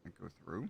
and go through.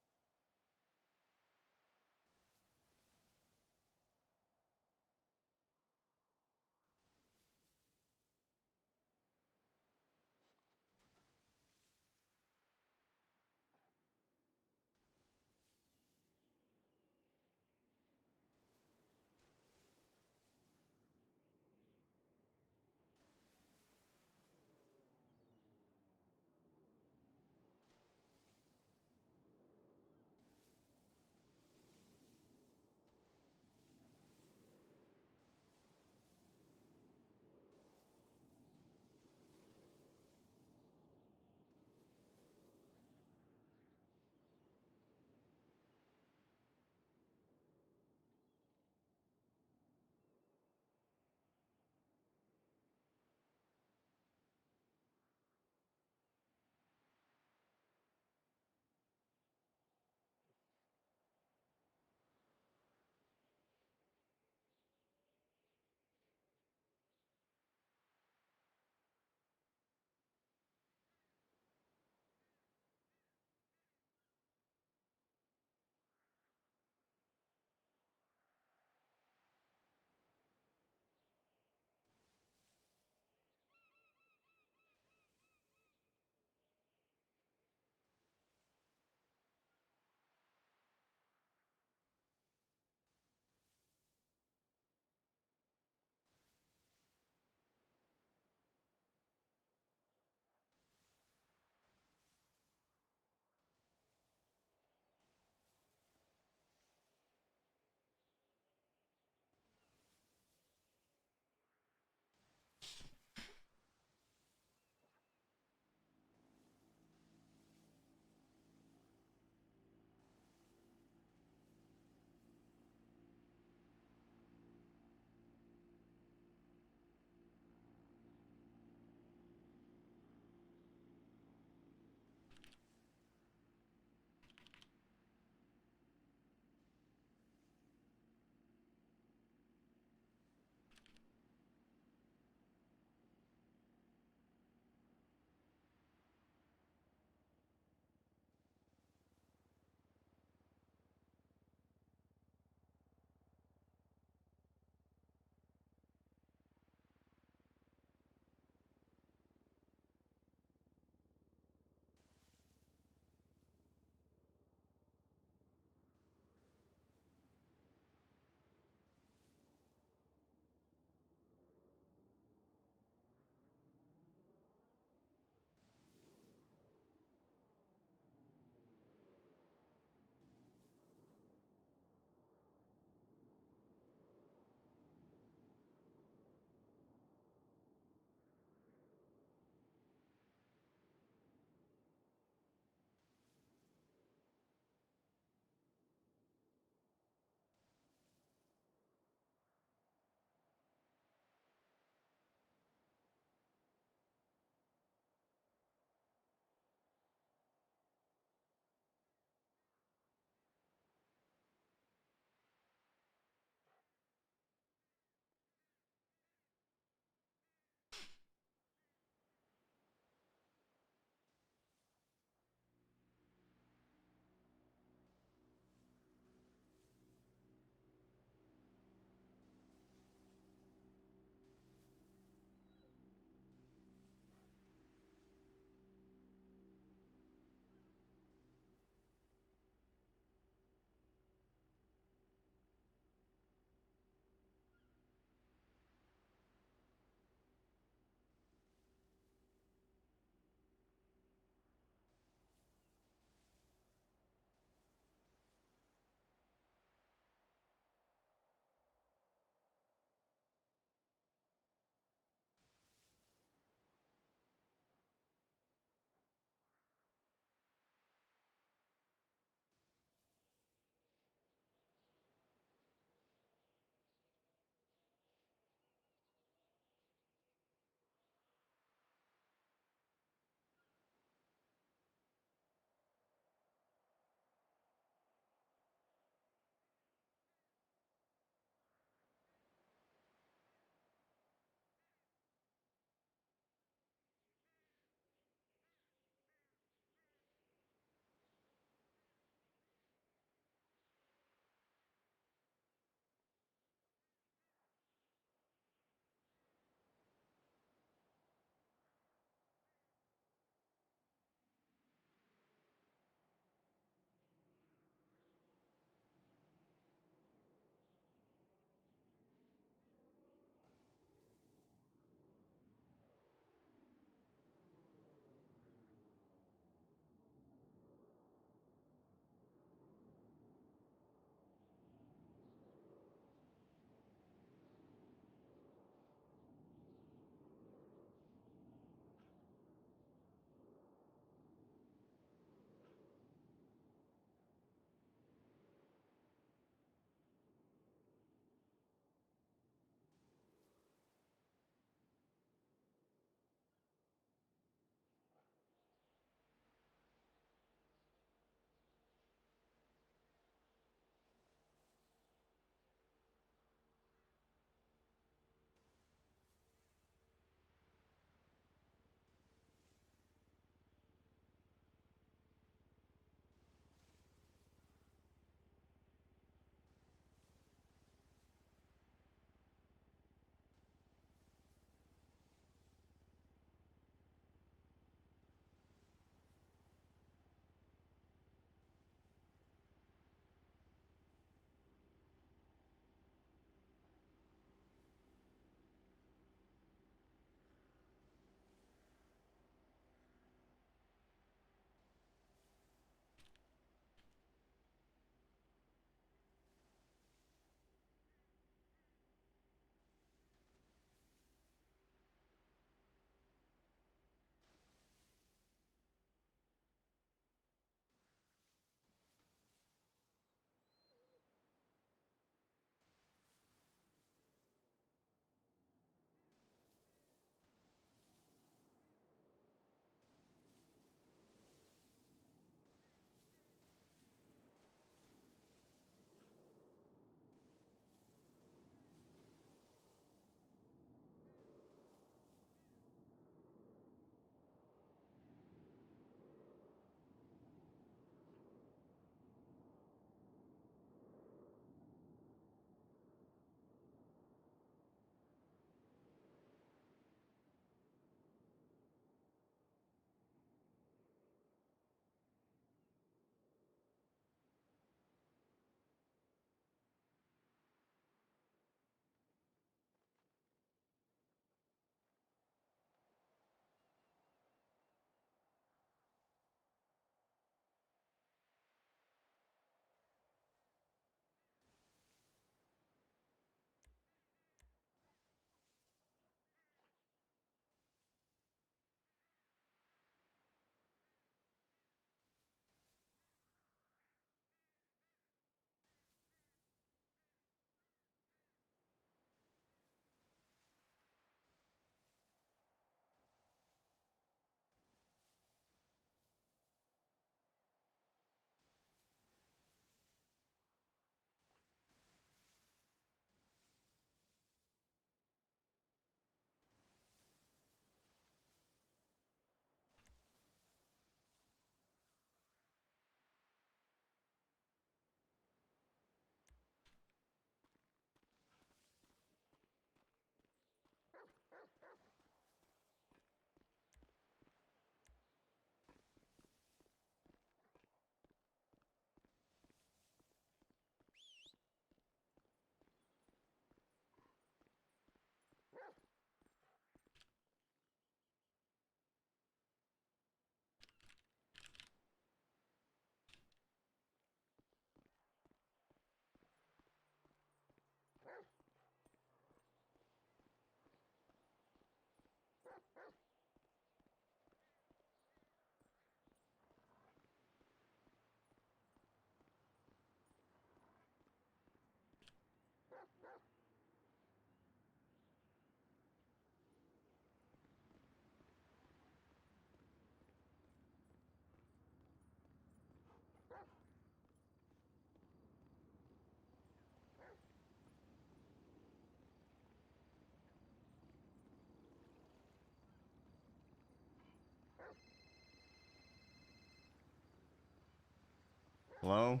Hello?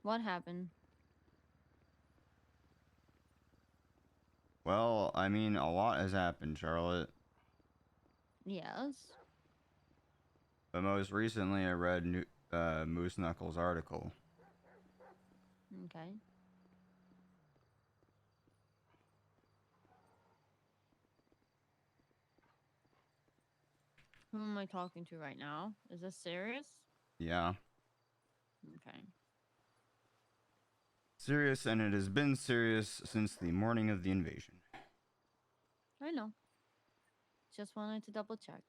What happened? Well, I mean, a lot has happened, Charlotte. Yes. But most recently, I read Moose Knuckles' article. Okay. Who am I talking to right now? Is this serious? Yeah. Okay. Serious, and it has been serious since the morning of the invasion. I know. Just wanted to double check.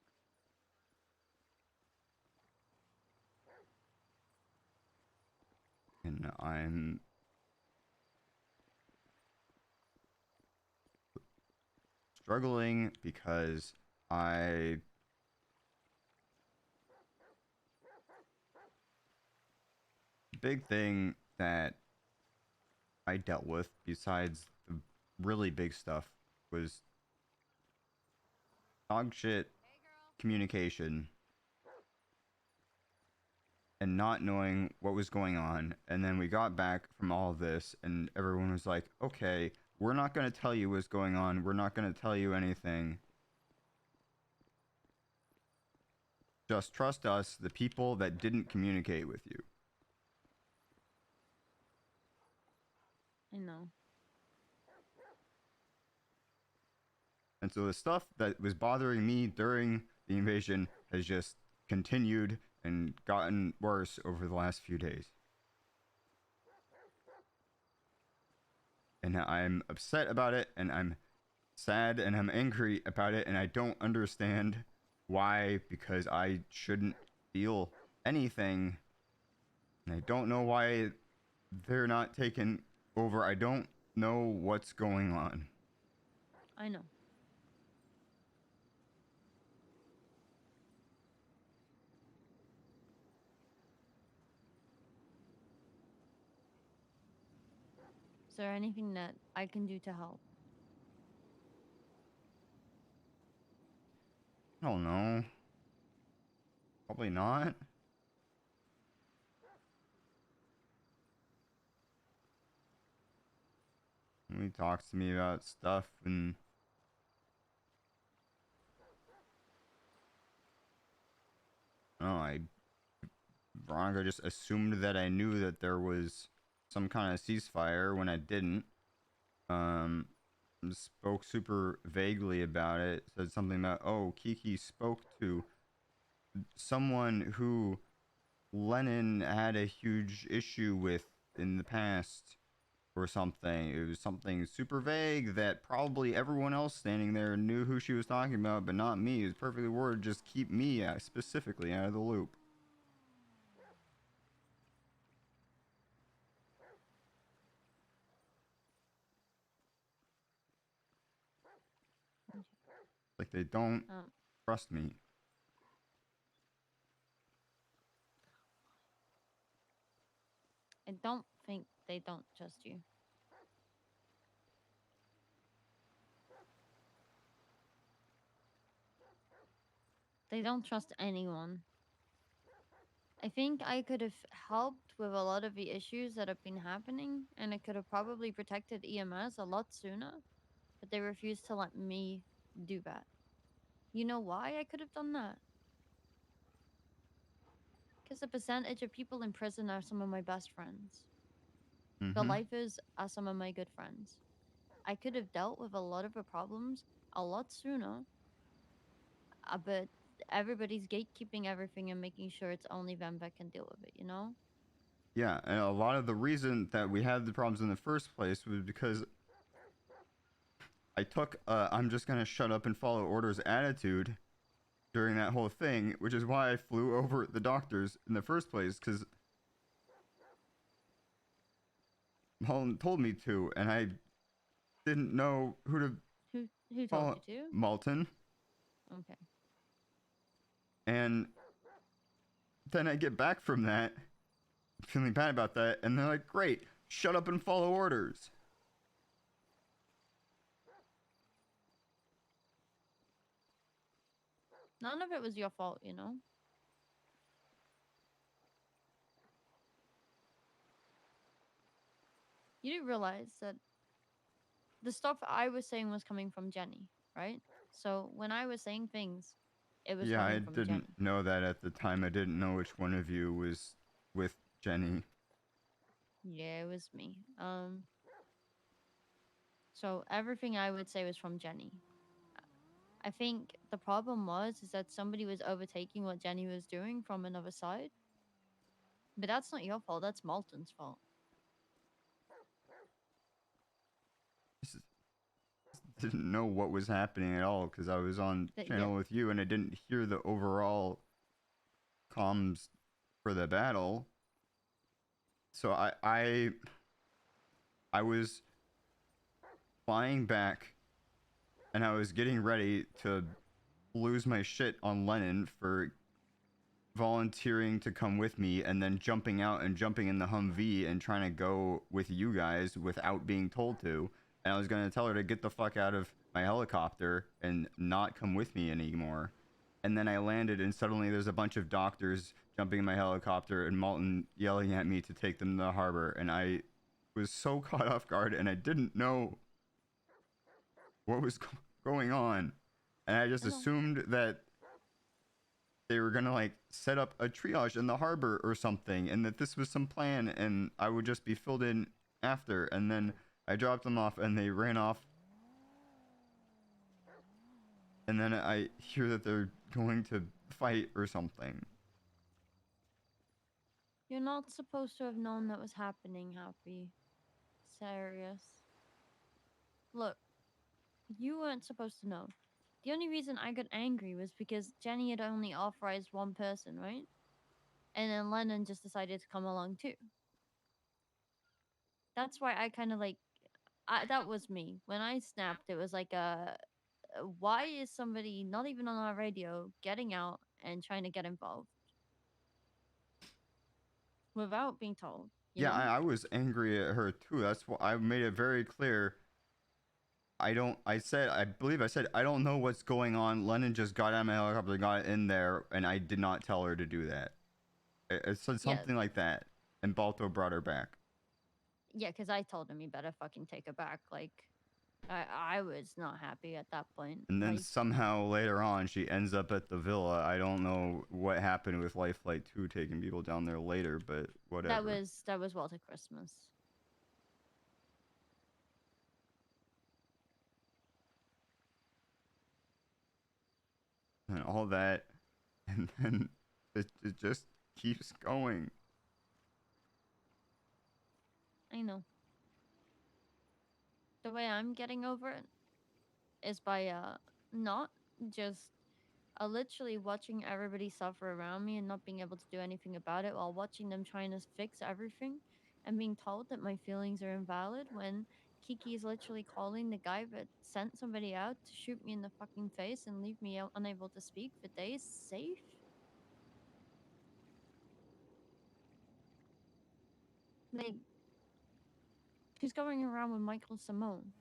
And I'm struggling because I. Big thing that I dealt with, besides the really big stuff, was dog shit communication and not knowing what was going on. And then we got back from all of this, and everyone was like, okay, we're not going to tell you what's going on. We're not going to tell you anything. Just trust us, the people that didn't communicate with you. I know. And so the stuff that was bothering me during the invasion has just continued and gotten worse over the last few days. And I'm upset about it, and I'm sad, and I'm angry about it, and I don't understand why, because I shouldn't feel anything. And I don't know why they're not taken over. I don't know what's going on. I know. Is there anything that I can do to help? I don't know. Probably not. He talks to me about stuff, and I don't know, Veronica just assumed that I knew that there was some kind of ceasefire when I didn't. Um, spoke super vaguely about it. Said something about, oh, Kiki spoke to someone who Lenin had a huge issue with in the past or something. It was something super vague that probably everyone else standing there knew who she was talking about, but not me. It was perfectly worded. Just keep me specifically out of the loop. Okay. Like they don't Um, trust me. I don't think they don't trust you. They don't trust anyone. I think I could have helped with a lot of the issues that have been happening, and I could have probably protected EMS a lot sooner, but they refused to let me do that. You know why I could have done that? Because the percentage of people in prison are some of my best friends. The Mm-hmm. lifers are some of my good friends. I could have dealt with a lot of the problems a lot sooner, but everybody's gatekeeping everything and making sure it's only them that can deal with it, you know? Yeah, and a lot of the reason that we had the problems in the first place was because I took I'm just gonna shut up and follow orders attitude during that whole thing, which is why I flew over the doctors in the first place, because Mullen told me to, and I didn't know who to Who told you call to? Malton. Okay. And then I get back from that, feeling bad about that, and they're like, great, shut up and follow orders. None of it was your fault, you know? You do realize that the stuff I was saying was coming from Jenny, right? So when I was saying things, it was Yeah, I coming from didn't Jenny. know that at the time. I didn't know which one of you was with Jenny. Yeah, it was me. So everything I would say was from Jenny. I think the problem was is that somebody was overtaking what Jenny was doing from another side. But that's not your fault. That's Malton's fault. Just didn't know what was happening at all because I was on That yeah, channel with you and I didn't hear the overall comms for the battle. So I was flying back and I was getting ready to lose my shit on Lennon for volunteering to come with me and then jumping out and jumping in the Humvee and trying to go with you guys without being told to. And I was going to tell her to get the fuck out of my helicopter and not come with me anymore. And then I landed and suddenly there's a bunch of doctors jumping in my helicopter and Malton yelling at me to take them to the harbor. And I was so caught off guard and I didn't know what was going on. And I just I know. assumed that they were gonna like set up a triage in the harbor or something, and that this was some plan, and I would just be filled in after. And then I dropped them off, and they ran off. And then I hear that they're going to fight or something. You're not supposed to have known that was happening, Happy. Serious. Look, you weren't supposed to know. The only reason I got angry was because Jenny had only authorized one person, right? And then Lennon just decided to come along too. That's why I kind of like that was me. When I snapped, it was like why is somebody not even on our radio getting out and trying to get involved without being told, you Yeah, know? I was angry at her too. That's why I made it very clear. I believe I said, I don't know what's going on. Lennon just got out of my helicopter, got in there, and I did not tell her to do that. It said Yeah, something like that. And Balto brought her back. yeah, because I told him he better fucking take it back. Like, I was not happy at that point. And then Like, somehow later on, she ends up at the villa. I don't know what happened with Life Flight 2 taking people down there later, but whatever. that was Walter Christmas. And all that. And then it just keeps going. I know. The way I'm getting over it is by not just literally watching everybody suffer around me and not being able to do anything about it while watching them trying to fix everything and being told that my feelings are invalid when Kiki is literally calling the guy that sent somebody out to shoot me in the fucking face and leave me out unable to speak for days safe. Like, she's going around with Michael Simone.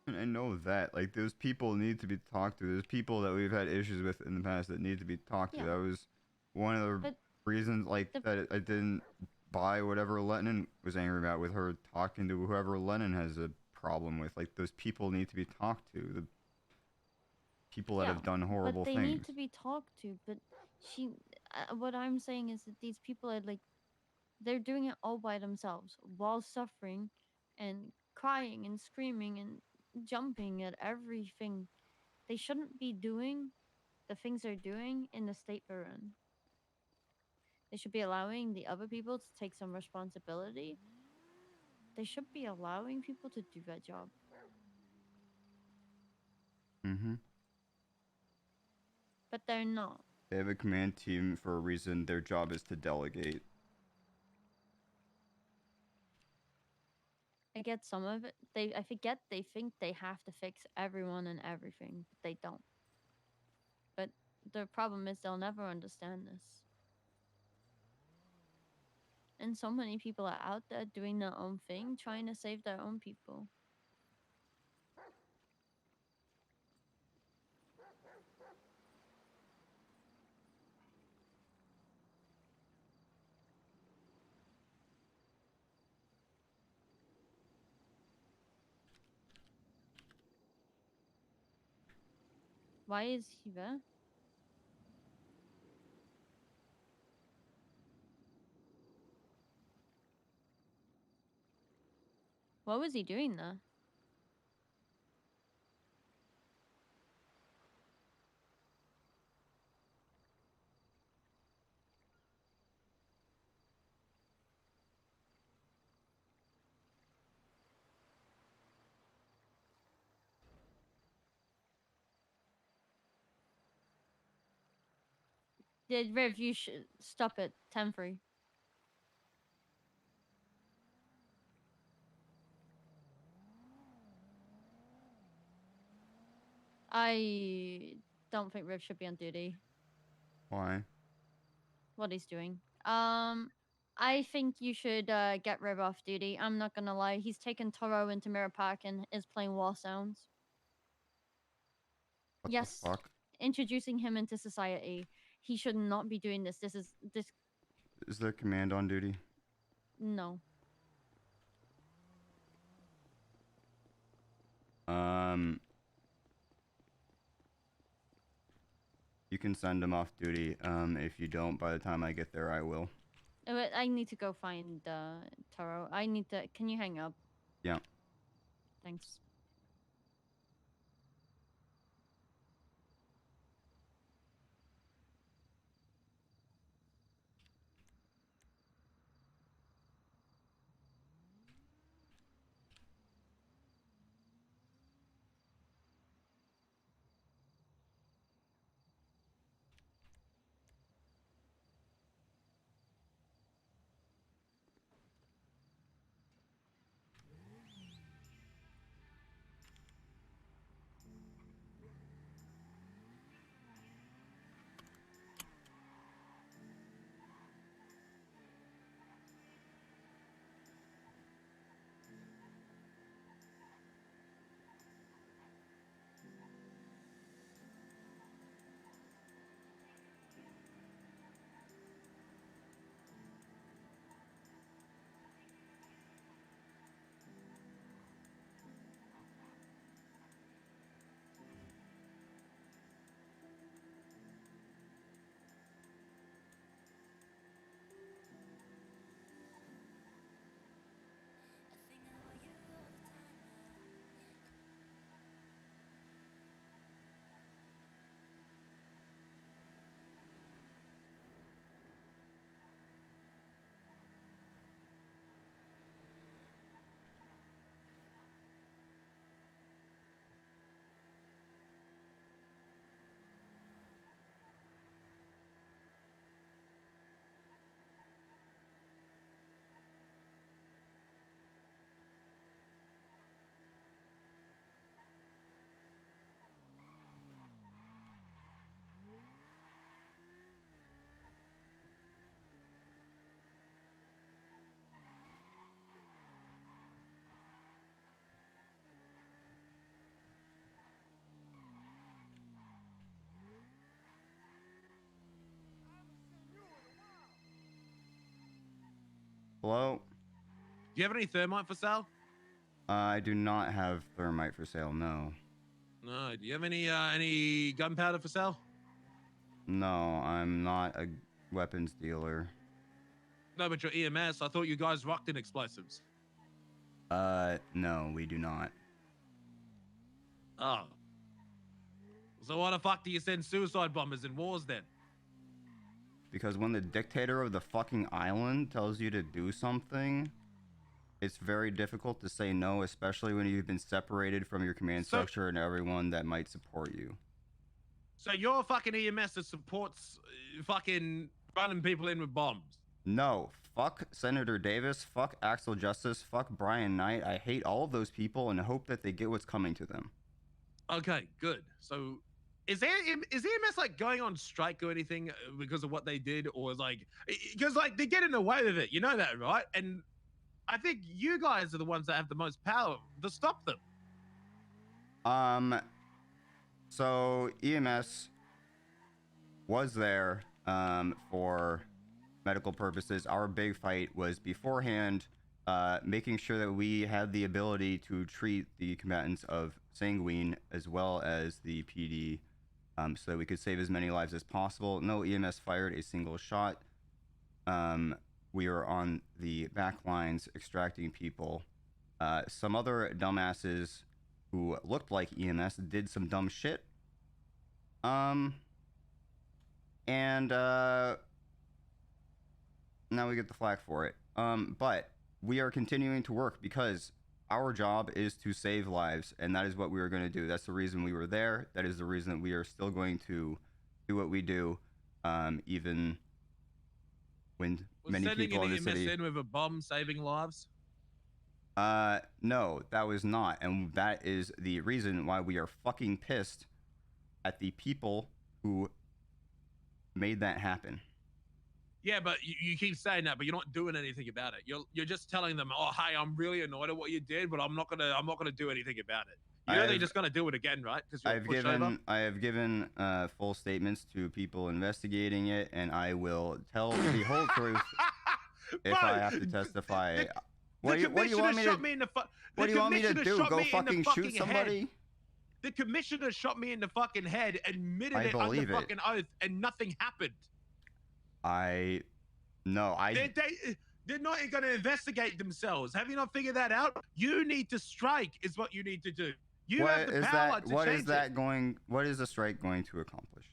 And I know that. Like, those people need to be talked to. There's people that we've had issues with in the past that need to be talked to. Yeah, That was one of the but reasons, like, the that I didn't buy whatever Lennon was angry about with her talking to whoever Lennon has a problem with. Like, those people need to be talked to. The people that yeah, have done but horrible they need things. to be talked to. But she, what I'm saying is that these people are like they're doing it all by themselves while suffering and crying and screaming and jumping at everything. They shouldn't be doing the things they're doing in the state they're in. They should be allowing the other people to take some responsibility. They should be allowing people to do their job, Mm-hmm. but they're not. They have a command team for a reason. Their job is to delegate. I get some of it. I forget they think they have to fix everyone and everything, but they don't. But the problem is they'll never understand this. And so many people are out there doing their own thing, trying to save their own people. Why is he there? What was he doing there? Did Riv, you should stop it. 10-3. I don't think Riv should be on duty. Why? What he's doing. I think you should get Riv off duty. I'm not gonna lie. He's taken Toro into Mirror Park and is playing War Sounds. What the Yes, fuck? introducing him into society. He should not be doing this. This. Is there command on duty? No. You can send him off duty. If you don't, by the time I get there, I will. I need to go find Toro. I need to. Can you hang up? Yeah. Thanks. Hello? Do you have any thermite for sale? I do not have thermite for sale, no. No. Do you have any gunpowder for sale? No, I'm not a weapons dealer. No, but your EMS. I thought you guys rocked in explosives. No, we do not. Oh. So why the fuck do you send suicide bombers in wars then? Because when the dictator of the fucking island tells you to do something, it's very difficult to say no, especially when you've been separated from your command structure and everyone that might support you. So you're a fucking EMS that supports fucking running people in with bombs? No, fuck Senator Davis, fuck Axel Justice, fuck Brian Knight. I hate all of those people and hope that they get what's coming to them. Okay, good. So is EMS like going on strike or anything because of what they did, or like because like they're getting away with it, you know that, right? And I think you guys are the ones that have the most power to stop them. So EMS was there for medical purposes. Our big fight was beforehand, making sure that we had the ability to treat the combatants of Sanguine as well as the PD so that we could save as many lives as possible. No EMS fired a single shot. We were on the back lines extracting people. Some other dumbasses who looked like EMS did some dumb shit. And now we get the flack for it. But we are continuing to work because our job is to save lives, and that is what we are going to do. That's the reason we were there. That is the reason that we are still going to do what we do, even when many people in the city. Sending an EMS in with a bomb saving lives? No, that was not, and that is the reason why we are fucking pissed at the people who made that happen. Yeah, but you keep saying that, but you're not doing anything about it. You're just telling them, "Oh, hey, I'm really annoyed at what you did, but I'm not gonna do anything about it." You know they're just gonna do it again, right? Because I have given full statements to people investigating it, and I will tell the whole truth if I have to testify. What do you want me to? What do you want me to do? Go fucking shoot somebody? The commissioner shot me in the fucking head, admitted it under fucking oath, and nothing happened. They're not going to investigate themselves. Have you not figured that out? You need to strike, is what you need to do. You have the power to change it. What is the strike going to accomplish?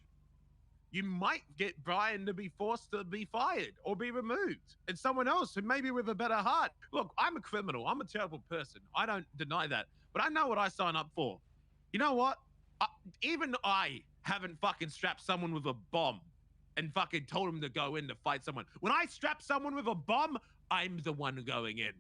You might get Brian to be forced to be fired or be removed, and someone else who maybe with a better heart. Look, I'm a criminal. I'm a terrible person. I don't deny that, but I know what I sign up for. You know what? Even I haven't fucking strapped someone with a bomb and fucking told him to go in to fight someone. When I strap someone with a bomb, I'm the one going in.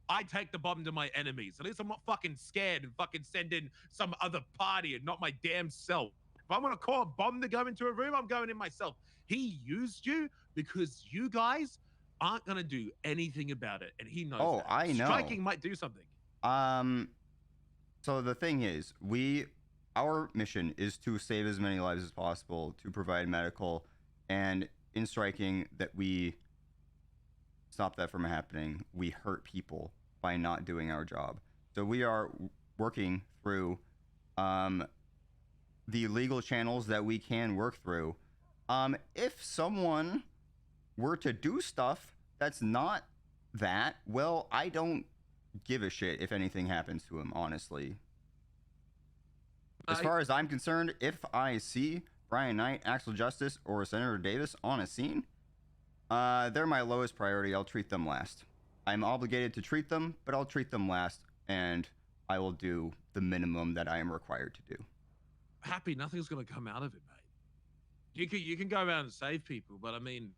I take the bomb to my enemies. At least I'm not fucking scared and fucking send in some other party and not my damn self. If I want to call a bomb to go into a room, I'm going in myself. He used you because you guys aren't going to do anything about it. And he knows that. I know. Striking might do something. So the thing is, our mission is to save as many lives as possible, to provide medical, and in striking that we stop that from happening, we hurt people by not doing our job. So we are working through the legal channels that we can work through. If someone were to do stuff that's not that, well, I don't give a shit if anything happens to him, honestly. As far as I'm concerned, if I see Brian Knight, Axel Justice, or Senator Davis on a scene, they're my lowest priority. I'll treat them last. I'm obligated to treat them, but I'll treat them last, and I will do the minimum that I am required to do. Happy, nothing's going to come out of it, mate. You can go around and save people, but I mean,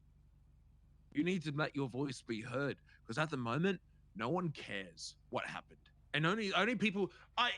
you need to let your voice be heard, because at the moment, no one cares what happened. And only people.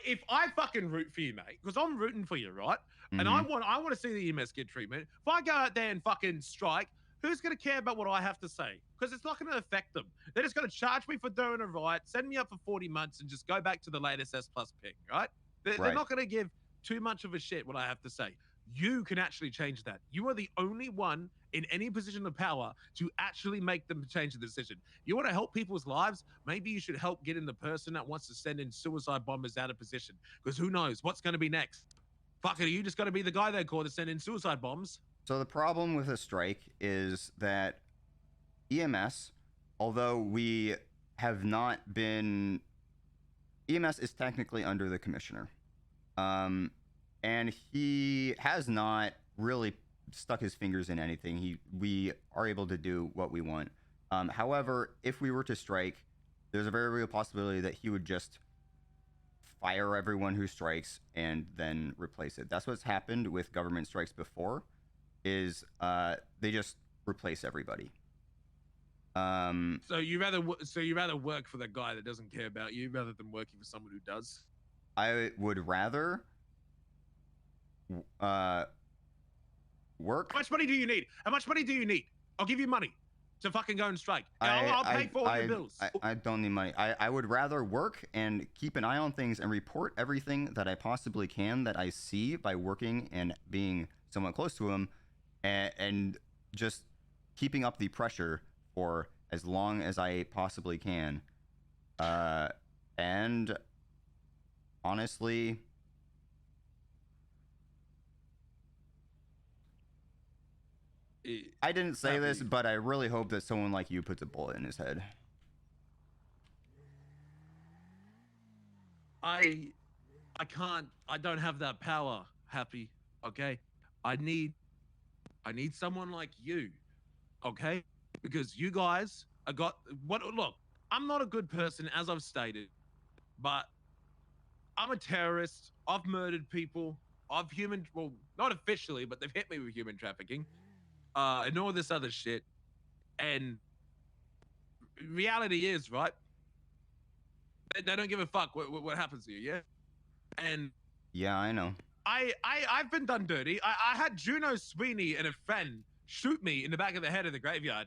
If I fucking root for you, mate, because I'm rooting for you, right? Mm-hmm. And I want to see the EMS get treatment. If I go out there and fucking strike, who's going to care about what I have to say? Because it's not going to affect them. They're just going to charge me for doing a riot, send me up for 40 months, and just go back to the latest S+ ping, right? They're not going to give too much of a shit what I have to say. You can actually change that. You are the only one in any position of power to actually make them change the decision. You want to help people's lives? Maybe you should help getting the person that wants to send in suicide bombers out of position. Because who knows what's going to be next? Fuck it, are you just going to be the guy they call to send in suicide bombs? So the problem with a strike is that EMS, although we have not been... EMS is technically under the commissioner. And he has not really stuck his fingers in anything. We are able to do what we want. However, if we were to strike, there's a very real possibility that he would just fire everyone who strikes and then replace it. That's what's happened with government strikes before, is they just replace everybody. So you rather work for the guy that doesn't care about you rather than working for someone who does? I would rather work. How much money do you need? How much money do you need? I'll give you money to fucking go and strike. I'll pay for all your bills. I don't need money. I would rather work and keep an eye on things and report everything that I possibly can that I see by working and being somewhat close to him, and just keeping up the pressure for as long as I possibly can. And honestly, I didn't say this, Happy. but I really hope that someone like you puts a bullet in his head. I can't. I don't have that power. Happy. Okay. I need someone like you. Okay. Because you guys are got what? Look, I'm not a good person, as I've stated, but I'm a terrorist. I've murdered people. I've well, not officially, but they've hit me with human trafficking, and all this other shit. And reality is, right? They don't give a fuck what happens to you, yeah. And Yeah, I know. I've been done dirty. I had Juno Sweeney and a friend shoot me in the back of the head of the graveyard.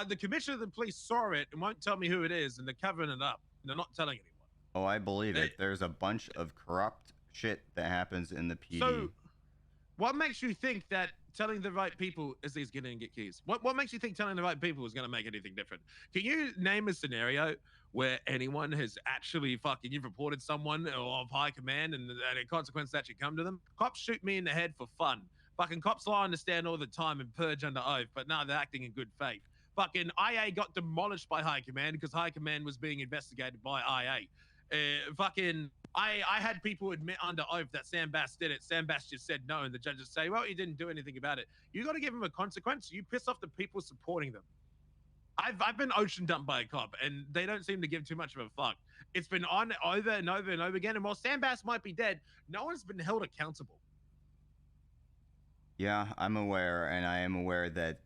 The commissioner of the police saw it and won't tell me who it is, and they're covering it up. They're not telling anyone. Oh, I believe They- it. There's a bunch of corrupt shit that happens in the PD. So, what makes you think that telling the right people is he's going to get keys? What makes you think telling the right people is going to make anything different? Can you name a scenario where anyone has actually fucking you've reported someone of high command and a consequence actually come to them? Cops shoot me in the head for fun. Fucking cops lie on the stand all the time and purge under oath, but now they're acting in good faith. Fucking IA got demolished by high command because high command was being investigated by IA. I had people admit under oath that Sam Bass did it. Sam Bass just said no, and the judges say, well, he didn't do anything about it. You got to give him a consequence. You piss off the people supporting them. I've been ocean dumped by a cop, and they don't seem to give too much of a fuck. It's been on over and over and over again, and while Sam Bass might be dead, no one's been held accountable. Yeah, I'm aware, and I am aware that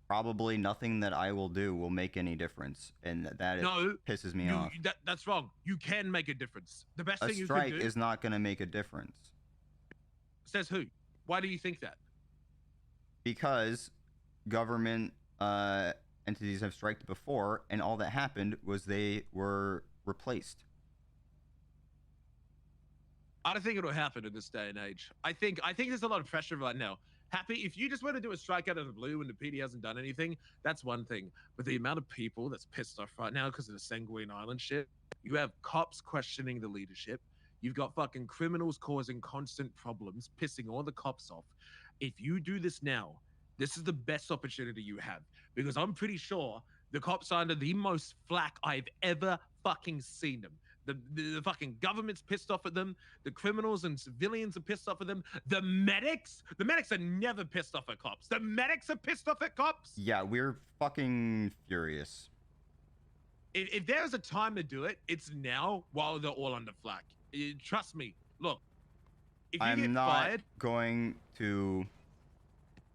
probably nothing that I will do will make any difference, and that No, pisses me off. That's wrong. You can make a difference. The best A thing you can strike do is not going to make a difference. Says who? Why do you think that? Because government entities have striked before, and all that happened was they were replaced. I don't think it'll happen in this day and age. I think there's a lot of pressure right now. Happy, if you just want to do a strike out of the blue and the PD hasn't done anything, that's one thing. But the amount of people that's pissed off right now because of the Sanguine Island shit, you have cops questioning the leadership. You've got fucking criminals causing constant problems, pissing all the cops off. If you do this now, this is the best opportunity you have because I'm pretty sure the cops are under the most flack I've ever fucking seen them. The fucking government's pissed off at them. The criminals and civilians are pissed off at them. The medics are never pissed off at cops. The medics are pissed off at cops. Yeah, we're fucking furious. If there's a time to do it, it's now while they're all under flak. Trust me. Look, if you get I'm not fired, going to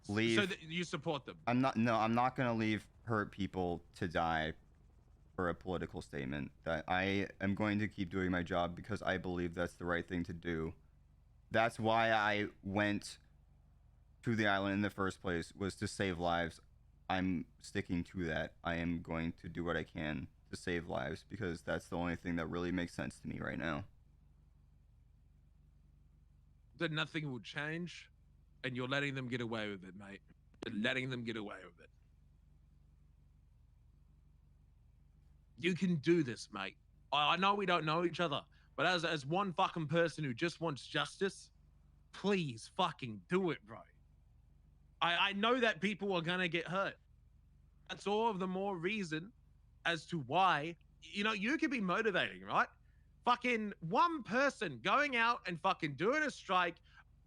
leave. so that you support them. I'm not going to leave hurt people to die for a political statement. That I am going to keep doing my job because I believe that's the right thing to do. That's why I went to the island in the first place, was to save lives. I'm sticking to that. I am going to do what I can to save lives because that's the only thing that really makes sense to me right now. Then nothing will change, and you're letting them get away with it, mate. You're letting them get away with it. You can do this, mate. I know we don't know each other, but as one fucking person who just wants justice, please fucking do it, bro. I know that people are gonna get hurt. That's all of the more reason as to why, you could be motivating, right? Fucking one person going out and fucking doing a strike,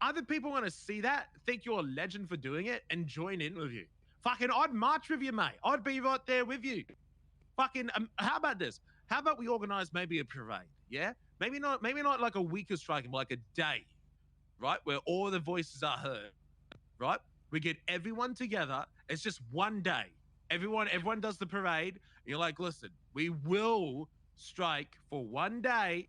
other people are gonna see that, think you're a legend for doing it, and join in with you. Fucking, I'd march with you, mate. I'd be right there with you. Fucking, how about this? How about we organize maybe a parade? Yeah, maybe not like a week of striking, but like a day, right, where all the voices are heard. Right, we get everyone together. It's just one day. Everyone does the parade. You're like, listen, we will strike for one day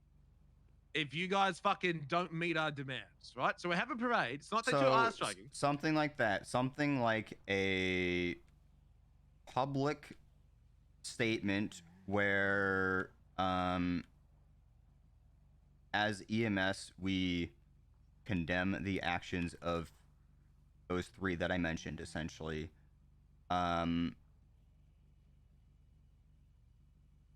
if you guys fucking don't meet our demands, right? So we have a parade. It's not that you are striking. Something like that. Something like a public statement where as EMS we condemn the actions of those three that I mentioned, essentially,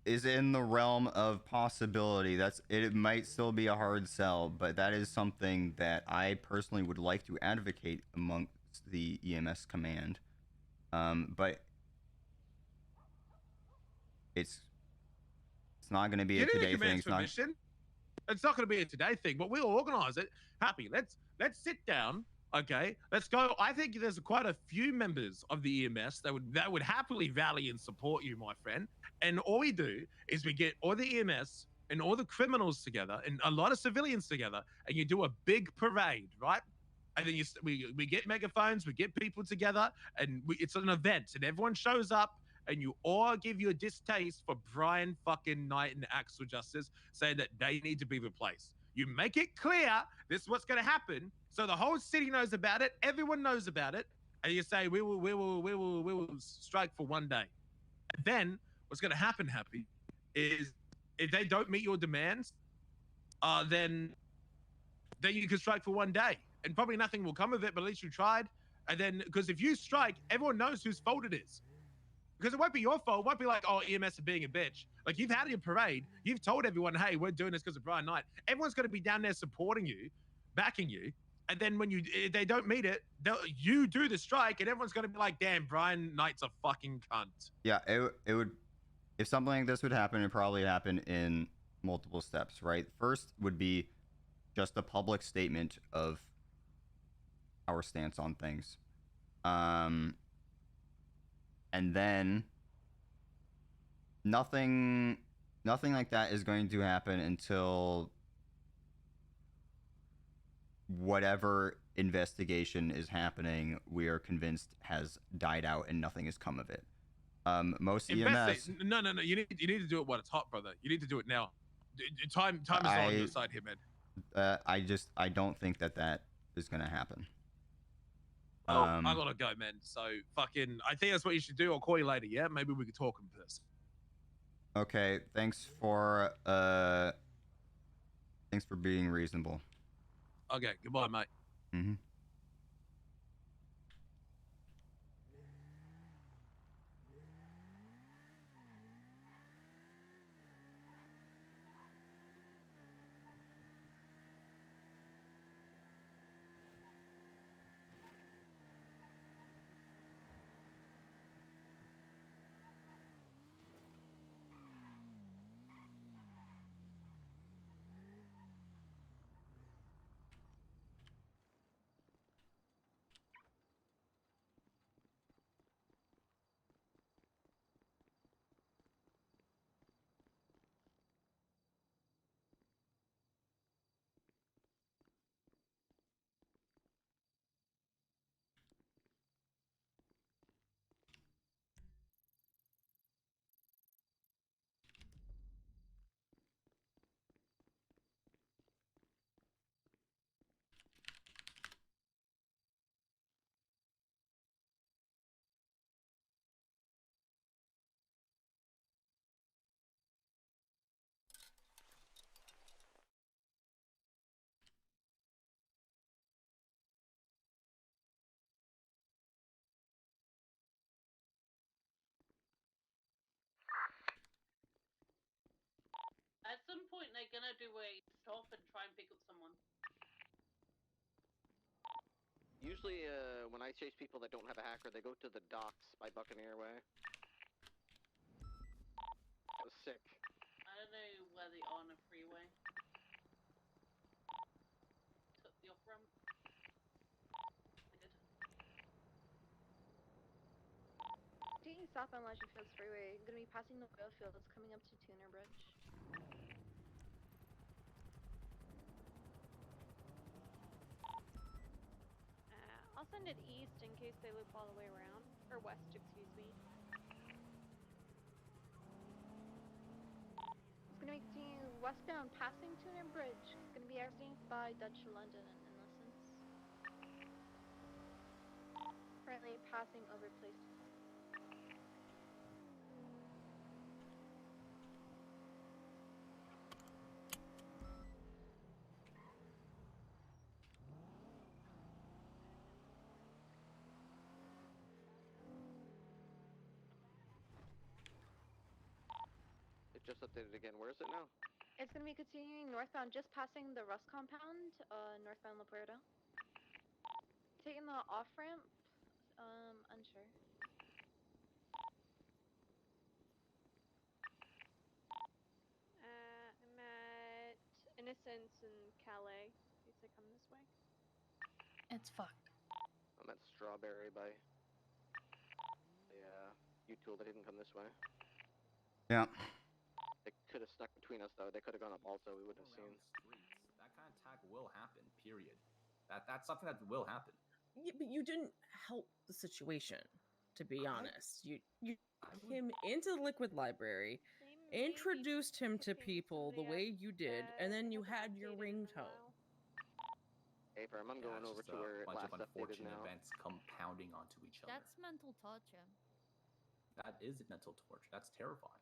is in the realm of possibility. It might still be a hard sell, but that is something that I personally would like to advocate amongst the EMS command. But it's not going to be a Getting the today thing. command's It's not. permission. It's not going to be a today thing, but we'll organize it. Happy. Let's sit down. Okay, let's go. I think there's quite a few members of the EMS that would happily rally and support you, my friend. And all we do is we get all the EMS and all the criminals together and a lot of civilians together, and you do a big parade, right? And then we get megaphones, we get people together, and it's an event, and everyone shows up, and you all give you a distaste for Brian fucking Knight and Axel Justice, saying that they need to be replaced. You make it clear this is what's going to happen, so the whole city knows about it, everyone knows about it, and you say we will strike for one day. And then what's going to happen, Happy, is if they don't meet your demands, then you can strike for one day, and probably nothing will come of it, but at least you tried. And then, because if you strike, everyone knows whose fault it is. Because it won't be your fault. It won't be like, oh, EMS are being a bitch. Like, you've had your parade. You've told everyone, hey, we're doing this because of Brian Knight. Everyone's going to be down there supporting you, backing you. And then when they don't meet it, you do the strike, and everyone's going to be like, damn, Brian Knight's a fucking cunt. Yeah, it would. If something like this would happen, it'd probably happen in multiple steps, right? First would be just a public statement of our stance on things. And then nothing like that is going to happen until whatever investigation is happening, we are convinced has died out and nothing has come of it. Most EMS. No. You need to do it while it's hot, brother. You need to do it now. Time is not on your side here, man. I don't think that is gonna happen. Oh, I gotta go, man. So fucking, I think that's what you should do. I'll call you later. Yeah, maybe we could talk in person. Okay, thanks for being reasonable. Okay, goodbye, mate. Mm-hmm. At some point, they're gonna do a stop and try and pick up someone. Usually, when I chase people that don't have a hacker, they go to the docks by Buccaneer Way. That was sick. I don't know where they are on a freeway. Took the off ramp. I did. Taking south on Legend Fields Freeway, gonna be passing the oil fields coming up to Tuner Bridge. I'll send it east in case they loop all the way around. Or west, excuse me. It's gonna be continuing westbound passing Tuner Bridge. Gonna be exiting by Dutch London and Innocence. Currently passing over place. Just updated again. Where is it now? It's gonna be continuing northbound, just passing the Rust compound, northbound La Puerta. taking the off ramp? Unsure. I'm at Innocence and Calais. In case I come this way. It's fucked. I'm at Strawberry by the U-Tool that didn't come this way. Yeah. They could have stuck between us though. They could have gone up also. We wouldn't have Around seen. the streets. That kind of attack will happen. Period. That's something that will happen. Yeah, but you didn't help the situation, to be honest. You I took would- him into the liquid library, They may be introduced him to picking people the somebody way up you did, that and then you hasn't had your updated in a ringtone. while. Hey, Firm, I'm Yeah, going it's over just to where a it bunch last of updated unfortunate now. events compounding onto each other. That's mental torture. That is mental torture. That's terrifying.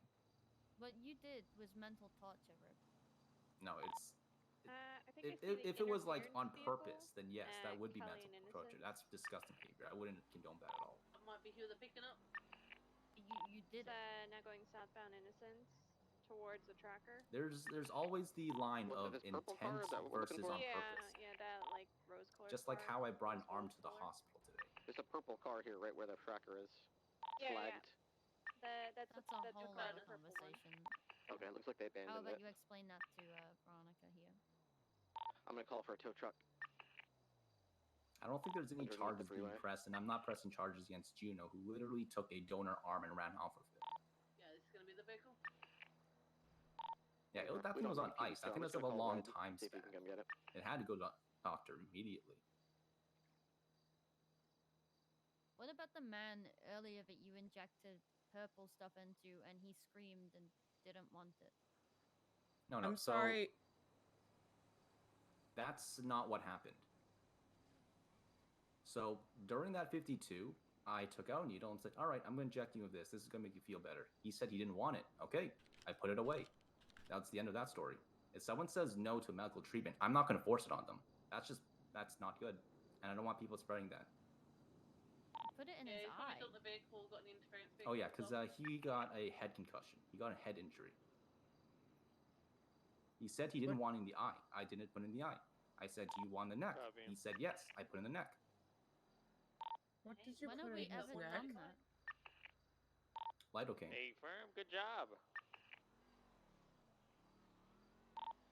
What you did was mental torture, Rip. No, it's I think I if, see the if it was like on interference vehicle purpose, then yes, that at would be Kelly mental and torture. Innocence. That's disgusting behavior. I wouldn't condone that at all. That might be who they're picking up. You did it. Now going southbound Innocence towards the tracker. There's always the line Was it of this purple car intent that we're looking versus for? on Yeah, purpose. yeah, that like rose colored. Just like how I brought an arm to the hospital. hospital today. There's a purple car here, right where the tracker is. Yeah, yeah. Flagged. That's a whole other purple one. conversation. Okay, looks like they How abandoned about it. you explain that to Veronica here? I'm gonna call for a tow truck. I don't think there's any Underneath the charges being freeway. pressed, and I'm not pressing charges against Juno, who literally took a donor arm and ran off of it. Yeah, this is gonna be the vehicle. Yeah, We that thing don't was need on people, ice. so I I'm think just that's of a gonna call long Red, time see if he span. can come get it. It had to go to doctor immediately. What about the man earlier that you injected purple stuff into and he screamed and didn't want it? No, I'm sorry. That's not what happened. So during that 52, I took out a needle and said, all right, I'm going to inject you with this. This is going to make you feel better. He said he didn't want it. Okay, I put it away. That's the end of that story. If someone says no to medical treatment, I'm not going to force it on them. That's not good. And I don't want people spreading that. Put it in Yeah, his he probably eye. took the vehicle, got an interference vehicle. Oh yeah, as because well. he got a head concussion. He got a head injury. He said he didn't want it in the eye. I didn't put it in the eye. I said, do you want the neck? Copy. He said yes. I put it in the neck. What did you When put have in we his ever neck? done that? Lidocaine. Hey, Firm, good job.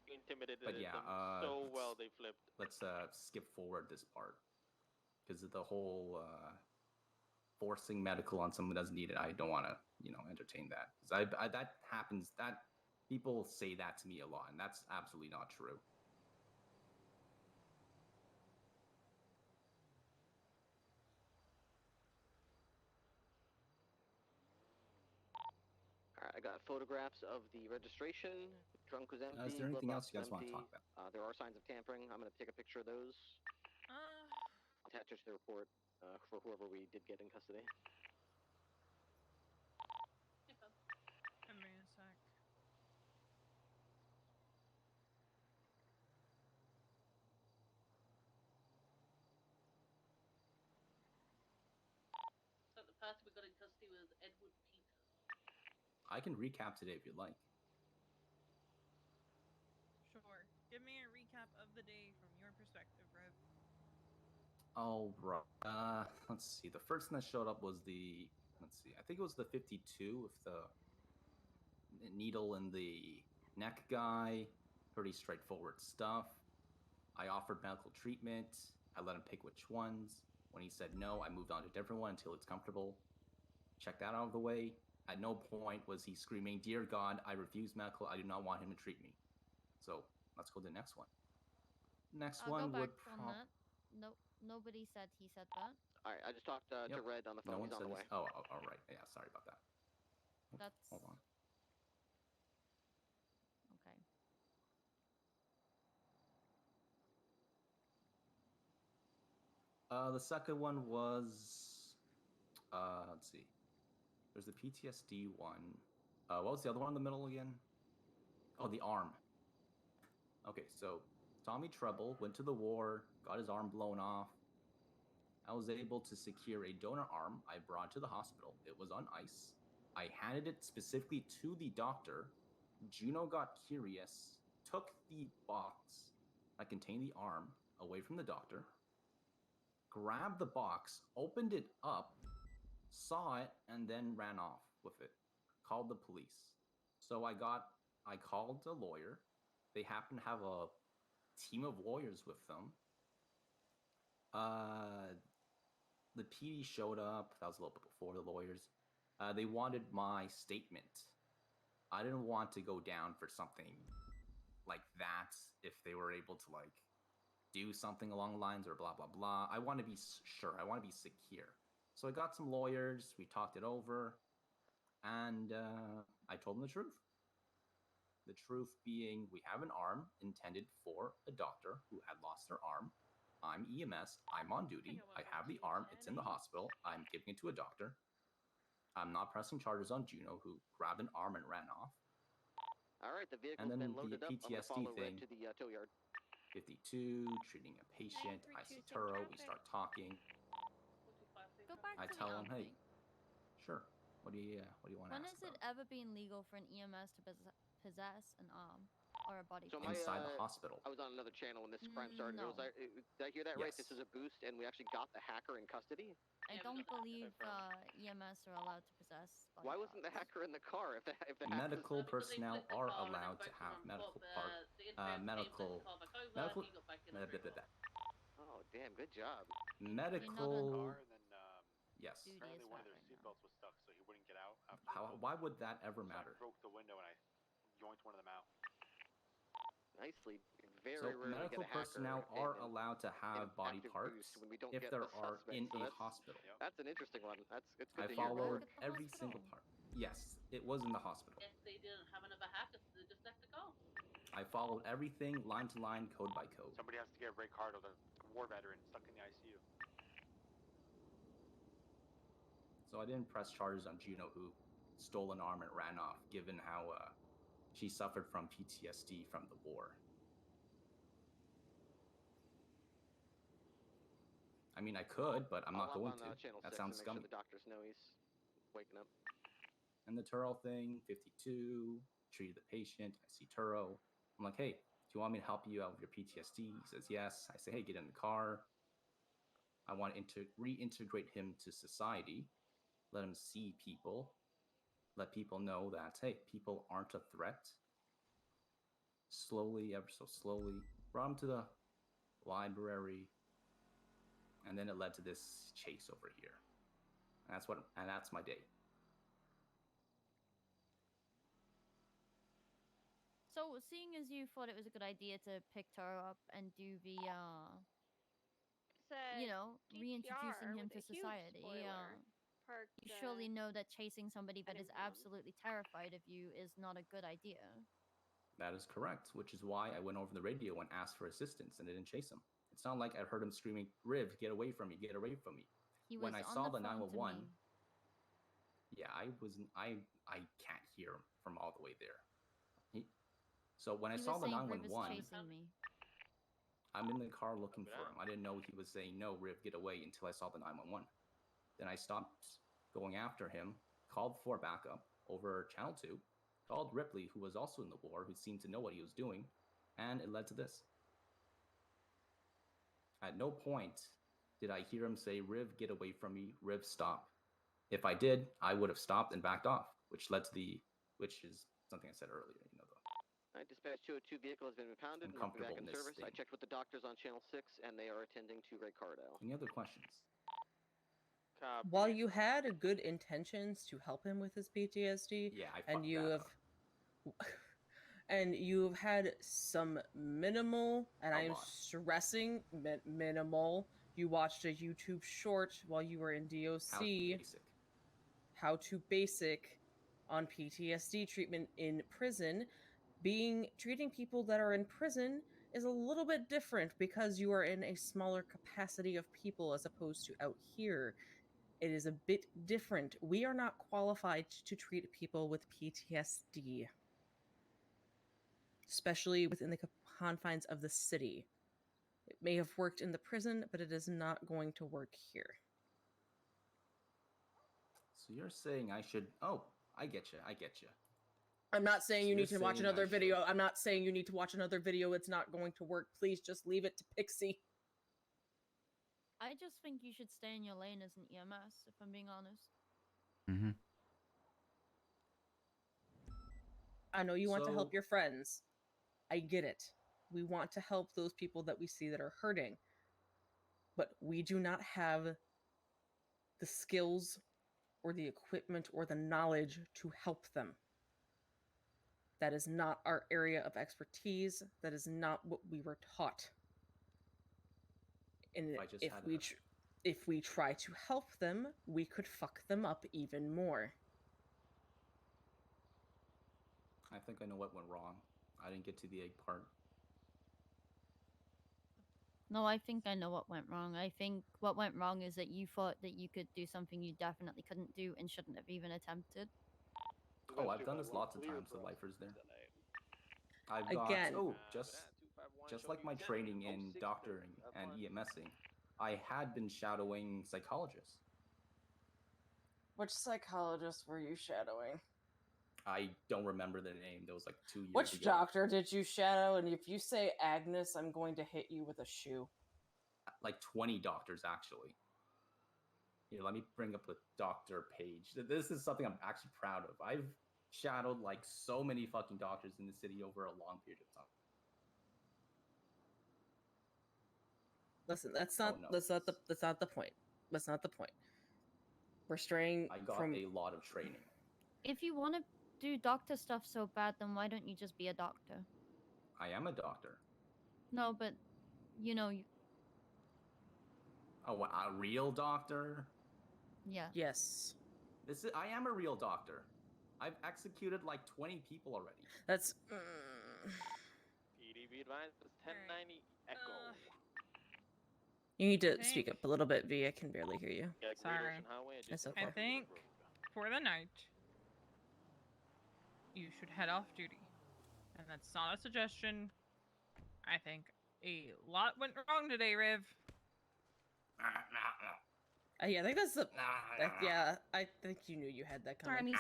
You intimidated But yeah, them so well they flipped. Let's skip forward this part. Because the whole forcing medical on someone that doesn't need it, I don't want to, entertain that. Because that happens, that people say that to me a lot, and that's absolutely not true. Alright, I got photographs of the registration. Trunk was empty. Is there anything glove else box you was guys want to empty. talk about? There are signs of tampering. I'm gonna take a picture of those. Attach it to the report for whoever we did get in custody. Hey, fam. Give me a sec. So the person we got in custody was Edward Peter. I can recap today if you'd like. Sure. Give me a recap of the day from your perspective, Rev. All right. Let's see. The first thing that showed up was I think it was the 52 with the needle in the neck guy. Pretty straightforward stuff. I offered medical treatment. I let him pick which ones. When he said no, I moved on to a different one until it's comfortable. Check that out of the way. At no point was he screaming, "Dear God, I refuse medical. I do not want him to treat me." So let's go to the next one. Next I'll one go back would on that. Nope, nobody said he said that. Alright, I just talked to Yep. Red on the phone. No one He's on said the this. way. Oh, all right. Yeah, sorry about that. That's Hold on. okay. The second one was, let's see. There's the PTSD one. What was the other one in the middle again? Oh, the arm. Okay, so Tommy Treble went to the war, got his arm blown off. I was able to secure a donor arm I brought to the hospital. It was on ice. I handed it specifically to the doctor. Juno got curious, took the box that contained the arm away from the doctor. grabbed the box, opened it up, saw it, and then ran off with it. Called the police. So I called a lawyer. They happen to have a team of lawyers with them. The PD showed up. That was a little bit before the lawyers. They wanted my statement. I didn't want to go down for something like that if they were able to like do something along the lines or blah blah blah. I want to be sure. I want to be secure. So I got some lawyers. We talked it over, and I told them the truth. The truth being, we have an arm intended for a doctor who had lost their arm. I'm EMS. I'm on duty. I have the arm. It's in the hospital. I'm giving it to a doctor. I'm not pressing charges on Juno, who grabbed an arm and ran off. All right, the vehicle's And then been loaded the up. I'm gonna PTSD follow thing. Red to the tow yard. 52, treating a patient. I see Turo. We start talking. Go back I to tell the him, arm hey, thing. sure. What do you want to When ask has it about? ever been legal for an EMS to possess an arm or a body So part? Inside the hospital. I was on another channel when this crime started. No. Did I hear that right? Yes. This is a boost, and we actually got the hacker in custody. I don't believe EMS are allowed to possess body Why wasn't the parts. hacker in the car? If the hacker Medical was... personnel are allowed to have medical medical. Oh, damn! Good job. Medical. And then Yes. apparently one of their seatbelts was stuck, so he wouldn't get out. After Why would that ever So matter? I broke the window and I yoinked one of them out. Nicely. Very So rarely medical get a hacker personnel in are an allowed to have body active parts boost when we don't if get there the are suspect, in so a that's- hospital. That's an interesting one. It's good I to hear. followed every single part. Yes, it was in the hospital. If they didn't have another hacker, so they just let it go. I followed everything line to line, code by code. Somebody has to get Ricardo, the war veteran, stuck in the ICU. So I didn't press charges on Juno, who stole an arm and ran off, given how she suffered from PTSD from the war. I mean, I could, but I'm not going to. That sounds scummy. Make sure the doctors know he's waking up. And the Turo thing, 52, treated the patient. I see Turo. I'm like, hey, do you want me to help you out with your PTSD? He says yes. I say, hey, get in the car. I want to reintegrate him to society. Let him see people. Let people know that, hey, people aren't a threat. Slowly, ever so slowly, brought him to the library. And then it led to this chase over here. And that's my day. So, seeing as you thought it was a good idea to pick Taro up and do the, you know, reintroducing him to society, you surely know that chasing somebody that is absolutely terrified of you is not a good idea. That is correct, which is why I went over the radio and asked for assistance and didn't chase him. It's not like I heard him screaming, Riv, get away from me, get away from me. When I saw the 911, yeah, I can't hear him from all the way there. So when I saw the 911, I'm in the car looking for him. I didn't know he was saying, no, Riv, get away, until I saw the 911. Then I stopped going after him, called for backup over Channel 2, called Ripley, who was also in the war, who seemed to know what he was doing, and it led to this. At no point did I hear him say, Riv, get away from me, Riv, stop. If I did, I would have stopped and backed off, which led to which is something I said earlier, you know, Dispatch 202 vehicle has been impounded and will be back in service. I checked with the doctors on Channel 6, and they are attending to Ricardo. Any other questions? While you had good intentions to help him with his PTSD, yeah, and you've had some minimal, and I'm stressing minimal. You watched a YouTube short while you were in DOC. How to basic on PTSD treatment in prison. Treating people that are in prison is a little bit different because you are in a smaller capacity of people as opposed to out here. It is a bit different. We are not qualified to treat people with PTSD, especially within the confines of the city. It may have worked in the prison, but it is not going to work here. So you're saying I should... Oh, I get you. I'm not saying you need to watch another video. I'm not saying you need to watch another video. It's not going to work. Please just leave it to Pixie. I just think you should stay in your lane as an EMS, if I'm being honest. Mm-hmm. I know you want to So- help your friends. I get it. We want to help those people that we see that are hurting. But we do not have the skills or the equipment or the knowledge to help them. That is not our area of expertise. That is not what we were taught. And If I just if had we a- if we try to help them, we could fuck them up even more. I think I know what went wrong. I didn't get to the egg part. No, I think I know what went wrong. I think what went wrong is that you thought that you could do something you definitely couldn't do and shouldn't have even attempted. Oh, I've done this lots of times with lifers there. I've Again. just like my training in doctoring and EMSing, I had been shadowing psychologists. Which psychologist were you shadowing? I don't remember the name. That was like 2 years Which ago. doctor did you shadow? And if you say Agnes, I'm going to hit you with a shoe. Like 20 doctors, actually. Here, let me bring up the doctor page. This is something I'm actually proud of. I've shadowed like so many fucking doctors in the city over a long period of time. Listen, that's not no. that's not the point. That's not the point. We're straying I got from a lot of training. If you want to do doctor stuff so bad, then why don't you just be a doctor? I am a doctor. No, but you know, Oh, what, a real doctor? yeah. Yes. I am a real doctor. I've executed like 20 people already. That's PDB advised is 1090 Echo. You need to I speak think- up a little bit, V. I can barely hear you. Yeah, Great Sorry. Ocean Highway. That's adjacent okay. I to Greenwood think Road. for the night, you should head off duty. And that's not a suggestion. I think a lot went wrong today, Riv. Yeah, I think that's the. Yeah, I think you knew you had that coming.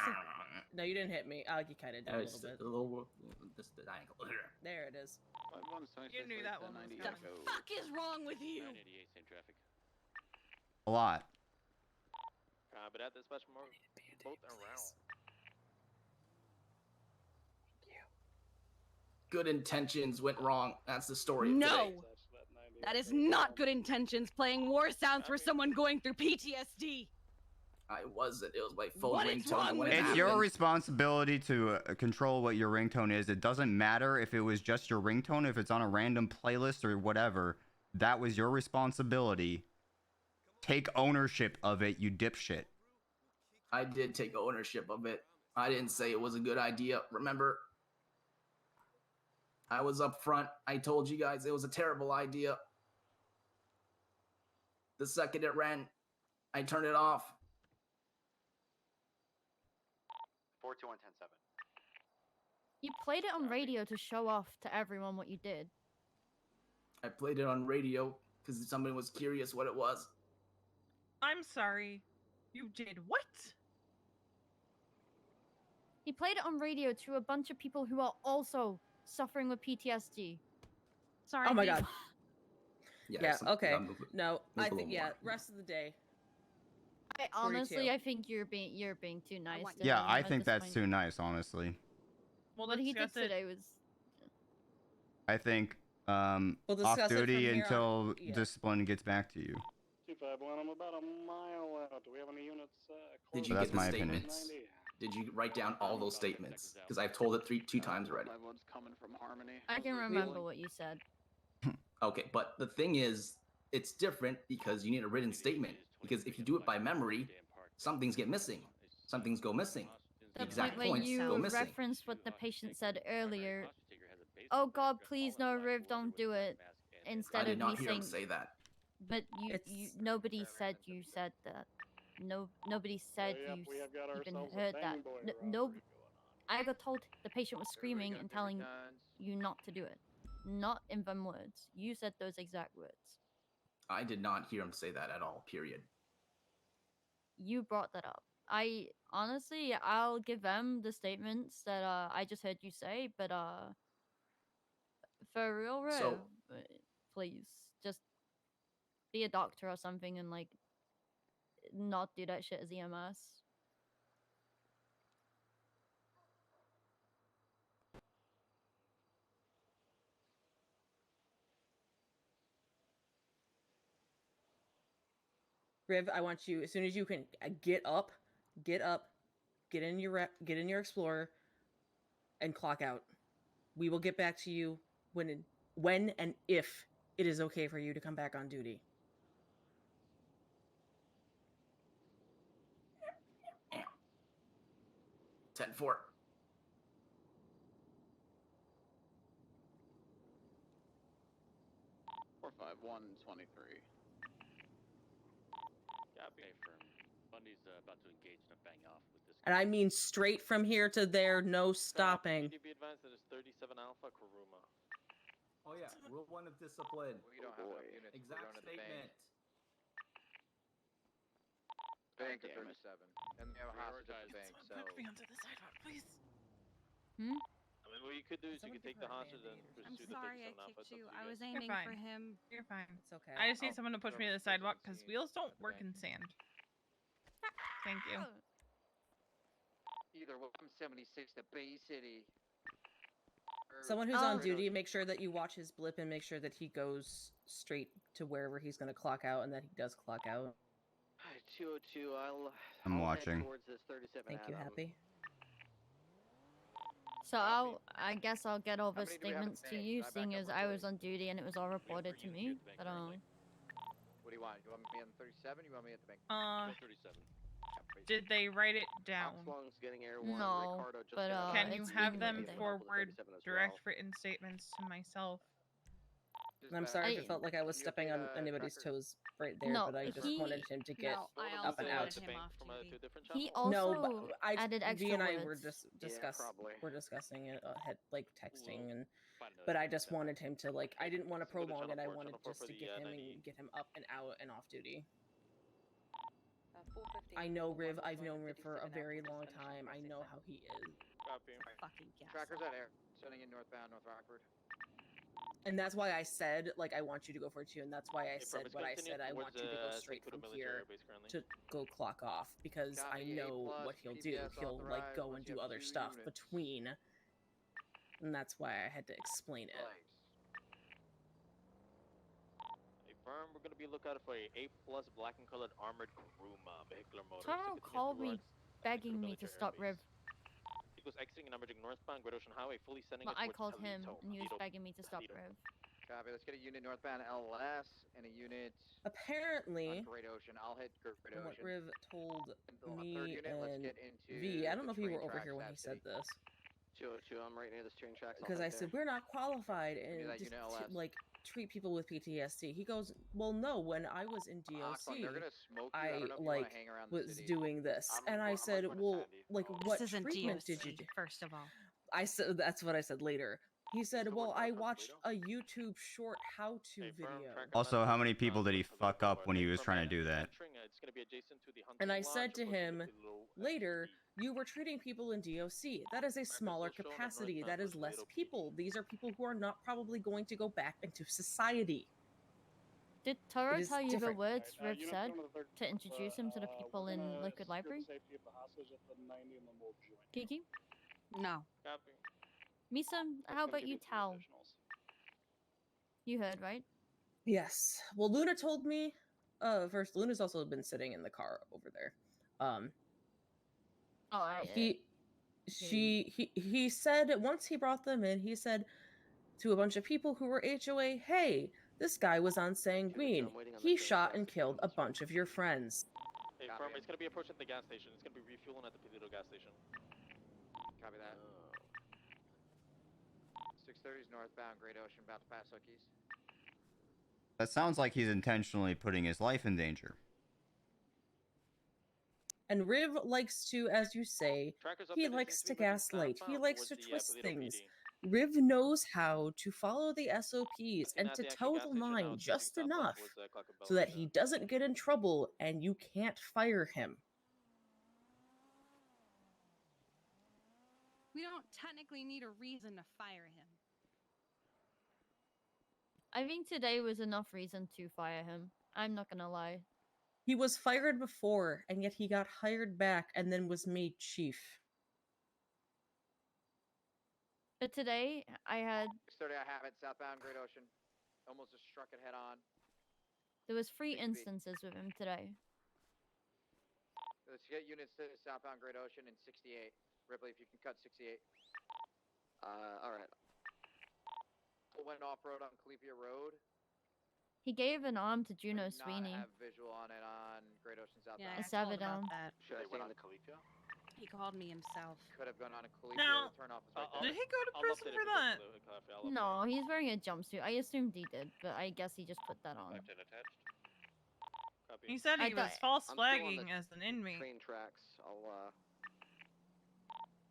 No, you didn't hit me. You kind of did a little bit. A little, this the angle. There it is. You knew that one was coming. Fuck is wrong with you? 988, same traffic. A lot. But at this special moment, both around. Good intentions went wrong. That's the story of No! today. That is not good intentions playing war sounds for someone going through PTSD. I wasn't. It was my phone What is ringtone. wrong when with it It's you? your happened. responsibility to control what your ringtone is. It doesn't matter if it was just your ringtone, if it's on a random playlist or whatever. That was your responsibility. Take ownership of it, you dipshit. I did take ownership of it. I didn't say it was a good idea. Remember? I was up front. I told you guys it was a terrible idea. The second it ran, I turned it off. 421-107. You played it on radio to show off to everyone what you did. I played it on radio because somebody was curious what it was. I'm sorry. You did what? He played it on radio to a bunch of people who are also suffering with PTSD. Sorry. Oh my V. god. Yeah. some- Okay. move it- No, move I a think little yeah. more. Rest of the day. Honestly, 42. I think you're being too nice. want- to Yeah, him I at think this that's point. too nice, honestly. We'll What he did discuss it. today was I think We'll off discuss it duty from here until on. Yeah. discipline gets back to you. 251, I'm about a mile out. Do we have any units Did close you That's get the my opinion. statements? Did you write down all those statements? Because I've told it two times already. One's coming from Harmony. I can remember what you said. Okay, but the thing is, it's different because you need a written statement. Because if you do it by memory, some things get missing. Some things go missing. The exact point where points go you missing. referenced what the patient said earlier. Oh God, please no, Riv, don't do it. Instead I did of not me hear saying, him say that. but nobody said you said that. Nobody said you even heard that. No, I got told the patient was screaming and telling you not to do it. Not in them words. You said those exact words. I did not hear him say that at all, period. You brought that up. I honestly, I'll give them the statements that I just heard you say, but for real, Riv, So- please just be a doctor or something and like not do that shit as EMS. Riv, I want you, as soon as you can, get up, get in your Explorer, and clock out. We will get back to you when and if it is okay for you to come back on duty. Ten four. 45123. Copy. Firm. Bundy's about to engage in a bang off with this. And I mean straight from here to there, no stopping. PDB advanced that is 37 Alpha Kuruma. Oh yeah, rule 1 of discipline. We don't have enough units. Exact statement. Bank at 37. And they have a hostage at the bank, so... Put me onto the sidewalk, please. Hmm? I mean, what you could do is you could take the hostage and I'm pursue the sorry I 37 Alpha. kicked you. It's up to I was guys. aiming fine. for him. You're fine. It's okay. I just need someone to push me to the sidewalk because wheels don't work in sand. Thank you. Either way, I'm 76 to Bay City. Someone who's on duty, make sure that you watch his blip and make sure that he goes straight to wherever he's going to clock out and that he does clock out. 202, I'm I'll watching. head towards this 37 Thank you, Adam. Happy. So I guess I'll get all the many do we have at statements the to bank? you, Can I back seeing up as real I quick? was on duty and it was all reported to me. But What do you want? You want me on 37? You want me at the bank? 37. Did they write it down? Oxlong's getting air one. No, Ricardo just but got Can out. you it's have in them writing. forward 37 as direct well. written statements to myself? And I'm sorry if it I- felt like I was You stepping okay, on anybody's Tracker? toes right there, No, but I just he- wanted him to get No, I up also and out. wanted him off From duty. two different He channels? No, also but I, added extra V and I words. were just probably. we're discussing it, had like texting, and Find another but I channel just then. wanted him to like I didn't want to So go to prolong it. I channel 4, wanted channel 4 just for to the, get him 98. and get him up and out and off duty. 450. I know Riv. I've known Riv for a very long time. I know how he is, Copy. Fucking gas. Tracker's at air. Sending in northbound, North Rockford. and that's why I said like I want you to go for 2, and that's why I Hey, said Promise, what I continue said. I want towards, you to go St. straight Cuda from military here base currently. to go clock off because I Copy, know A+, what he'll do. PBS He'll like authorized go once and you do have other 2 stuff units. between, and that's why I had to explain it. Right. Hey, firm, we're gonna be lookout for a A+ black and colored armored Kuruma vehicular motor. Taro called me begging me to stop Riv, He was exiting and emerging northbound Great Ocean Highway, fully sending but it I towards called him Alito. and he was Alito. begging me to stop Alito. Riv. Copy. Let's get a unit northbound LS and a unit Apparently, on Great Ocean. I'll hit Great from what Ocean. Riv told Third me unit, let's and get into V, I don't the know if you train were over tracks here when at he said City. this, 202, I'm right near this train tracks. I'll because I head said there. we're not qualified Give me and that just unit LS. like treat people with PTSD. He goes, well, no. When I was in Oxlong, they're DOC, gonna smoke you. I I don't know if you like wanna hang around the was city. doing this, and I said, going to well, Sandy. like Oh. what This isn't treatment DOC, did you do? first of all. I said that's what I said later. He said, Still well, working I on watched Toledo? a YouTube short how-to Hey, firm, video. tracker Also, how many message, people did he for the fuck up boulevard. when he Hey, was firm, trying to do that? entering, it's gonna be adjacent to the And I hunting said to lodge, approaching him the below later, SUV. you were treating people in DOC. That is a smaller still shown at capacity. northbound That is towards less Toledo PD. people. These are people who are not probably going to go back into society. Did Taro It is tell you different. the words Alright, Riv units said going to the third, to introduce him to the people we're in gonna Liquid secure Library? the safety of the hostage at the 90 and then we'll join. Kiki? No. Copy. Misa, how about you tell? You heard, right? Yes. Well, Luna told me. First, Luna's also been sitting in the car over there. Oh, He said once he brought them in, he said to a bunch of people who were HOA, "Hey, this guy was on Sanguine. He shot and killed a bunch of your friends." Hey, firm, it's gonna be approaching the gas station. It's gonna be refueling at the Paleto gas station. Copy that. 630 is northbound Great Ocean, about to pass Hookies. That sounds like he's intentionally putting his life in danger. And Riv likes to, as you say, Trackers he updated likes seems to be moving gaslight. He southbound likes to towards the, twist Paleto things. PD. Riv knows how to follow the SOPs and At to the actual toe gas the station now, line it's moving just southbound enough towards, Clackamas so that Valley. he doesn't get in trouble and you can't fire him. We don't technically need a reason to fire him. I think today was enough reason to fire him. I'm not gonna lie. He was fired before, and yet he got hired back and then was made chief. But today I had 6:30, I have it. Southbound Great Ocean. Almost just struck it head on. there was 3 Seems to be. instances with him today. Let's get units to southbound Great Ocean in 68. Ripley, if you can cut 68. All right. Went off road on Calepia Road. He gave an arm to I Juno do not Sweeney. have visual on it on Great Ocean southbound. Yeah, I I saw told it about on. that. Should I stay on Calepia? He called me himself. Could have gone on a Calepia. Now, The turnoff is right did there. he go to prison for that? No, he's wearing a jumpsuit. I assumed he did, but I guess he just put that on. He said I he thought- was false I'm still on the flagging as an inmate. Train tracks. I'll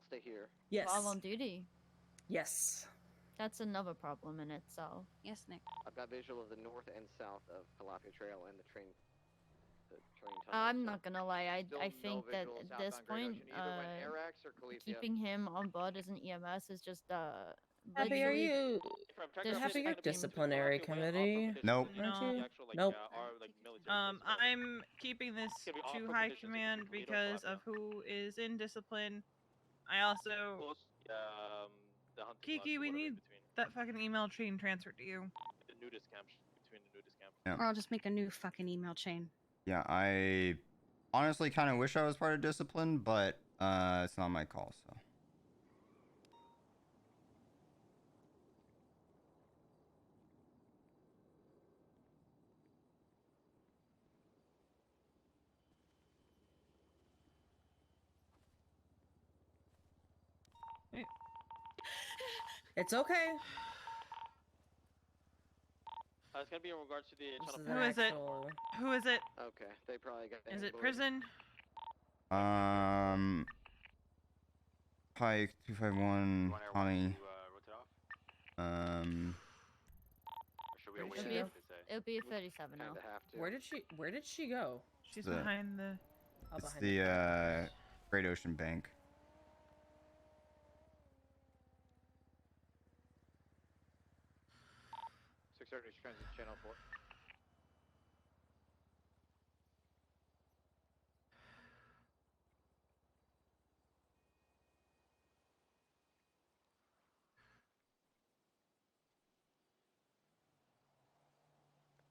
stay here. Yes. While on duty. Yes. That's another problem in itself. Yes, Nick. I've got visual of the north and south of Calapia Trail and the train tunnel. I'm so not gonna lie. still I no think that visual at southbound this Great point, Ocean. Either went Airax or Calepia. keeping him on board as an EMS is just Happy, are literally you? Happy, you're disrespecting- disciplinary committee. Nope. Aren't No. you? Nope. I'm keeping this to high command because of who is in discipline. I also, Kiki, we need that fucking email chain transferred to you. Yeah. Or I'll just make a new fucking email chain. Yeah, I honestly kind of wish I was part of discipline, but it's not my call, so. It's okay. It's gonna be in regards to the This is Who an is it? actual... Who is it? Okay, they probably got. Is it handled. prison? Pike 251 Tommy. Should we Where did wait she and go? see what they say? It'll be a 37 now. Kinda have to. Where did she go? She's The- behind the. Oh, It's behind the Great Ocean Bank. Transit Channel 4.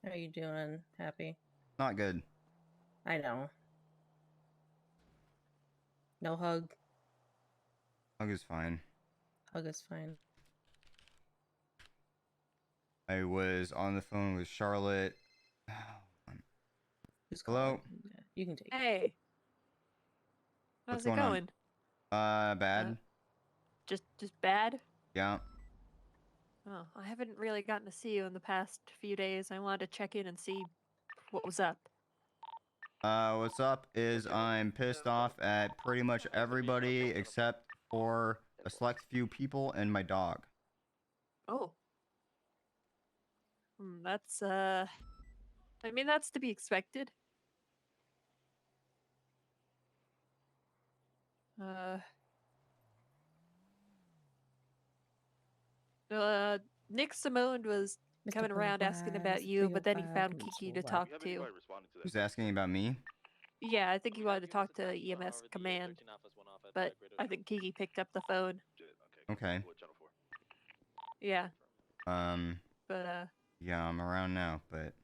How you doing, Happy? Not good. I know. No hug. Hug is fine. Hug is fine. I was on the phone with Charlotte. Who's Hello? calling? Yeah, you can take it. Hey. What's How's it going on? going? Bad. Just bad? Yeah. Oh, I haven't really gotten to see you in the past few days. I wanted to check in and see what was up. What's up is I'm pissed off at pretty much everybody except for a select few people and my dog. Oh. That's I mean that's to be expected. Nick Simone was Mr. coming around asking Bad, about Mr. you, but then he Bad, found Mr. Kiki to Bad. talk to. Who's asking about me? Yeah, I think he wanted to talk to EMS command, but I think Kiki picked up the phone. Okay. Yeah, Um, but yeah, I'm around now, but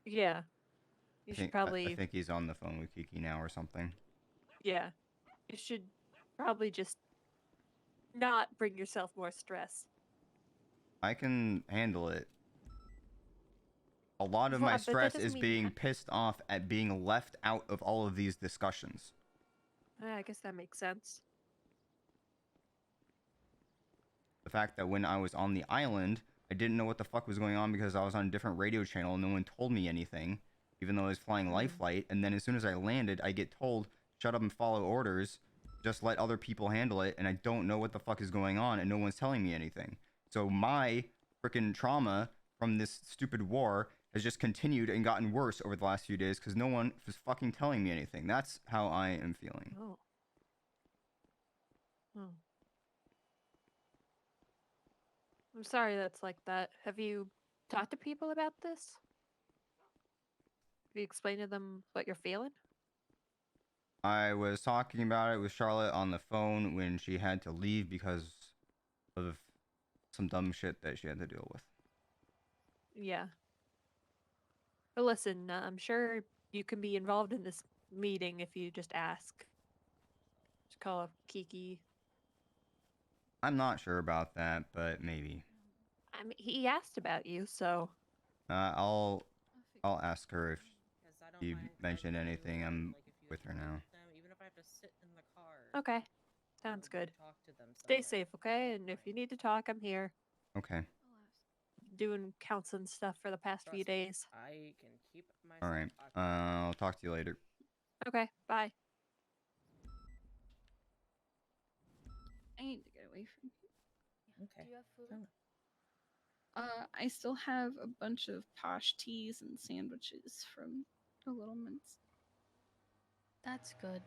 yeah, you I should think, probably I think he's on the phone with Kiki now or something. yeah, you should probably just not bring yourself more stress. I can handle it. A lot of Well, my but that stress doesn't is mean being you pissed off at being left out of all of these discussions. I guess that makes sense. The fact that when I was on the island, I didn't know what the fuck was going on because I was on a different radio channel and no one told me anything, even though I was flying life flight. And then as soon as I landed, I get told, shut up and follow orders, just let other people handle it, and I don't know what the fuck is going on and no one's telling me anything. So my freaking trauma from this stupid war has just continued and gotten worse over the last few days because no one was fucking telling me anything. That's how I am feeling. Oh. Oh. I'm sorry that's like that. Have you talked to people about this? you explain to them what you're feeling? I was talking about it with Charlotte on the phone when she had to leave because of some dumb shit that she had to deal with. Yeah. But listen, I'm sure you can be involved in this meeting if you just ask. Just call up Kiki. I'm not sure about that, but maybe. I mean, he asked about you, so. I'll ask her if 'Cause I don't you mind mentioned covering anything. anyone, I'm like, if you with her talk now. with them, even if I have to sit in the car. Okay. I'll Sounds go good. Talk to them Stay somewhere. safe, okay? And if you need to talk, I'm here. Okay. Doing counseling stuff for the past few Trust me, days. I can keep myself All right. occupied. I'll talk to you later. Okay, bye. I need to get away from here. Okay. Do you have food? I still have a bunch of posh teas and sandwiches from the Little Mints. That's good.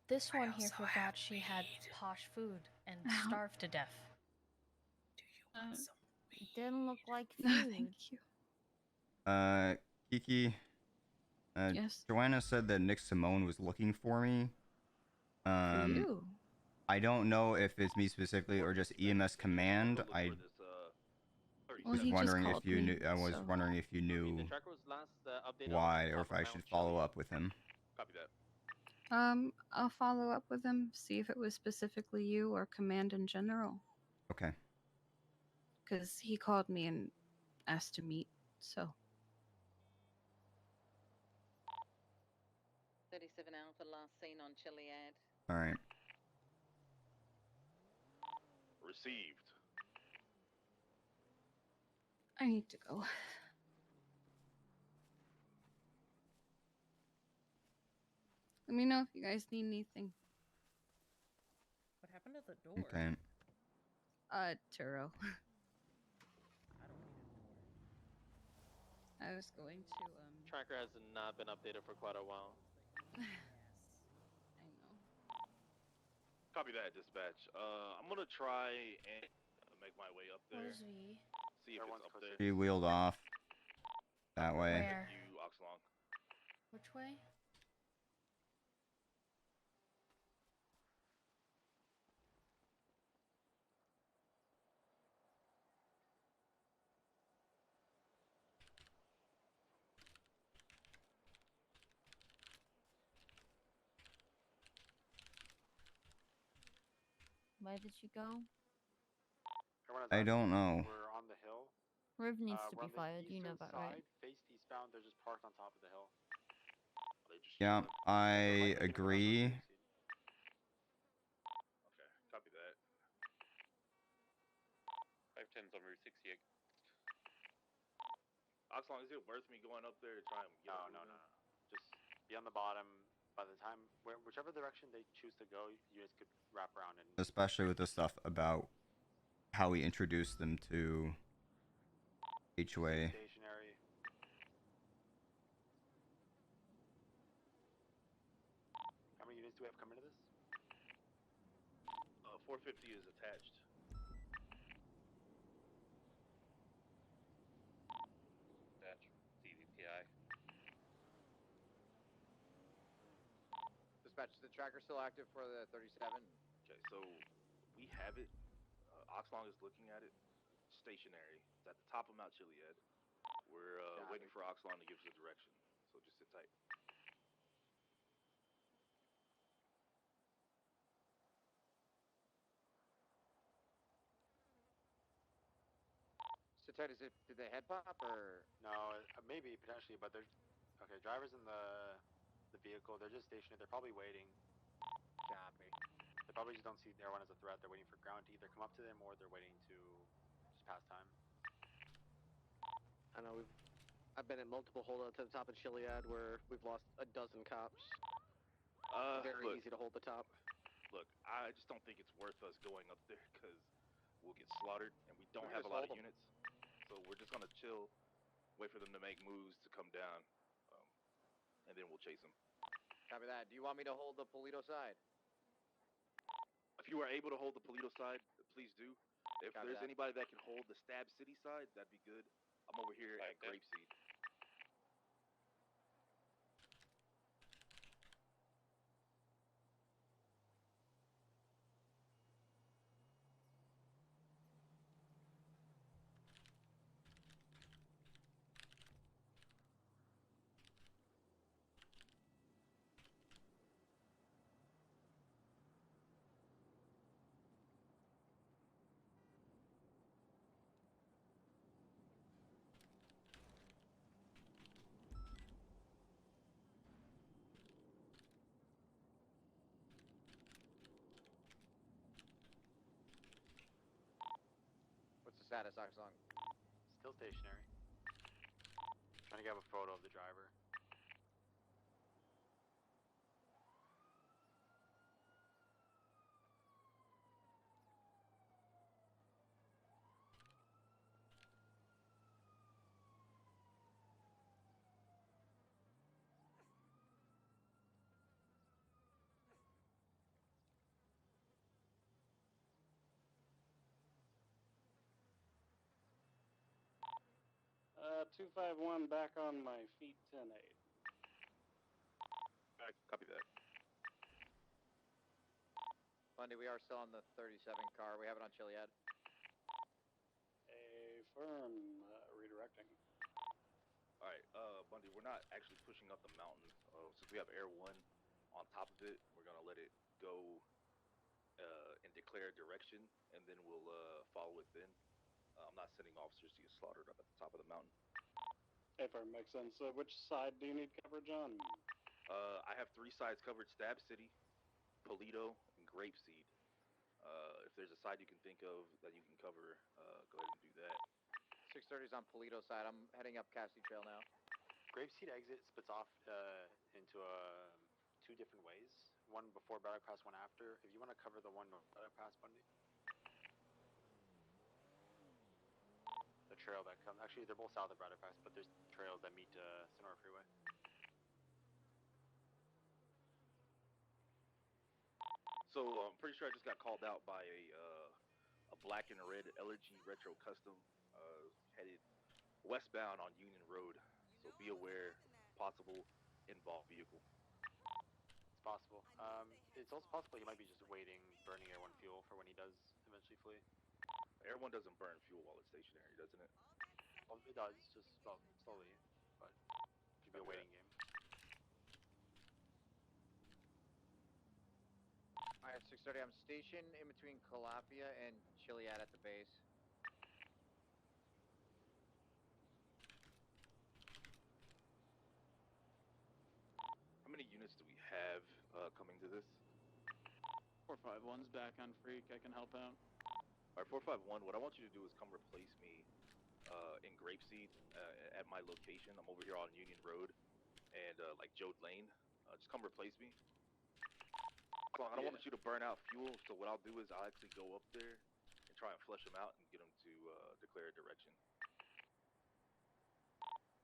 This one here forgot she had posh food and starved to death. Do you want some It didn't look like No, food. thank you. Kiki. Yes. Joanna said that Nick Simone was looking for me. For you. I don't know if it's me specifically or just EMS command. I Well, was he just wondering if called you me, knew. I was so- wondering if you knew why, or if I should follow up with him. Copy that. I'll follow up with him, see if it was specifically you or command in general. Okay. Because he called me and asked to meet, so. 37 Alpha, last seen on Chiliad. All right. Received. I need to go. Let me know if you guys need anything. What happened to the door? Okay. Turo. I don't need a door. I was going to, Tracker has not been updated for quite a while. I know. Copy that, dispatch. I'm gonna try and make my way up there. Where's V? See if it's up there. She wheeled off that way. Where? You, Oxlong. Which way? Where did she go? I don't know. We're on the hill. Riv needs to We're be on the fired. You know eastern that, right? side, faced eastbound. They're just parked on top of the hill. Yeah, I agree. Okay, copy that. 510's on Route 68. Oxlong, is it worth me going up there to try and get No. Just be on the bottom. By the time, whichever direction they choose to go, you guys could wrap around and. Especially with the stuff about how we introduced them to HOA. Stationary. How many units do we have coming to this? 450 is attached. Dash CVPI. Dispatch, is the tracker still active for the 37? Okay, so we have it. Oxlong is looking at it. Stationary. It's at the top of Mount Chiliad. We're waiting for Oxlong to give us the direction. So just sit tight. So Ted, did they head pop or? No, maybe potentially, but they're okay. Drivers in the vehicle, they're just stationary. They're probably waiting. Copy. They probably just don't see everyone as a threat. They're waiting for ground to either come up to them or they're waiting to just pass time. I know I've been at multiple holdouts to the top of Chiliad where we've lost a dozen cops. Very Look, easy to hold the top. Look, I just don't think it's worth us going up there because we'll get slaughtered and we don't We're have a gonna lot of hold 'em. units. So we're just gonna chill, wait for them to make moves to come down, and then we'll chase them. Copy that. Do you want me to hold the Polito side? If you are able to hold the Polito side, please do. If Copy there's that. anybody that can hold the Stab City side, that'd be good. I'm over here at Grapeseed. status, Oxlong? Still stationary. Trying to get a photo of the driver. Uh, 251 back on my feet, 10-8. Copy that. Bundy, we are still on the 37 car. We have it on Chiliad. Affirm, redirecting. Alright, Bundy, we're not actually pushing up the mountain. Since we have Air 1 on top of it, we're gonna let it go and declare a direction, and then we'll follow it then. I'm not sending officers to get slaughtered up at the top of the mountain. Affirm, makes sense. Which side do you need coverage on? I have 3 sides covered: Stab City, Polito, and Grapeseed. If there's a side you can think of that you can cover, go ahead and do that. 630 is on Polito side. I'm heading up Cassidy Trail now. Grapeseed exit splits off into 2 different ways. One before Braddock Pass, one after. If you want to cover the one north Braddock Pass, Bundy. The trail that comes. Actually, they're both south of Braddock Pass, but there's trails that meet Sonora Freeway. So I'm pretty sure I just got called out by a black and red Allergy Retro Custom headed westbound on Union Road. So be aware, possible involved vehicle. It's possible. It's also possible he might be just waiting, burning Air 1 fuel for when he does eventually flee. Air 1 doesn't burn fuel while it's stationary, doesn't it? Well, it does, just slowly, but it should be a waiting game. Alright, 630. I'm stationed in between Calapia and Chiliad at the base. How many units do we have coming to this? 451's back on Freak. I can help out. Alright, 451, what I want you to do is come replace me in Grapeseed at my location. I'm over here on Union Road and like Jode Lane. Just come replace me. I don't want you to burn out fuel, so what I'll do is I'll actually go up there and try and flush them out and get them to declare a direction.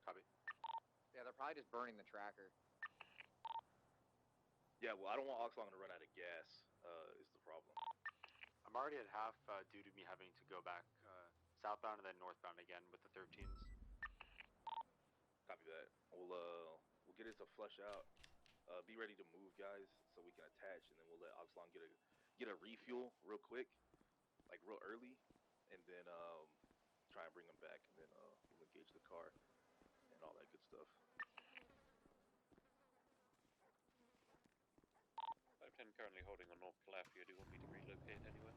Copy. Yeah, they're probably just burning the tracker. Yeah, well, I don't want Oxlong to run out of gas, is the problem. I'm already at half due to me having to go back southbound and then northbound again with the 13s. Copy that. We'll get it to flush out. Be ready to move, guys, so we can attach, and then we'll let Oxlong get a refuel real quick, like real early, and then try and bring him back, and then we'll engage the car and all that good stuff. 510 currently holding on North Calafia. Do you want me to relocate anywhere?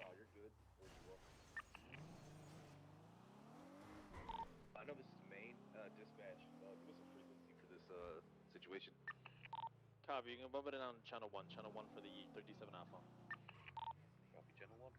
No, you're good. Where you are. I know this is main dispatch. Give us a frequency for this situation. Copy, you can bump it on channel 1 for the 37 Alpha. Copy, channel 1.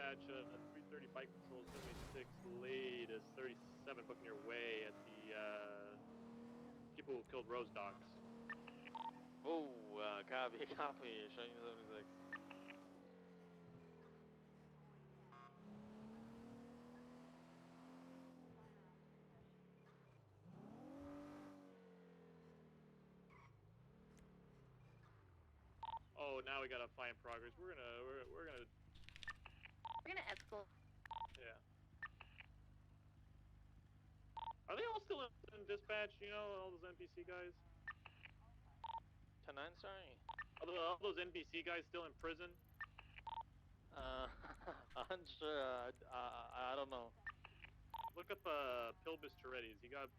dispatch, 330 bike patrol, 76 latest, 37 booking your way at the people who killed Rose Dogs. Oh, copy, copy. Showing 76. Oh, now we got a fight in progress. We're gonna escort. yeah. Are they all still in dispatch? You know, all those NPC guys. 10-9, sorry. All those NPC guys still in prison? Unsure. I don't know. Look up Pilbus Toretti. Has he got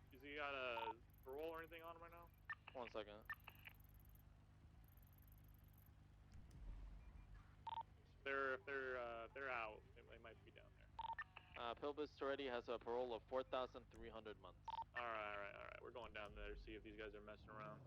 a parole or anything on him right now? 1 second. If they're out, they might be down there. Pilbus Toretti has a parole of 4,300 months. All right. We're going down there to see if these guys are messing around.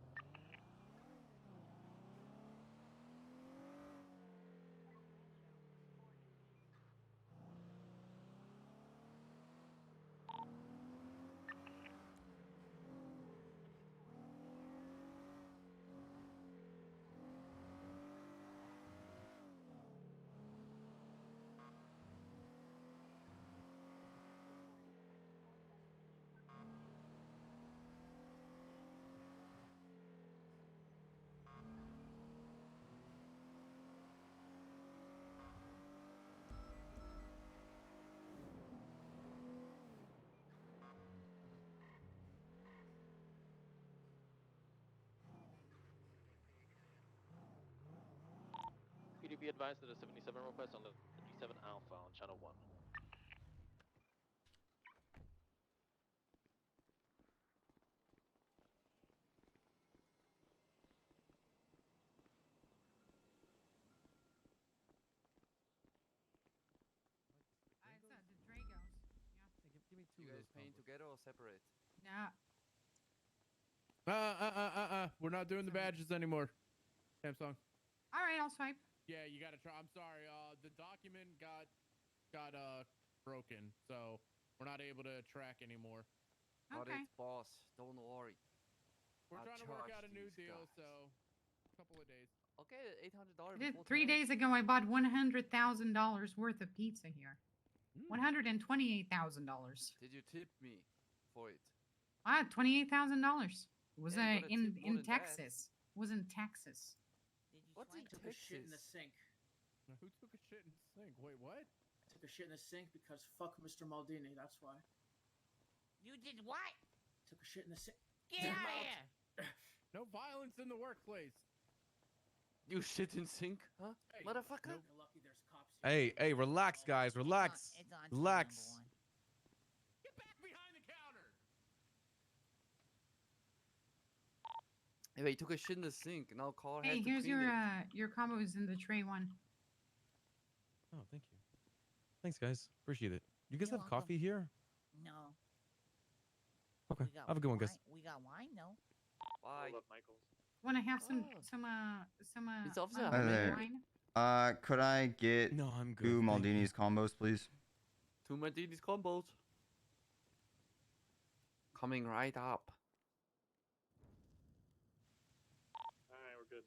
PDB advised that a 77 request on the 77 Alpha on channel 1. You guys paying together or separate? Nah. We're not doing the badges anymore. Samsung. All right, I'll swipe. Yeah, you gotta try. I'm sorry. The document got broken, so we're not able to track anymore. Got Okay. it, boss. Don't worry. We're I'll trying to work charge out a new these deal, guys. so a couple of days. Okay, $800 I before did 3 tax. days ago. I bought $100,000 worth of pizza here. $128,000. Did you tip me for it? I had $28,000. It was Yeah, you gotta tip more in than that. Texas. It was in Texas. What's in Took a shit in the Texas? sink. Who took a shit in the sink? Wait, what? I took a shit in the sink because fuck Mr. Maldini. That's why. You did what? Took a shit in the sink. Get out of here! No violence in the workplace. You shit in sink, huh? Hey, Motherfucker? You're lucky there's cops here. Hey, relax, guys. Relax. It's on Relax. number 1. Get back behind the counter. Hey, wait, you took a shit in the sink. Now call Hey, has to here's clean it. your combos in the tray one. Oh, thank you. Thanks, guys. Appreciate it. You guys You're have welcome. coffee here? No. Okay. We got Have a good one, wine. guys. We got wine, though. Bye. Hold up, Michaels. Want to have some It's obviously Hi there. wine? Could I get No, I'm good. 2 thank you. Maldini's combos, please? 2 Martinis combos. Coming right up. All right, we're good.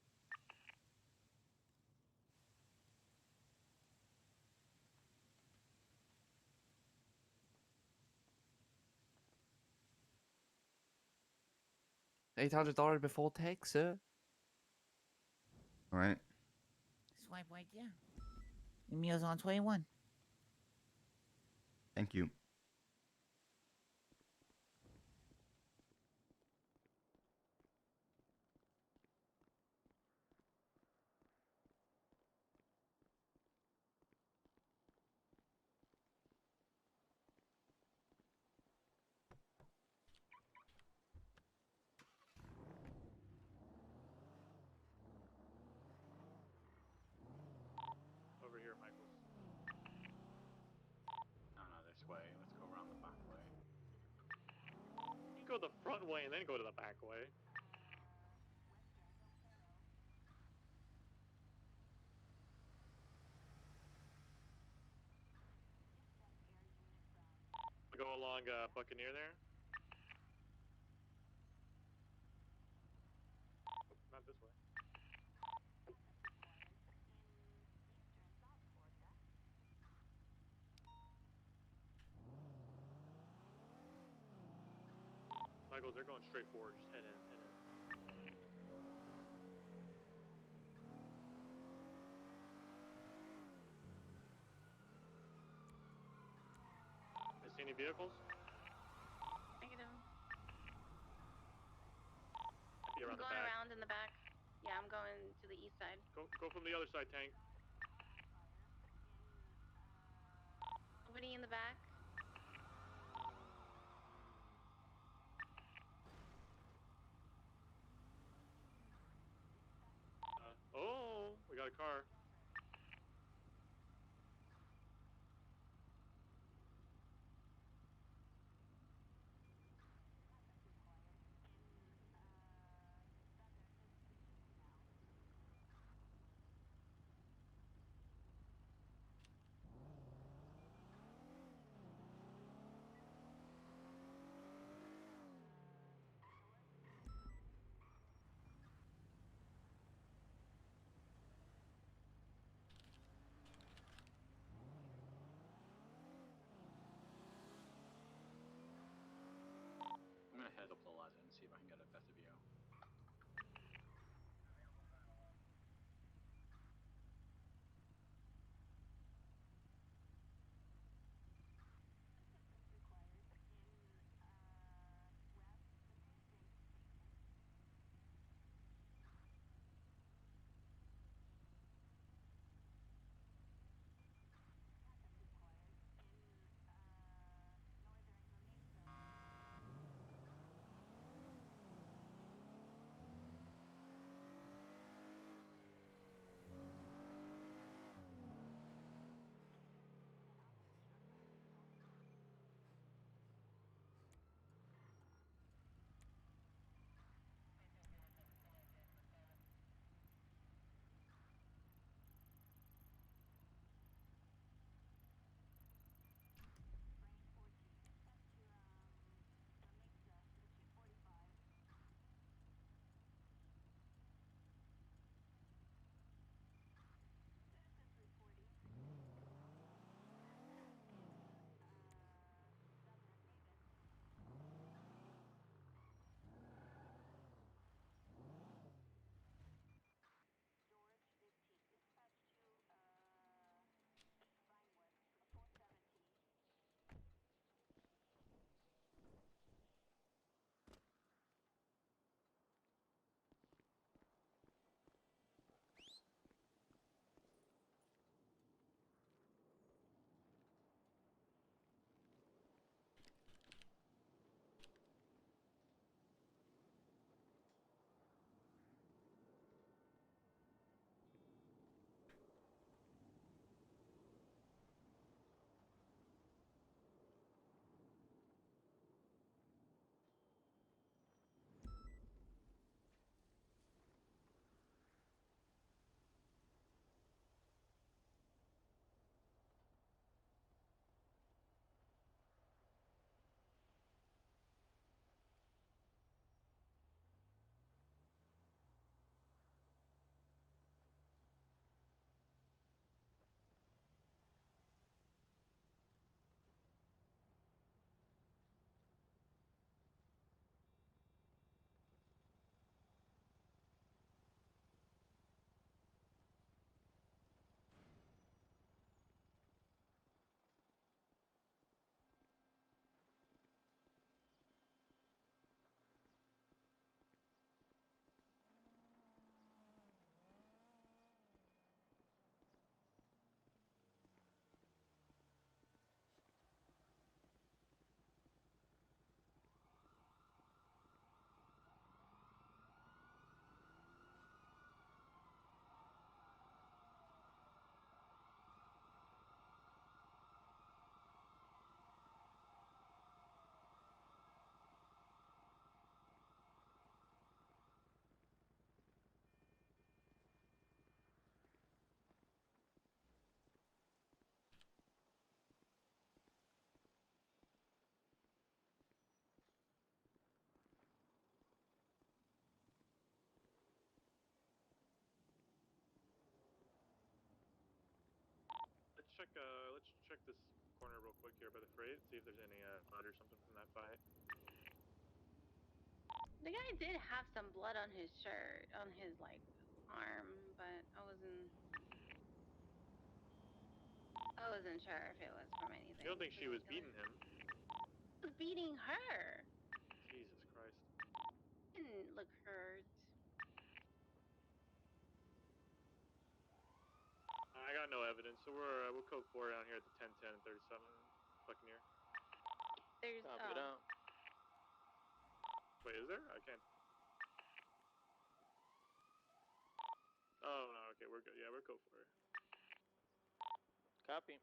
$800 before tax, sir. All right. Swipe right there. Your meal's on 21. Thank you. Over here, Michaels. No, this way. Let's go around the back way. You go the front way and then go to the back way. along Buccaneer there. Oh, not this way. Michaels, they're going straight forward. Just head in, head in. I see any vehicles? Negative. Be around I'm the going back. around in the back. Yeah, I'm going to the east side. Go from the other side, Tank. Nobody in the back. Oh, we got a car. Let's check this corner real quick here by the freight. See if there's any blood or something from that fight. The guy did have some blood on his shirt, on his like arm, but I wasn't sure if it was from anything. You don't think she was beating him? She was beating her. Jesus Christ. Didn't look hurt. I got no evidence, so we'll code 4 down here at the 1010 and 37 Buccaneer. There's Copy it out. Wait, is there? I can't. Oh no, okay, we're good. Yeah, we're code 4. Copy.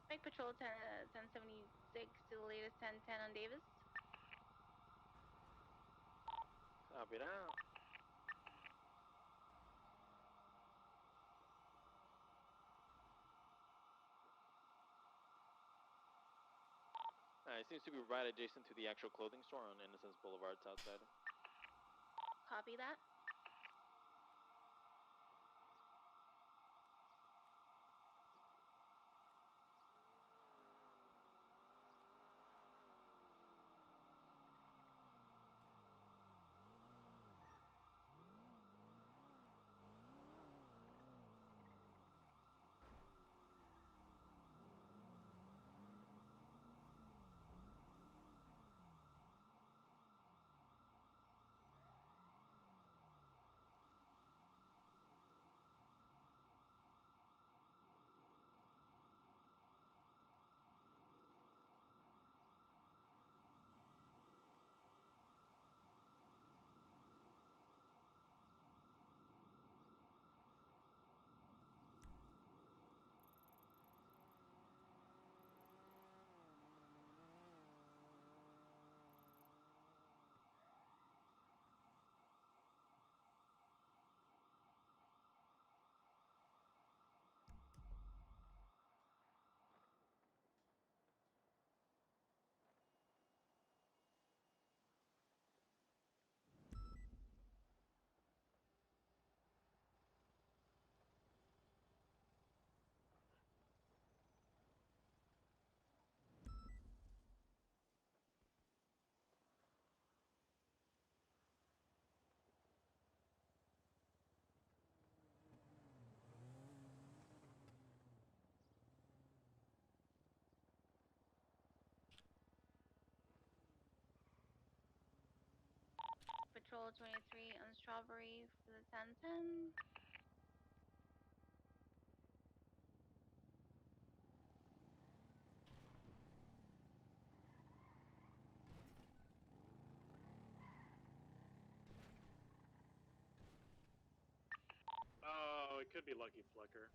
Bike Patrol 1076 to the latest 1010 on Davis. Copy it out. It seems to be right adjacent to the actual clothing store on Innocence Boulevard, Southside. Copy that. Patrol 23 on Strawberry for the 1010. Oh, it could be Lucky Flicker.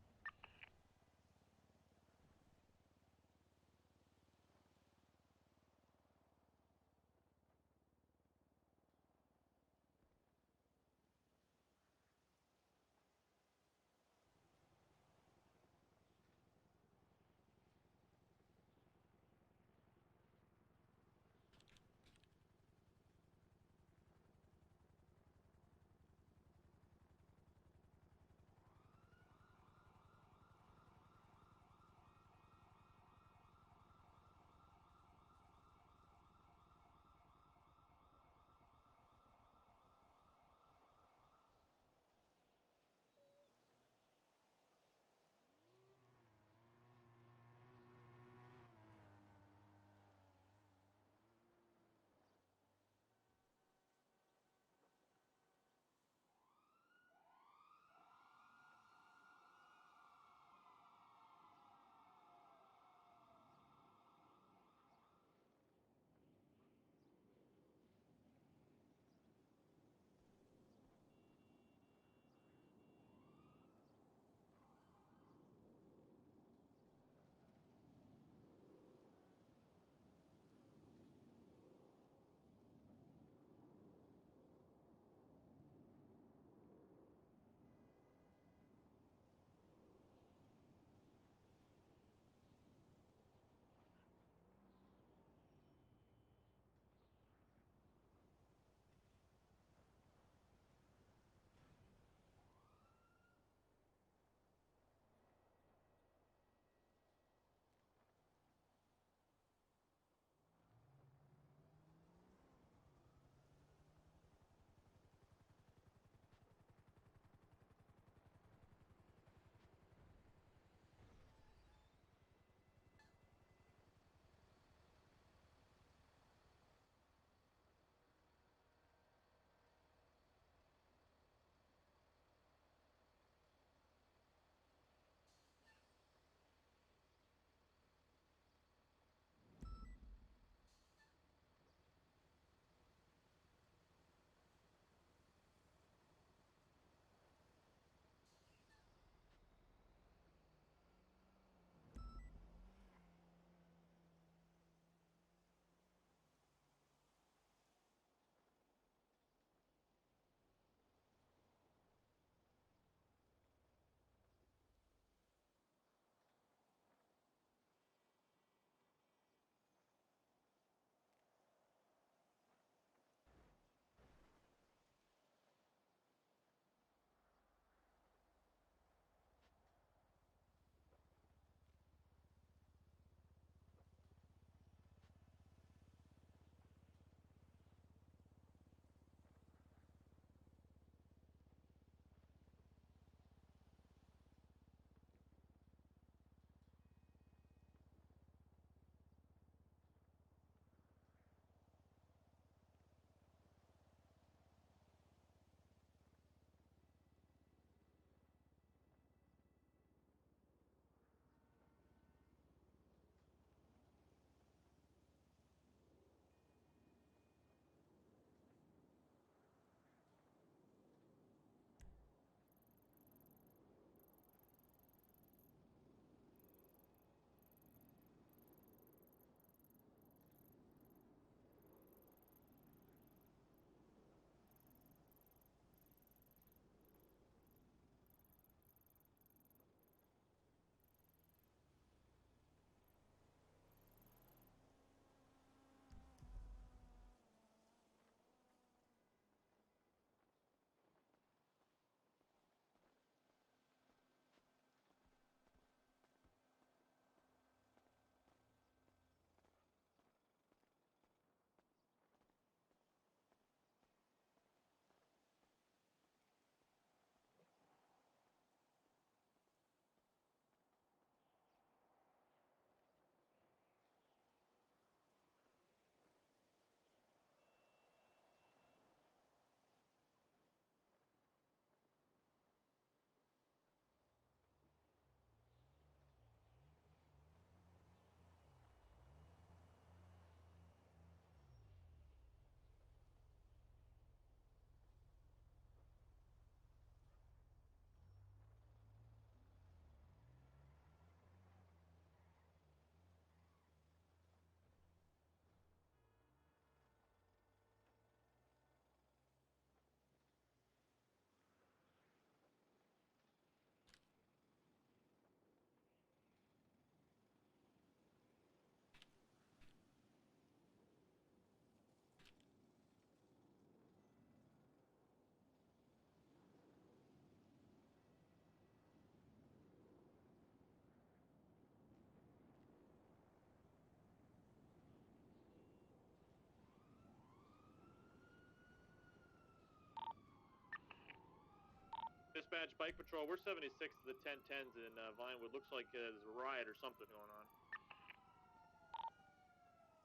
Dispatch, bike patrol. We're 76 to the 1010s in Vinewood. Looks like there's a riot or something going on.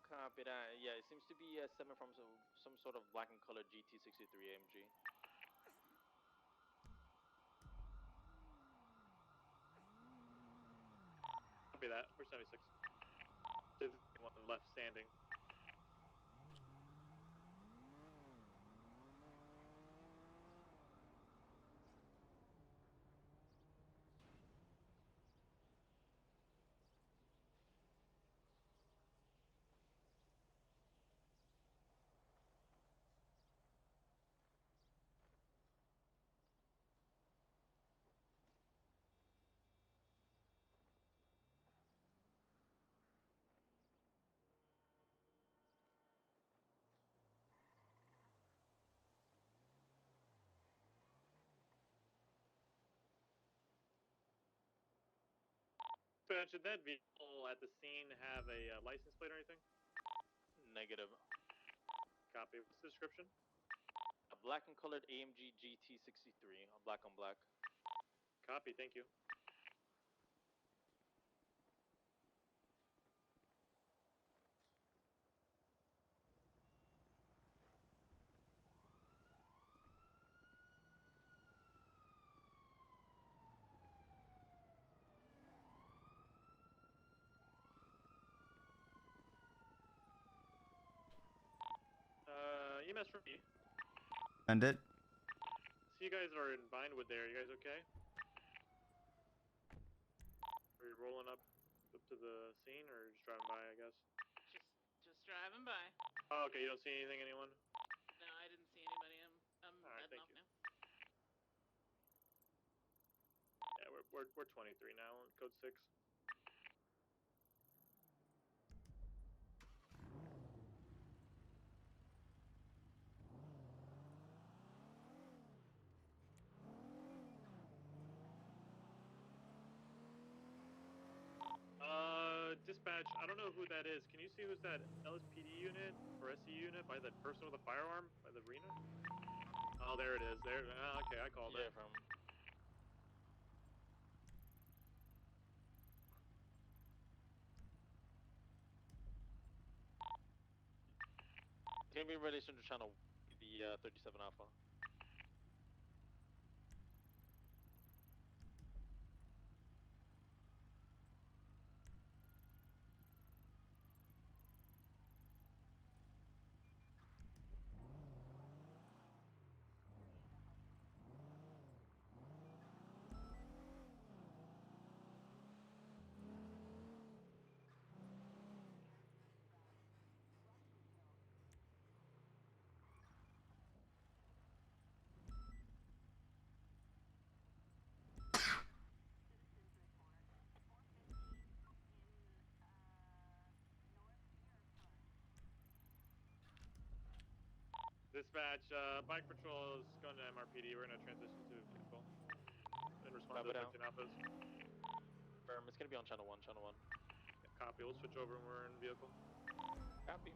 Copy that. Yeah, it seems to be stemming from some sort of black and colored GT63 AMG. Copy that. We're 76. There's one left standing. Dispatch, did that vehicle at the scene have a license plate or anything? Negative. Copy. What's the description? A black and colored AMG GT63, black on black. Copy. Thank you. EMS from me. Send it. So you guys are in Vinewood there. You guys okay? Are you rolling up to the scene or just driving by, I guess? Just driving by. Oh, okay. You don't see anything, anyone? No, I didn't see anybody. I'm All right, heading thank off you. now. Yeah, we're 23 now. Code 6. Dispatch, I don't know who that is. Can you see who's that LSPD unit or SE unit by that person with a firearm by the arena? Oh, there it is. There. Okay, I called it. From. Can be in relation to channel the 37 Alpha. Dispatch, bike patrol is going to MRPD. We're going to transition to vehicle in response to the 13 Alphas. It's gonna be on channel 1, channel 1. Yeah, copy. We'll switch over when we're in vehicle. Copy.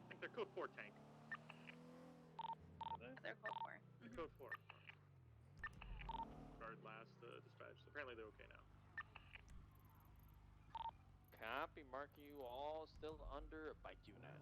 I think they're code 4 tank. They're code 4. Code 4. Guard last dispatch. Apparently they're okay now. Copy. Mark you all still under bike unit.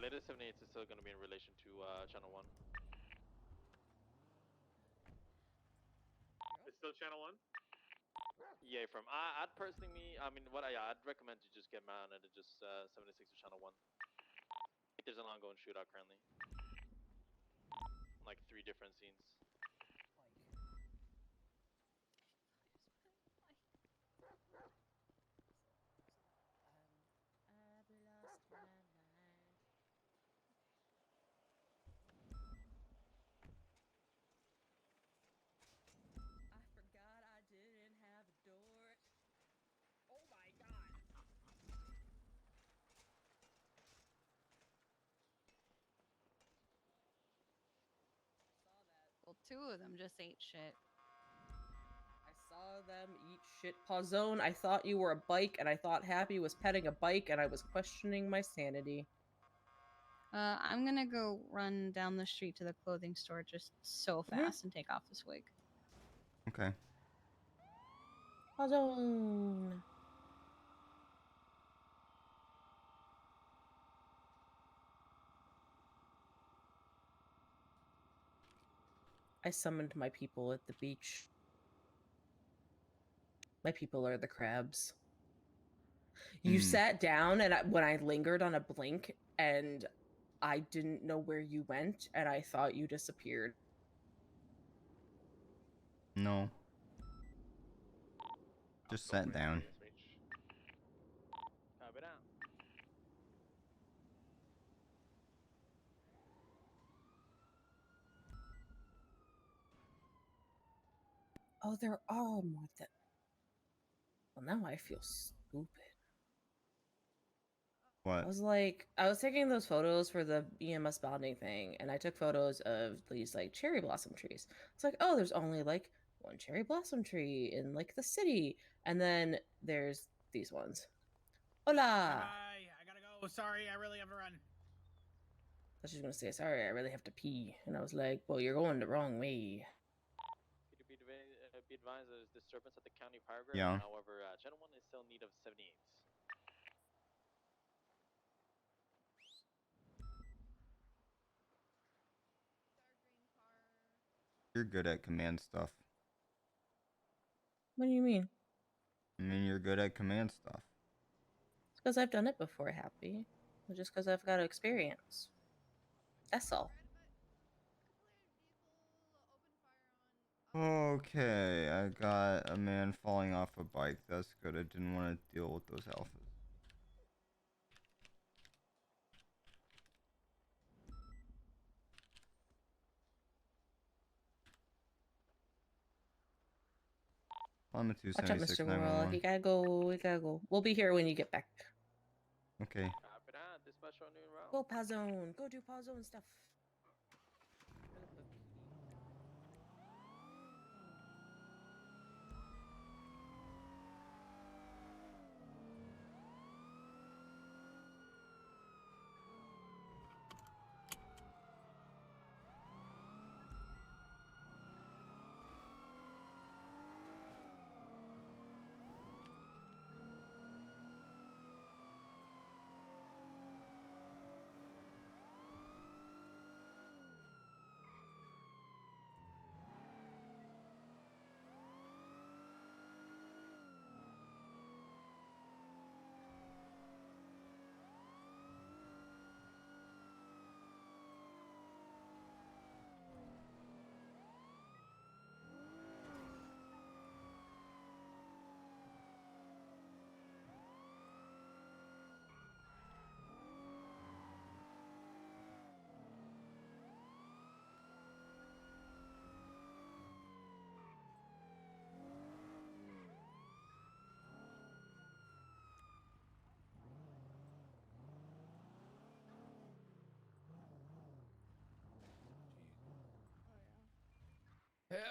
latest 78 is still gonna be in relation to channel 1. It's still channel 1? Yeah, from I'd personally, I mean, I'd recommend you just get mounted and just 76 to channel 1. There's an ongoing shootout currently, like 3 different scenes. I forgot I didn't have a door. Oh my god. Saw that. Well, 2 of them just ate shit. I saw them eat shit. Pauzone, I thought you were a bike, and I thought Happy was petting a bike, and I was questioning my sanity. I'm gonna go run down the street to the clothing store just so fast and take off this wig. Okay. Pauzone. I summoned my people at the beach. My people are the crabs. You sat down, and when I lingered on a blink, and I didn't know where you went, and I thought you disappeared. No. Just sat down. Copy that. Oh, there are more than... Well, now I feel stupid. What? I was taking those photos for the EMS bonding thing, and I took photos of these, like, cherry blossom trees. It's like, oh, there's only, like, 1 cherry blossom tree in, like, the city. And then there's these ones. Hola! Bye. I gotta go. Sorry, I really have to run. I was just gonna say, sorry, I really have to pee. And I was like, well, you're going the wrong way. Be advised there's disturbance at the county fire grid. Yeah. However, channel 1 is still in need of 78. You're good at command stuff. What do you mean? I mean, you're good at command stuff. It's because I've done it before, Happy. It's just because I've got experience. That's all. Okay, I got a man falling off a bike. That's good. I didn't want to deal with those alphas. I'm a Watch out, 276 Mr. World. 911. You gotta go. We gotta go. We'll be here when you get back. Okay. Copy that. Dispatch on new route. Go Pauzone. Go do Pauzone stuff.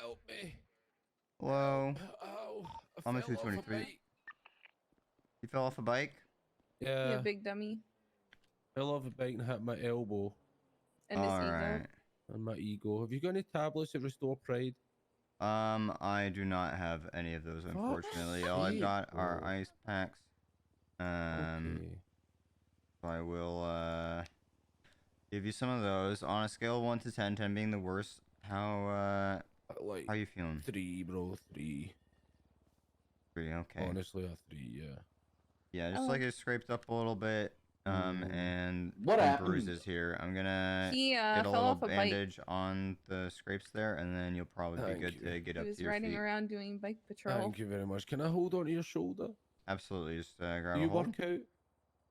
Help me. Hello. Oh, I'm I a fell off a 223. bike. You fell off a bike? Yeah. big dummy. Fell off a bike and hit my elbow. And his ego. Alright. And my ego. Have you got any tablets that restore pride? I do not have any of those, unfortunately. All I've got are ice packs. Okay. So I will, Give you some of those on a scale of 1 to 10, 10 being the worst. How like how you feeling? 3, bro. 3. 3, okay. Honestly, a 3, yeah. Yeah, just like it scraped up a little bit. And What some happened? bruises here. I'm gonna He, get a fell little off a bike. bandage on the scrapes there, and then you'll probably be Thank good you. to get He up was to your riding feet. around doing bike patrol. Thank you very much. Can I hold on to your shoulder? Absolutely, just grab Do a you hold. work out?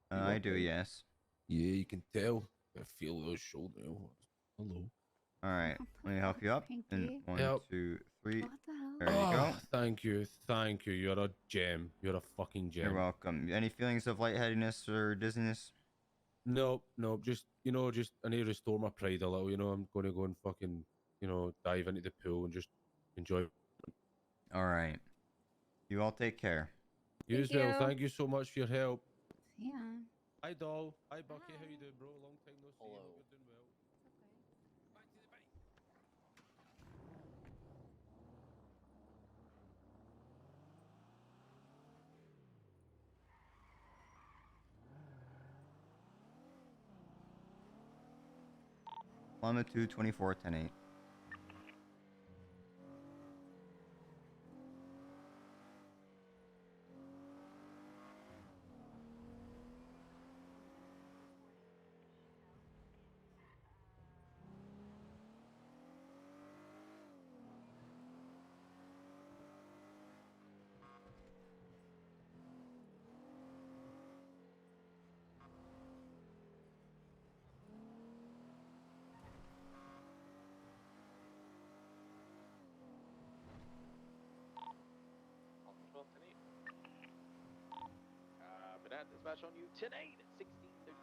I do, yes. Yeah, you can tell. I feel those shoulders. Hello. All right, let me help you up. And Frankie? 1, 2, 3. What the hell? There you go. Oh, thank you. Thank you. You're a gem. You're a fucking gem. You're welcome. Any feelings of lightheadedness or dizziness? Nope, nope. Just, just I need to restore my pride a little. I'm going to go and fucking, dive into the pool and just enjoy. All right. You all take care. You as well. Thank you so much for your help. Yeah. Hi, doll. Hi, Bucky. How you doing, bro? Long time no see. Hope you're doing well. Llama 2, 24, 10, 8. But that dispatch on you today at 1637.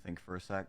Think for a sec.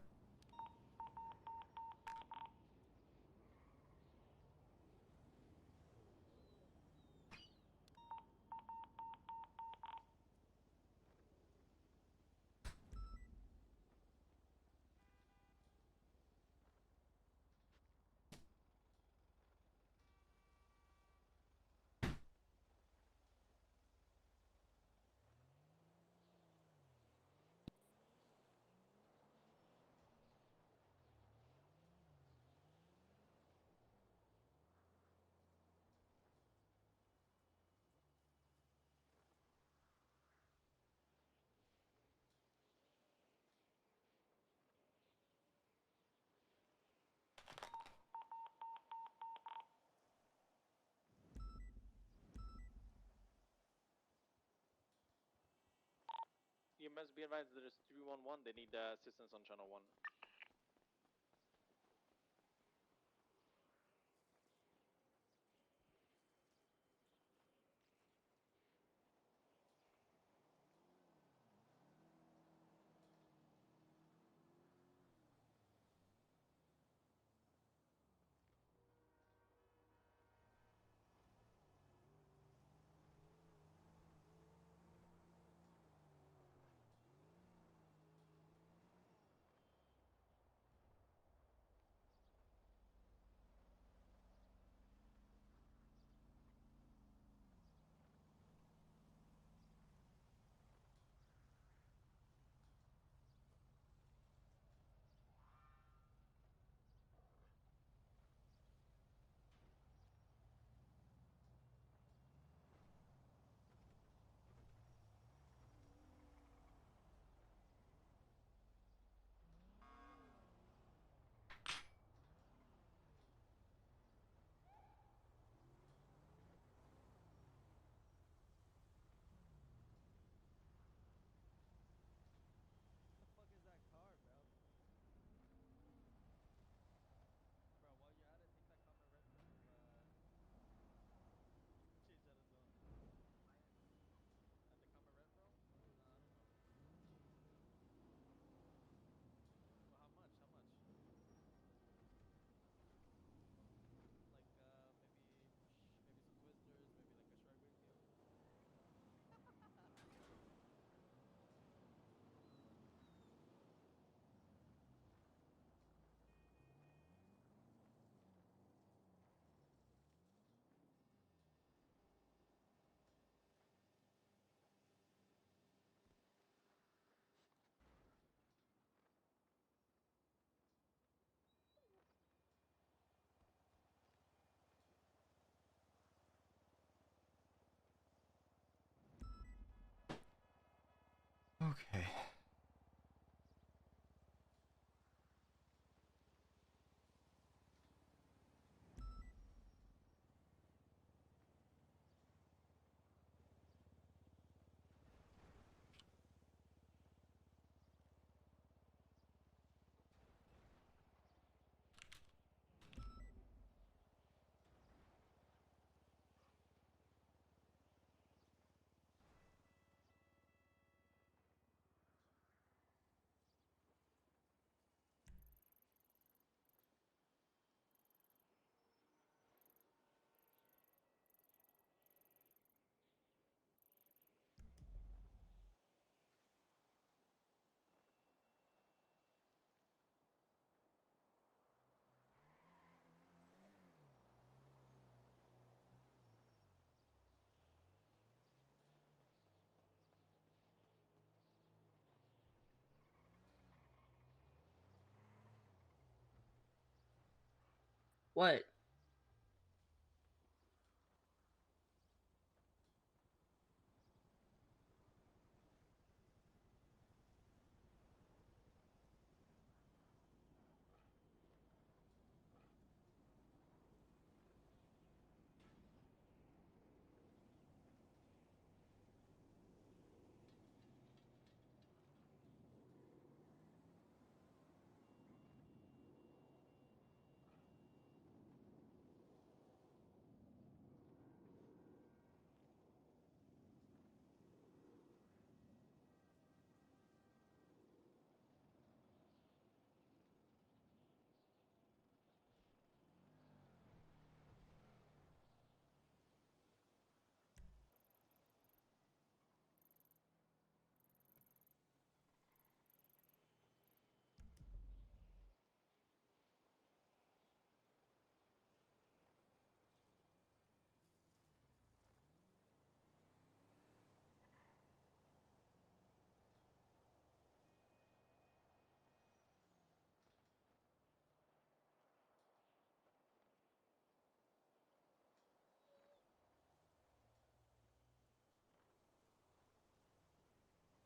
EMS, be advised there's 311. They need assistance on channel 1. Okay. What?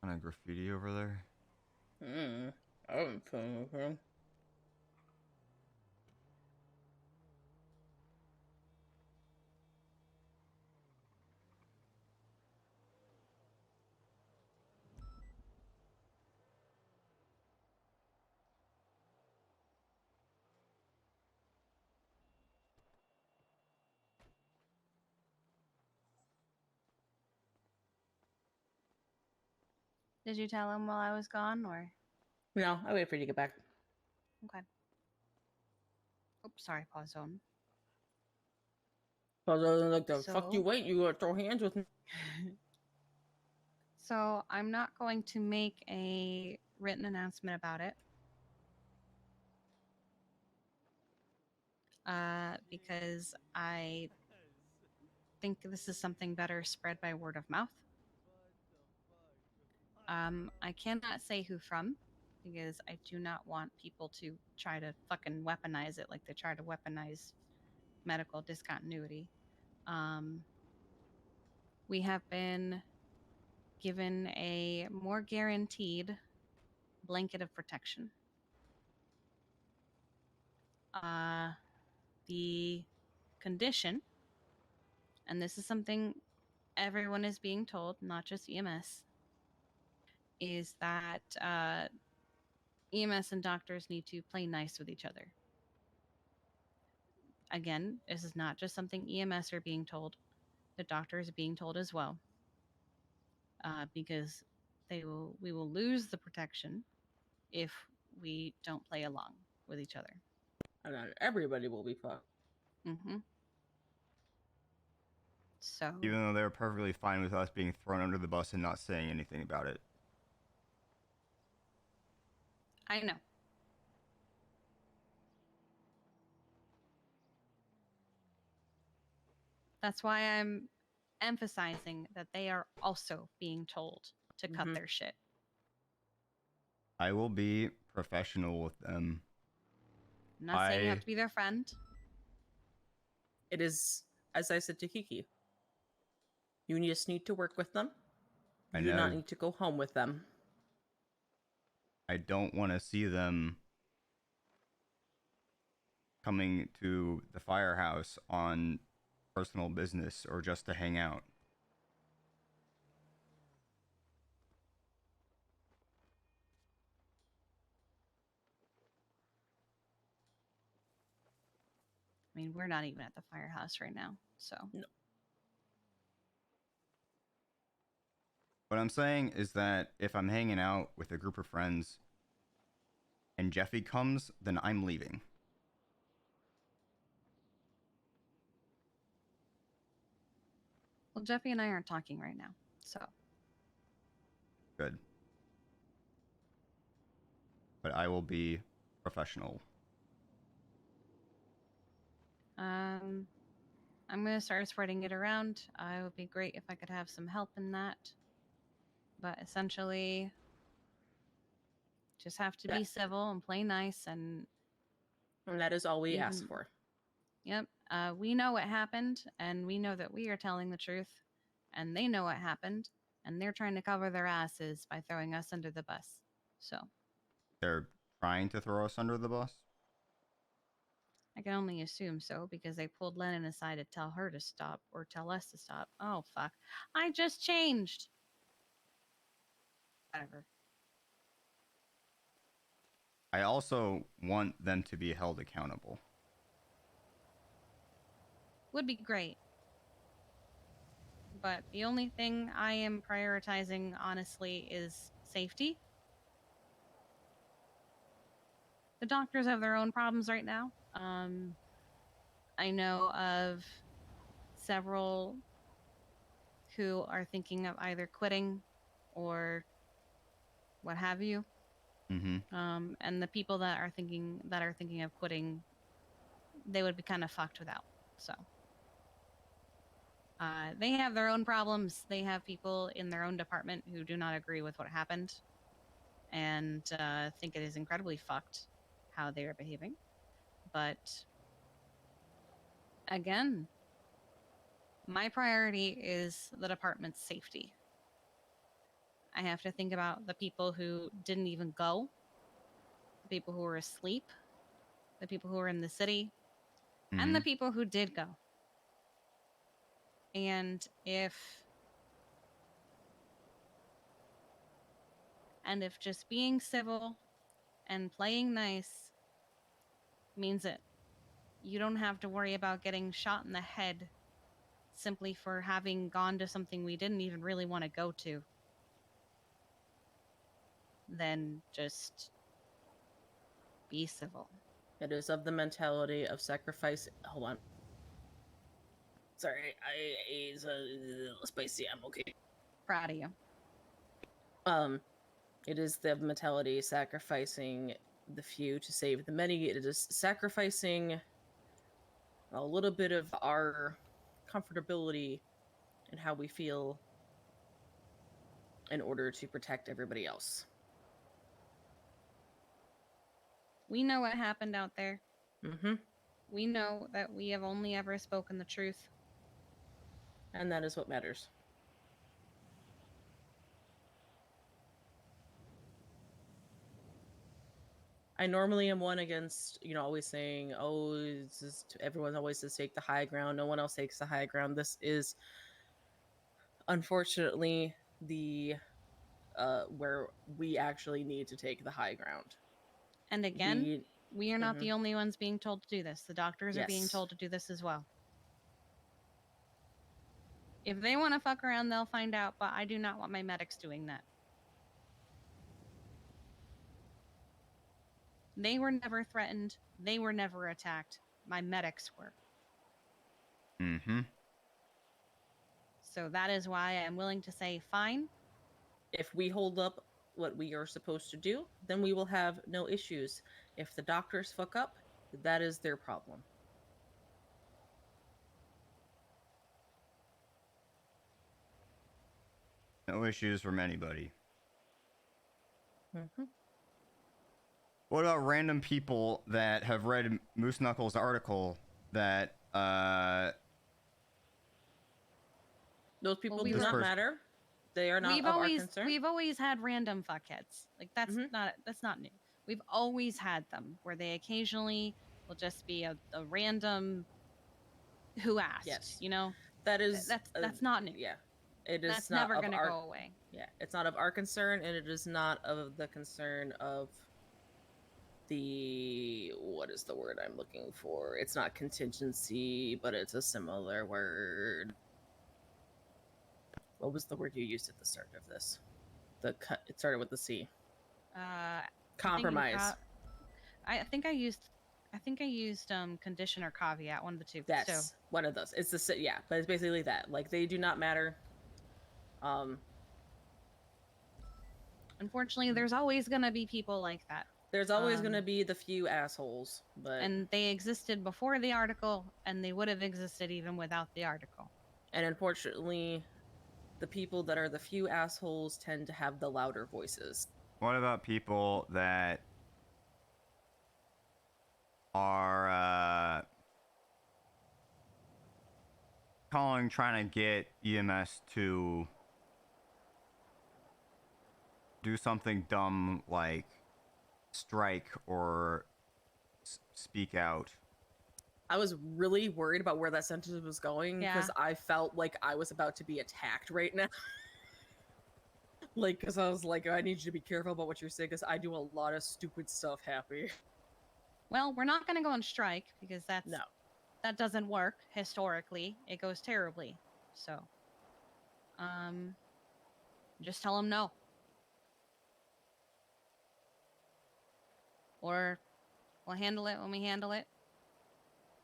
Kind of graffiti over there. I haven't found anything. Did you tell him while I was gone, or? No, I wait for you to get back. Okay. Oops, sorry, pause zone. Cause I was like, the fuck you So- wait, you throw hands with me. So I'm not going to make a written announcement about it. Because I think this is something better spread by word of mouth. I cannot say who from, because I do not want people to try to fucking weaponize it like they try to weaponize medical discontinuity. We have been given a more guaranteed blanket of protection. The condition, and this is something everyone is being told, not just EMS, is that EMS and doctors need to play nice with each other. Again, this is not just something EMS are being told, the doctors are being told as well, because we will lose the protection if we don't play along with each other. And then everybody will be fucked. Mm-hmm. So Even though they're perfectly fine with us being thrown under the bus and not saying anything about it. I know. That's why I'm emphasizing that they are also being told to cut their shit. I will be professional with them. I'm not saying you have to be their friend. It is, as I said to Kiki, you just need to work with them. You do not need to go home with them. I don't want to see them coming to the firehouse on personal business or just to hang out. I mean, we're not even at the firehouse right now, so. No. What I'm saying is that if I'm hanging out with a group of friends and Jeffy comes, then I'm leaving. Well, Jeffy and I aren't talking right now, so. Good. But I will be professional. I'm gonna start spreading it around. It would be great if I could have some help in that. But essentially, just have to be civil and play nice, and that is all we ask for. Yep. We know what happened, and we know that we are telling the truth, and they know what happened, and they're trying to cover their asses by throwing us under the bus. So They're trying to throw us under the bus? I can only assume so, because they pulled Lennon aside to tell her to stop, or tell us to stop. Oh, fuck. I just changed! Whatever. I also want them to be held accountable. Would be great. But the only thing I am prioritizing, honestly, is safety. The doctors have their own problems right now. I know of several who are thinking of either quitting or what have you. Mm-hmm. And the people that are thinking of quitting, they would be kind of fucked without. So they have their own problems. They have people in their own department who do not agree with what happened, and think it is incredibly fucked how they are behaving. But again, my priority is the department's safety. I have to think about the people who didn't even go, the people who were asleep, the people who were in the city, and the people who did go. And if just being civil and playing nice means that you don't have to worry about getting shot in the head simply for having gone to something we didn't even really want to go to, then just be civil. It is of the mentality of sacrifice. Hold on. Sorry, it's a little spicy. I'm okay. Proud of you. It is the mentality sacrificing the few to save the many. It is sacrificing a little bit of our comfortability and how we feel in order to protect everybody else. We know what happened out there. Mm-hmm. We know that we have only ever spoken the truth. And that is what matters. I normally am one against, always saying, oh, it's just, everyone always says take the high ground. No one else takes the high ground. This is, unfortunately, the where we actually need to take the high ground. And again, we are not the only ones being told to do this. The doctors are being Yes. told to do this as well. If they want to fuck around, they'll find out, but I do not want my medics doing that. They were never threatened. They were never attacked. My medics were. Mm-hmm. So that is why I'm willing to say fine. If we hold up what we are supposed to do, then we will have no issues. If the doctors fuck up, that is their problem. No issues from anybody. Mm-hmm. What about random people that have read Moose Knuckles' article that those people do not matter. They are not we've of always our concern. we've always had random fuckheads. Like that's Mhm. not new. We've always had them where they occasionally will just be a random who asked. Yes. You know, That is that's not new. Yeah. It is That's not never of gonna our go away. Yeah, it's not of our concern, and it is not of the concern of the what is the word I'm looking for? It's not contingency, but it's a similar word. What was the word you used at the start of this? It started with the C. Compromise. I think I used condition or caveat, one of the two. That's So one of those. It's yeah, but it's basically that. Like they do not matter. Unfortunately, there's always gonna be people like that. There's always gonna be the few assholes, but and they existed before the article, and they would have existed even without the article. And unfortunately, the people that are the few assholes tend to have the louder voices. What about people that are calling, trying to get EMS to do something dumb like strike or speak out? I was really worried about where that sentence was going because I felt like I was about to be attacked right now. Like, because I was like, I need you to be careful about what you're saying because I do a lot of stupid stuff, Happy. Well, we're not going to go on strike because that doesn't work historically. It goes terribly. So, just tell them no. Or we'll handle it when we handle it.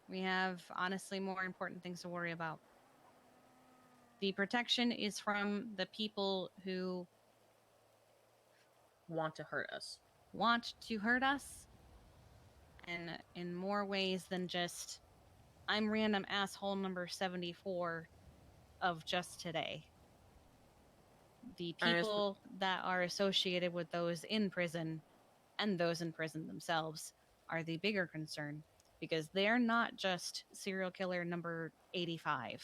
We have, honestly, more important things to worry about. The protection is from the people who want to hurt us. And in more ways than just, I'm random asshole number 74 of just today. The people that are associated with those in prison and those in prison themselves are the bigger concern, because they're not just serial killer number 85.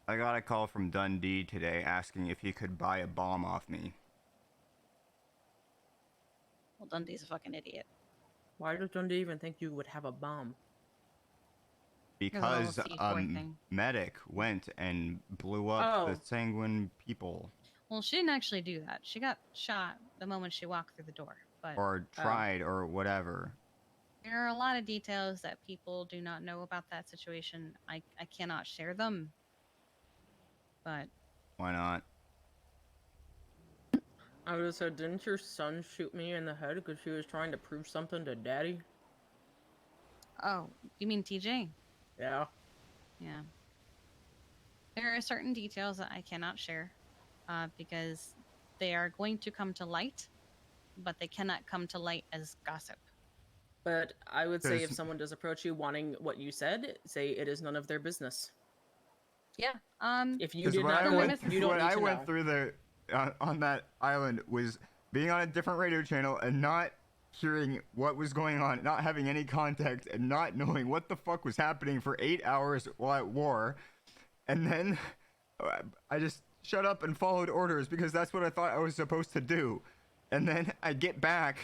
I got a call from Dundee today asking if he could buy a bomb off me. Well, Dundee's a fucking idiot. Why does Dundee even think you would have a bomb? Because medic went and blew up the sanguine people. Well, she didn't actually do that. She got shot the moment she walked through the door. But or tried or whatever. There are a lot of details that people do not know about that situation. I cannot share them. But why not? I would have said, didn't your son shoot me in the head because she was trying to prove something to Daddy? Oh, you mean TJ? Yeah. Yeah. There are certain details that I cannot share because they are going to come to light, but they cannot come to light as gossip. But I would say if someone does approach you wanting what you said, say it is none of their business. Yeah. If you did not know, you don't need to know. What I went through there on that island was being on a different radio channel and not hearing what was going on, not having any context, and not knowing what the fuck was happening for 8 hours while at war. And then I just shut up and followed orders because that's what I thought I was supposed to do. And then I get back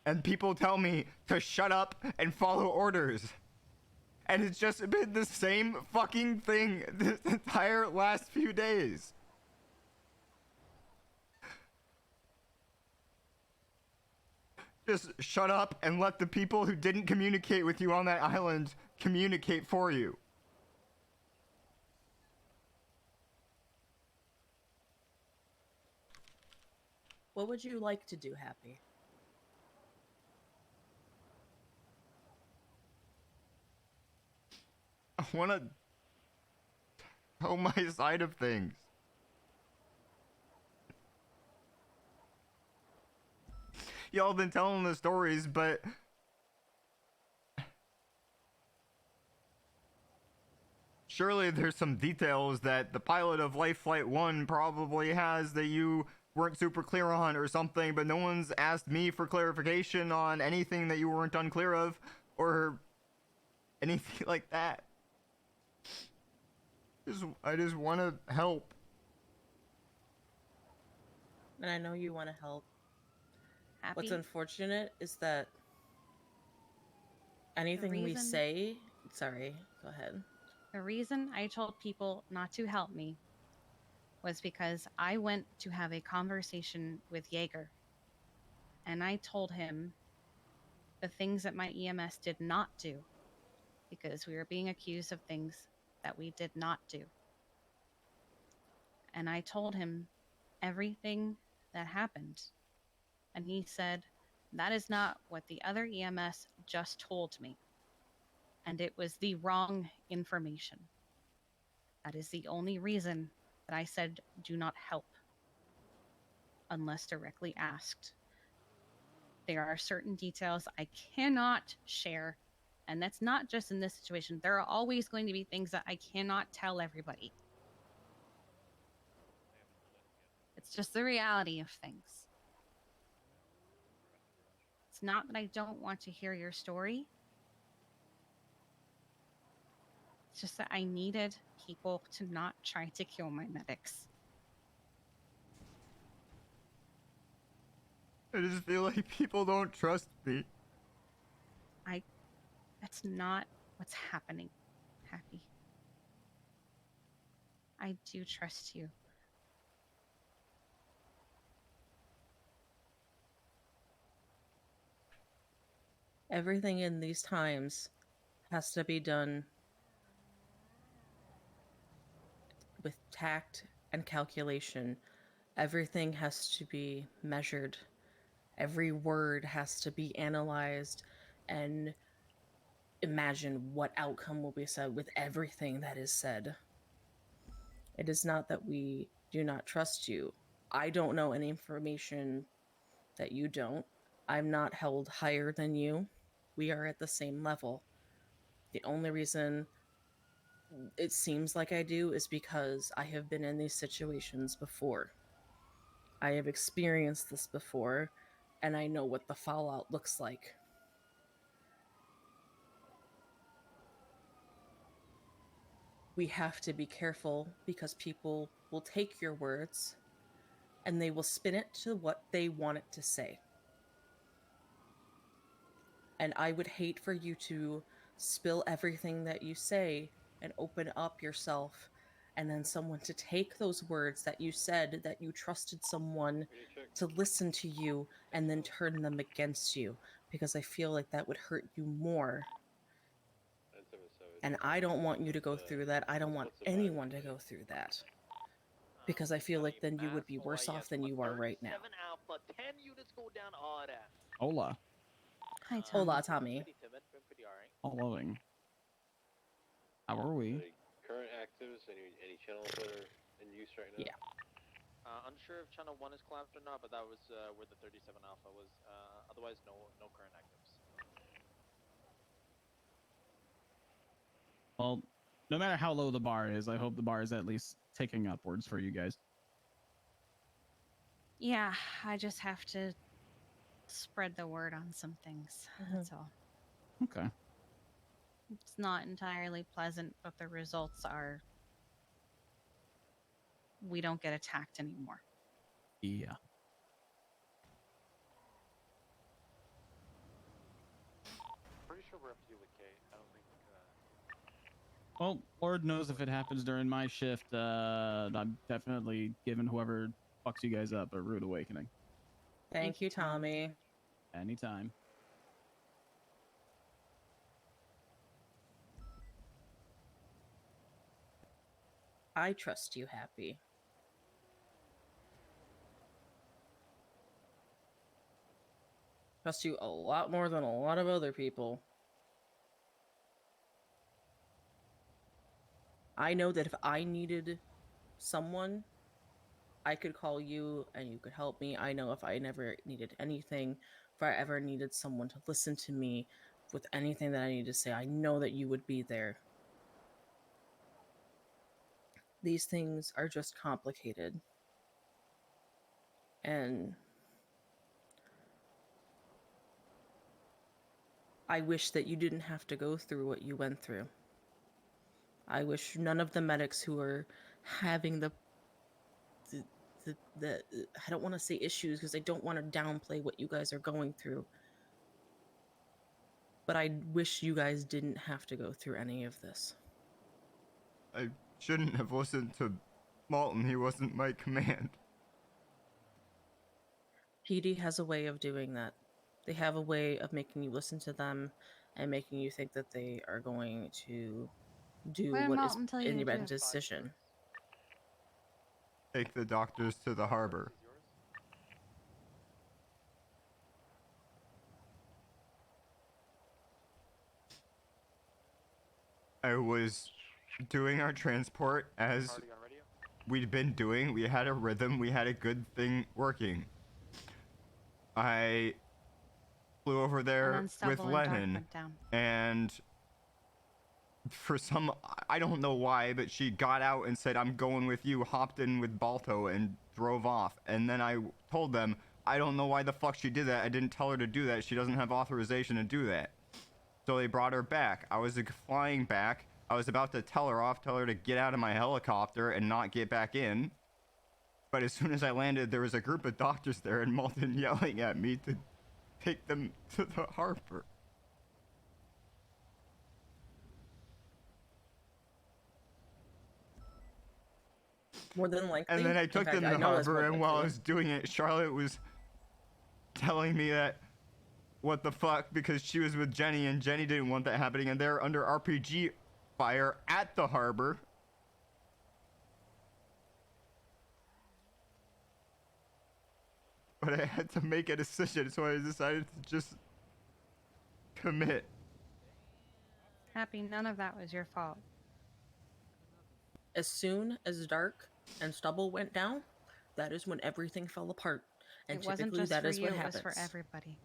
and people tell me to shut up and follow orders. And it's just been the same fucking thing this entire last few days. Just shut up and let the people who didn't communicate with you on that island communicate for you. What would you like to do, Happy? I want to tell my side of things. Y'all been telling the stories, but surely there's some details that the pilot of Life Flight 1 probably has that you weren't super clear on or something, but no one's asked me for clarification on anything that you weren't unclear of or anything like that. I just want to help. and I know you want to help. What's Happy. unfortunate is that anything we reason- say. Sorry, go ahead. The reason I told people not to help me was because I went to have a conversation with Jaeger. And I told him the things that my EMS did not do because we were being accused of things that we did not do. And I told him everything that happened. And he said, that is not what the other EMS just told me. And it was the wrong information. That is the only reason that I said do not help unless directly asked. There are certain details I cannot share, and that's not just in this situation. There are always going to be things that I cannot tell everybody. It's just the reality of things. It's not that I don't want to hear your story. It's just that I needed people to not try to kill my medics. I just feel like people don't trust me. That's not what's happening, Happy. I do trust you. Everything in these times has to be done with tact and calculation. Everything has to be measured. Every word has to be analyzed and imagine what outcome will be said with everything that is said. It is not that we do not trust you. I don't know any information that you don't. I'm not held higher than you. We are at the same level. The only reason it seems like I do is because I have been in these situations before. I have experienced this before, and I know what the fallout looks like. We have to be careful because people will take your words and they will spin it to what they want it to say. And I would hate for you to spill everything that you say and open up yourself, and then someone to take those words that you said, that you trusted someone to listen to you, and then turn them against you, because I feel like that would hurt you more. And I don't want you to go through that. I don't want anyone to go through that. Because I feel like then you would be worse off than you are right now. 7 Alpha, 10 units go down RF. Hola. Hi, Tommy. Hola, Tommy. Pretty timid, been pretty alright. All loving. How are we? Current actives, any channels that are in use right now? Yeah. Unsure if channel 1 is collapsed or not, but that was where the 37 Alpha was. Otherwise, no current actives. Well, no matter how low the bar is, I hope the bar is at least ticking upwards for you guys. Yeah, I just have to spread the word on some things. That's all. Okay. It's not entirely pleasant, but the results are we don't get attacked anymore. Yeah. Pretty sure we're up to you with Kate. I don't think. Well, Lord knows if it happens during my shift, I'm definitely giving whoever fucks you guys up a rude awakening. Thank you, Tommy. Anytime. I trust you, Happy. Trust you a lot more than a lot of other people. I know that if I needed someone, I could call you and you could help me. I know if I never needed anything, if I ever needed someone to listen to me with anything that I need to say, I know that you would be there. These things are just complicated. And I wish that you didn't have to go through what you went through. I wish none of the medics who are having the the I don't want to say issues because I don't want to downplay what you guys are going through. But I wish you guys didn't have to go through any of this. I shouldn't have listened to Malton. He wasn't my command. PD has a way of doing that. They have a way of making you listen to them and making you think that they are going to do What did what is Malton tell you in to your best do? decision. Take the doctors to the harbor. I was doing our transport as we'd been doing. We had a rhythm. We had a good thing working. I flew over there And then with Stubble and Dark Lennon, went down. and for some, I don't know why, but she got out and said, "I'm going with you," hopped in with Balto and drove off. And then I told them, I don't know why the fuck she did that. I didn't tell her to do that. She doesn't have authorization to do that. So they brought her back. I was flying back. I was about to tell her to get out of my helicopter and not get back in. But as soon as I landed, there was a group of doctors there and Malton yelling at me to take them to the harbor. More than likely. And then I in took fact, them to the know it's more harbor, and while I likely. was doing it, Charlotte was telling me that what the fuck, because she was with Jenny and Jenny didn't want that happening, and they're under RPG fire at the harbor. But I had to make a decision, so I decided to just commit. Happy, none of that was your fault. As soon as Dark and Stubble went down, that is when everything fell apart. And It wasn't typically just that for is you, what it happens. was for everybody.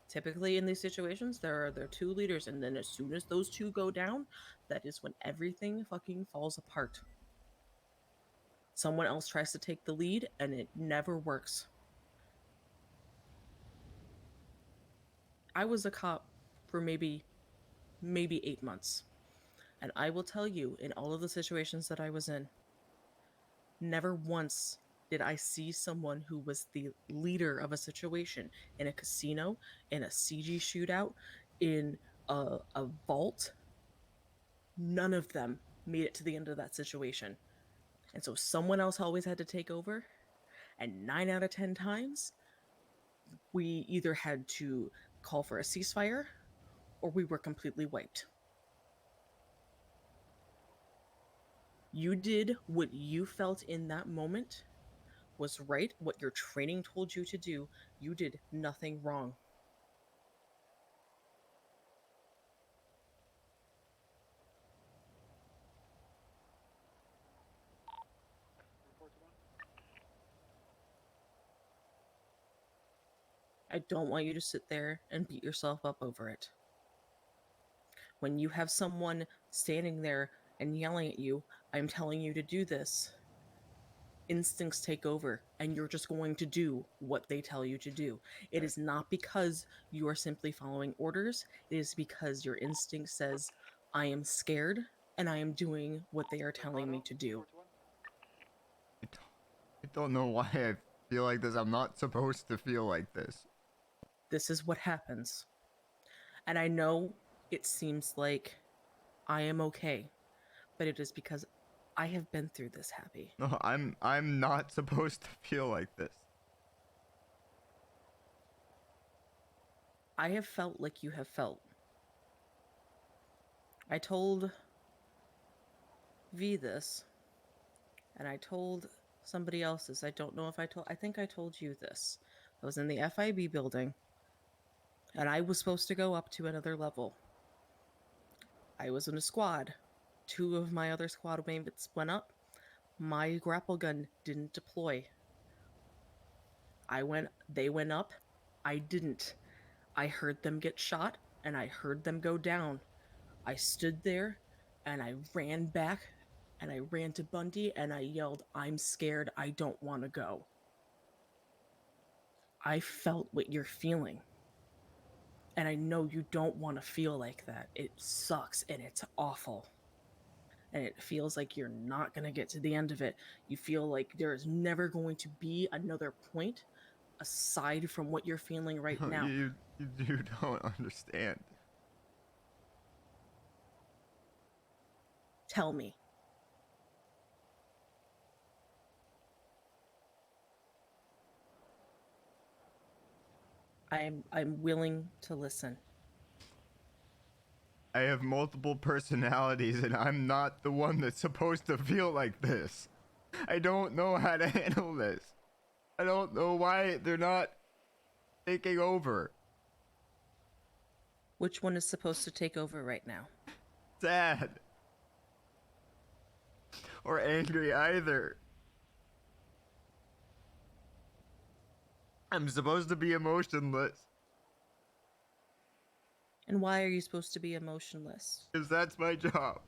Typically in these situations, there are two leaders, and then as soon as those two go down, that is when everything fucking falls apart. Someone else tries to take the lead, and it never works. I was a cop for maybe 8 months. And I will tell you, in all of the situations that I was in, never once did I see someone who was the leader of a situation in a casino, in a CG shootout, in a vault. None of them made it to the end of that situation. And so someone else always had to take over. And 9 out of 10 times, we either had to call for a ceasefire or we were completely wiped. You did what you felt in that moment was right, what your training told you to do. You did nothing wrong. I don't want you to sit there and beat yourself up over it. When you have someone standing there and yelling at you, I'm telling you to do this, instincts take over and you're just going to do what they tell you to do. It is not because you are simply following orders. It is because your instinct says, I am scared and I am doing what they are telling me to do. I don't know why I feel like this. I'm not supposed to feel like this. This is what happens. And I know it seems like I am okay, but it is because I have been through this, Happy. No, I'm not supposed to feel like this. I have felt like you have felt. I told V this, and I told somebody else this. I don't know if I think I told you this. I was in the FIB building, and I was supposed to go up to another level. I was in a squad. 2 of my other squad mates went up. My grapple gun didn't deploy. They went up. I didn't. I heard them get shot, and I heard them go down. I stood there, and I ran back, and I ran to Bundy, and I yelled, I'm scared, I don't want to go. I felt what you're feeling. And I know you don't want to feel like that. It sucks, and it's awful. and it feels like you're not going to get to the end of it. You feel like there is never going to be another point aside from what you're feeling right now. You don't understand. Tell me. I'm willing to listen. I have multiple personalities and I'm not the one that's supposed to feel like this. I don't know how to handle this. I don't know why they're not taking over. Which one is supposed to take over right now? Sad. Or angry either. I'm supposed to be emotionless. And why are you supposed to be emotionless? Because that's my job.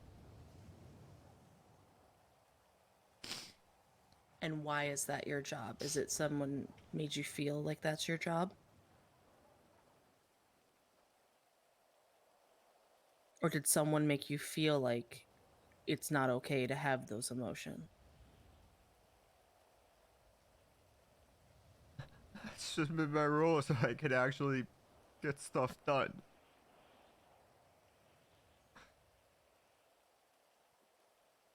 And why is that your job? Is it someone made you feel like that's your job? Or did someone make you feel like it's not okay to have those emotions? It's just been my role so I could actually get stuff done.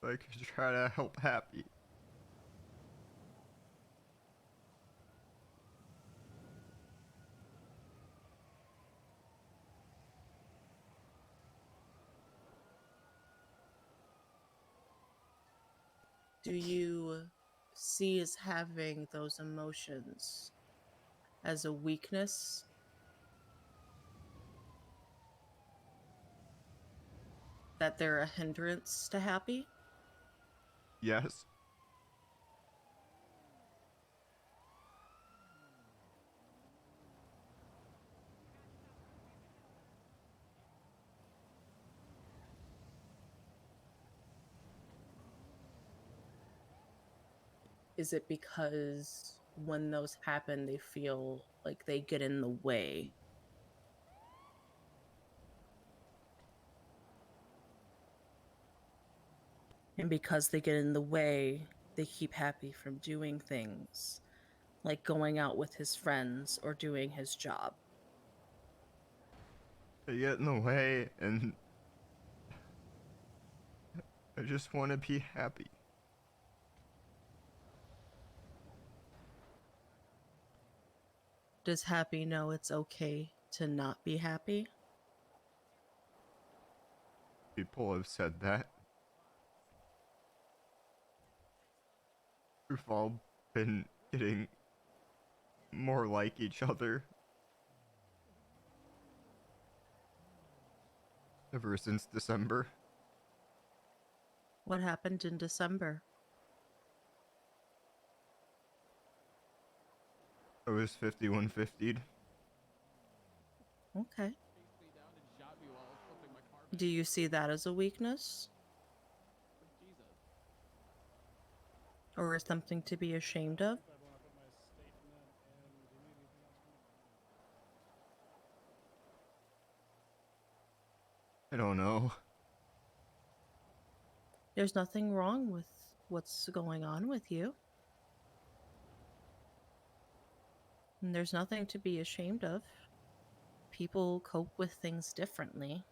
So I could try to help Happy. Do you see as having those emotions as a weakness? That they're a hindrance to Happy? Yes. Is it because when those happen, they feel like they get in the way? And because they get in the way, they keep Happy from doing things, like going out with his friends or doing his job. They get in the way and I just want to be happy. Does Happy know it's okay to not be happy? People have said that. We've all been getting more like each other ever since December. What happened in December? I was 5150'd. Okay. Do you see that as a weakness? Or as something to be ashamed of? I don't know. There's nothing wrong with what's going on with you. And there's nothing to be ashamed of. People cope with things differently.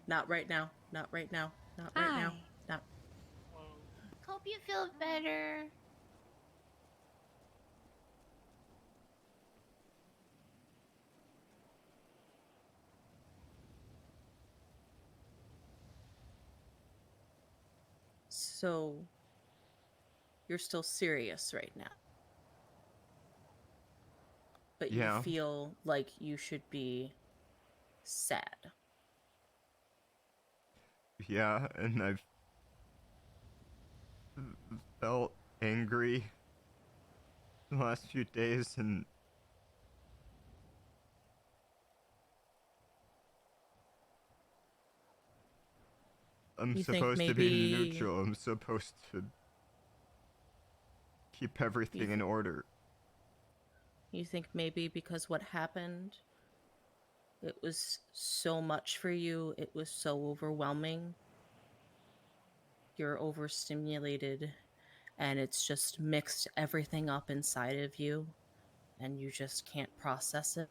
Not right now. Not right now. Not right now. Not. Hope you feel better. So, you're still serious right now. But Yeah. you feel like you should be sad. Yeah, and I've felt angry the last few days, and I'm You think supposed to be maybe- neutral. I'm supposed to keep everything in order. You think maybe because what happened, it was so much for you, it was so overwhelming. You're overstimulated, and it's just mixed everything up inside of you, and you just can't process it.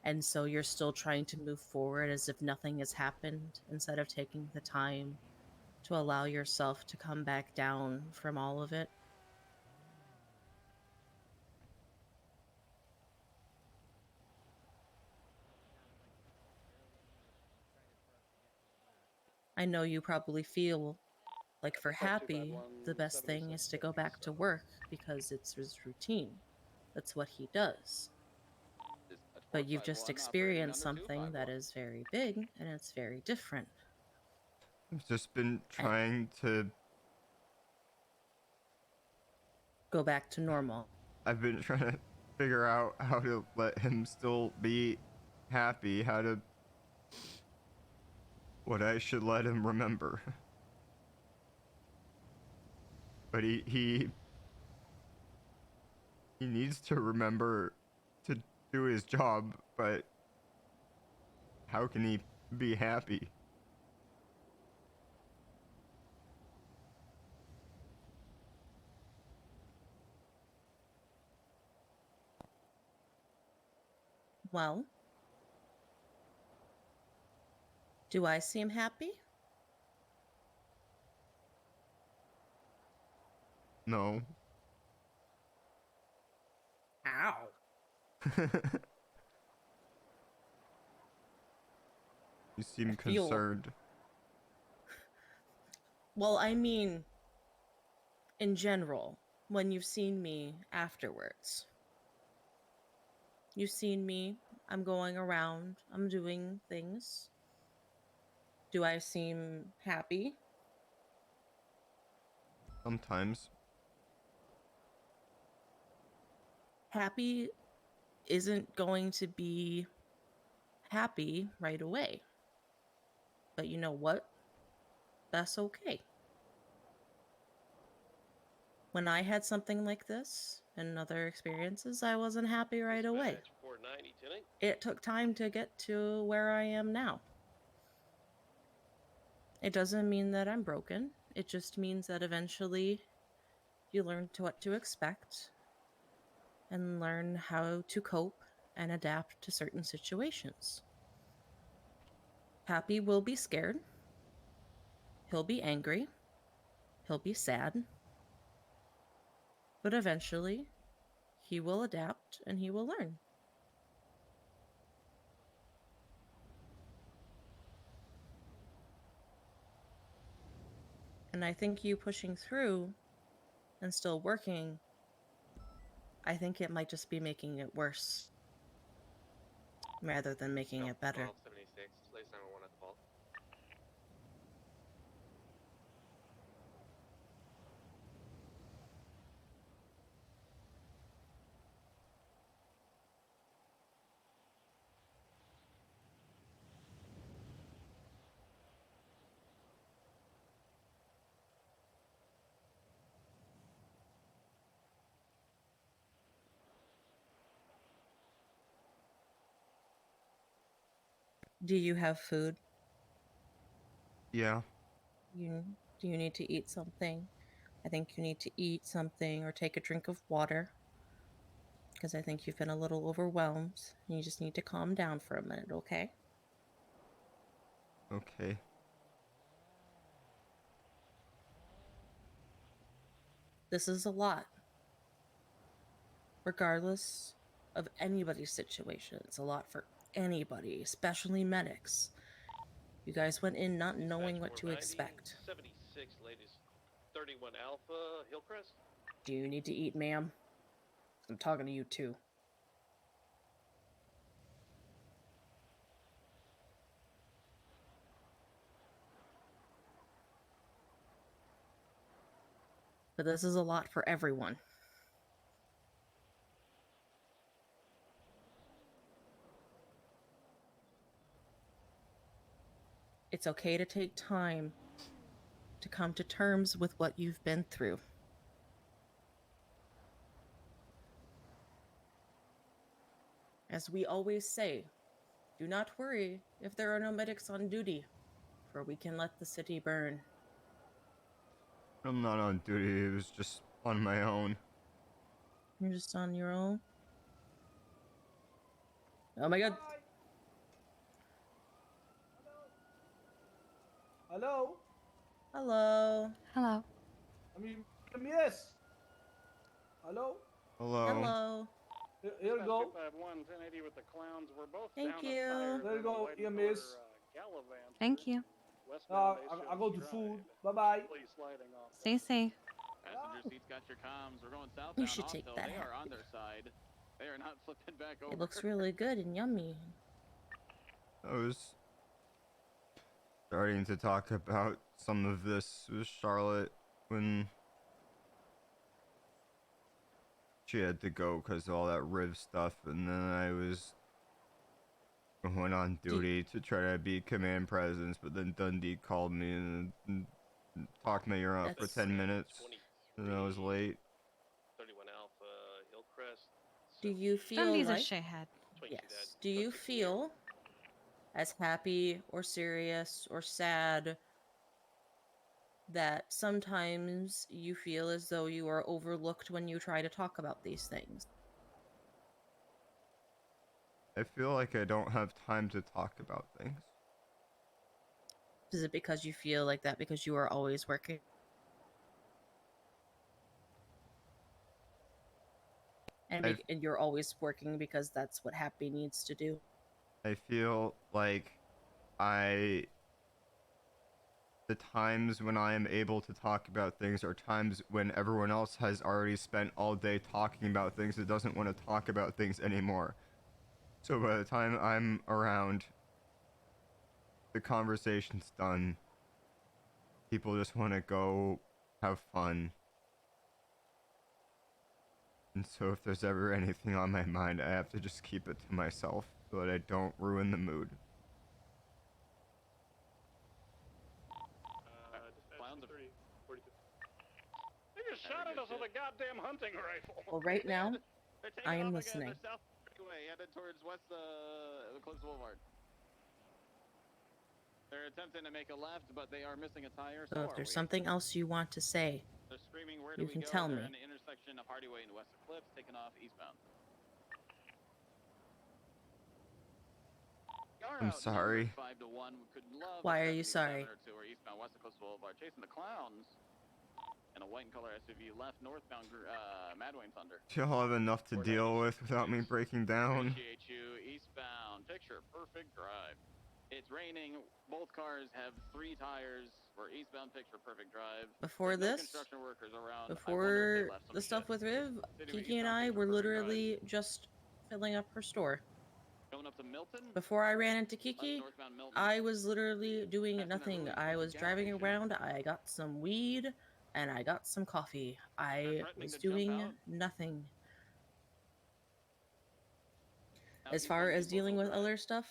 And so you're still trying to move forward as if nothing has happened, instead of taking the time to allow yourself to come back down from all of it. I know you probably feel like for Happy, the best thing is to go back to work because it's his routine. That's what he does. But you've just experienced something that is very big and it's very different. I've just been trying to go back to normal. I've been trying to figure out how to let him still be happy, what I should let him remember. But he needs to remember to do his job, but how can he be happy? Well, do I seem happy? No. Ow. You seem feel- concerned. Well, I mean, in general, when you've seen me afterwards. You've seen me, I'm going around, I'm doing things. Do I seem happy? Sometimes. Happy isn't going to be happy right away. But you know what? That's okay. When I had something like this and other experiences, I wasn't happy right away. It took time to get to where I am now. It doesn't mean that I'm broken. It just means that eventually you learn what to expect and learn how to cope and adapt to certain situations. Happy will be scared. He'll be angry. He'll be sad. But eventually, he will adapt and he will learn. And I think you pushing through and still working, I think it might just be making it worse rather than making it better. 76, latest 911 at the vault. Do you have food? Yeah. Do you need to eat something? I think you need to eat something or take a drink of water. Because I think you've been a little overwhelmed. And you just need to calm down for a minute, okay? Okay. This is a lot. Regardless of anybody's situation, it's a lot for anybody, especially medics. You guys went in not knowing what to expect. 76, latest 31 Alpha, Hillcrest. Do you need to eat, ma'am? I'm talking to you too. But this is a lot for everyone. It's okay to take time to come to terms with what you've been through. As we always say, do not worry if there are no medics on duty, for we can let the city burn. I'm not on duty, it was just on my own. You're just on your own? Oh my god. Hello? Hello. Hello. I mean, yes. Hello? Hello. Hello. Here we go. 251, 1080 with the clowns. We're both Thank down you. a tire There you in a go, white and EMS. color, Gallivant. Thank you. Westbound I go to food. Bye-bye. sliding off. Stay safe. Passenger seats got your comms. We're going southbound. You should take Hawkville. that They are hat. on their side. They are not flipping back over. It looks really good and yummy. I was starting to talk about some of this with Charlotte when she had to go because of all that Riv stuff, and then I was going on duty to try to be command presence, but then Dundee called me and talked me around for 10 minutes, and I was late. 31 Alpha Hillcrest. Do you feel Dundee's like... a shithead. Yes. Do you feel as happy or serious or sad that sometimes you feel as though you are overlooked when you try to talk about these things? I feel like I don't have time to talk about things. Is it because you feel like that because you are always working? And, and you're always working because that's what Happy needs to do? I feel like the times when I am able to talk about things are times when everyone else has already spent all day talking about things and doesn't want to talk about things anymore. So by the time I'm around, the conversation's done. People just want to go have fun. And so if there's ever anything on my mind, I have to just keep it to myself so that I don't ruin the mood. Clowns 30, 42. They just shot at us with a goddamn hunting rifle. Well, right now, They're taking I am off listening. Again. They're south freeway, headed towards west the Cliffs Boulevard. They're attempting to make a left, but they are missing a tire. So if there's something else you want to say, They're screaming, "Where you do we can go?" tell They're me. in the intersection of Hardyway and West Cliffs, taking off eastbound. I'm sorry. 5 to 1. We could love. Why are you sorry? Or two, or eastbound West Cliffs Boulevard, chasing the clowns. And a white and color SUV left northbound Madwayne Thunder. Y'all have enough to deal with without me breaking down. Appreciate you. Eastbound, picture perfect drive. It's raining. Both cars have 3 tires. We're eastbound, picture perfect drive. Before There's no this, construction workers around. before the stuff with Riv, Kiki and I were literally just filling up her store. Going up to Milton. Before I ran into Kiki, I was literally doing nothing. I was driving around, I got some weed, and I got some coffee. I was doing nothing. As far as dealing with other stuff,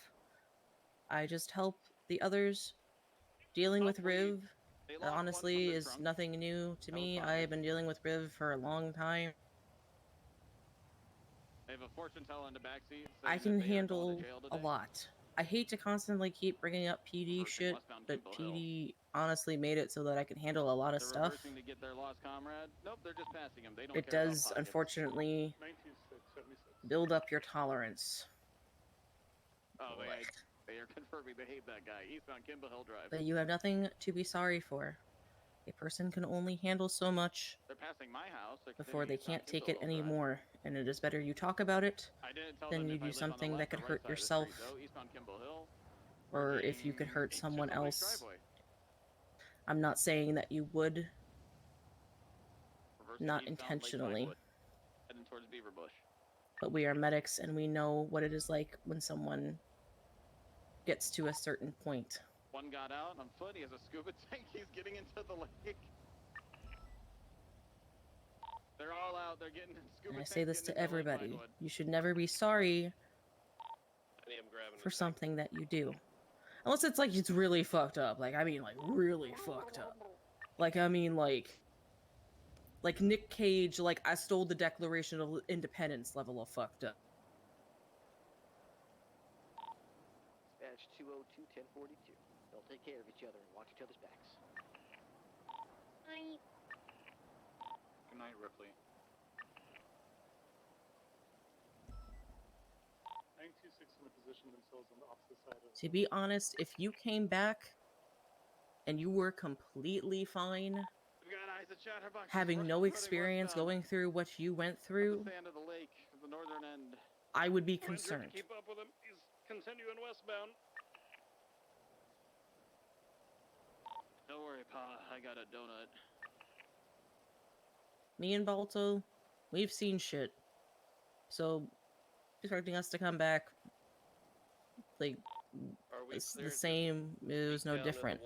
I just help the others. Dealing with Riv, honestly, is nothing new to me. I have been dealing with Riv for a long time. They have a fortune teller in the backseat. I can handle a lot. I hate to constantly keep bringing up PD shit, but PD honestly made it so that I can handle a lot of stuff. To get their lost comrade. Nope, they're just passing him. They don't It care about does, pockets. unfortunately, 1976. build up your tolerance. Oh, they are confirming they hate that guy. Eastbound Kimble Hill Drive. But you have nothing to be sorry for. A person can only handle so much They're passing my house. before they can't take it anymore, and it is better you talk about it than you do something that could hurt yourself, or if you could hurt someone else. I'm not saying that you would, not intentionally, Heading towards Beaver Bush. but we are medics and we know what it is like when someone gets to a certain point. One got out on foot. He has a scuba tank. He's getting into the lake. They're all out. They're getting scuba And I tanks say this getting to into Lake everybody. Vinewood. You should never be sorry I am grabbing for something that you do. Unless it's like it's really fucked up. Like, I mean, like, really fucked up. Like, I mean, like Nick Cage, like, I stole the Declaration of Independence level of fucked up. Dispatch 202-1042. They'll take care of each other and watch each other's backs. Night. Good night, Ripley. 926 in a position themselves on the opposite side of. To be honest, if you came back and you were completely fine, We've got eyes at Chatterbox. having no experience going through what you went through, The end of the lake, at the northern end. I would be Winter, concerned. keep up with him. He's continuing westbound. Don't worry, Pa. I got a donut. Me and Balto, we've seen shit. So, expecting us to come back, like, it's the same, it was no different.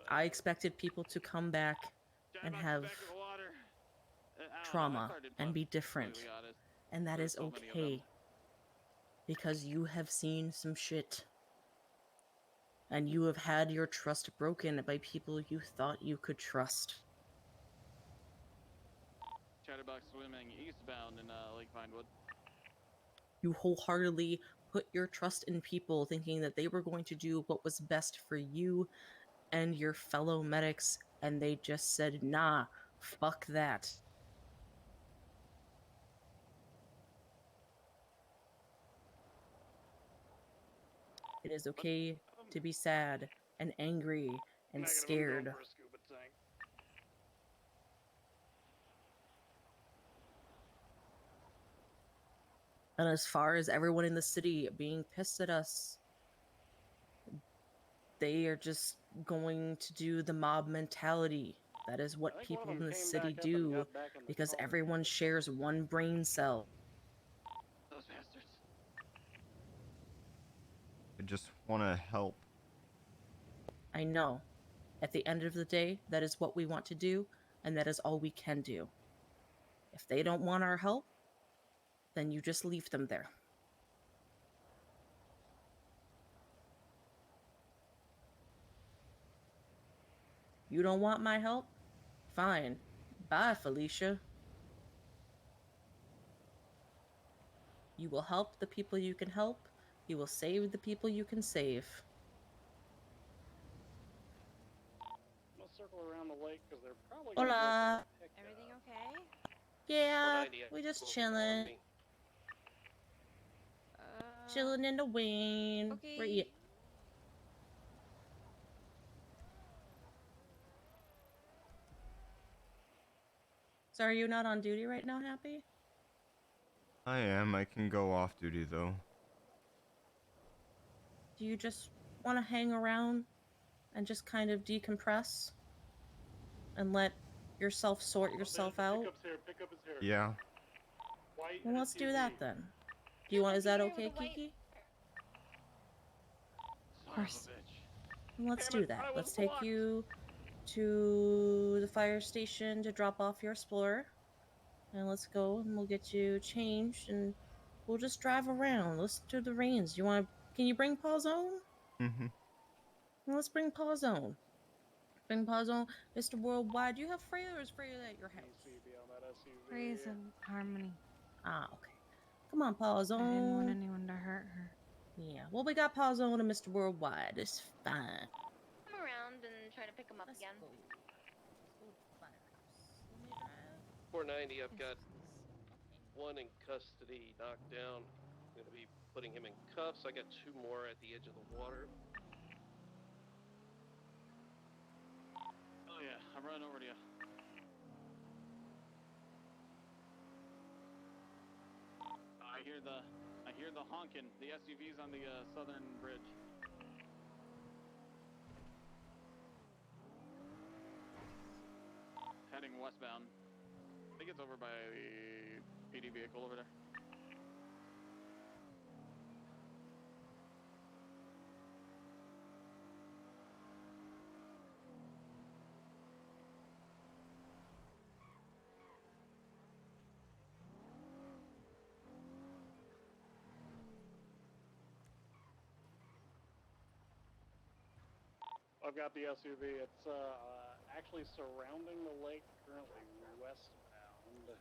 I expected people to come back and have trauma and be different. And that is okay. Because you have seen some shit. And you have had your trust broken by people you thought you could trust. Chatterbox swimming eastbound in Lake Vinewood. You wholeheartedly put your trust in people thinking that they were going to do what was best for you and your fellow medics, and they just said, nah, fuck that. It is okay to be sad and angry and scared. For a scuba tank. And as far as everyone in the city being pissed at us, they are just going to do the mob mentality. That is what people in the city do, because everyone shares one brain cell. Those bastards. I just want to help. I know. At the end of the day, that is what we want to do, and that is all we can do. If they don't want our help, then you just leave them there. You don't want my help? Fine. Bye, Felicia. You will help the people you can help. You will save the people you can save. We'll circle around the lake because they're probably. Hola. Everything okay? Yeah, we just chilling. Chilling in the wind. Okay. Where you? So are you not on duty right now, Happy? I am. I can go off duty though. Do you just want to hang around and just kind of decompress and let yourself sort yourself out? Pickup is here. Yeah. White Well, let's do that then. Do you want? Is that okay, Kiki? Of course. Let's do that. Let's take you to the fire station to drop off your Explorer. And let's go and we'll get you changed and we'll just drive around. Listen to the rains. You want to... Can you bring Paul's own? Mm-hmm. Well, let's bring Paul's own. Bring Paul's own. Mr. Worldwide, do you have Freya or is Freya at your house? Praise and harmony. Ah, okay. Come on, Paul's own. I didn't want anyone to hurt her. Yeah, well, we got Paul's own and Mr. Worldwide. It's fine. Come around and try to pick him up again. 490, I've got one in custody knocked down. I'm going to be putting him in cuffs. I got two more at the edge of the water. Oh yeah, I'm running over to you. I hear the honking. The SUV's on the southern bridge. Heading westbound. I think it's over by the PD vehicle over there. I've got the SUV. It's actually surrounding the lake, currently westbound.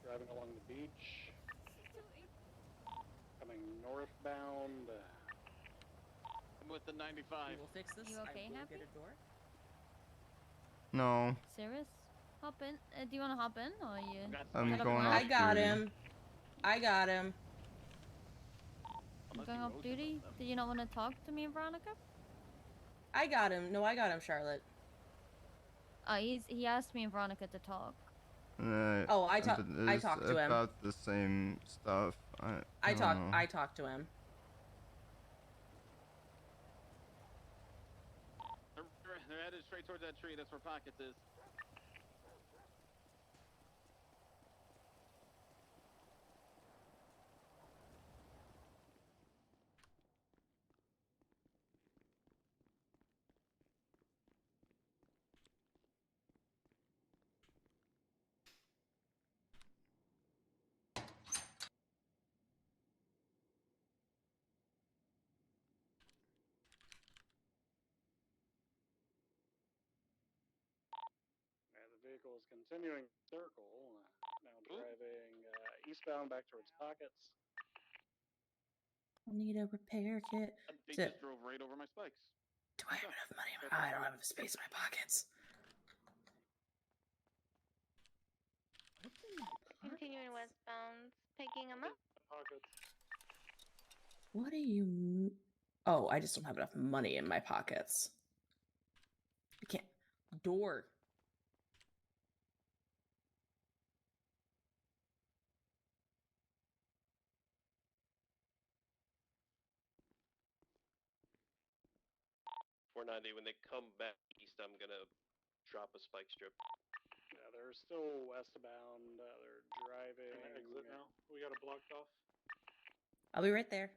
Driving along the beach. Coming northbound. I'm with the 95. We will fix this. You okay, I will Happy? get a door. No, Serious? Hop in. Do you want to hop in or you? I'm head up going north? off I got duty. him. I got him. You going off duty? Did you not want to talk to me and Veronica? I got him. No, I got him, Charlotte. He asked me and Veronica to talk. Oh, I but I it's talked to him. about the same stuff. I don't know. I talked to him. They're headed straight towards that tree. That's where Pockets is. And the vehicle is continuing circle. Now driving eastbound back towards Pockets. I need a repair kit. They just drove right over my spikes. Do I have enough money? I don't have space in my pockets. Continuing westbound, picking him up. What do you... Oh, I just don't have enough money in my pockets. I can't... Door. .490. When they come back east, I'm gonna drop a spike strip. Yeah, they're still westbound. They're driving. Exit now. We got it blocked off. I'll be right there.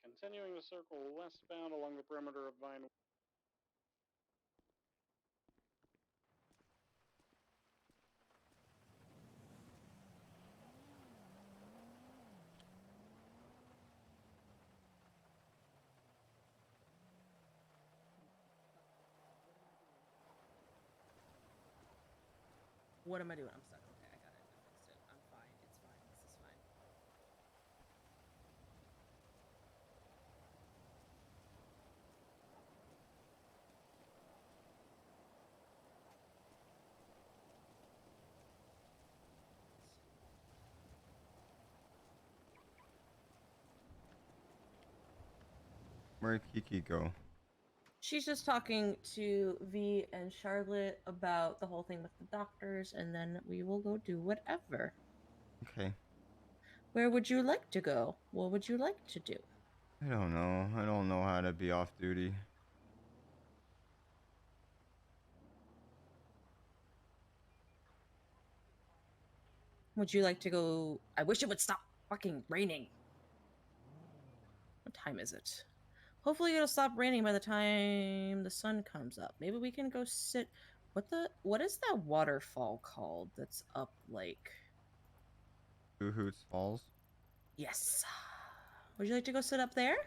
Continuing to circle westbound along the perimeter of Vine. What am I doing? I'm stuck. Okay, I got it. I fixed it. I'm fine. It's fine. This is fine. Where'd Kiki go? She's just talking to V and Charlotte about the whole thing with the doctors, and then we will go do whatever. Okay. Where would you like to go? What would you like to do? I don't know. I don't know how to be off duty. Would you like to go? I wish it would stop fucking raining. What time is it? Hopefully it'll stop raining by the time the sun comes up. Maybe we can go sit. What is that waterfall called that's up like? Two Hoots Falls? Yes. Would you like to go sit up there?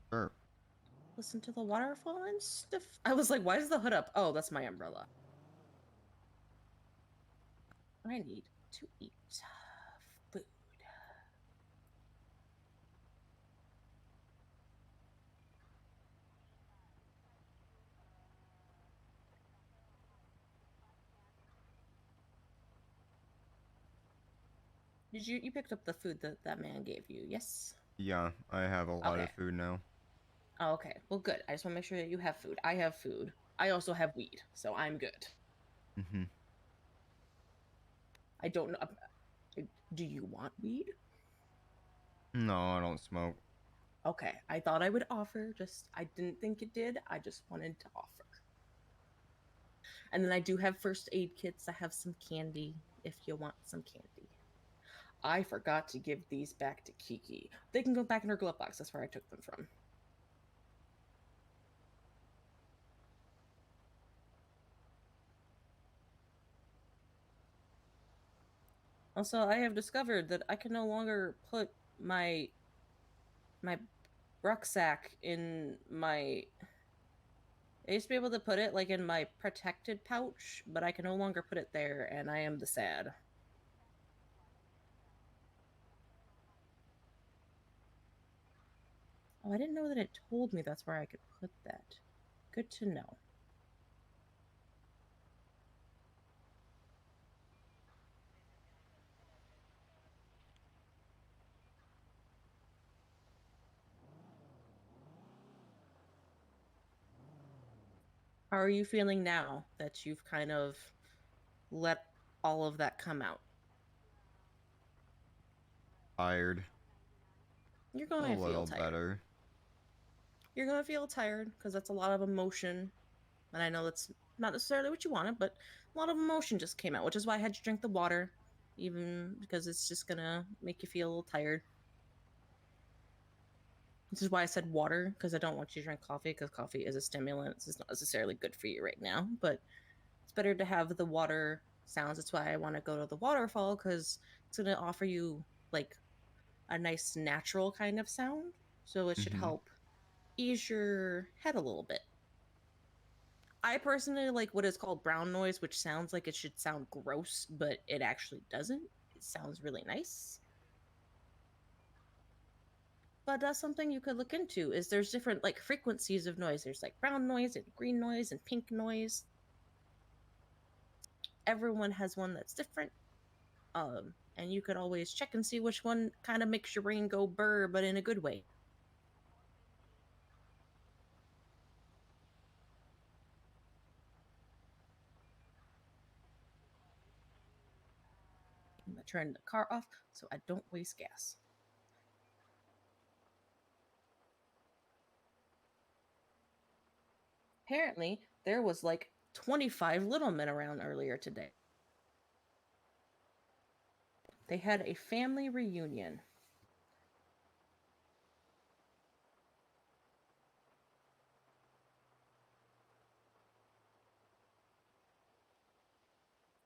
Sure. Listen to the waterfall and stuff. I was like, why is the hood up? Oh, that's my umbrella. I need to eat food. You picked up the food that man gave you? Yes. Yeah, I have a lot of food now. Oh, okay. Well, good. I just want to make sure that you have food. I have food. I also have weed, so I'm good. Mm-hmm. I don't know. Do you want weed? No, I don't smoke. Okay. I thought I would offer. I didn't think it did. I just wanted to offer. And then I do have first aid kits. I have some candy if you want some candy. I forgot to give these back to Kiki. They can go back in her glove box. That's where I took them from. Also, I have discovered that I can no longer put my rucksack in my. I used to be able to put it like in my protected pouch, but I can no longer put it there, and I am the sad. Oh, I didn't know that it told me that's where I could put that. Good to know. How are you feeling now that you've kind of let all of that come out? Tired. You're A going to feel little tired. better. You're going to feel tired because that's a lot of emotion. And I know that's not necessarily what you wanted, but a lot of emotion just came out, which is why I had you drink the water, even because it's just going to make you feel a little tired. This is why I said water, because I don't want you to drink coffee, because coffee is a stimulant. It's not necessarily good for you right now, but it's better to have the water sounds. That's why I want to go to the waterfall, because it's going to offer you like a nice natural kind of sound. So it should help ease your head a little bit. I personally like what is called brown noise, which sounds like it should sound gross, but it actually doesn't. It sounds really nice. But that's something you could look into. Is there's different like frequencies of noise. There's like brown noise and green noise and pink noise. Everyone has one that's different. And you could always check and see which one kind of makes your brain go burr, but in a good way. I'm gonna turn the car off so I don't waste gas. Apparently, there was like 25 little men around earlier today. They had a family reunion.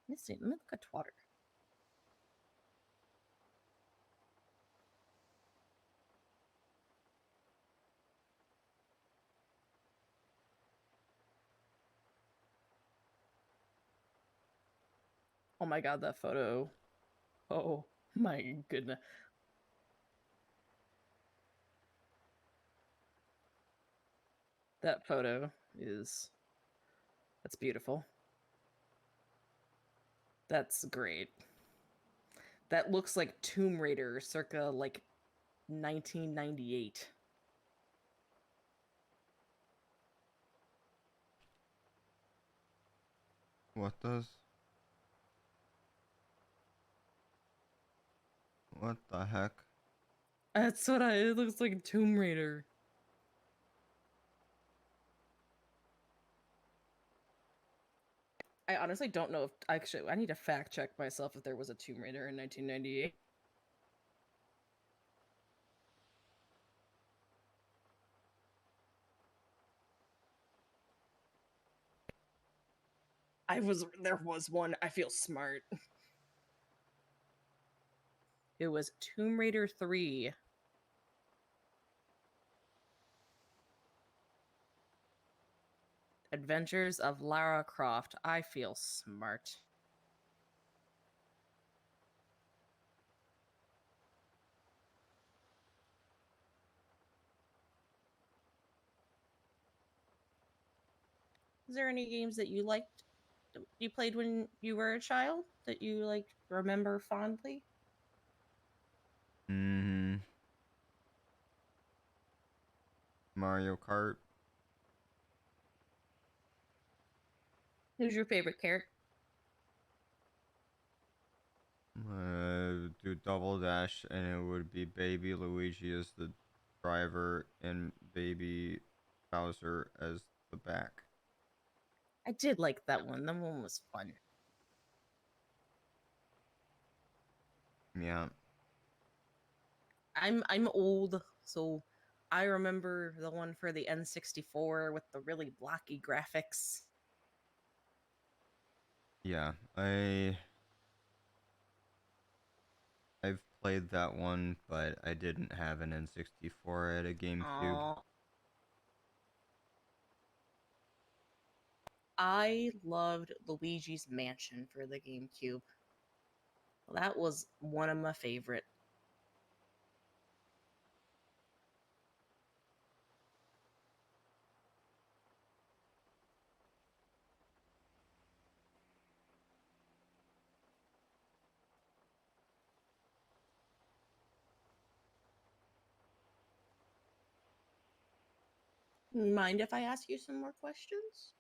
Let's see. Let me look at water. Oh my god, that photo. Oh my goodness. That photo is. That's beautiful. That's great. That looks like Tomb Raider circa like 1998. What does? What the heck? That's what it looks like Tomb Raider. I honestly don't know if actually I need to fact check myself if there was a Tomb Raider in 1998. There was one. I feel smart. It was Tomb Raider 3. Adventures of Lara Croft. I feel smart. Is there any games that you liked, you played when you were a child that you like remember fondly? Mario Kart. Who's your favorite character? Do double dash, and it would be Baby Luigi as the driver and Baby Bowser as the back. I did like that one. That one was fun. Yeah. I'm old, so I remember the one for the N64 with the really blocky graphics. Yeah. I I've played that one, but I didn't have an N64 at a GameCube. Aw. I loved Luigi's Mansion for the GameCube. That was one of my favorite. Mind if I ask you some more questions?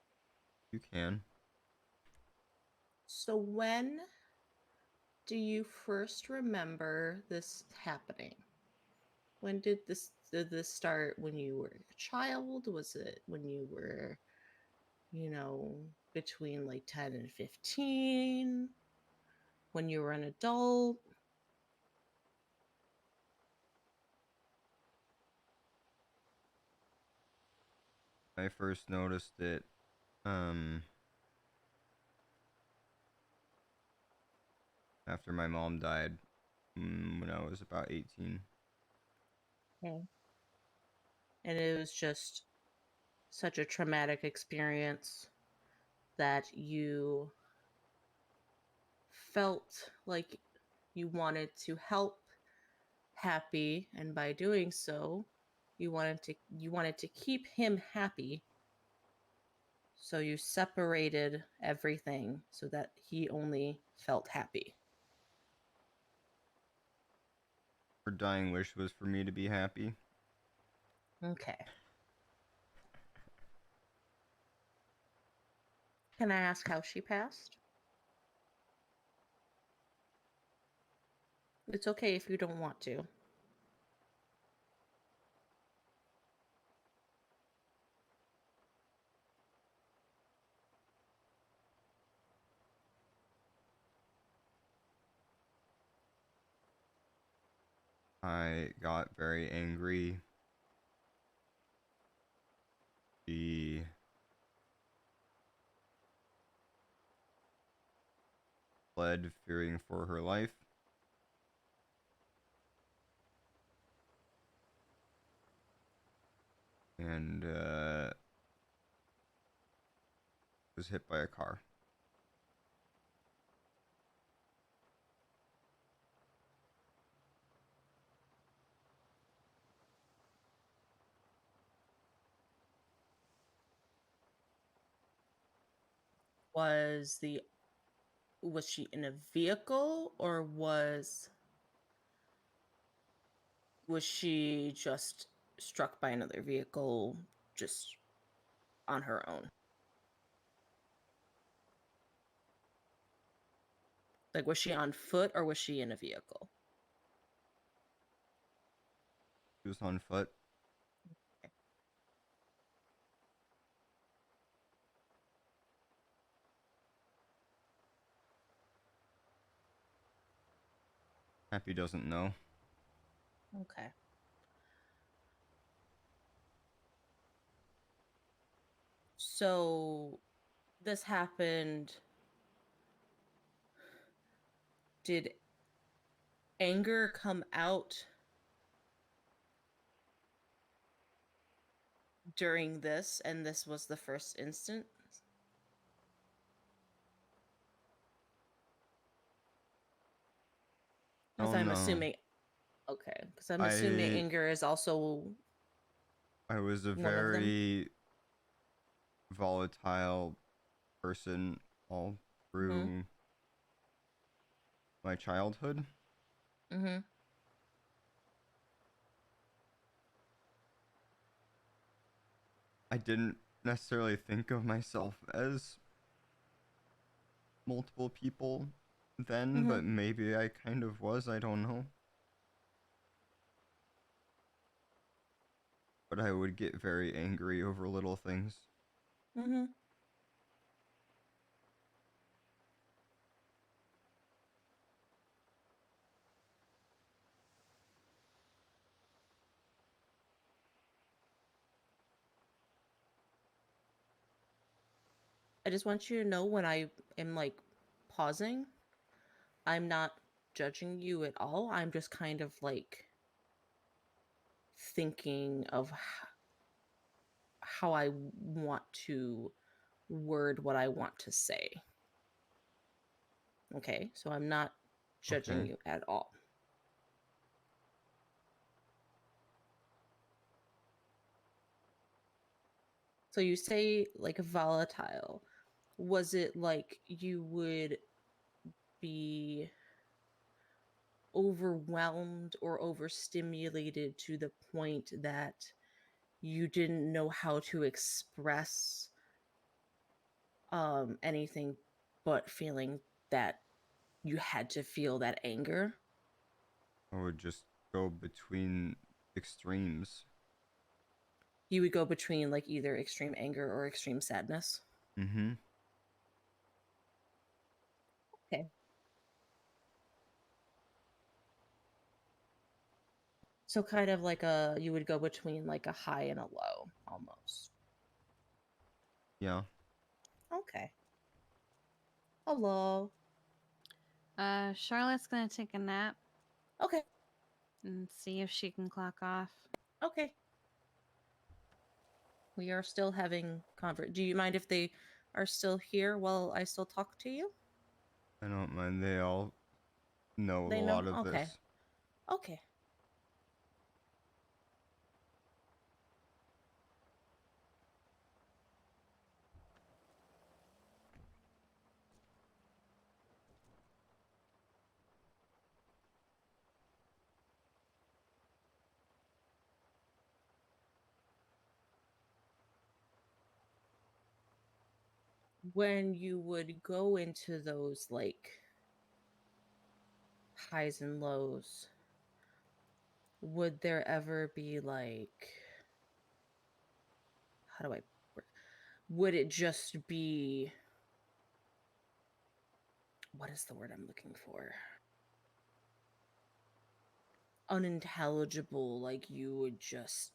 You can. So when do you first remember this happening? When did this start? When you were a child? Was it when you were, between like 10 and 15? When you were an adult? I first noticed it, after my mom died, when I was about 18. Okay. And it was just such a traumatic experience that you felt like you wanted to help Happy, and by doing so, you wanted to keep him happy. So you separated everything so that he only felt happy. Her dying wish was for me to be happy. Okay. Can I ask how she passed? It's okay if you don't want to. I got very angry. She fled, fearing for her life. And was hit by a car. Was she in a vehicle, or was she just struck by another vehicle just on her own? Like, was she on foot or was she in a vehicle? She was on foot. Happy doesn't know. Okay. So this happened. Did anger come out during this, and this was the first instance? Because Oh I'm no. assuming. Okay, because I'm assuming anger is also. I was a one of them. very volatile person all through my childhood. Mm-hmm. I didn't necessarily think of myself as multiple people then, but maybe I kind of was, I don't know. But I would get very angry over little things. Mm-hmm. I just want you to know when I am like pausing, I'm not judging you at all. I'm just kind of like thinking of how I want to word what I want to say. Okay, so I'm not judging Okay. you at all. So you say like volatile. Was it like you would be overwhelmed or overstimulated to the point that you didn't know how to express anything but feeling that you had to feel that anger? I would just go between extremes. You would go between like either extreme anger or extreme sadness? Mm-hmm. Okay. So kind of like you would go between like a high and a low almost. Yeah. Okay. Hello. Charlotte's gonna take a nap. Okay. And see if she can clock off. Okay. We are still having Do you mind if they are still here while I still talk to you? I don't mind. They all know They a know? lot of Okay. this. Okay. When you would go into those like highs and lows, would there ever be like, how do I would it just be, what is the word I'm looking for? Unintelligible, like you would just,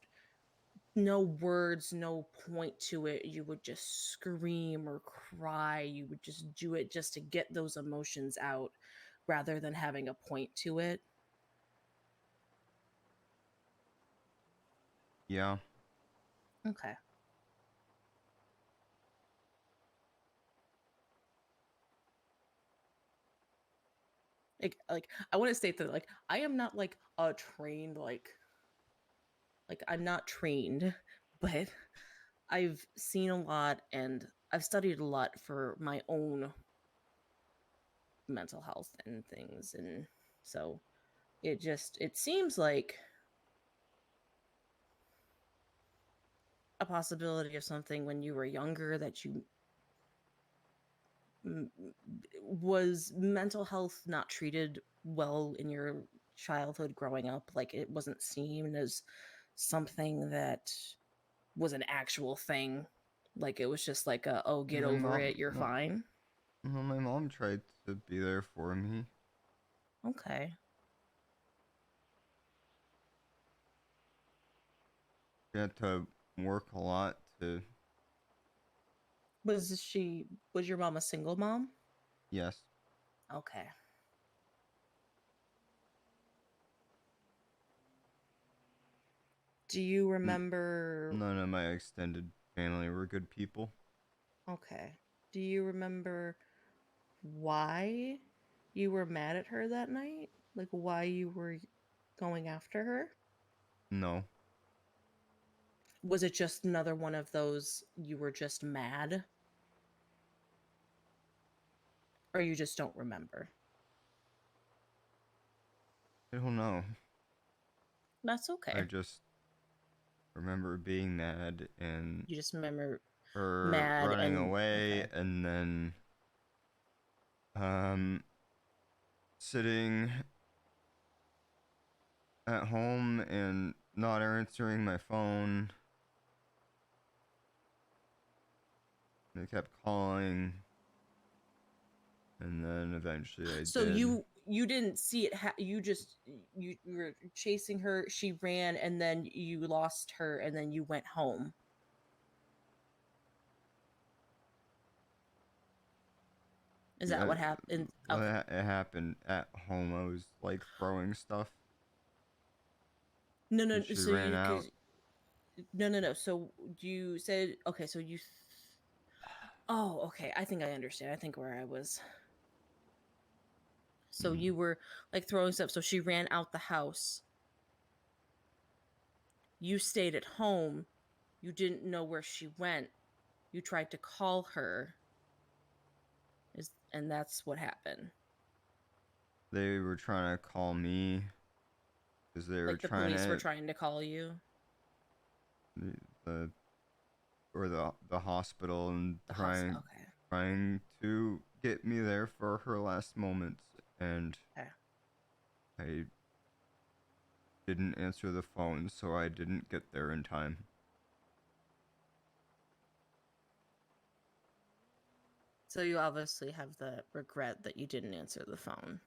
no words, no point to it. You would just scream or cry. You would just do it just to get those emotions out rather than having a point to it. Yeah. Okay. Like I want to state that like I am not like a trained like I'm not trained, but I've seen a lot and I've studied a lot for my own mental health and things, and so it seems like a possibility of something when you were younger that you was mental health not treated well in your childhood growing up, like it wasn't seen as something that was an actual thing, like it was just like oh, get My over mom, it, you're fine. Well, my mom tried to be there for me. Okay. She had to work a lot to. Was your mom a single mom? Yes. Okay. Do you remember? None of my extended family were good people. Okay. Do you remember why you were mad at her that night? Like why you were going after her? No. Was it just another one of those you were just mad? Or you just don't remember? I don't know. That's okay. I just remember being mad and You just remember her mad running and away, okay. and then sitting at home and not answering my phone. They kept calling, and then eventually I So did. you didn't see it you just you were chasing her, she ran, and then you lost her, and then you went home. Is that what happened? Well, Okay. it happened at home. I was like throwing stuff. No, no. And she So ran out. no. So you said okay. So you. Oh, okay. I think I understand. I think where I was. So you were like throwing stuff. So she ran out the house. You stayed at home. You didn't know where she went. You tried to call her. And that's what happened. They were trying to call me because they were Like the trying police to were trying to call you. the hospital and The trying okay. trying to get me there for her last moments, and Okay. I didn't answer the phone, so I didn't get there in time. So you obviously have the regret that you didn't answer the phone.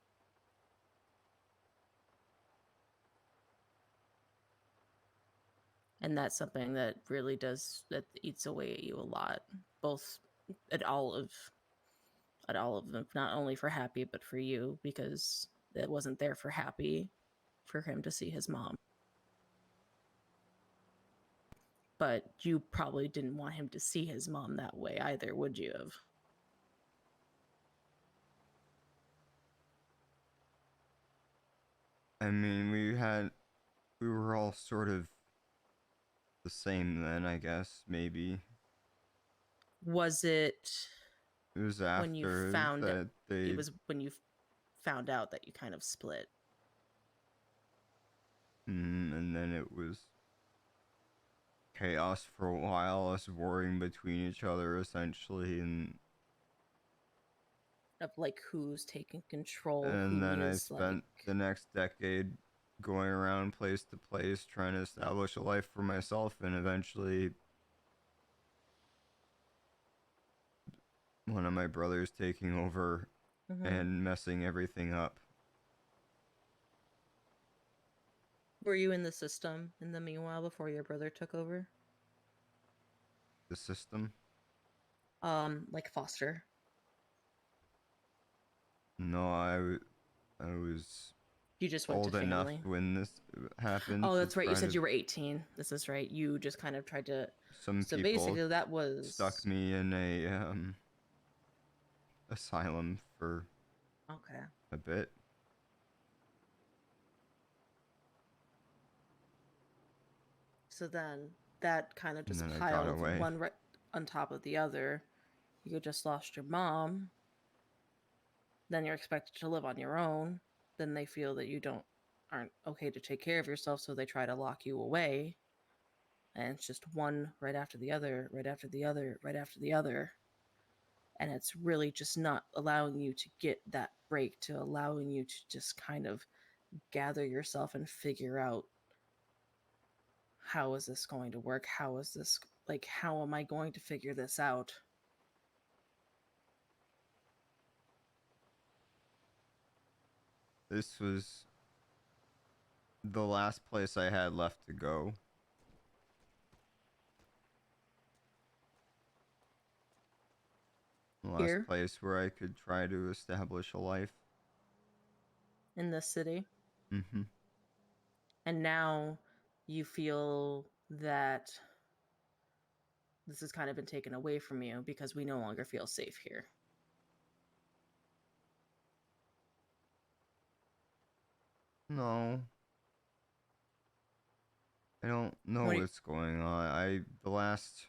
And that's something that really that eats away at you a lot, both at all of them, not only for Happy but for you, because it wasn't there for Happy for him to see his mom. But you probably didn't want him to see his mom that way either, would you have? I mean, we were all sort of the same then, I guess, maybe. Was it It was when you after found that they it was when you found out that you kind of split? and then it was chaos for a while, us warring between each other essentially, and Of like who's taking control, then I is spent the next decade going around place to place trying to establish a life for myself, and eventually one of my brothers taking over and messing everything up. Were you in the system in the meanwhile before your brother took over? The system? Like foster. No, I was You just went to old enough family. when this happened. Oh, to that's right. You try said to- you were 18. This is right. You just kind of tried to. Some So people basically, that was stuck me in a asylum for okay. a bit. So then that kind of And just then I got piled away. one right on top of the other. You just lost your mom. Then you're expected to live on your own. Then they feel that you aren't okay to take care of yourself, so they try to lock you away. And it's just one right after the other, right after the other, right after the other. And it's really just not allowing you to get that break, to allowing you to just kind of gather yourself and figure out, how is this going to work? How is this, like, how am I going to figure this out? This was the last place I had left to go. The last Here? place where I could try to establish a life. In this city? Mm-hmm. And now you feel that this has kind of been taken away from you because we no longer feel safe here. No. I don't know What do you- what's going on. The last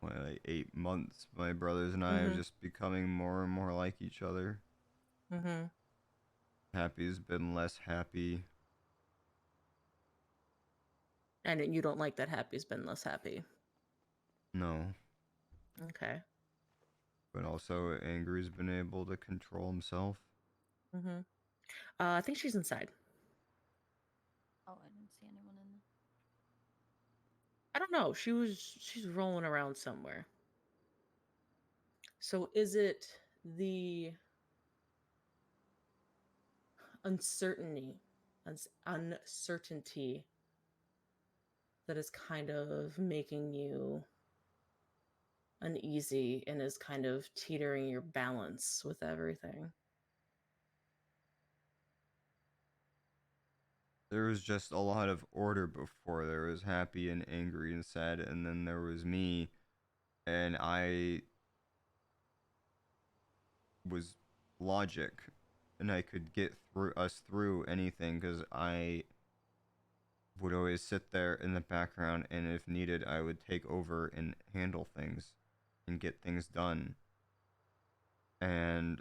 like 8 months, my brothers and I are just becoming more and more like each other. Mm-hmm. Happy's been less happy. And you don't like that Happy's been less happy. No. Okay. But also, Angry's been able to control himself. Mm-hmm. I think she's inside. Oh, I didn't see anyone in there. I don't know. She's rolling around somewhere. So is it the uncertainty that is kind of making you uneasy and is kind of teetering your balance with everything. There was just a lot of order before. There was happy and angry and sad, and then there was me, and I was logic, and I could get through anything because I would always sit there in the background, and if needed, I would take over and handle things and get things done. And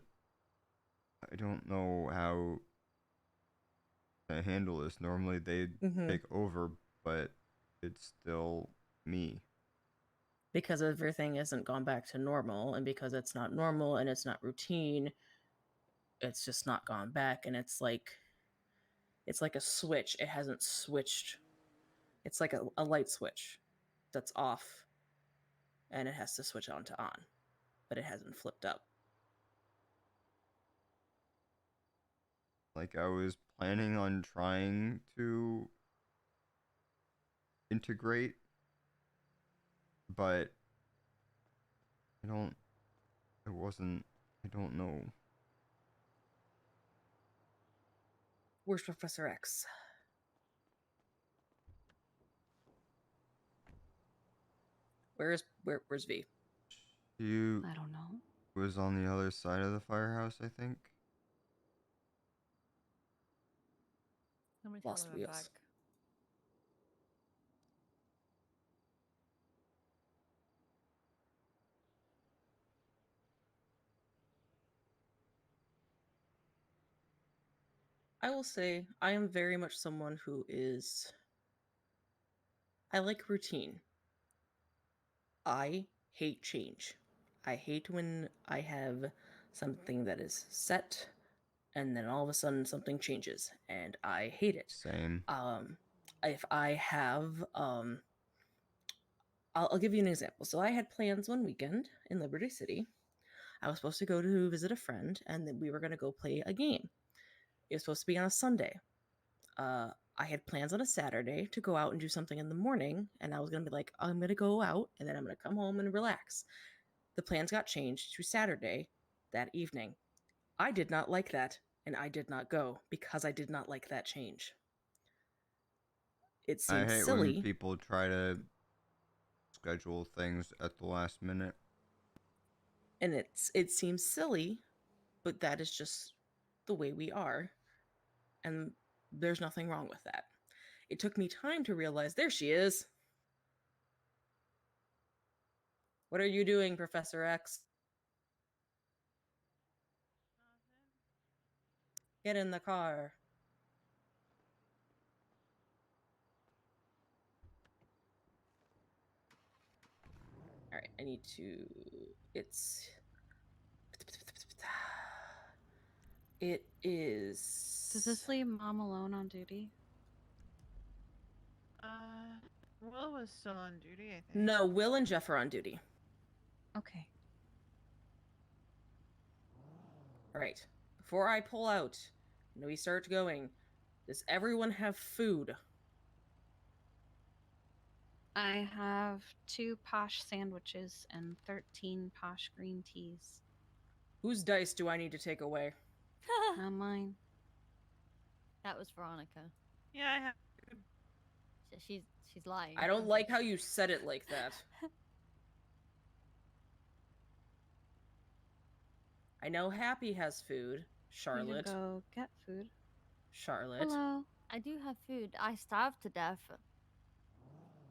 I don't know how to handle this. Normally they'd take over, but it's still me. Because everything hasn't gone back to normal, and because it's not normal and it's not routine, it's just not gone back, and it's like a switch. It hasn't switched. It's like a light switch that's off, and it has to switch on to on, but it hasn't flipped up. Like, I was planning on trying to integrate, but I don't know. Where's Professor X? Where's V? You I don't know. was on the other side of the firehouse, I think. Let me tell Lost her I'm wheels. back. I will say I am very much someone who is. I like routine. I hate change. I hate when I have something that is set and then all of a sudden something changes and I hate it. Same. If I have I'll give you an example. So I had plans one weekend in Liberty City. I was supposed to go to visit a friend and then we were going to go play a game. It was supposed to be on a Sunday. I had plans on a Saturday to go out and do something in the morning, and I was going to be like, I'm going to go out and then I'm going to come home and relax. The plans got changed to Saturday that evening. I did not like that, and I did not go because I did not like that change. It I seems hate silly. when people try to schedule things at the last minute. And it seems silly, but that is just the way we are. And there's nothing wrong with that. It took me time to realize, there she is. What are you doing, Professor X? Get in the car. All right, I need to. It is. Does this leave Mom alone on duty? Will was still on duty, I think. No, Will and Jeff are on duty. Okay. All right. Before I pull out and we start going, does everyone have food? I have 2 posh sandwiches and 13 posh green teas. Whose dice do I need to take away? Not mine. That was Veronica. Yeah, I have. She's lying. I don't like how you said it like that. I know Happy has food. Charlotte. We can go get food. Charlotte. Hello. I do have food. I starved to death.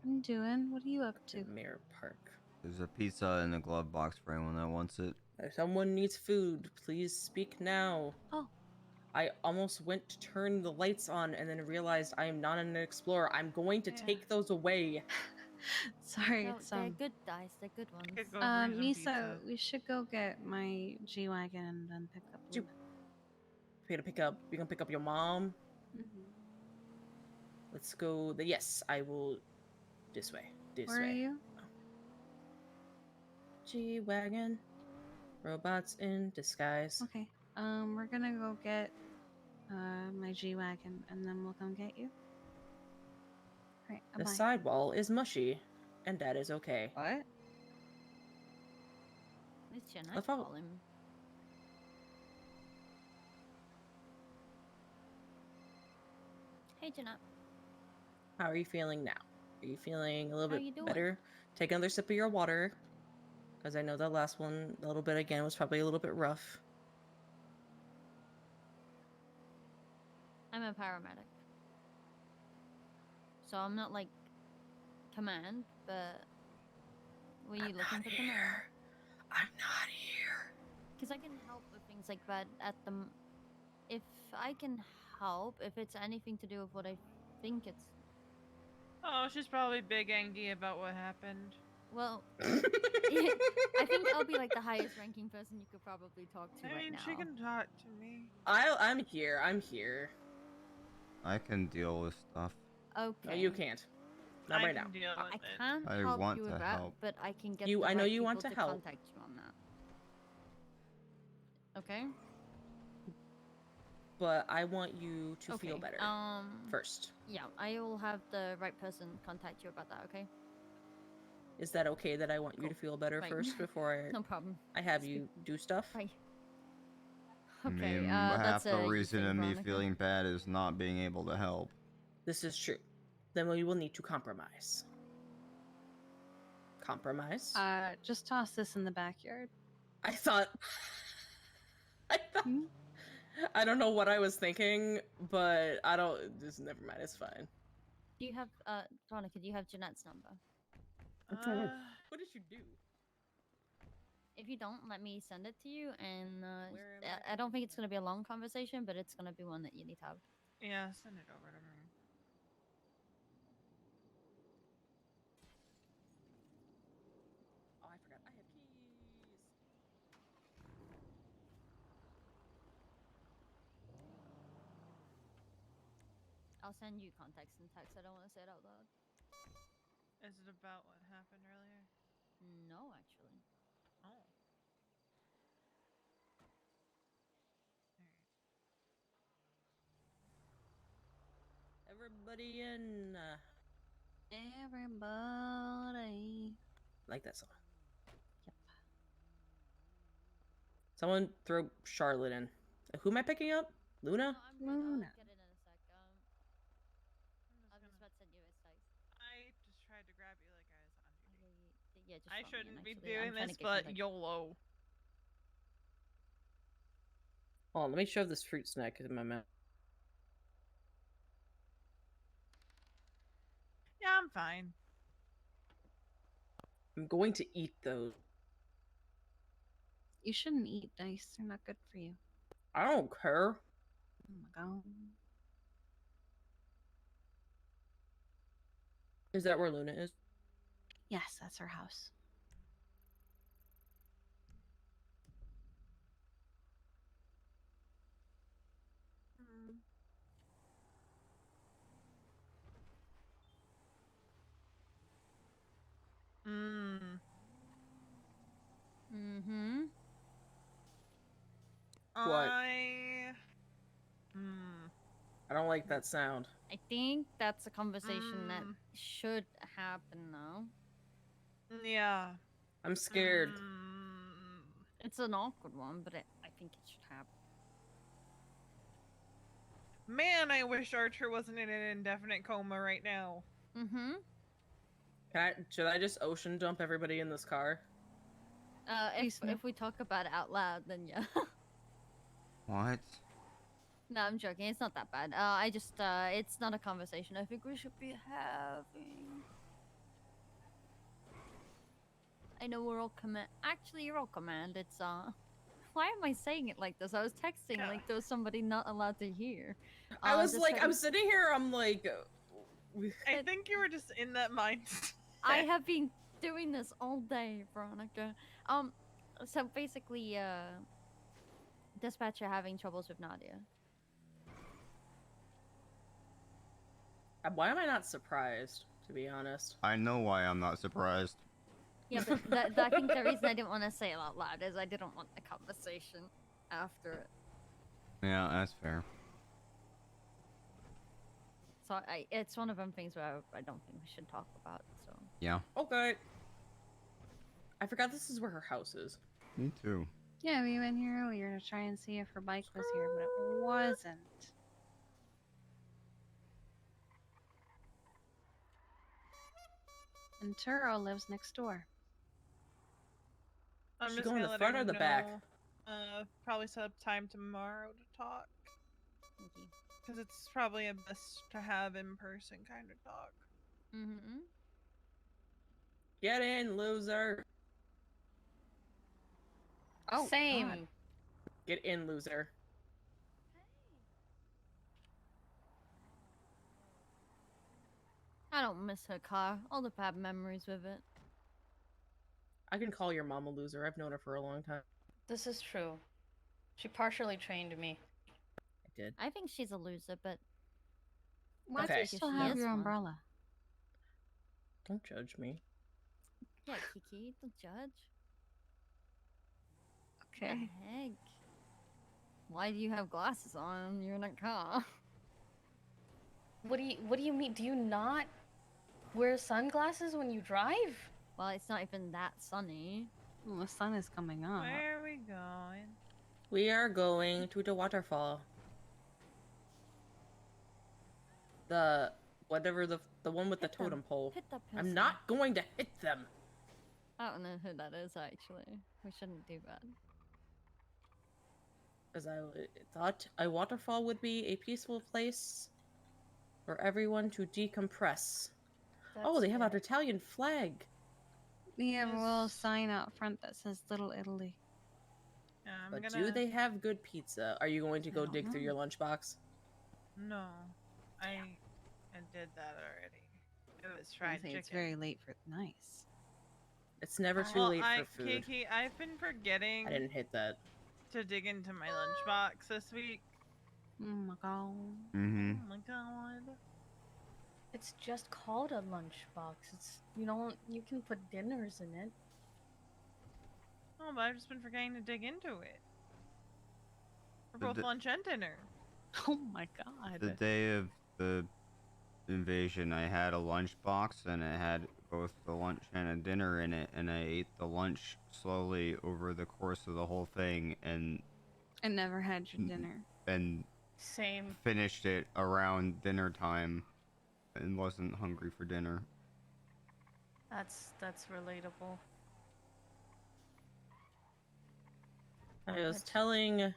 I'm doing. What are you up to? Mirror Park. There's a pizza in the glove box for anyone that wants it. If someone needs food, please speak now. Oh. I almost went to turn the lights on and then realized I am not an explorer. I'm going to take those away. Sorry, No, it's they're good dice. They're good ones. Misa, we should go get my G-Wagon and then pick up Luna. You're gonna pick up your mom? Mm-hmm. Let's go. Yes, I will. This way. Where are you? G-Wagon. Robots in disguise. Okay. We're gonna go get my G-Wagon and then we'll come get you. Alright, The bye. sidewall is mushy, and that is okay. What? It's Jeanette. I thought- Call him. Hey, Jeanette. How are you feeling now? Are you feeling a little How bit you doing? better? Take another sip of your water. Because I know that last one, a little bit again, was probably a little bit rough. I'm a paramedic. So I'm not like command, but were you looking for command? I'm not here. Because I can help with things like that at the. If I can help, if it's anything to do with what I think it's. Oh, she's probably big angry about what happened. Well, I think I'll be like the highest ranking person you could probably talk to I right mean, now. she can talk to me. I'm here. I'm here. I can deal with stuff. Okay. No, you can't. Not I right can now. deal with I it. can't I help want you with to that, help. but I can get You- the I know right you want people to to help. contact you on that. Okay. But I want you to feel Okay, better first. Yeah, I will have the right person contact you about that. Okay. Is that okay that I want you to feel better Right. first before No problem. I have you do stuff? Bye. I Okay. mean, That's half the a reason thing, of me Veronica. feeling bad is not being able to help. This is true. Then we will need to compromise. Compromise? Just toss this in the backyard. I thought. I don't know what I was thinking, but I don't. Just never mind. It's fine. Do you have Veronica? Do you have Jeanette's number? What did you do? If you don't, let me send it to you. And I don't think it's gonna be a long conversation, but it's gonna be one that you need to have. Yeah, send it over to me. Oh, I forgot. I have keys. I'll send you context and text. I don't want to say it out loud. Is it about what happened earlier? No, actually. Oh. Everybody in. Everybody. Like that song. Yep. Someone throw Charlotte in. Who am I picking up? Luna? Luna. I'll get it in a sec. I'll just about to send you a text. I just tried to grab you like I was on duty. Yeah, just I let me in, shouldn't be actually. I'm doing trying this, to get but contact. YOLO. Hold on, let me shove this fruit snack in my mouth. Yeah, I'm fine. I'm going to eat those. You shouldn't eat dice. They're not good for you. I don't care. Oh my god. Is that where Luna is? Yes, that's her house. Mm. Mm-hmm. What? I don't like that sound. I think that's a conversation that should happen now. Yeah. I'm scared. It's an awkward one, but I think it should happen. Man, I wish Archer wasn't in an indefinite coma right now. Mm-hmm. Should I just ocean dump everybody in this car? If we talk about it out loud, then yeah. What? No, I'm joking. It's not that bad. I just, it's not a conversation I think we should be having. I know we're all command. Actually, you're all command. It's, why am I saying it like this? I was texting like there was somebody not allowed to hear. I was like, I'm sitting here, I'm like... I think you were just in that mindset. I have been doing this all day, Veronica. So basically, dispatcher having troubles with Nadia. Why am I not surprised, to be honest? I know why I'm not surprised. Yeah, but I think the reason I didn't want to say it out loud is I didn't want the conversation after it. Yeah, that's fair. So it's one of them things where I don't think we should talk about. So Yeah. Okay. I forgot this is where her house is. Me too. Yeah, we went here earlier to try and see if her bike was here, but it wasn't. And Turo lives next door. I'm Should just go in gonna the let front her or the back? know. Probably set up time tomorrow to talk. Okay. Because it's probably a best to have in person kind of talk. Mm-hmm. Get in, loser. Oh, Same. God. Get in, loser. I don't miss her car. All the bad memories with it. I can call your mom a loser. I've known her for a long time. This is true. She partially trained me. I did. I think she's a loser, but Why do Okay. you still She have is your one. umbrella? Don't judge me. yeah, Kiki, don't judge. Okay. What the heck? Why do you have glasses on? You're in a car. What do you mean? Do you not wear sunglasses when you drive? Well, it's not even that sunny. Well, the sun is coming up. Where are we going? We are going to the waterfall. The whatever the one with the Hit them. totem pole. Hit that I'm person. not going to hit them. I don't know who that is, actually. We shouldn't do that. Because I thought a waterfall would be a peaceful place for everyone to decompress. Oh, they have an Italian flag. We have a little sign out front that says Little Italy. Yeah, But do they have good pizza? Are you going to go don't dig through know. your lunchbox? No. I did that already. It was I fried say chicken. it's very late for nice. It's never too Well, late for food. Kiki, I've been forgetting I didn't hit that. to dig into my lunchbox this week. Oh my god. Mm-hmm. Oh my god. It's just called a lunchbox. It's you can put dinners in it. Oh, but I've just been forgetting to dig into it. For The both d- lunch and dinner. Oh my god. The day of the invasion, I had a lunchbox and it had both the lunch and a dinner in it, and I ate the lunch slowly over the course of the whole thing, and I never had your dinner. Same. Finished it around dinner time and wasn't hungry for dinner. That's relatable. I was telling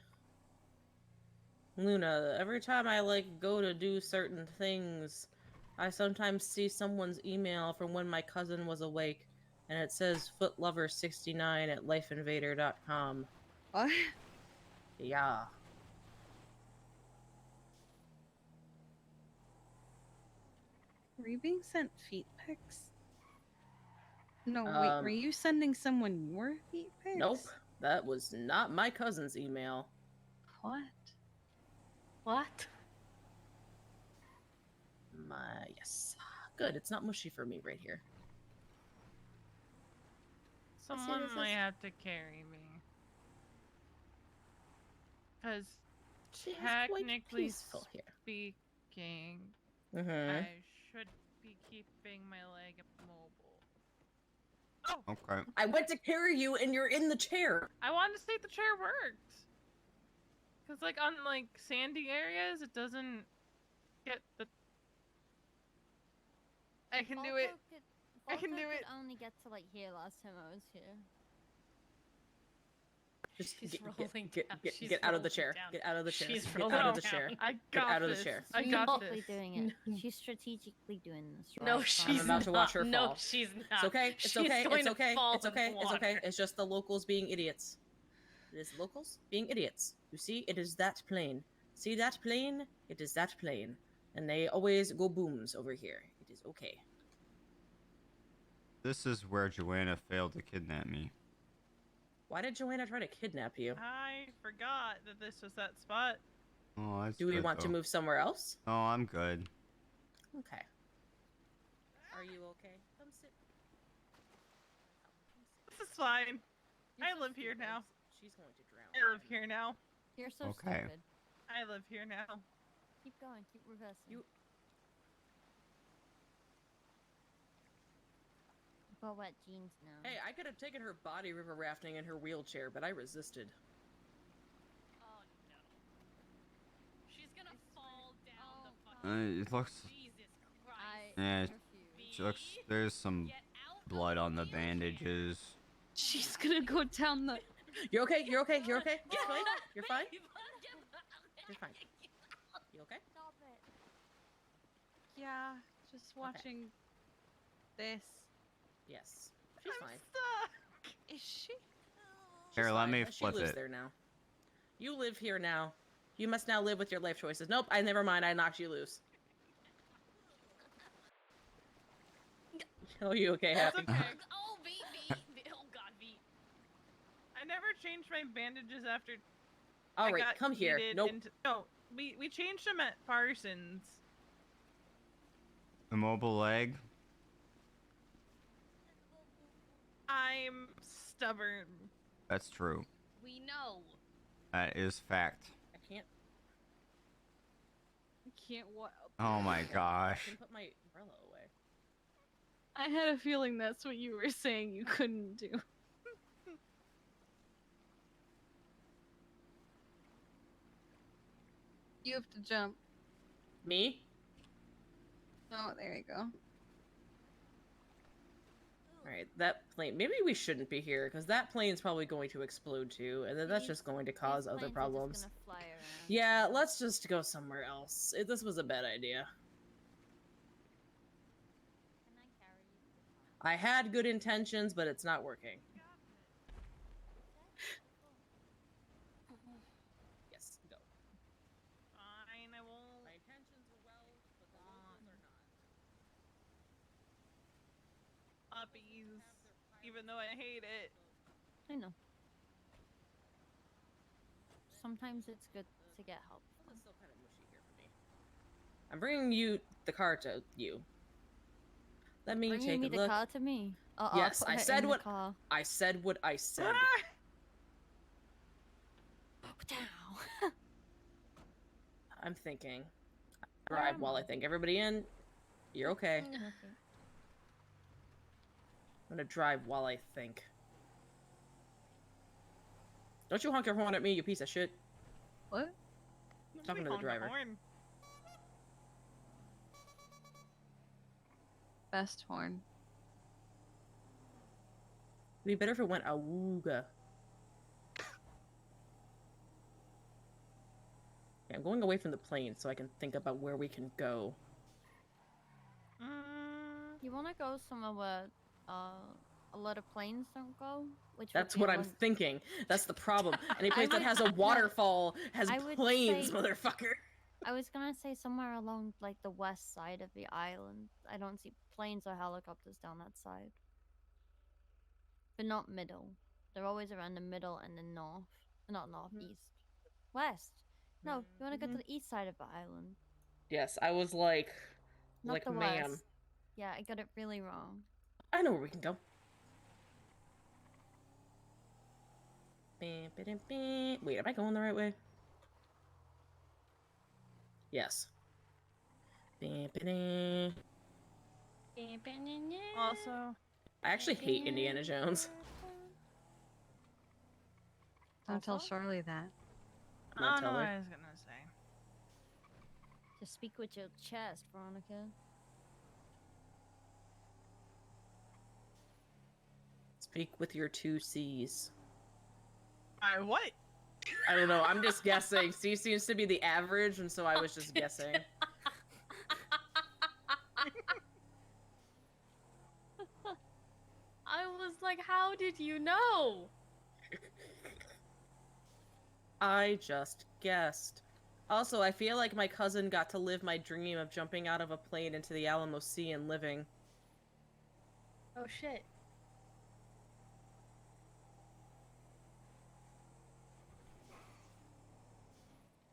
Luna, every time I go to do certain things, I sometimes see someone's email from when my cousin was awake, and it says footlover69@lifeinvader.com. What? Yeah. Were you being sent feet pics? No, wait, were you sending someone your feet pics? Nope. That was not my cousin's email. What? What? Yes. Good, it's not mushy for me right here. Someone this might is- have to carry me. Because She is quite technically peaceful here. speaking, Mhm. I should be keeping my leg mobile. Oh! Okay. I went to carry you and you're in the chair. I wanted to see if the chair worked. Because, on, sandy areas, it doesn't get the... I can do it. I can do it. Could only get to here last time I was here. Just She's get rolling down. She's out of the rolling chair. down. Get out of the chair. She's Get rolling out of the down. chair. I Get got out of the this. chair. I She's got purposely this. doing it. She's strategically doing this. Right? No, she's I'm about to watch her not. fall. No, she's not. It's okay. It's She's okay. going It's to okay. fall It's in the okay. It's okay. water. It's just the locals being idiots. It is locals being idiots. You see, it is that plain. See that plane? It is that plane. And they always go booms over here. It is okay. This is where Joanna failed to kidnap me. Why did Joanna try to kidnap you? I forgot that this was that spot. Oh, that's Do we good, want to though. move somewhere else? Oh, I'm good. Okay. Are you okay? Come sit. This is fine. I live here now. She's going to drown. I live here now. You're so Okay. stupid. I live here now. Keep going. Keep reversing. got wet jeans now. Hey, I could have taken her body river rafting in her wheelchair, but I resisted. Oh no. She's gonna fall down the fucking. It looks. Jesus Christ. Yeah, it looks. There's some blood on the bandages. She's gonna go down the. You're okay. You're okay. You're okay. You're fine. You're fine. You're fine. You okay? Stop it. Yeah, just watching this. Yes. She's fine. Stuck. Is she? Here, She's let fine. me She flip lives it. there now. You live here now. You must now live with your life choices. Nope, I never mind. I knocked you loose. Oh, you okay, That's Happy? okay. Oh, V. Oh God, V. I never changed my bandages after. All I right, got come here. yeeted Nope. no, we changed them at Parsons. Immobile leg. I'm stubborn. That's true. We know. That is fact. I can't. What? Oh my I gosh. can put my umbrella away. I had a feeling that's what you were saying you couldn't do. You have to jump. Me? Oh, there you go. All right, that plane. Maybe we shouldn't be here because that plane's probably going to explode too, and then that's just going to cause other problems. Yeah, let's just go somewhere else. This was a bad idea. I had good intentions, but it's not working. Yes, go. Fine, I won't. My intentions were well, but the locals are not. Puppies. Even though I hate it. I know. Sometimes it's good to get help. It's still kind of mushy here for me. I'm bringing you the car to you. Let me Bringing take me a the look. car to me. Yes, I'll put I her said in what the car. I said. What I said. I'm thinking. Drive while I think. Everybody in? You're okay. Okay. I'm gonna drive while I think. Don't you honk your horn at me, you piece of shit. What? Talking to the driver. Best horn. It'd be better if it went awooga. Yeah, I'm going away from the plane so I can think about where we can go. You want to go somewhere where a lot of planes don't go? Which would That's be what I'm one- thinking. That's the problem. Any I place that would- has a waterfall has I would planes, say- motherfucker. I was gonna say somewhere along like the west side of the island. I don't see planes or helicopters down that side. But not middle. They're always around the middle and the north. Not north, east. West. No, you wanna go to the east side of the island. Yes, I was like, Not the ma'am. west. Yeah, I got it really wrong. I know where we can go. Wait, am I going the right way? Yes. Also, I actually hate Indiana Jones. Don't tell Charlie that. I Not don't know tell what her. I was gonna say. Just speak with your chest, Veronica. Speak with your 2 C's. I what? I don't know, I'm just guessing. C seems to be the average, and so I was just guessing. I was like, how did you know? I just guessed. Also, I feel like my cousin got to live my dream of jumping out of a plane into the Alamo Sea and living. Oh shit.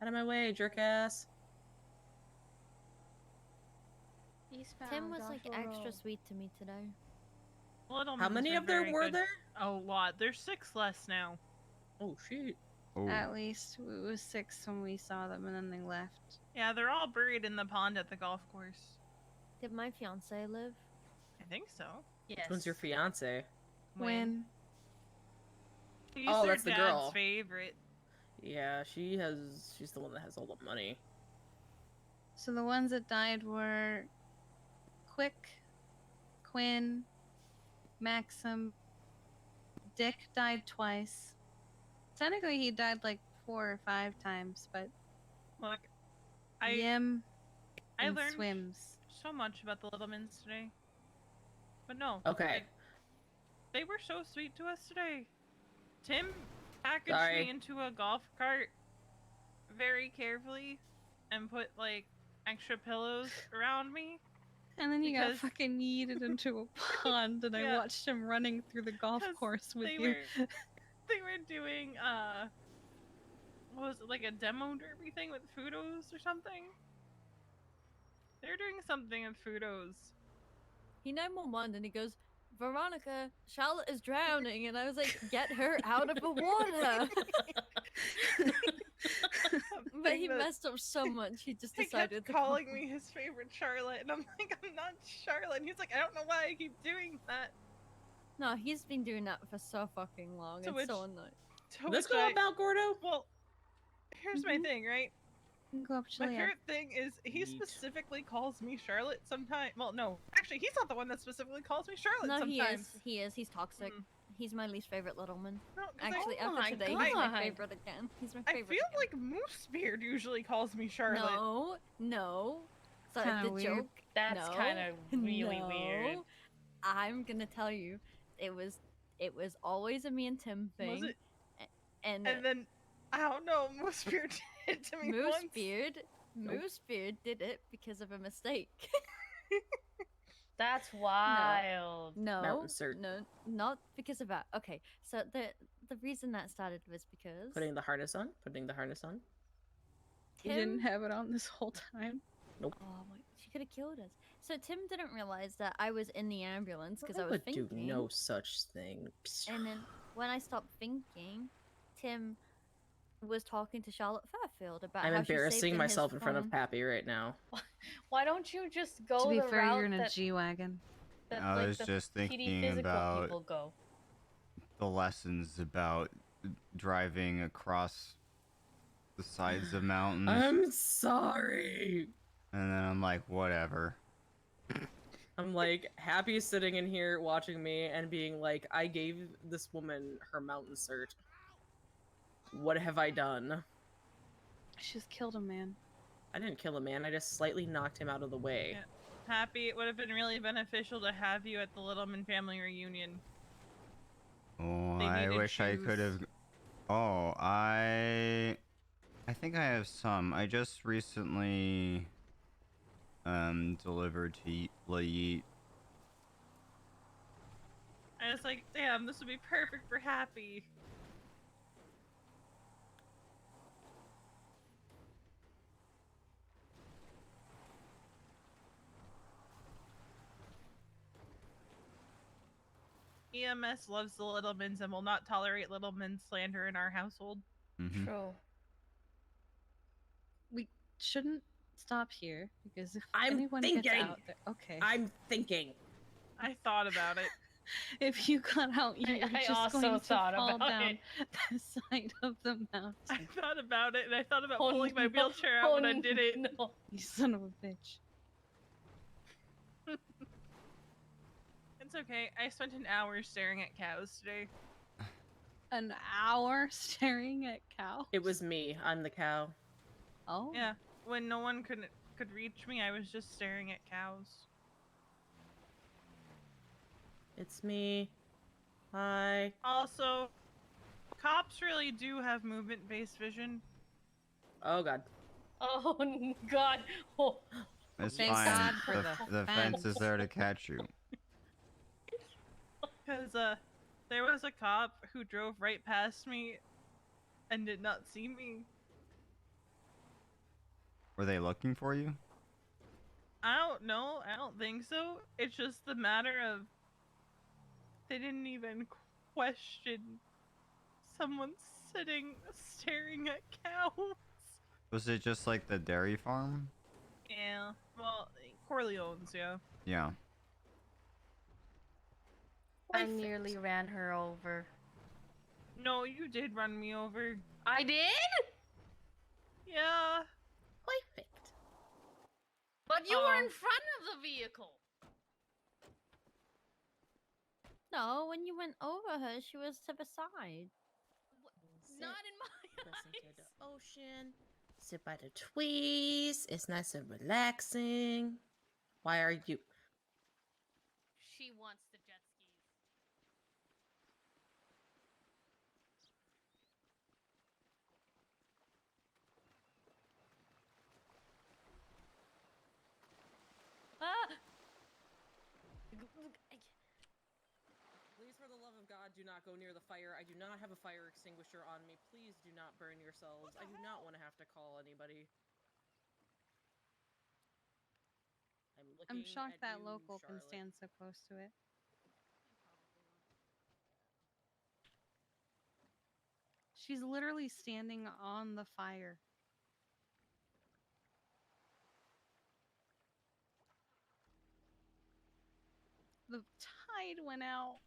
Out of my way, jerk ass. Eastbound, Tim was like Joshua extra Road. sweet to me today. Little How Moon's many been of there very were good. there? A lot. There's 6 less now. Oh shit. Oh. At least it was 6 when we saw them and then they left. Yeah, they're all buried in the pond at the golf course. Did my fiance live? I think so. Yes. Which one's your fiance? When He's Oh, their that's the dad's girl. favorite. Yeah, she's the one that has all the money. So the ones that died were Quick, Quinn, Maxim. Dick died twice. Technically, he died like 4 or 5 times, but Look, Yim I and learned Swims. so much about the Littlemans today. But no. Okay. They were so sweet to us today. Tim packaged Sorry. me into a golf cart very carefully and put like extra pillows around me. And then you got because fucking yeeted into a pond, and I Yeah. watched him running through the golf 'cause course with they you. they were doing what was it, like a demo derby thing with Fudos or something? They're doing something with Fudos. He 911 and he goes, Veronica, Charlotte is drowning. And I was like, get her out of the water. But he Something that- messed up so much, he just He decided kept to calling call- me his favorite Charlotte, and I'm like, I'm not Charlotte. And he's like, I don't know why I keep doing that. No, he's been doing that for so fucking long. To It's which- so annoying. To Let's which go I- about Gordo. Well, here's my thing, right? Go up My Chiliad. favorite thing is he specifically calls me Charlotte sometimes. Well, no, actually, he's not the one that specifically calls me Charlotte No, sometimes. he is. He's toxic. He's my least favorite Littleman. No, 'cause I- Actually, Oh after my today, he's God. my favorite again. He's my I favorite. feel like Moosebeard usually calls me Charlotte. No. Sorry, Kinda the weird. joke. That's no, kinda really no. weird. I'm gonna tell you, it was always a me and Tim thing. Was it? And then I don't know, Moosebeard did it to me once. Moosebeard did it because of a mistake. That's wild. No, Mountain cert. no, not because of that. Okay, so the reason that started was because Putting the harness on. You didn't have it on this whole time. Nope. Oh my, she could have killed us. So Tim didn't realize that I was in the ambulance because I was would thinking. do no such thing. And then when I stopped thinking, Tim was talking to Charlotte Fairfield about I'm how she saved embarrassing his myself in front of phone. Pappy right now. Why don't you just go To be the fair, route you're in a that, G-Wagon. that I like was the just PD thinking physical about people go? the lessons about driving across the sides of mountains. I'm sorry. And then I'm like, whatever. I'm like, Happy sitting in here watching me and being like, I gave this woman her mountain cert. What have I done? She just killed a man. I didn't kill a man, I just slightly knocked him out of the way. Yeah. Happy, it would have been really beneficial to have you at the Littleman family reunion. Oh, They I needed wish I could have. shoes. Oh, I think I have some. I just recently delivered to Yeet. I was like, damn, this would be perfect for Happy. EMS loves the Littlemans and will not tolerate Littleman slander in our household. Mhm. True. We shouldn't stop here because if I'm anyone thinking. gets out there, okay. I'm thinking. I thought about it. If you got out, you're I just also going to thought fall about down it. the side of the mountain. I thought about it, and I thought about Oh, pulling my no. wheelchair out when I Oh, did it. No. You son of a bitch. It's okay. I spent an hour staring at cows today. An hour staring at cows? It was me. I'm the cow. Oh. Yeah, when no one could reach me, I was just staring at cows. It's me. Hi. Also, cops really do have movement-based vision. Oh god. Oh God. Oh. It's Thank fine. God for The the fence is there to catch you. Because there was a cop who drove right past me and did not see me. Were they looking for you? I don't know. I don't think so. It's just the matter of they didn't even question someone sitting staring at cows. Was it just like the dairy farm? Yeah. Well, Corleone's, yeah. Yeah. I nearly ran her over. No, you did run me over. I did? Yeah. Perfect. But you were in front of the vehicle. No, when you went over her, she was to the side. Not in my Listen to the ocean. Sit by the trees. It's nice and relaxing. Why are you? She wants the jet skis. Ah! Please, for the love of God, do not go near the fire. I do not have a fire extinguisher on me. Please do not burn yourselves. I do not want to have to call anybody. I'm shocked at that you, local can Charlotte. stand so close to it. She's literally standing on the fire. The tide went out.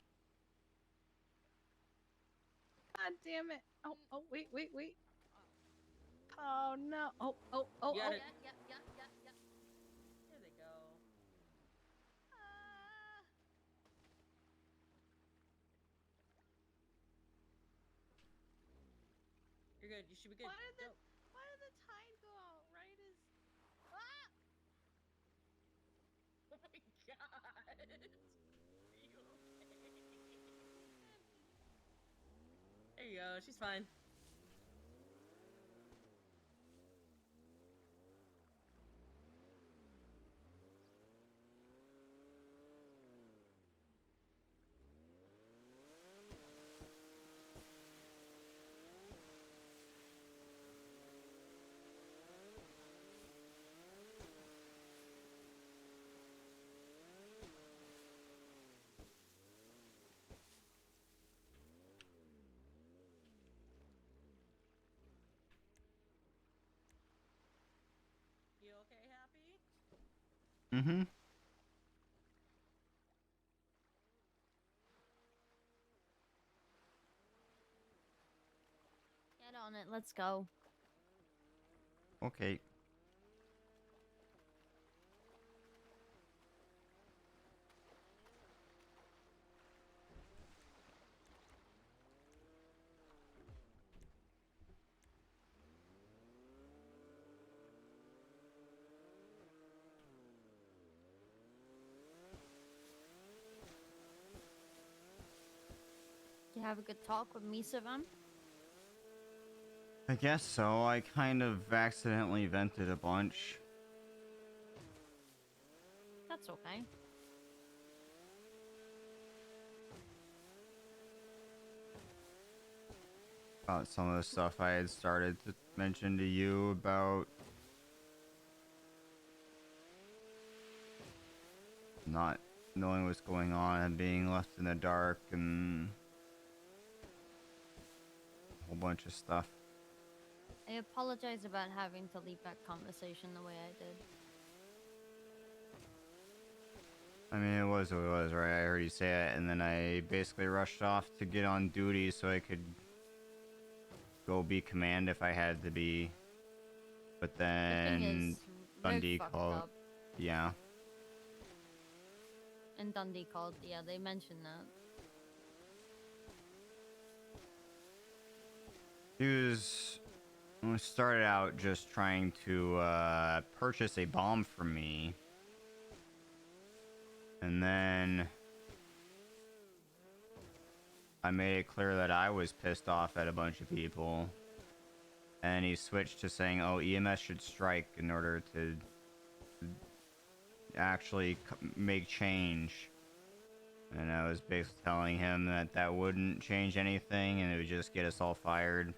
God damn it. Oh, wait. Oh, no. Oh. You got it. Yeah. There they go. You're good. You should be good. Why did Go. the tide go out right as... Ah! Oh my God. Are you okay? There you go. She's fine. You okay, Happy? Mm-hmm. Get on it. Let's go. Okay. You have a good talk with Misa then? I guess so. I kind of accidentally vented a bunch. That's okay. About some of the stuff I had started to mention to you about not knowing what's going on and being left in the dark and a whole bunch of stuff. I apologize about having to leave that conversation the way I did. I mean, it was what it was, right? I heard you say it, and then I basically rushed off to get on duty so I could go be command if I had to be. But then Dundee called. Up. Yeah. And Dundee called. Yeah, they mentioned that. We started out just trying to purchase a bomb from me. And then I made it clear that I was pissed off at a bunch of people. And he switched to saying, oh, EMS should strike in order to actually make change. And I was basically telling him that that wouldn't change anything and it would just get us all fired.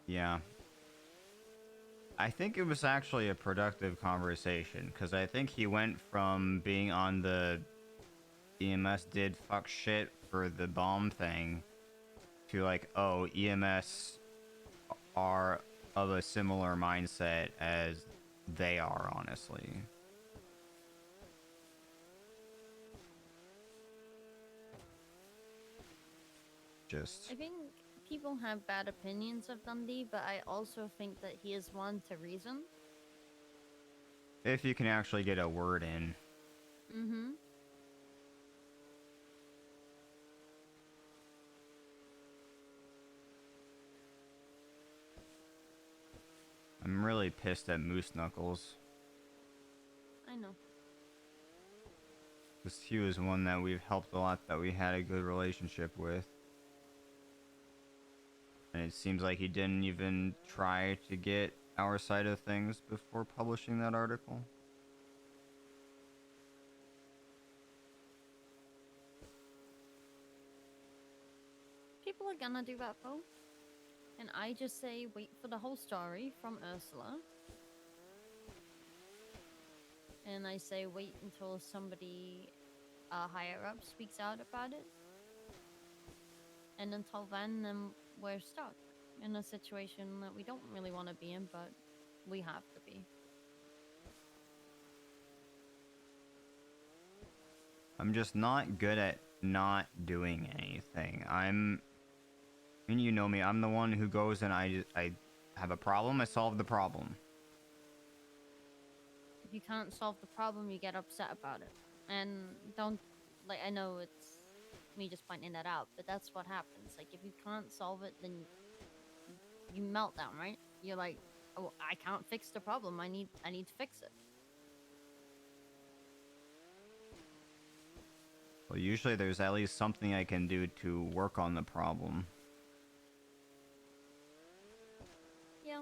Yeah. I think it was actually a productive conversation, because I think he went from being on the EMS did fuck shit for the bomb thing to like, oh, EMS are of a similar mindset as they are, honestly. Just I think people have bad opinions of Dundee, but I also think that he is one to reason. if you can actually get a word in. Mm-hmm. I'm really pissed at Moose Knuckles. I know. Because he was one that we've helped a lot, that we had a good relationship with. And it seems like he didn't even try to get our side of things before publishing that article. People are gonna do that though. And I just say wait for the whole story from Ursula. And I say wait until somebody higher up speaks out about it. And until then we're stuck in a situation that we don't really want to be in, but we have to be. I'm just not good at not doing anything. I mean, you know me, I'm the one who goes and I have a problem, I solve the problem. If you can't solve the problem, you get upset about it. And don't, like, I know it's me just pointing that out, but that's what happens. Like, if you can't solve it, then you melt down, right? You're like, oh, I can't fix the problem. I need to fix it. Well, usually there's at least something I can do to work on the problem. Yeah.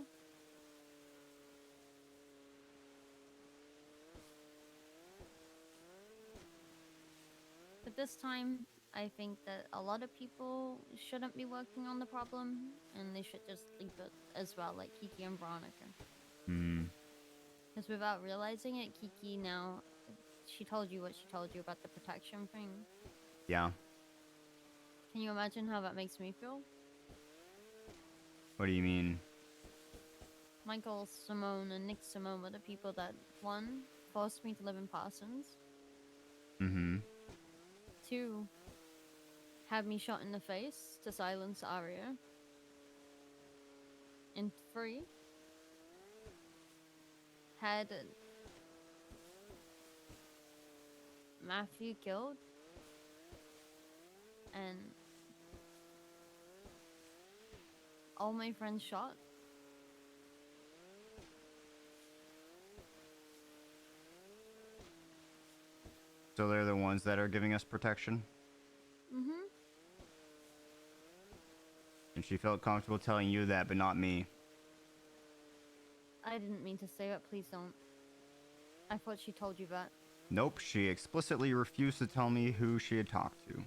But this time, I think that a lot of people shouldn't be working on the problem, and they should just leave it as well, like Kiki and Veronica. Hmm. Because without realizing it, Kiki now, she told you what she told you about the protection thing. Yeah. Can you imagine how that makes me feel? What do you mean? Michael Simone and Nick Simone were the people that, one, forced me to live in Parsons. Mm-hmm. Two, had me shot in the face to silence Arya. And three, had Matthew killed. And all my friends shot. So they're the ones that are giving us protection? Mm-hmm. And she felt comfortable telling you that, but not me. I didn't mean to say that, please don't. I thought she told you that. Nope, she explicitly refused to tell me who she had talked to.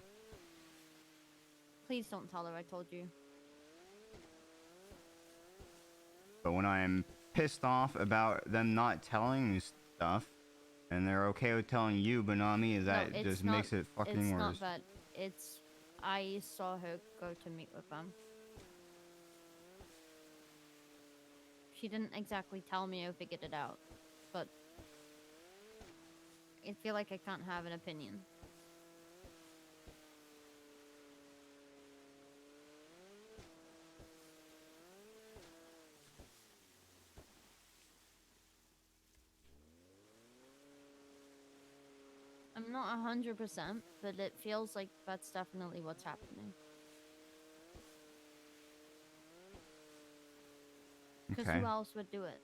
Please don't tell her I told you. But when I'm pissed off about them not telling me stuff, and they're okay with telling you but not me, that No, just makes it fucking it's worse. It's not that. It's... I saw her go to meet with them. She didn't exactly tell me I figured it out, but I feel like I can't have an opinion. I'm not 100%, but it feels like that's definitely what's happening. Because Okay. who else would do it?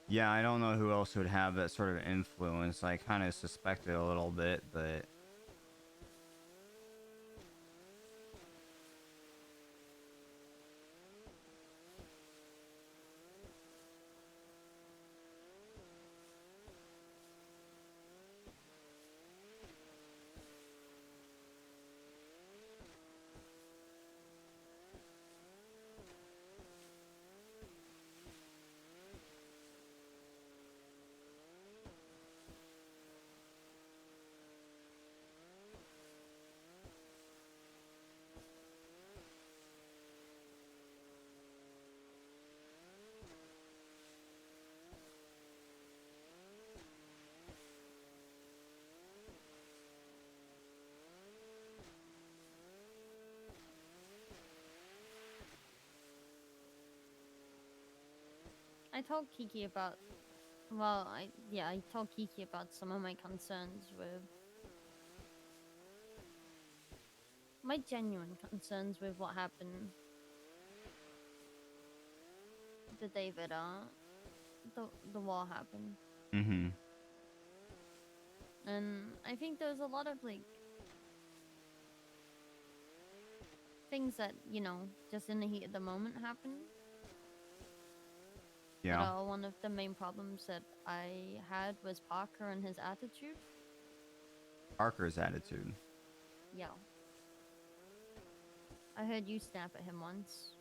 Yeah, I don't know who else would have that sort of influence. I kind of suspected a little bit, but... I told Kiki about. Well, I told Kiki about some of my concerns with. My genuine concerns with what happened the day that the war happened. Mm-hmm. And I think there's a lot of like things that, you know, just in the heat of the moment happened. Yeah. But one of the main problems that I had was Parker and his attitude. Parker's attitude. Yeah. I heard you snap at him once.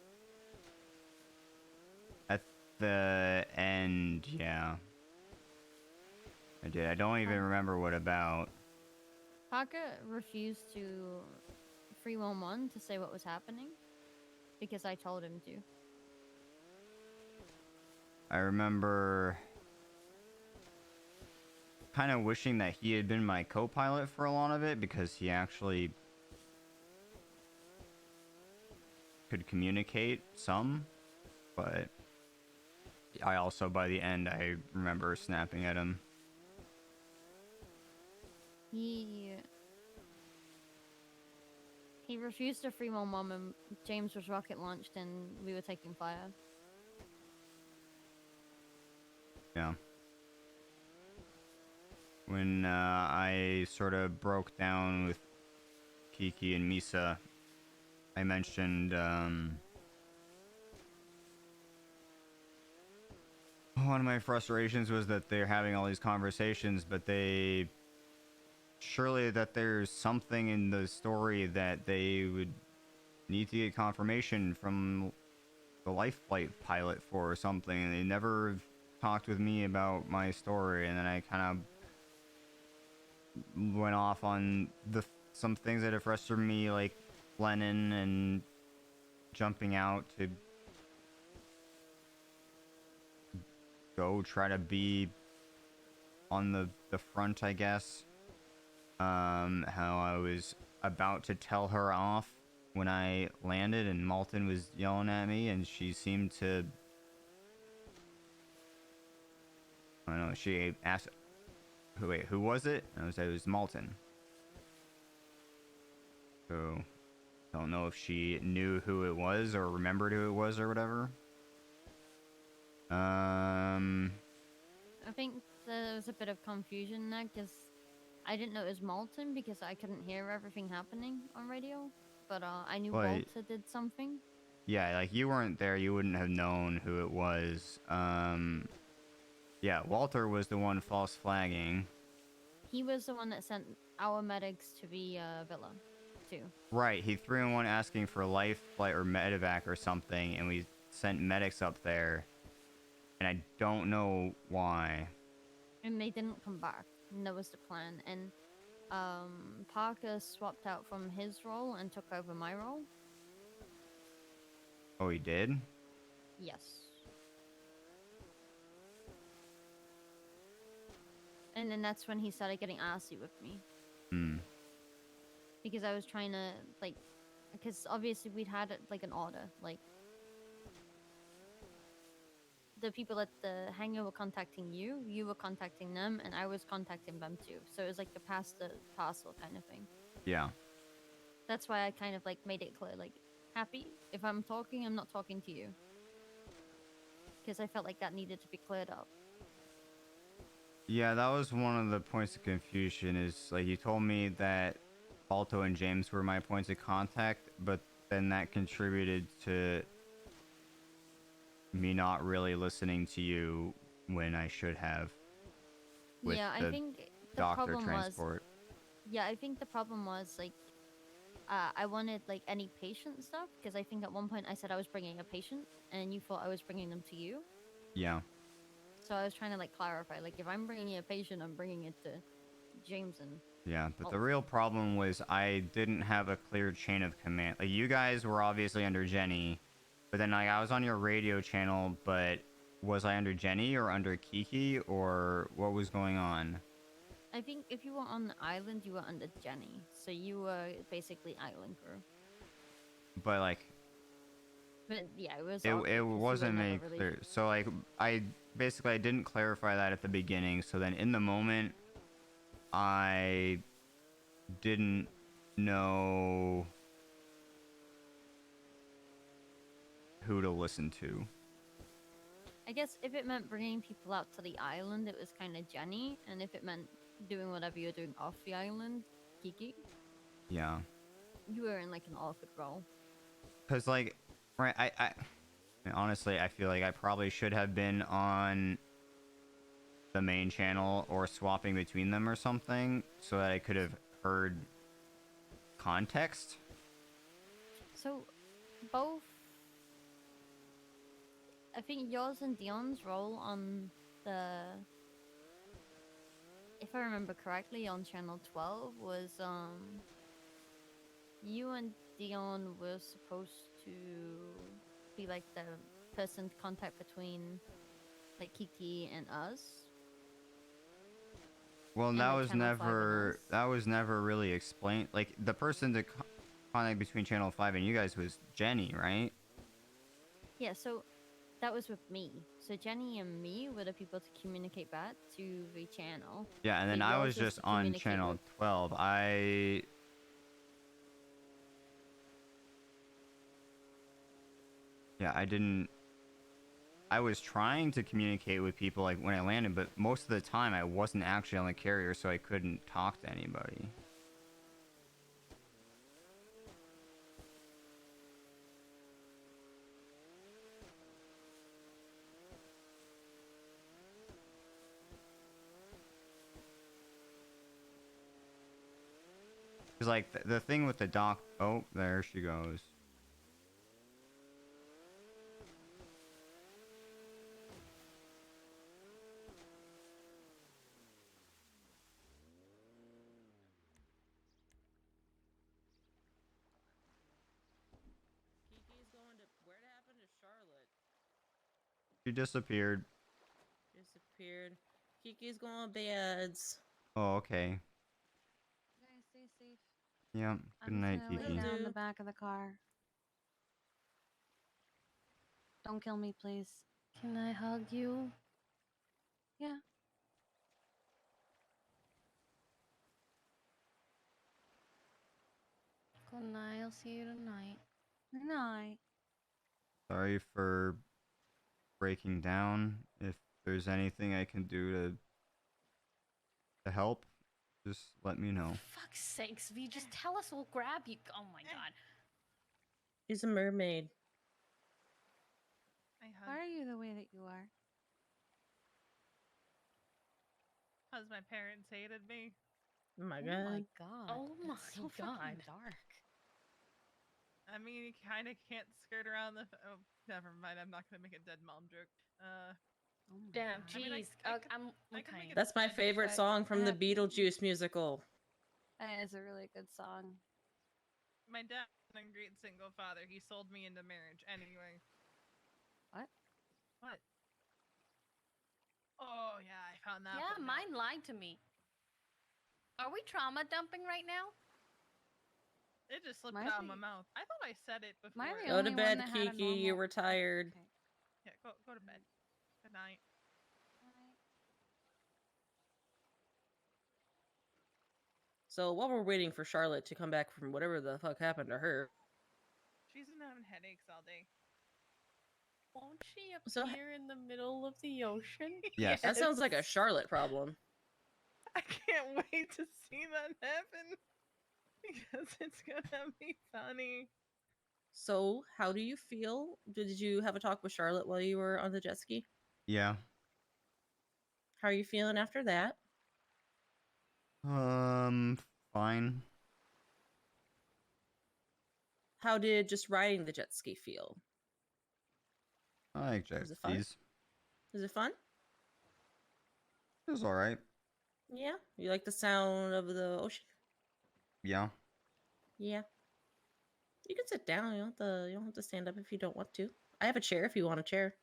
At the end, yeah. I did. I don't even remember what about. Parker refused to 311 to say what was happening because I told him to. I remember kind of wishing that he had been my co-pilot for a lot of it because he actually could communicate some, but I also, by the end, I remember snapping at him. He refused to 311 and James was rocket launched and we were taking fire. Yeah. When I sort of broke down with Kiki and Misa, I mentioned one of my frustrations was that they're having all these conversations, but surely that there's something in the story that they would need to get confirmation from the life flight pilot for or something, and they never talked with me about my story, and then I kind of went off on some things that have frustrated me, like Lennon and jumping out to go try to be on the front, I guess. How I was about to tell her off when I landed and Malton was yelling at me, and she seemed to, I don't know, she asked, wait, who was it? And I said it was Malton. So, I don't know if she knew who it was or remembered who it was or whatever. I think there was a bit of confusion there because I didn't know it was Malton because I couldn't hear everything happening on radio. But I knew But- Walter did something. Yeah, like you weren't there, you wouldn't have known who it was. Yeah, Walter was the one false flagging. He was the one that sent our medics to the villa, too. Right, he 3-1 asking for life flight or medevac or something, and we sent medics up there, and I don't know why. And they didn't come back. And that was the plan. And Parker swapped out from his role and took over my role. Oh, he did? Yes. And then that's when he started getting arsy with me. Because I was trying to, like, because obviously we'd had, like, an order. Like, the people at the hangar were contacting you, you were contacting them, and I was contacting them too. So it was like the pass the parcel kind of thing. Yeah. That's why I kind of, like, made it clear, like, Happy, if I'm talking, I'm not talking to you. Because I felt like that needed to be cleared up. Yeah, that was one of the points of confusion, is, like, you told me that Balto and James were my points of contact, but then that contributed to me not really listening to you when I should have. With Yeah, I the think the doctor problem transport. was... Yeah, I think the problem was, like, I wanted, like, any patient stuff, because I think at one point I said I was bringing a patient, and you thought I was bringing them to you. Yeah. So I was trying to, like, clarify, like, if I'm bringing a patient, I'm bringing it to James and... Yeah, but the real problem was I didn't have a clear chain of command. Like, you guys were obviously under Jenny, but then, like, I was on your radio channel, but was I under Jenny or under Kiki, or what was going on? I think if you were on the island, you were under Jenny. So you were basically island crew. But, like, But yeah, it was. It awkward 'cause you were wasn't never made really- clear. So like I didn't clarify that at the beginning. So then in the moment, I didn't know who to listen to. I guess if it meant bringing people out to the island, it was kind of Jenny, and if it meant doing whatever you're doing off the island, Kiki. Yeah. You were in like an awkward role. Cause like, right, I mean, honestly, I feel like I probably should have been on the main channel or swapping between them or something so that I could have heard context. So, both. I think yours and Dion's role on the. If I remember correctly, on channel 12 was you and Dion were supposed to be like the person contact between like Kiki and us. Well, And that the was Channel 5 and us. never really explained. Like the person to contact between channel 5 and you guys was Jenny, right? Yeah, so that was with me. So Jenny and me were the people to communicate back to the channel. Yeah, and then But I yours was just to on communicate channel with- 12. Yeah, I was trying to communicate with people like when I landed, but most of the time I wasn't actually on the carrier, so I couldn't talk to anybody. Cause like the thing with the doc. Oh, there she goes. Kiki's going to. Where happened to Charlotte? She disappeared. Disappeared. Kiki's going beds. Oh, okay. You guys stay safe. Yeah. Good I'm night, just gonna lay Kiki. down in the back of the car. Don't kill me, please. Can I hug you? Yeah. Good night. I'll see you tonight. Good night. Sorry for breaking down. If there's anything I can do to help, just let me know. Fuck's sakes, V, just tell us, we'll grab you. Oh my god. She's a mermaid. Why are you the way that you are? Because my parents hated me. Oh my Oh god. my god. Oh my so god. fucking dark. I mean, you kind of can't skirt around the. Oh, never mind. I'm not gonna make a dead mom joke. Damn, I mean, jeez. I'm okay. That's my favorite song from the Beetlejuice musical. That is a really good song. My dad was a great single father. He sold me into marriage anyway. What? What? Oh yeah, I found that. Yeah, one out. mine lied to me. Are we trauma dumping right now? It just slipped Am I out of the- my mouth. I thought I said it before. Am I the Go to only bed, one that had a Kiki. You normal- were tired. Yeah, go to bed. Good night. So while we're waiting for Charlotte to come back from whatever the fuck happened to her, She's been having headaches all day. Won't she So- appear in the middle of the ocean? Yes. that sounds like a Charlotte problem. I can't wait to see that happen because it's gonna be funny. So how do you feel? Did you have a talk with Charlotte while you were on the jet ski? Yeah. How are you feeling after that? Fine. How did just riding the jet ski feel? I like jet Was it fun? skis. Is it fun? It was alright. Yeah. You like the sound of the ocean? Yeah. Yeah. You can sit down. You don't have to stand up if you don't want to. I have a chair if you want a chair.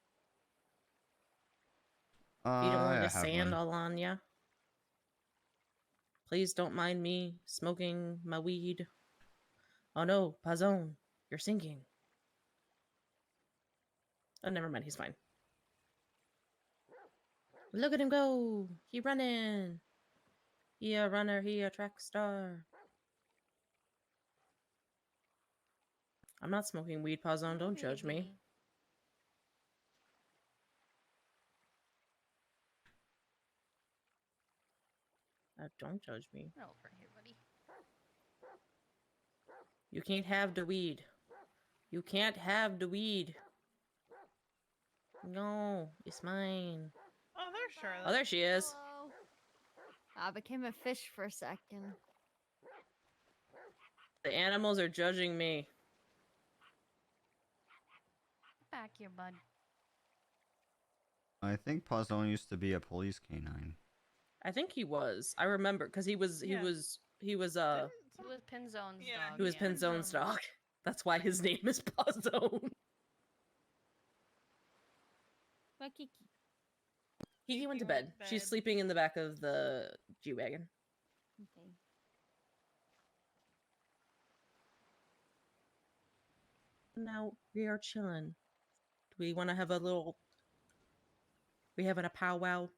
If you don't want I the have sand one. all on ya. Please don't mind me smoking my weed. Oh no, Pazone, you're sinking. Oh, never mind. He's fine. Look at him go. He running. He a runner. He a track star. I'm not smoking weed, Pazone. Don't judge me. Don't judge me. Over here, buddy. You can't have the weed. You can't have the weed. No, it's mine. Oh, there's Charlotte. Oh, there she is. Hello. I became a fish for a second. The animals are judging me. Back here, bud. I think Puzzle used to be a police canine. I think he was. I remember because he was Yeah. he was Pinzone's dog. he was Pinzone's dog. That's why his name is Puzzone. Kiki. He went to bed. She's sleeping in the back of the G-Wagon. Okay. Now we are chilling. Do we want to have a little... We having a powwow?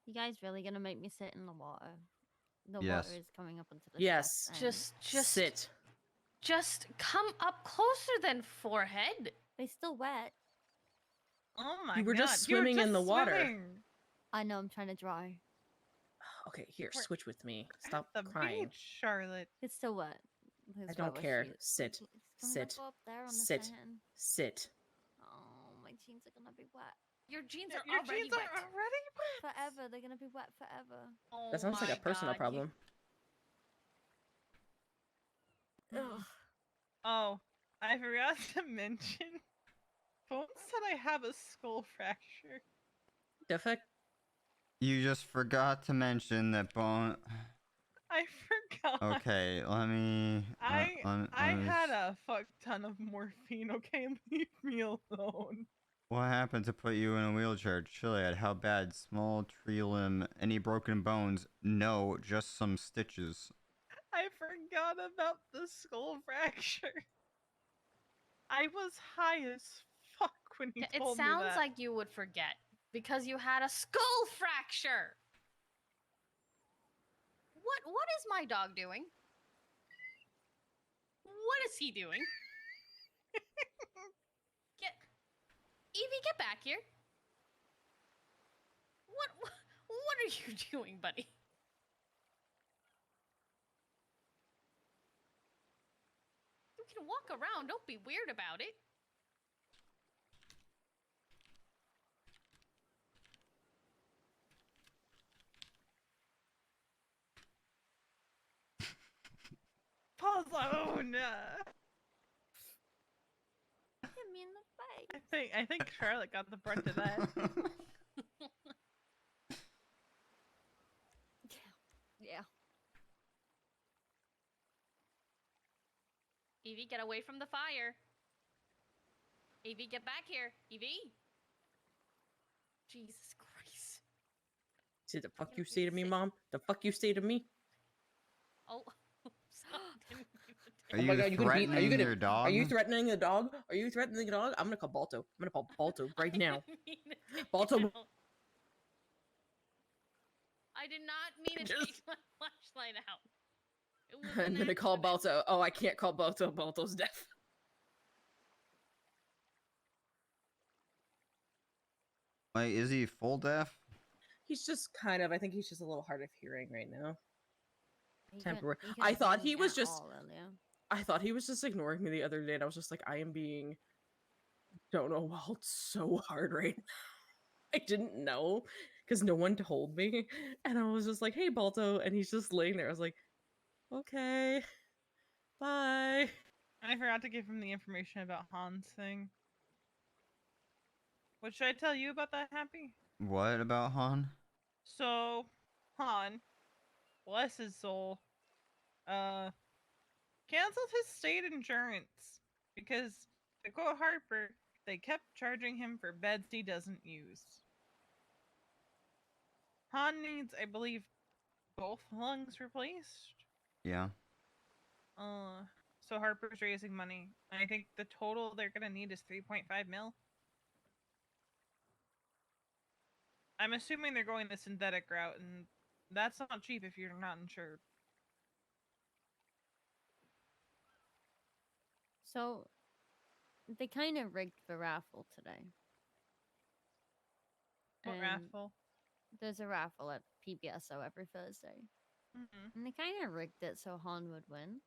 You guys really gonna make me sit in the water? The Yes. water is coming up into the Yes. chest, and Just sit. Just come up closer than forehead. They still wet. Oh my god. You were just swimming in the water. I know. I'm trying to dry. Okay, here, We're switch with me. Stop The crying. beach, Charlotte. It's still wet. I don't care. Sit. Can we Sit. go up there on the Sit. sand? Sit. Oh, my jeans are gonna be wet. Your jeans are Your already jeans wet. are already wet. Forever. They're gonna be wet forever. Oh That sounds like my a personal God, problem. Ugh. Oh, I forgot to mention. Bones said I have a skull fracture. The fuck? You just forgot to mention that Bone. I forgot. Okay, let me. I had a fuck ton of morphine. Okay, leave me alone. What happened to put you in a wheelchair? Chiliad, how bad? Small tree limb? Any broken bones? No, just some stitches. I forgot about the skull fracture. I was high as fuck when he It told me sounds that. like you would forget because you had a skull fracture. What is my dog doing? What is he doing? Evie, get back here. What are you doing, buddy? You can walk around, don't be weird about it. Puzzle. Hit me in the face. I think Charlotte got the brunt of that. Yeah. Evie, get away from the fire. Evie, get back here. Evie. Jesus Christ. See the fuck you say to me, Mom? The fuck you say to me? Oh. Are you threatening your dog? Are you threatening the dog? Are you threatening the dog? I'm gonna call Balto. I'm gonna call Balto right now. Balto. I did not mean to take my flashlight out. It was I'm an gonna call accident. Balto. Oh, I can't call Balto. Balto's deaf. Like, is he full deaf? He's just kind of. I think he's just a little hard of hearing right now. He Temporary. couldn't I thought hear he me was at just. all earlier. I thought he was just ignoring me the other day, and I was just like, I am being. Don't know Walt so hard right now. I didn't know because no one told me, and I was just like, "Hey, Balto," and he's just laying there. I was like, "Okay, bye." I forgot to give him the information about Han's thing. What should I tell you about that, Happy? What about Han? So, Han, bless his soul, canceled his state insurance because, to quote Harper, they kept charging him for beds he doesn't use. Han needs, I believe, both lungs replaced. Yeah. So Harper's raising money. I think the total they're gonna need is 3.5 mil. I'm assuming they're going the synthetic route, and that's not cheap if you're not insured. So they kind of rigged the raffle today. What And raffle? There's a raffle at PBSO every Thursday. And they kind of rigged it so Han would win.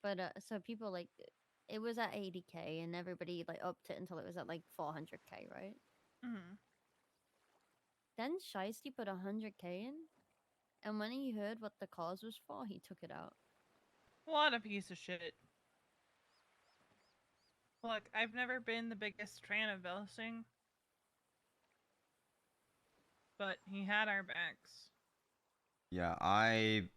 But so people like it was at 80K and everybody like upped it until it was at like 400K, right? Then Shiesty put 100K in, and when he heard what the cause was for, he took it out. What a piece of shit. Look, I've never been the biggest fan of Belsing, but he had our backs. Yeah, I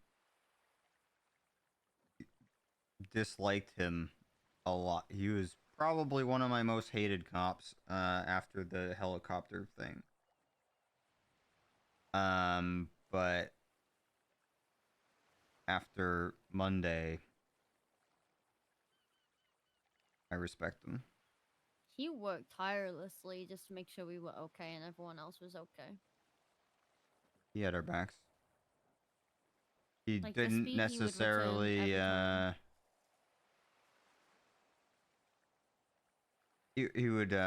disliked him a lot. He was probably one of my most hated cops after the helicopter thing. But after Monday, I respect him. He worked tirelessly just to make sure we were okay and everyone else was okay. He had our backs. He Like, the didn't speed he would return necessarily every time. he would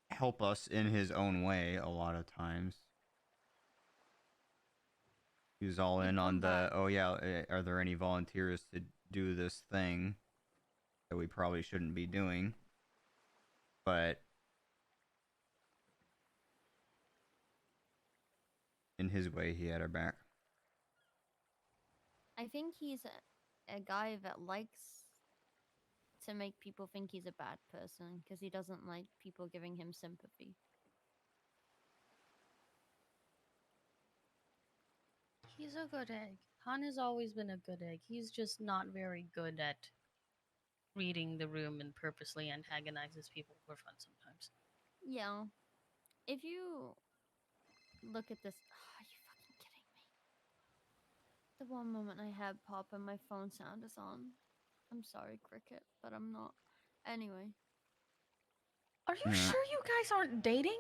help us in his own way a lot of times. He was all in on the, oh yeah, are there any volunteers to do this thing that we probably shouldn't be doing? But in his way, he had our back. I think he's a guy that likes to make people think he's a bad person because he doesn't like people giving him sympathy. He's a good egg. Han has always been a good egg. He's just not very good at reading the room and purposely antagonizes people for fun sometimes. Yeah. If you look at this... Are you fucking kidding me? The one moment I had pop and my phone sound is on. I'm sorry, Cricket, but I'm not. Anyway. Are you sure you guys aren't dating?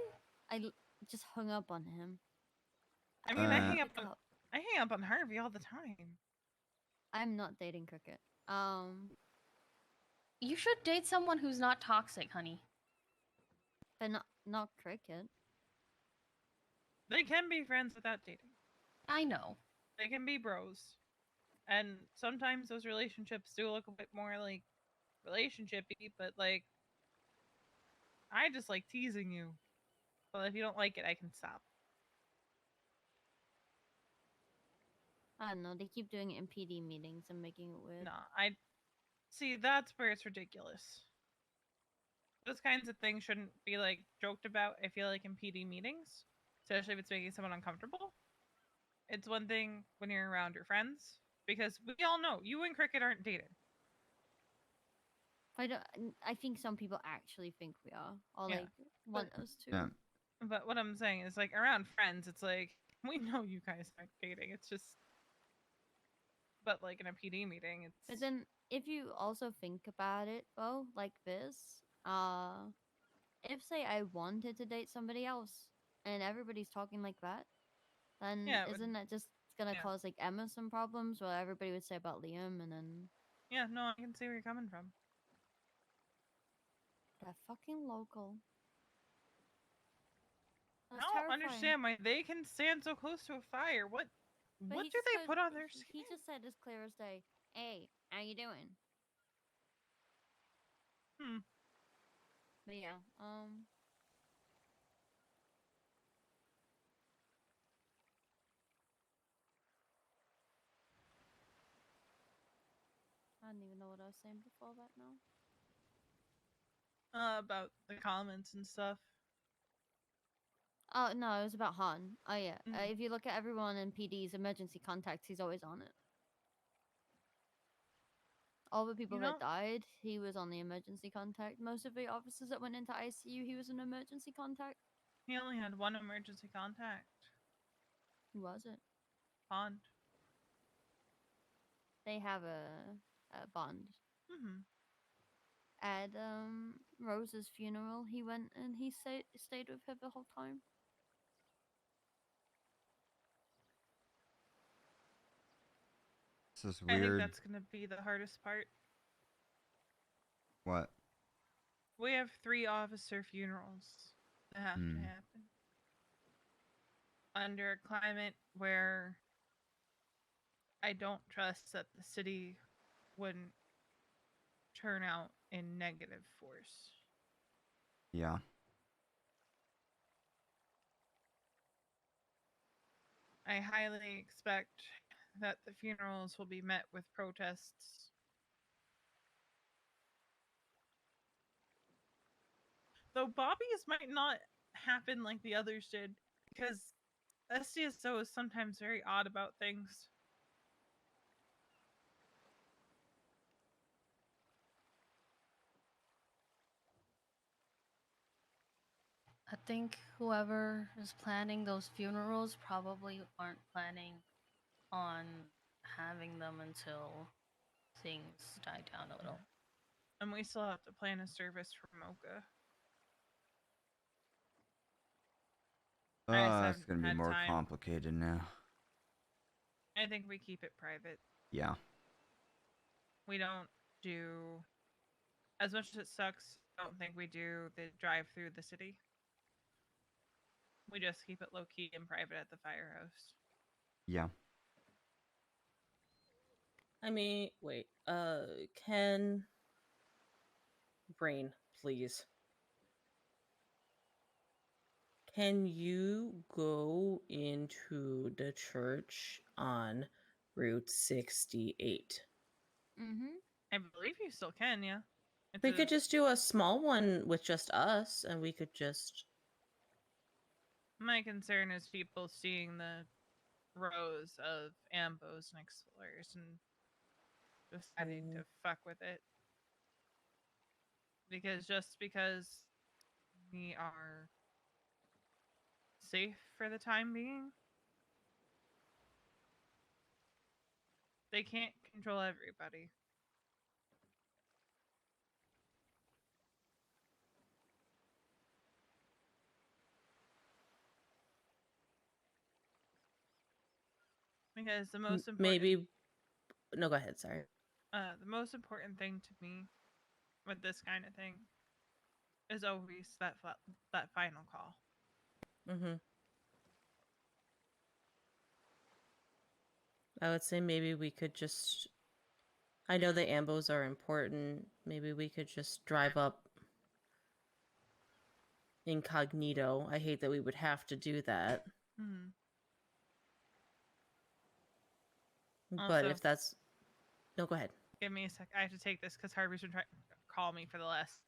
I just hung up on him. I mean, I hang up on Harvey all the time. I'm not dating Cricket. You should date someone who's not toxic, honey. But not Cricket. They can be friends without dating. I know. They can be bros. And sometimes those relationships do look a bit more like relationship-y, but like, I just like teasing you. But if you don't like it, I can stop. I don't know, they keep doing it in PD meetings and making it weird. No, I see that's where it's ridiculous. Those kinds of things shouldn't be like joked about, I feel like, in PD meetings, especially if it's making someone uncomfortable. It's one thing when you're around your friends, because we all know you and Cricket aren't dating. I think some people actually think we are, or like want us to. Yeah. But what I'm saying is, like, around friends, it's like, we know you guys aren't dating. It's just, but like in a PD meeting, it's. But then, if you also think about it, though, like this, if say I wanted to date somebody else and everybody's talking like that, then isn't that just gonna cause like Emma some problems? Where everybody would say about Liam, and then Yeah, no, I can see where you're coming from. they're fucking local. I don't understand why they can stand so close to a fire. What do they put on their skin? He just said as clear as day, "Hey, how you doing?" But yeah, I don't even know what I was saying before that now. About the comments and stuff. Oh no, it was about Han. Oh yeah, if you look at everyone in PD's emergency contacts, he's always on it. All the people that died, he was on the emergency contact. Most of the officers that went into ICU, he was an emergency contact. He only had one emergency contact. Who was it? bond? They have a bond. Mm-hmm. At Rose's funeral, he went and he stayed with her the whole time. This is I think weird. that's gonna be the hardest part. What? We have 3 officer funerals that have to happen under a climate where I don't trust that the city wouldn't turn out in negative force. Yeah. I highly expect that the funerals will be met with protests. Though Bobby's might not happen like the others did, because SDSO is sometimes very odd about things. I think whoever is planning those funerals probably aren't planning on having them until things die down a little. And we still have to plan a service for Mocha. It's gonna be had more time. complicated now. I think we keep it private. Yeah. We don't do, as much as it sucks, I don't think we do the drive through the city. We just keep it low key and private at the firehouse. Yeah. I mean, wait. Can Brain, please. Can you go into the church on Route 68? Mm-hmm. I believe you still can, yeah. We could just do a small one with just us, and we could just... My concern is people seeing the rows of ambos and explorers and deciding to fuck with it. Because just because we are safe for the time being, they can't control everybody. Because the most important... Maybe... No, go ahead, sorry. The most important thing to me with this kind of thing is always that final call. Mm-hmm. I would say maybe we could just... I know the ambos are important. Maybe we could just drive up incognito. I hate that we would have to do that. Hmm. But Also, if that's... No, go ahead. Give me a sec. I have to take this because Harvey's been trying to call me for the last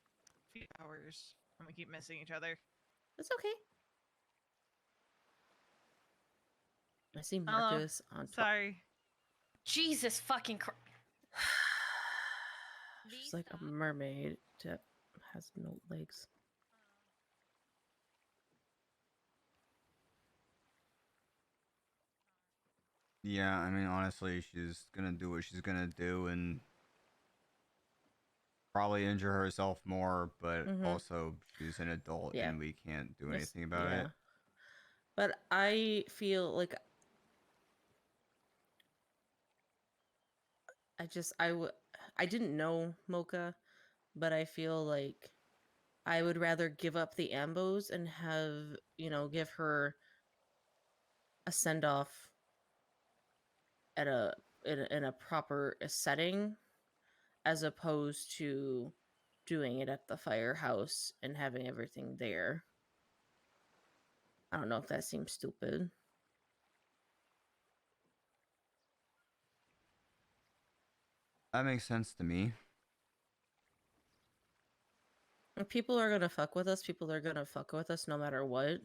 few hours, and we keep missing each other. It's okay. I see Hello. Marcus on... Sorry. Jesus fucking Christ. She's like a mermaid that has no legs. Yeah, I mean, honestly, she's gonna do what she's gonna do and probably injure herself more, but also she's an adult and we can't do anything about it. But I feel like I didn't know Mocha, but I feel like I would rather give up the ambos and have, give her a send-off at in a proper setting as opposed to doing it at the firehouse and having everything there. I don't know if that seems stupid. That makes sense to me. If people are gonna fuck with us, people are gonna fuck with us no matter what.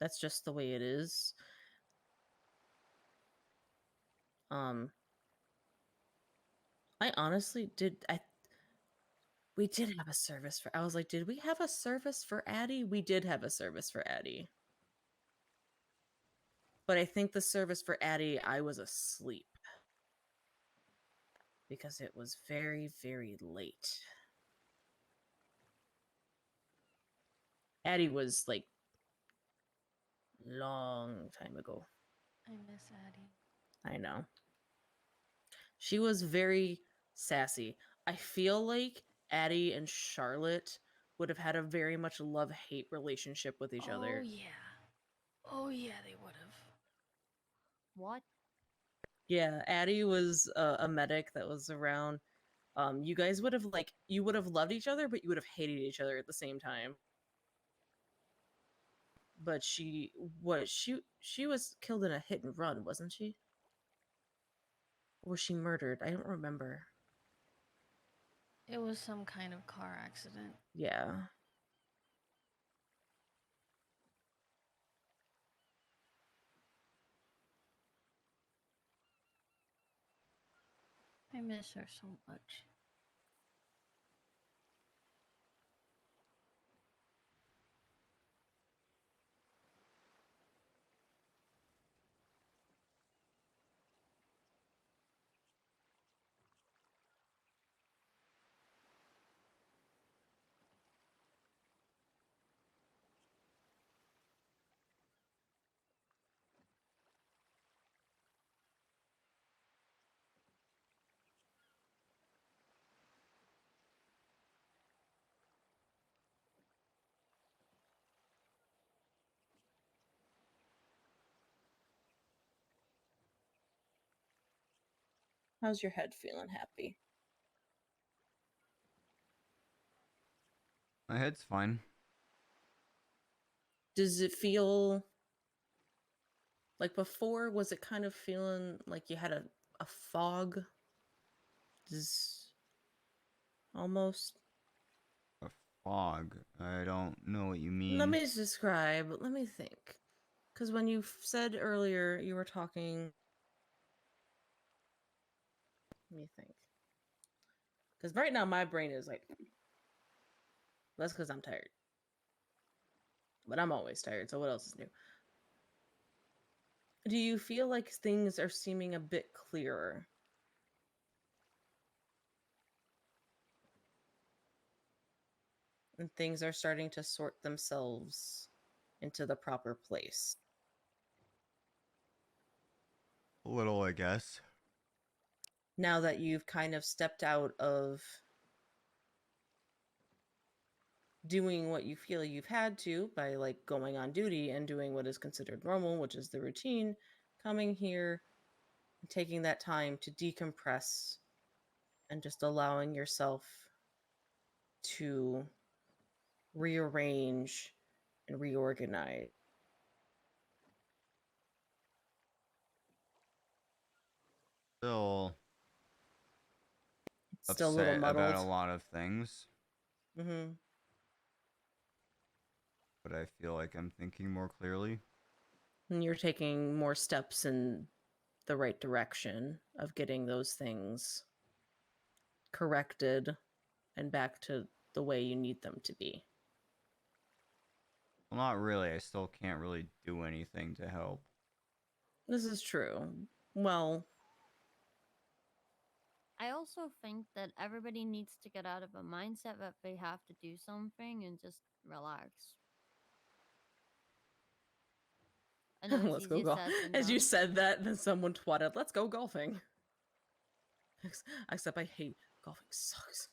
That's just the way it is. I honestly we did have a service for... I was like, did we have a service for Addie? We did have a service for Addie. But I think the service for Addie, I was asleep. Because it was very, very late. Addie was like long time ago. I miss Addie. I know. She was very sassy. I feel like Addie and Charlotte would have had a very much love-hate relationship with each other. Oh yeah. Oh yeah, they would have. What? Yeah, Addie was a medic that was around. You guys would have you would have loved each other, but you would have hated each other at the same time. But she was killed in a hit and run, wasn't she? Or was she murdered? I don't remember. It was some kind of car accident. Yeah. I miss her so much. How's your head feeling, Happy? My head's fine. Does it feel like before? Was it kind of feeling like you had a fog? Does almost. A fog. I don't know what you mean. Let me describe. Let me think. Because when you said earlier you were talking. Let me think. Because right now my brain is like. That's because I'm tired. But I'm always tired, so what else is new? Do you feel like things are seeming a bit clearer? And things are starting to sort themselves into the proper place? A little, I guess. Now that you've kind of stepped out of doing what you feel you've had to by like going on duty and doing what is considered normal, which is the routine, coming here and taking that time to decompress and just allowing yourself to rearrange and reorganize. Still Still a little upset about muddled. a lot of things, Mm-hmm. but I feel like I'm thinking more clearly. And you're taking more steps in the right direction of getting those things corrected and back to the way you need them to be. Well, not really. I still can't really do anything to help. This is true. Well, I also think that everybody needs to get out of a mindset that they have to do something and just relax. I know it's let's go easier golf. said than As you done. said that, then someone twatted, let's go golfing. Except I hate golfing sucks.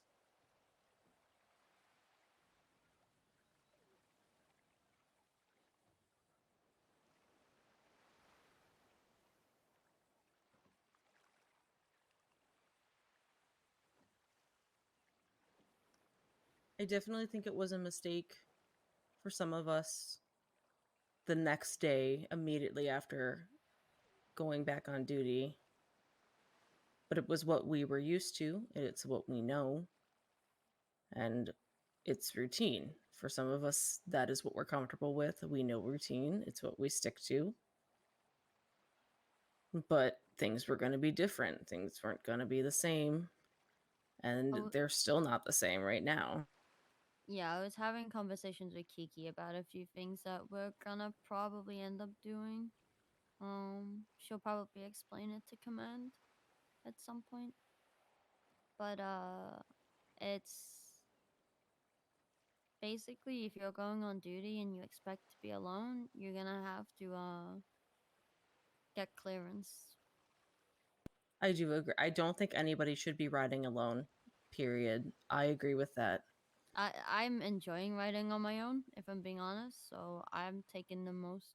I definitely think it was a mistake for some of us the next day, immediately after going back on duty. But it was what we were used to, it's what we know, and it's routine. For some of us, that is what we're comfortable with. We know routine, it's what we stick to. But things were going to be different, things weren't going to be the same, and they're still not the same right now. Yeah, I was having conversations with Kiki about a few things that we're gonna probably end up doing. She'll probably explain it to command at some point. But it's basically if you're going on duty and you expect to be alone, you're gonna have to get clearance. I do agree. I don't think anybody should be riding alone. Period. I agree with that. I'm enjoying riding on my own, if I'm being honest. So I'm taking the most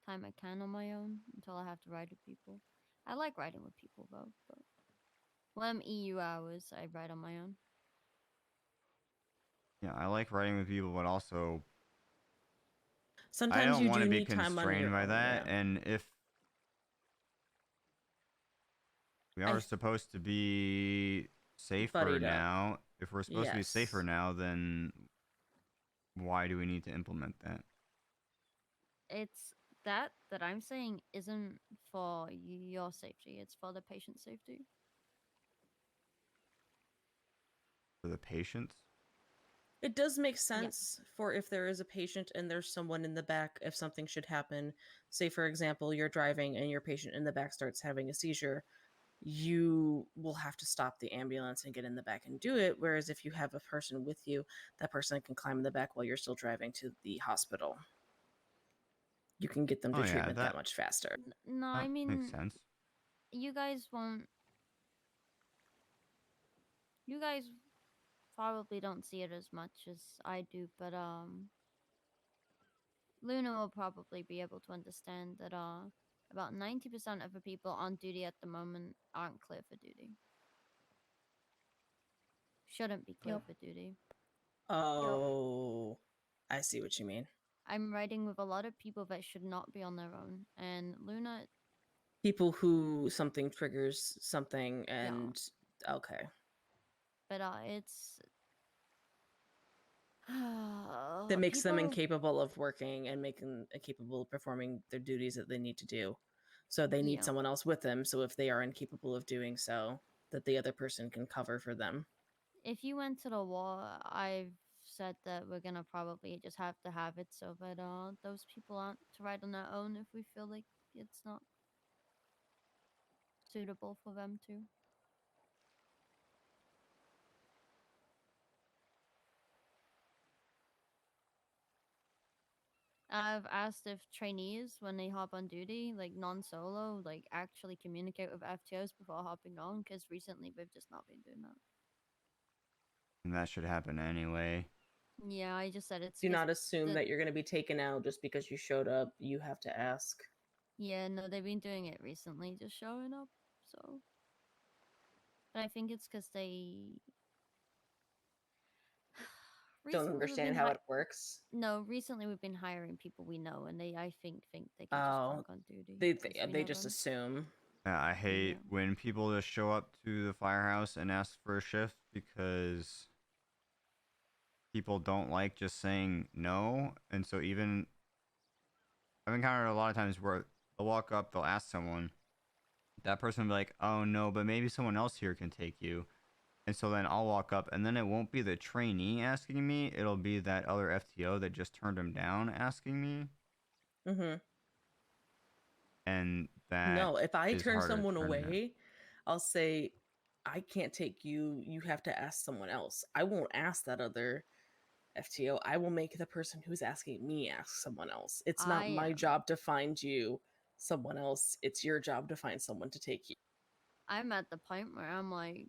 time I can on my own until I have to ride with people. I like riding with people though, but when I'm EU hours, I ride on my own. Yeah, I like riding with people, but also I Sometimes don't you want to do be need time on constrained your by own. that. Yeah. And if we are supposed to be safer Buddied up. now, if we're supposed to be safer Yes. now, then why do we need to implement that? It's that I'm saying isn't for your safety. It's for the patient's safety. For the patients? It does make sense for if there is a patient and there's someone in the back, if something should happen. Say, for example, you're driving and your patient in the back starts having a seizure, you will have to stop the ambulance and get in the back and do it. Whereas if you have a person with you, that person can climb in the back while you're still driving to the hospital. You can get them to treatment that much faster. No, I mean makes sense. You guys won't. You guys probably don't see it as much as I do, but Luna will probably be able to understand that about 90% of the people on duty at the moment aren't clear for duty. Shouldn't be clear for duty. Oh, I see what you mean. I'm riding with a lot of people that should not be on their own, and Luna. People who something triggers something and okay. But it's that makes them people- incapable of working and make them incapable of performing their duties that they need to do. So they need Yeah. someone else with them. So if they are incapable of doing so, that the other person can cover for them. If you went to the war, I've said that we're gonna probably just have to have it so that those people aren't to ride on their own if we feel like it's not suitable for them to. I've asked if trainees, when they hop on duty, like non-solo, like actually communicate with FTOs before hopping on, because recently we've just not been doing that. And that should happen anyway. Yeah, I just said it's. Do not assume that you're going to be taken out just because you showed up. You have to ask. Yeah, no, they've been doing it recently, just showing up. So, but I think it's because they don't understand how it works. No, recently we've been hiring people we know, and they, I think they can just walk on duty. They just assume. Yeah, I hate when people just show up to the firehouse and ask for a shift because people don't like just saying no. And so even I've encountered a lot of times where they'll walk up, they'll ask someone, that person will be like, oh no, but maybe someone else here can take you. And so then I'll walk up, and then it won't be the trainee asking me, it'll be that other FTO that just turned him down asking me. Mm-hmm. And that no, if I is turn harder to someone turn down. away, I'll say, I can't take you. You have to ask someone else. I won't ask that other FTO. I will make the person who's asking me ask someone else. It's not my job to find you someone else. It's your job to find someone to take you. I'm at the point where I'm like,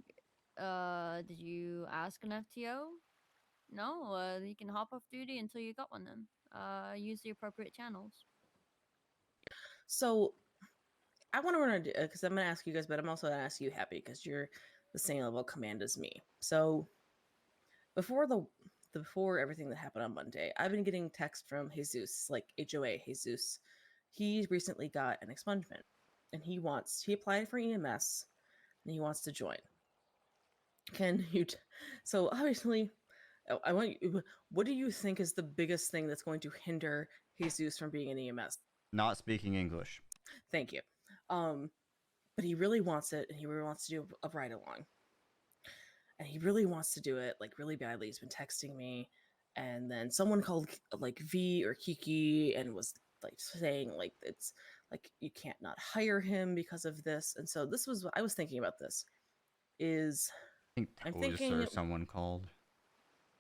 did you ask an FTO? No, you can hop off duty until you got one then. Use the appropriate channels. So I want to run because I'm going to ask you guys, but I'm also going to ask you, Happy, because you're the same level of command as me. So before before everything that happened on Monday, I've been getting text from Jesus, like HOA Jesus. He recently got an expungement, and he applied for EMS, and he wants to join. Can you? So obviously, I want you. What do you think is the biggest thing that's going to hinder Jesus from being an EMS? Not speaking English. Thank you. But he really wants it, and he really wants to do a ride along. And he really wants to do it, like, really badly. He's been texting me, and then someone called, like, V or Kiki and was like saying like it's like you can't not hire him because of this. And so this was what I was thinking about. This is I think I'm Toast thinking or someone called.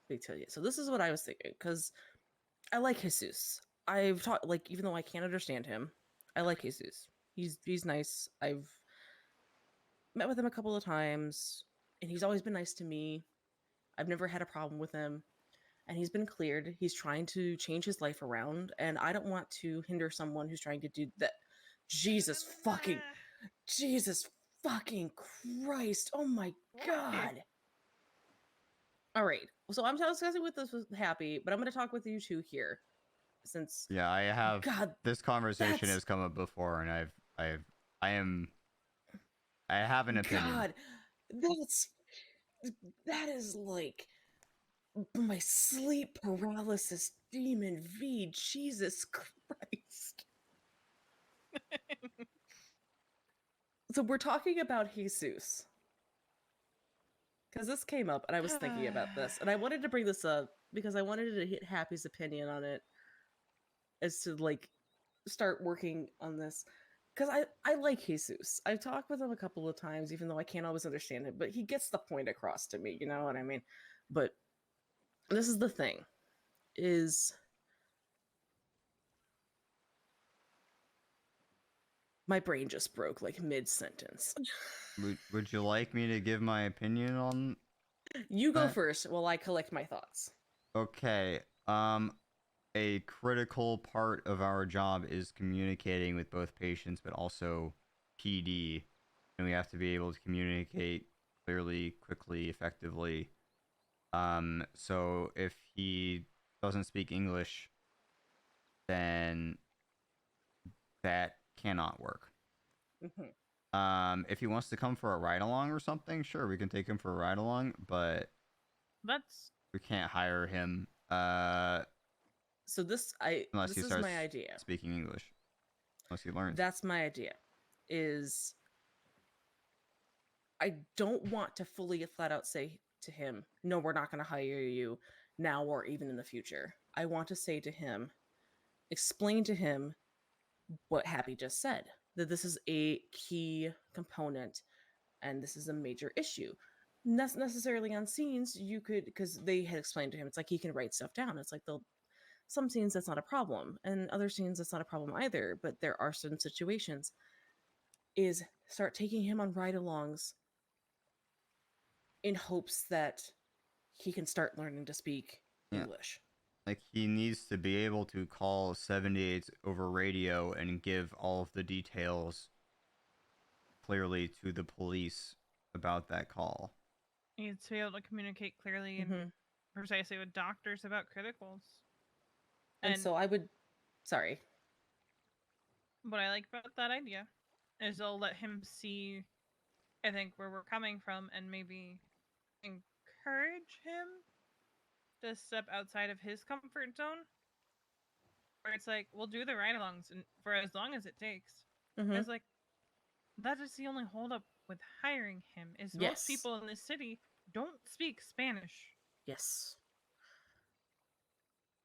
big deal. So this is what I was thinking because I like Jesus. I've talked like even though I can't understand him, I like Jesus. He's nice. I've met with him a couple of times, and he's always been nice to me. I've never had a problem with him, and he's been cleared. He's trying to change his life around, and I don't want to hinder someone who's trying to do that. Jesus fucking Christ! Oh my god! All right, so I'm discussing with this with Happy, but I'm going to talk with you two here, since Yeah, I have. God, this conversation that's- has come up before, and I have an opinion. God, that is like my sleep paralysis demon V. Jesus Christ. So we're talking about Jesus. Because this came up and I was thinking about this. And I wanted to bring this up because I wanted to hit Happy's opinion on it as to like start working on this. Because I like Jesus. I've talked with him a couple of times, even though I can't always understand it, but he gets the point across to me, you know what I mean? But this is the thing, is my brain just broke like mid-sentence. Would you like me to give my opinion on? You go that? first while I collect my thoughts. Okay. A critical part of our job is communicating with both patients, but also PD, and we have to be able to communicate clearly, quickly, effectively. So if he doesn't speak English, then that cannot work. If he wants to come for a ride along or something, sure, we can take him for a ride along, but That's we can't hire him. So this Unless this he is starts my idea. speaking English. Unless he learns. That's my idea. Is I don't want to fully flat out say to him, no, we're not going to hire you now or even in the future. I want to say to him, explain to him what Happy just said, that this is a key component and this is a major issue. Not necessarily on scenes, you could, because they had explained to him, it's like he can write stuff down. It's like some scenes that's not a problem, and other scenes that's not a problem either. But there are certain situations. Is start taking him on ride-alongs in hopes that he can start learning to speak English. Like, he needs to be able to call 78 over radio and give all of the details clearly to the police about that call. he needs to be able to communicate clearly and precisely with doctors about criticals. And so I would, sorry. What I like about that idea is it'll let him see, I think, where we're coming from and maybe encourage him to step outside of his comfort zone. Where it's like, we'll do the ride-alongs and for as long as it takes. It's like, that is the only holdup with hiring him is most people in this city don't speak Spanish. Yes.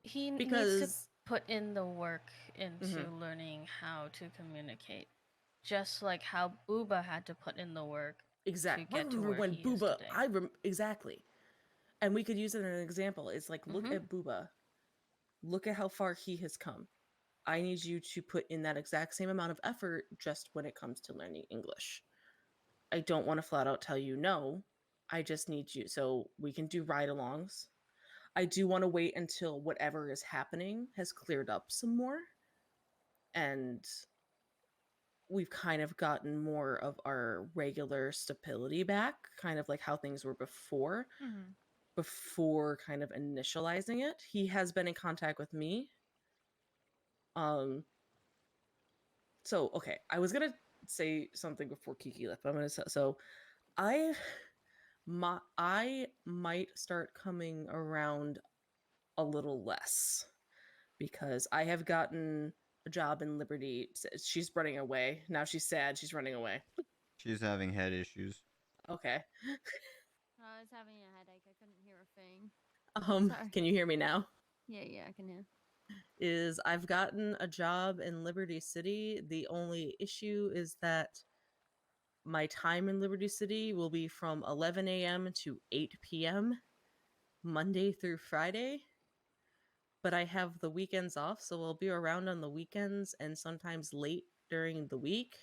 He needs to put in the work into learning how to communicate, just like how Booba had to put in the work Exactly. to get to where when he is Booba, today. Exactly. And we could use it as an example. It's like, look at Booba. Look at how far he has come. I need you to put in that exact same amount of effort just when it comes to learning English. I don't want to flat out tell you no. I just need you. So we can do ride-alongs. I do want to wait until whatever is happening has cleared up some more. And we've kind of gotten more of our regular stability back, kind of like how things were before. Before kind of initializing it. He has been in contact with me. So okay, I was gonna say something before Kiki left, but I'm gonna so I might start coming around a little less because I have gotten a job in Liberty. She's running away. Now she's sad. She's running away. She's having head issues. Okay. I was having a headache. I couldn't hear a thing. Can you hear me now? Yeah, I can hear. is I've gotten a job in Liberty City. The only issue is that my time in Liberty City will be from 11 a.m. to 8 p.m. Monday through Friday. But I have the weekends off, so I'll be around on the weekends and sometimes late during the week.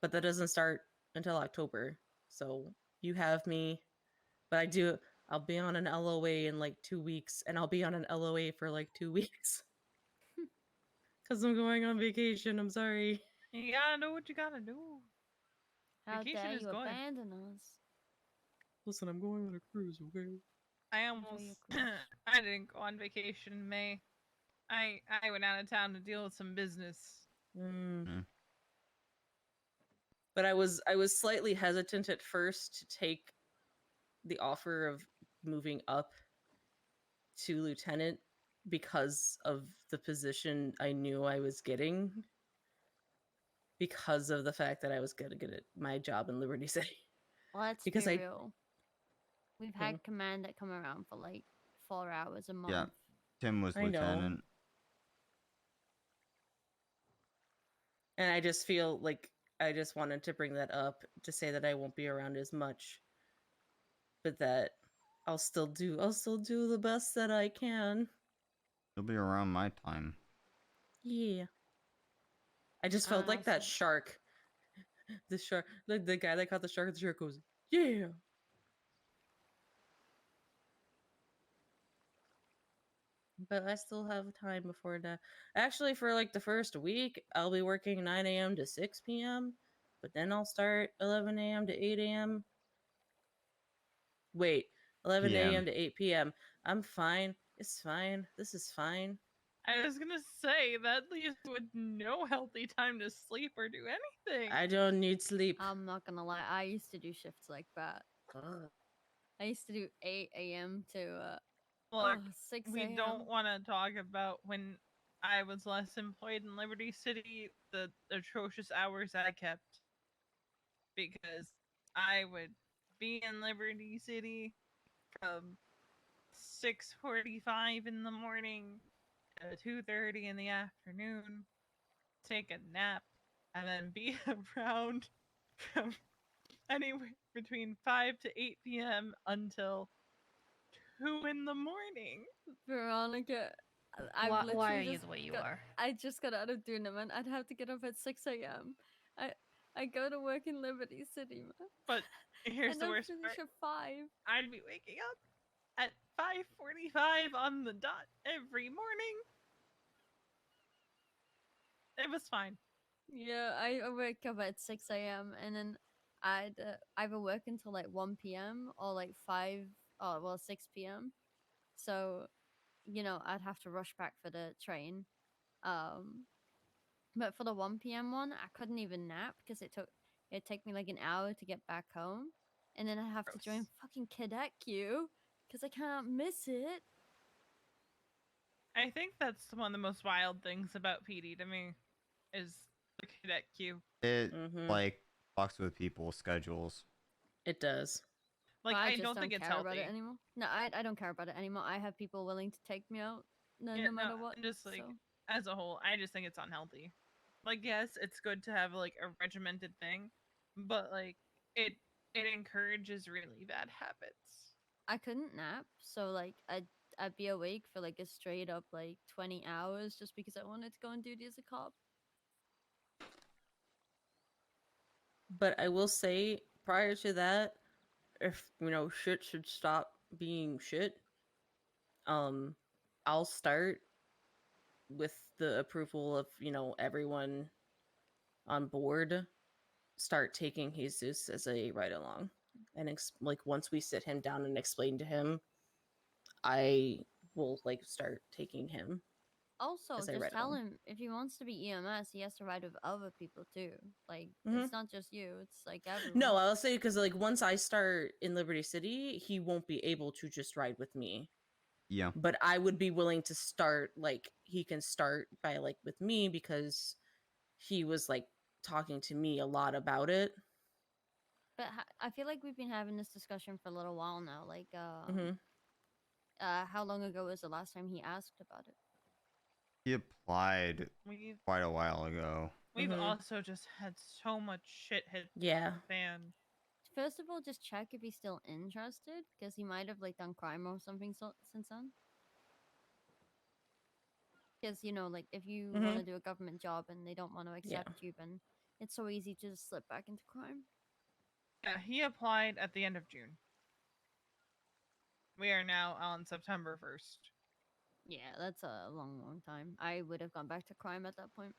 But that doesn't start until October. So you have me. But I'll be on an LOA in like 2 weeks, and I'll be on an LOA for like 2 weeks. Because I'm going on vacation. I'm sorry. You gotta do what you gotta do. How Vacation dare is you good. abandon us? Listen, I'm going on a cruise, okay? I almost I didn't go on vacation in May. I went out of town to deal with some business. But I was slightly hesitant at first to take the offer of moving up to lieutenant because of the position I knew I was getting, because of the fact that I was going to get my job in Liberty City. Let's because be I real. We've had command that come around for like 4 hours a month. Yeah, Tim was I know. lieutenant. And I just feel like I just wanted to bring that up to say that I won't be around as much, but that I'll still do the best that I can. You'll be around my time. Yeah. I just felt like that shark. The shark, the guy that caught the shark goes, yeah. But I still have time before that. Actually, for like the first week, I'll be working 9 a.m. to 6 p.m. But then I'll start 11 a.m. to 8 a.m. Wait, 11 a.m. to 8 p.m. I'm fine. It's fine. This is fine. I was gonna say that leaves you with no healthy time to sleep or do anything. I don't need sleep. I'm not gonna lie, I used to do shifts like that. I used to do 8 a.m. to Look, 6 we a.m. don't want to talk about when I was less employed in Liberty City, the atrocious hours I kept. Because I would be in Liberty City from 6:45 in the morning to 2:30 in the afternoon, take a nap, and then be around from anywhere between 5 to 8 p.m. until 2 in the morning. Veronica, I've Why literally are you just the way you got, are? I just got out of tournament. I'd have to get up at 6 a.m. I go to work in Liberty City, man. But here's and the I'll worst finish part. at 5. I'd be waking up at 5:45 on the dot every morning. It was fine. Yeah, I wake up at 6 a.m. and then I'd either work until like 1 p.m. or like 6 p.m. So, I'd have to rush back for the train. But for the 1 p.m. one, I couldn't even nap because it'd take me like an hour to get back home. And then I'd have to join fucking cadet queue because I can't miss it. I think that's one of the most wild things about PD to me, is the cadet queue. It like fucks with people's schedules. It does. Like, But I just don't think it's care about healthy. it anymore. No, I don't care about it anymore. I have people willing to take me out no matter what. Just like so. as a whole, I just think it's unhealthy. Like, yes, it's good to have like a regimented thing, but like it encourages really bad habits. I couldn't nap, so like I'd be awake for like a straight up like 20 hours just because I wanted to go on duty as a cop. But I will say, prior to that, if shit should stop being shit, I'll start with the approval of everyone on board. Start taking Jesus as a ride along, and like once we sit him down and explain to him, I will like start taking him. Also, as a just ride tell along. him if he wants to be EMS, he has to ride with other people too. Like Mhm. it's not just you; it's like everyone. No, I'll say because like once I start in Liberty City, he won't be able to just ride with me. Yeah. But I would be willing to start, like he can start by like with me because he was like talking to me a lot about it. But I feel like we've been having this discussion for a little while now. Like, Mhm. How long ago was the last time he asked about it? He applied We've quite a while ago. we've Mhm. also just had so much shit hit Yeah. the fan. First of all, just check if he's still interested, because he might have like done crime or something since then. Because like if you want to do a government job and they don't want to accept you, then it's so easy to just slip back into crime. Yeah, he applied at the end of June. We are now on September 1st. Yeah, that's a long time. I would have gone back to crime at that point.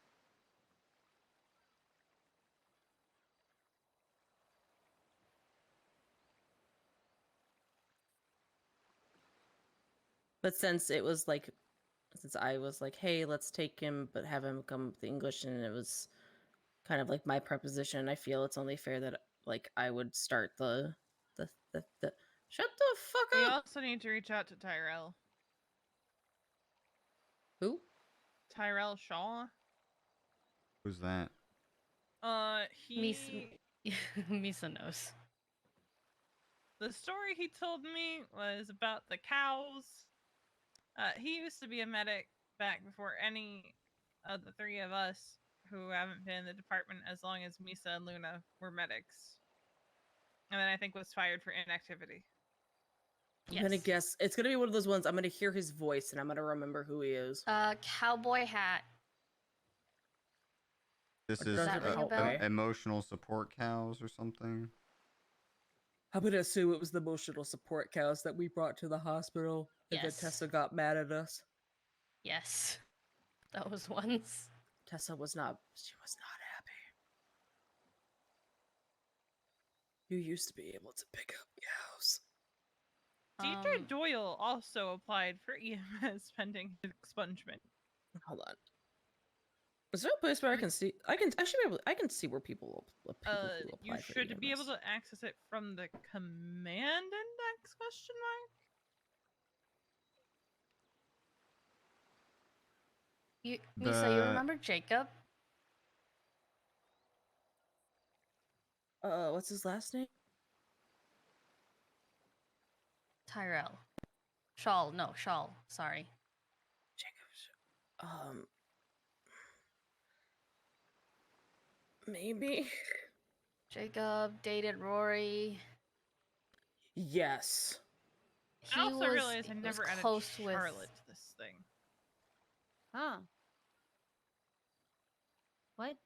But since I was like, hey, let's take him, but have him come with the English, and it was kind of like my preposition, I feel it's only fair that like I would start the shut the fuck We up. also need to reach out to Tyrell. Who? Tyrell Shaw. Who's that? He Misa knows. The story he told me was about the cows. He used to be a medic back before any of the three of us who haven't been in the department as long as Misa and Luna were medics. And then I think was fired for inactivity. I'm gonna guess it's gonna be one of those ones. I'm gonna hear his voice and I'm gonna remember who he is. Cowboy hat. This Or is does that ring a bell? emotional support cows or something. I'm gonna assume it was the emotional support cows that we brought to the hospital, and then Yes. Tessa got mad at us. Yes. Those ones. Tessa was not. She was not happy. You used to be able to pick up cows. Deidre Doyle also applied for EMS pending expungement. Hold on. Is there a place where I can see? I can see where people who You apply for should be able EMS. to access it from the command index question mark. Misa, you remember Jacob? What's his last name? Tyrell. Shawl. No, Shawl. Sorry. Maybe. Jacob dated Rory. Yes. I also was- realized I was never added close with- Charlotte to this thing. Huh. What?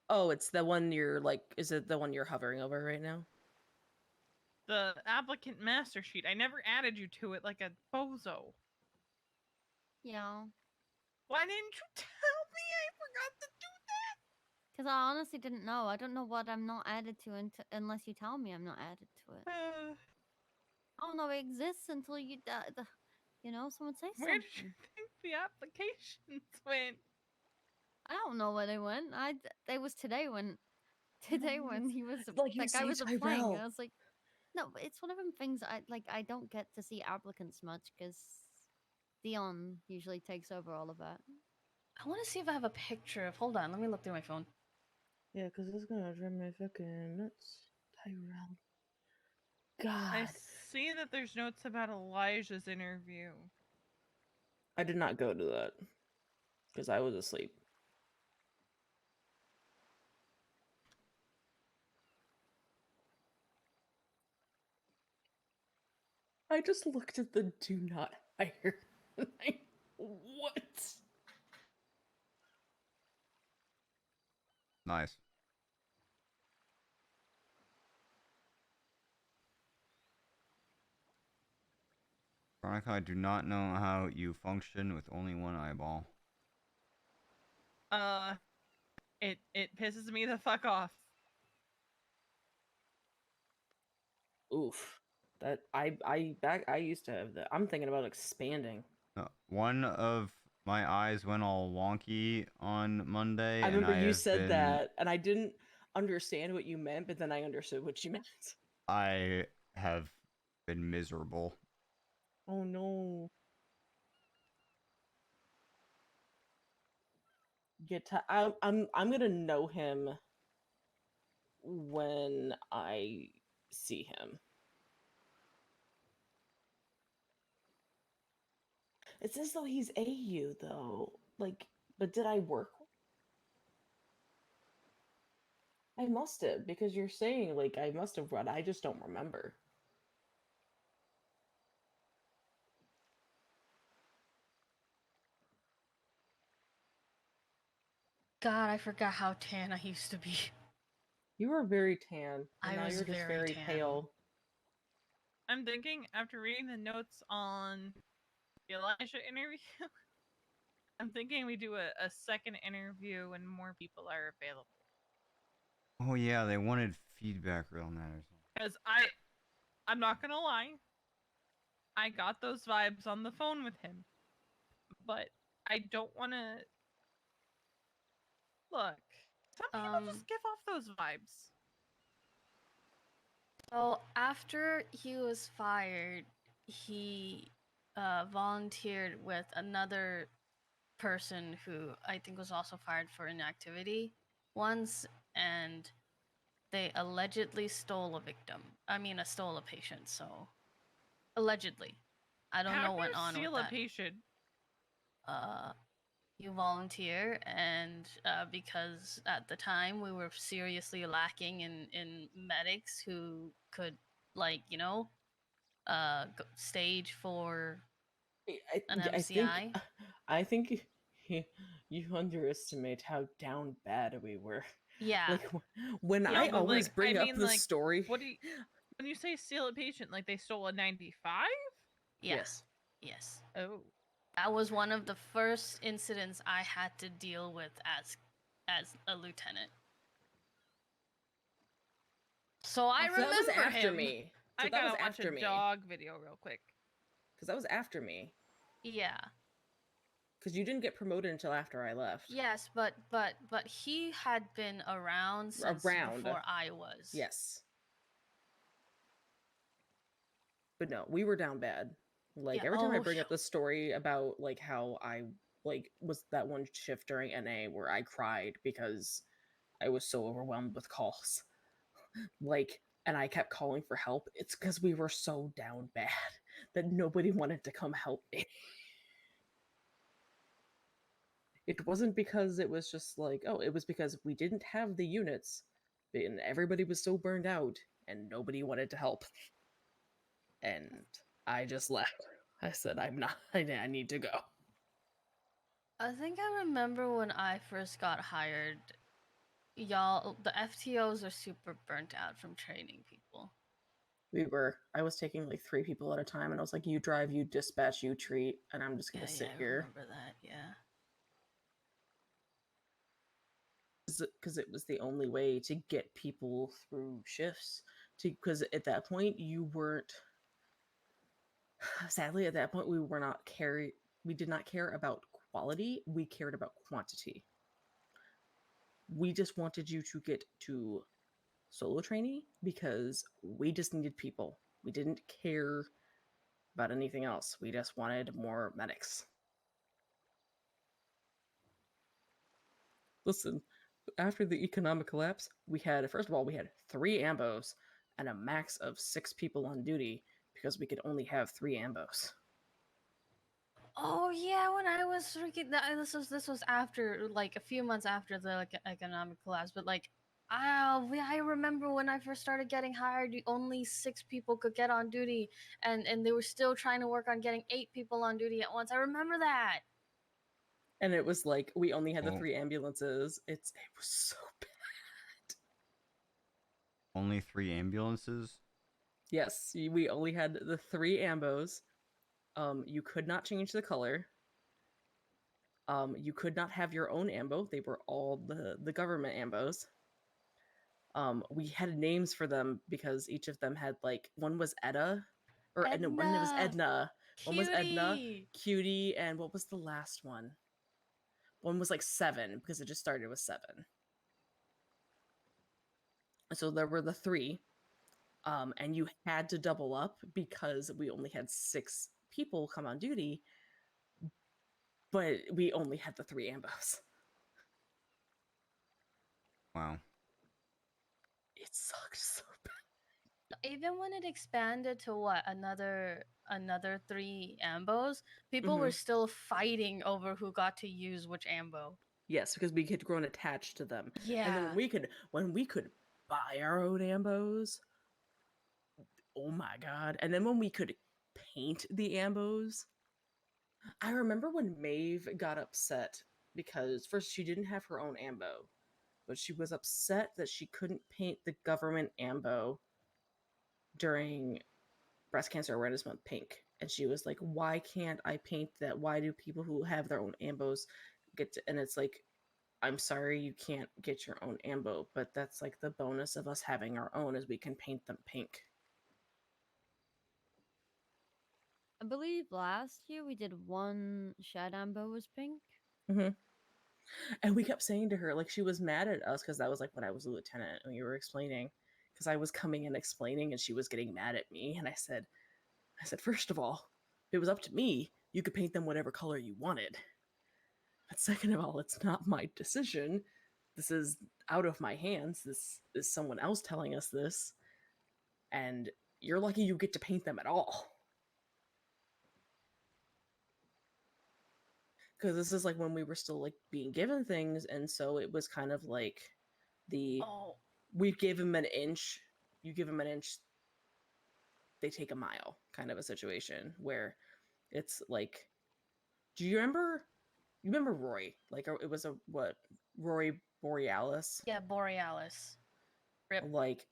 Oh, it's the one you're like. Is it the one you're hovering over right now? The applicant master sheet. I never added you to it like a bozo. Yeah. Why didn't you tell me? I forgot to do that. Because I honestly didn't know. I don't know what I'm not added to unless you tell me I'm not added to it. I don't know it exists until you someone say something. Where did you think the applications went? I don't know where they went. It was today when he was Like you that guy say, was applying. Tyrell. I was like, no, but it's one of them things I don't get to see applicants much because Dion usually takes over all of that. I want to see if I have a picture of. Hold on, let me look through my phone. Yeah, because it's gonna drive me fucking nuts. Tyrell. I God. see that there's notes about Elijah's interview. I did not go to that because I was asleep. I just looked at the do not hire. What? Nice. Veronica, I do not know how you function with only one eyeball. It pisses me the fuck off. Oof. That I used to have that. I'm thinking about expanding. One of my eyes went all wonky on Monday. I remember and you have said been- that, and I didn't understand what you meant, but then I understood what you meant. I have been miserable. Oh no. I'm gonna know him when I see him. It's as though he's AU though. Like, but did I work? I must have, because you're saying like I must have run. I just don't remember. God, I forgot how tan I used to be. You were very tan, and I now was you're just very very tan. pale. I'm thinking after reading the notes on the Elijah interview, I'm thinking we do a second interview when more people are available. Oh yeah, they wanted feedback on that or something. Because I'm not gonna lie, I got those vibes on the phone with him, but I don't want to. Look, some people just give off those vibes. So after he was fired, he volunteered with another person who I think was also fired for inactivity once, and they allegedly stole a victim. I mean, stole a patient. So allegedly, I don't How know do what you on with steal a that. patient? You volunteer, and because at the time we were seriously lacking in medics who could, like, you know, stage for an MCI. I think you underestimate how down bad we were. Yeah. Like when Yeah, I but, always like, bring I up mean, the like, story. What do you, when you say steal a patient, like they stole a 95? Yeah. Yes. Yes. Oh. That was one of the first incidents I had to deal with as a lieutenant. So I So that was remember after him. me. So I that was gotta watch after a me. dog video real quick. Because that was after me. Yeah. Because you didn't get promoted until after I left. Yes, but he had been around since before I was. Yes. But no, we were down bad. Like Yeah, every time I oh, bring up the story about like how I like was that one shift during NA where I cried because I was so overwhelmed with calls. Like, and I kept calling for help. It's because we were so down bad that nobody wanted to come help me. It wasn't because it was just like, oh, it was because we didn't have the units and everybody was so burned out and nobody wanted to help. And I just left. I said, I'm not, I need to go. I think I remember when I first got hired, y'all, the FTOs are super burnt out from training people. I was taking like 3 people at a time, and I was like, you drive, you dispatch, you treat, and I'm just gonna sit I here. remember that, yeah. Because it was the only way to get people through shifts. Because at that point, you weren't. Sadly, at that point, we did not care about quality. We cared about quantity. We just wanted you to get to solo training because we just needed people. We didn't care about anything else. We just wanted more medics. Listen, after the economic collapse, we had 3 ambos and a max of 6 people on duty because we could only have 3 ambos. Oh yeah, when I was freaking, this was after, like, a few months after the economic collapse, but like, I remember when I first started getting hired, only 6 people could get on duty, and they were still trying to work on getting 8 people on duty at once. I remember that. And it was like we only had the 3 ambulances. It was so bad. Only 3 ambulances? Yes, we only had the 3 ambos. You could not change the color. You could not have your own ambo. They were all the government ambos. We had names for them because each of them had like one was Edna, or Edna. One was Edna. One was Edna, Cutie, and what was the last one? One was like 7 because it just started with 7. So there were the 3, and you had to double up because we only had 6 people come on duty, but we only had the 3 ambos. Wow. It sucked so bad. Even when it expanded to another another 3 ambos, people were still fighting over who got to use which ambo. Yes, because we had grown attached to them. And then Yeah. when we could buy our own ambos, oh my god. And then when we could paint the ambos, I remember when Maeve got upset because first she didn't have her own ambo, but she was upset that she couldn't paint the government ambo during Breast Cancer Awareness Month pink. And she was like, why can't I paint that? Why do people who have their own ambos get to, and it's like, I'm sorry you can't get your own ambo, but that's like the bonus of us having our own is we can paint them pink. I believe last year we did one shed ambo was pink. Mm-hmm. And we kept saying to her, like, she was mad at us because that was like when I was a lieutenant and we were explaining, because I was coming and explaining and she was getting mad at me. And I said, first of all, if it was up to me, you could paint them whatever color you wanted. But second of all, it's not my decision. This is out of my hands. This is someone else telling us this. And you're lucky you get to paint them at all. Because this is like when we were still like being given things, and so it was kind of like we give them an inch, you give them an inch, they take a mile kind of a situation where it's like, do you remember Roy? Like it was a what, Roy Borealis? Yeah, Borealis. Rip. Like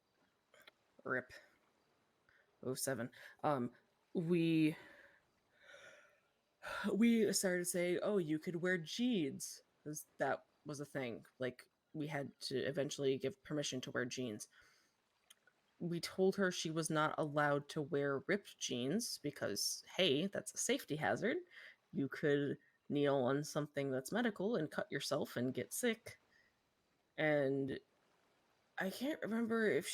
rip. 07. We started saying, oh, you could wear jeans, because that was a thing. Like we had to eventually give permission to wear jeans. We told her she was not allowed to wear ripped jeans because, hey, that's a safety hazard. You could kneel on something that's medical and cut yourself and get sick. And I can't remember if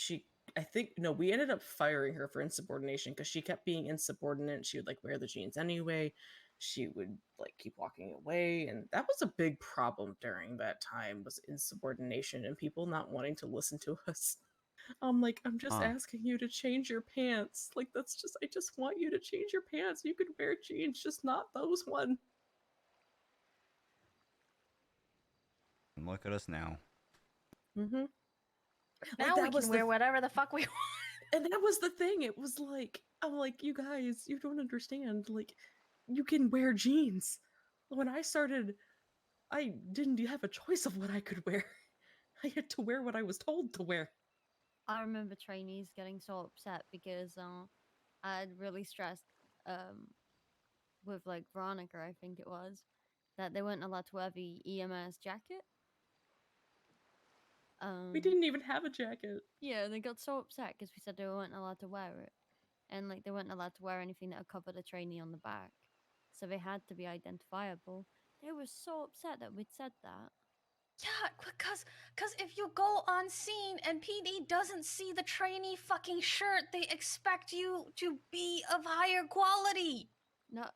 I think, no, we ended up firing her for insubordination because she kept being insubordinate. She would like wear the jeans anyway. She would like keep walking away. And that was a big problem during that time, was insubordination and people not wanting to listen to us. I'm like, I'm just asking you to change your pants. Like, I just want you to change your pants. You could wear jeans, just not those one. And look at us now. Mm-hmm. Now we can wear whatever the fuck we want. And that was the thing. It was like, I'm like, you guys, you don't understand. Like, you can wear jeans. When I started, I didn't have a choice of what I could wear. I had to wear what I was told to wear. I remember trainees getting so upset because I had really stressed with like Veronica, I think it was, that they weren't allowed to wear the EMS jacket. We didn't even have a jacket. Yeah, they got so upset because we said they weren't allowed to wear it. And like they weren't allowed to wear anything that would cover the trainee on the back. So they had to be identifiable. They were so upset that we'd said that. Yeah, because if you go on scene and PD doesn't see the trainee fucking shirt, they expect you to be of higher quality. Not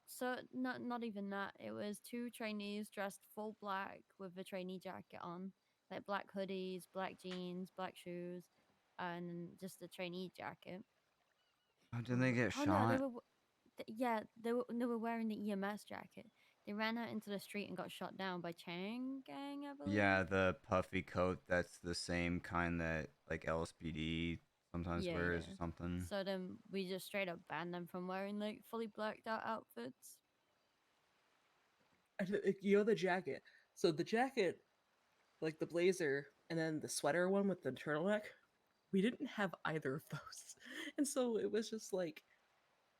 even that. It was 2 trainees dressed full black with the trainee jacket on, like black hoodies, black jeans, black shoes, and just the trainee jacket. How did they get shot? No, they were wearing the EMS jacket. They ran out into the street and got shot down by Chang Gang, I believe. Yeah, the puffy coat, that's the same kind that like LSPD sometimes wears or something. So then we just straight up banned them from wearing like fully blacked out outfits. You know the jacket. So the jacket, like the blazer, and then the sweater one with the turtleneck, we didn't have either of those. And so it was just like,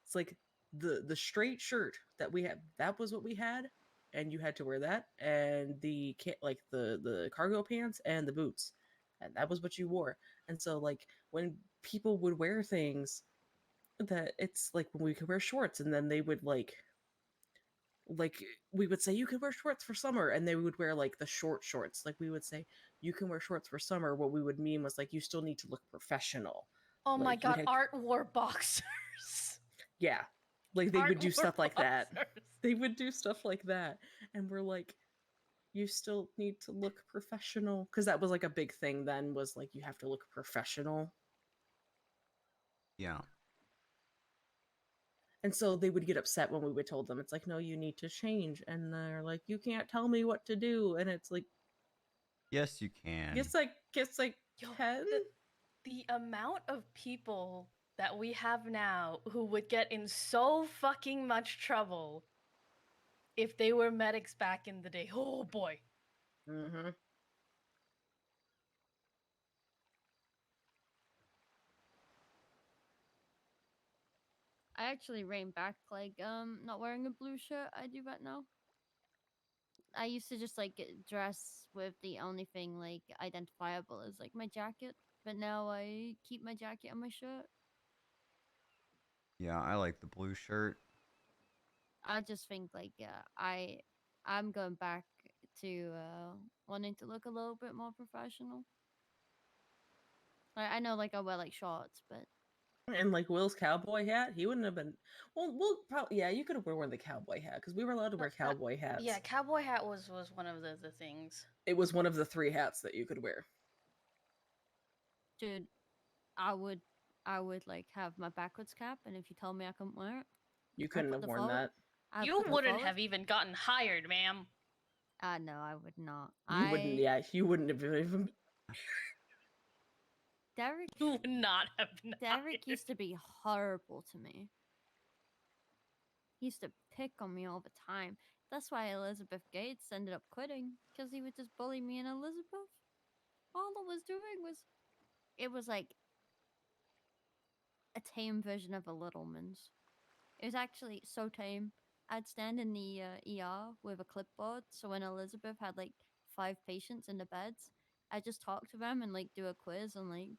it's like the straight shirt that we had, that was what we had, and you had to wear that, and the cargo pants and the boots, and that was what you wore. And so like when people would wear things, that it's like when we could wear shorts, and then they would like we would say you can wear shorts for summer, and they would wear like the short shorts. Like we would say you can wear shorts for summer. What we would mean was like you still need to look professional. Oh my Like, god, Art wore boxers. Yeah. Like they would do Art stuff wore like that. boxers. They would do stuff like that. And we're like, you still need to look professional. Because that was like a big thing then, was like you have to look professional. Yeah. And so they would get upset when we would tell them, it's like, no, you need to change. And they're like, you can't tell me what to do. And it's like, Yes, you can. it's like, Yo, Ken? the amount of people that we have now who would get in so fucking much trouble if they were medics back in the day. Oh boy. Mm-hmm. I actually rein back like not wearing a blue shirt. I do that now. I used to just like dress with the only thing like identifiable as like my jacket, but now I keep my jacket on my shirt. Yeah, I like the blue shirt. I just think like I'm going back to wanting to look a little bit more professional. I know like I wear like shorts, but And like Will's cowboy hat, he wouldn't have been. Well, probably, yeah, you could have worn the cowboy hat because we were allowed to wear cowboy hats. Yeah, cowboy hat was one of the things. It was one of the 3 hats that you could wear. dude, I would like have my backwards cap, and if you told me I couldn't wear it, You couldn't have worn that. You wouldn't have even gotten hired, ma'am. No, I would not. You wouldn't. Yeah, you wouldn't have even. Derek would not have. Derek used to be horrible to me. He used to pick on me all the time. That's why Elizabeth Gates ended up quitting, because he would just bully me and Elizabeth. All I was doing was, it was like a tame version of a Littleman's. It was actually so tame. I'd stand in the ER with a clipboard, so when Elizabeth had like 5 patients in the beds, I just talk to them and like do a quiz on like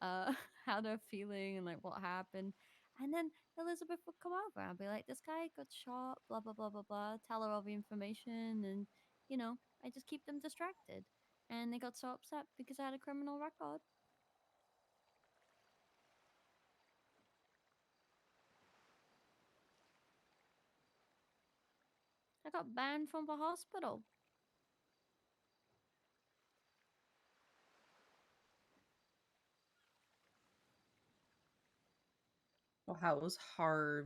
how they're feeling and like what happened. And then Elizabeth would come over and be like, this guy got shot, blah blah blah blah blah, tell her all the information, and you know, I just keep them distracted. And they got so upset because I had a criminal record. I got banned from the hospital. Wow, it was hard.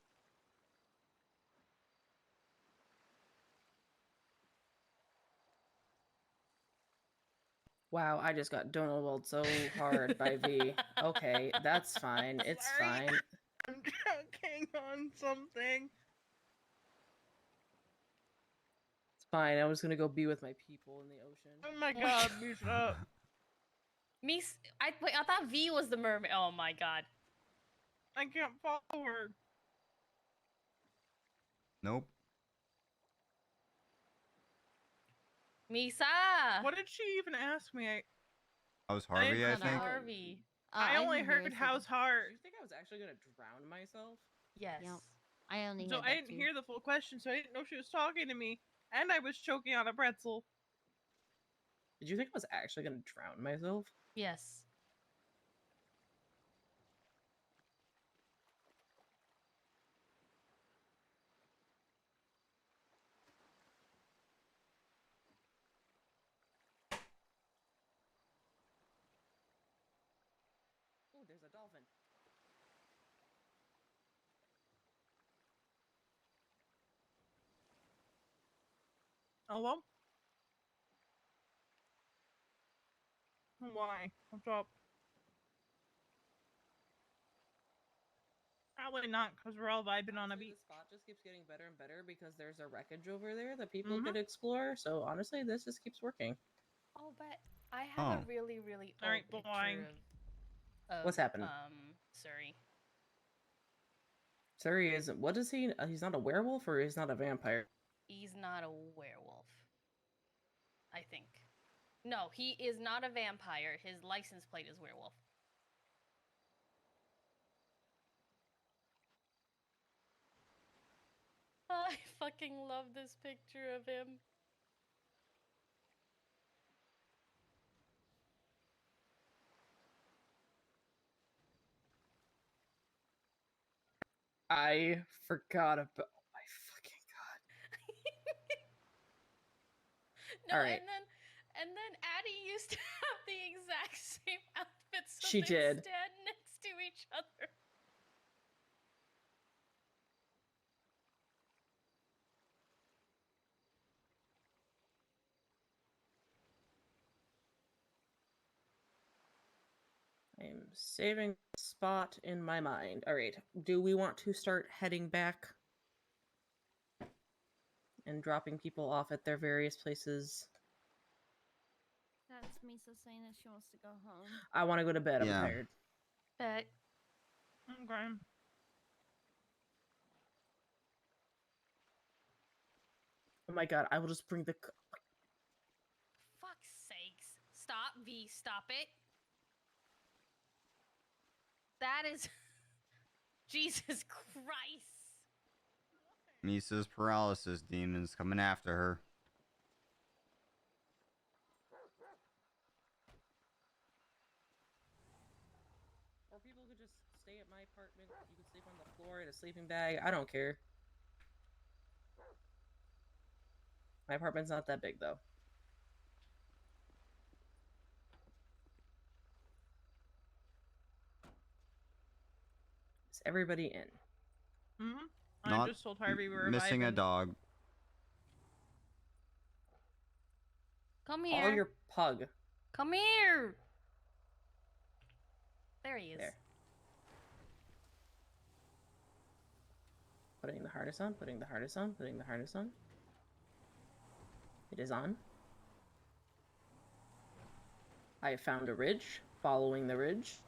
Wow, I just got donut so hard by V. Okay, that's fine. It's Sorry. fine. I'm choking on something. It's fine. I was gonna go be with my people in the ocean. Oh my god, me shut up. Wait, I thought V was the mermaid. Oh my god. I can't follow her. Nope. Misa! What did she even ask me? How's Harvey, I think? Harvey. I only heard how's hard. You think I was actually gonna drown myself? Yes. Yep. I only So heard I that didn't too. hear the full question, so I didn't know she was talking to me, and I was choking on a pretzel. Did you think I was actually gonna drown myself? Yes. Oh, there's a dolphin. Hello? Why? What's up? Probably not, because we're all vibing on a beach. The spot just keeps getting better and better because there's a wreckage over there that people could explore. So honestly, this just keeps working. Oh, but I have a really, really old Alright, picture boing. of What's happening? Surrey. Surrey isn't. What is he? He's not a werewolf, or he's not a vampire. He's not a werewolf. I think. No, he is not a vampire. His license plate is werewolf. I fucking love this picture of him. I forgot about. Oh my fucking god! No, All right. and then Addie used to have the exact same outfit, so She they did. stand next to each other. saving spot in my mind. All right. Do we want to start heading back and dropping people off at their various places? That's Misa saying that she wants to go home. I want to go to bed. I'm Yeah. tired. Bet. Okay. Oh my god, I will just bring the. Fuck's sakes. Stop, V. Stop it. That is. Jesus Christ. Misa's paralysis demons coming after her. Or people could just stay at my apartment. You can sleep on the floor in a sleeping bag. I don't care. My apartment's not that big, though. Is everybody in? Mm-hmm. I Not just told Harvey we were missing a vibing. dog. Come Call here. your pug. Come here. There he is. There. Putting the harness on, putting the harness on, putting the harness on. It is on. I have found a ridge, following the ridge.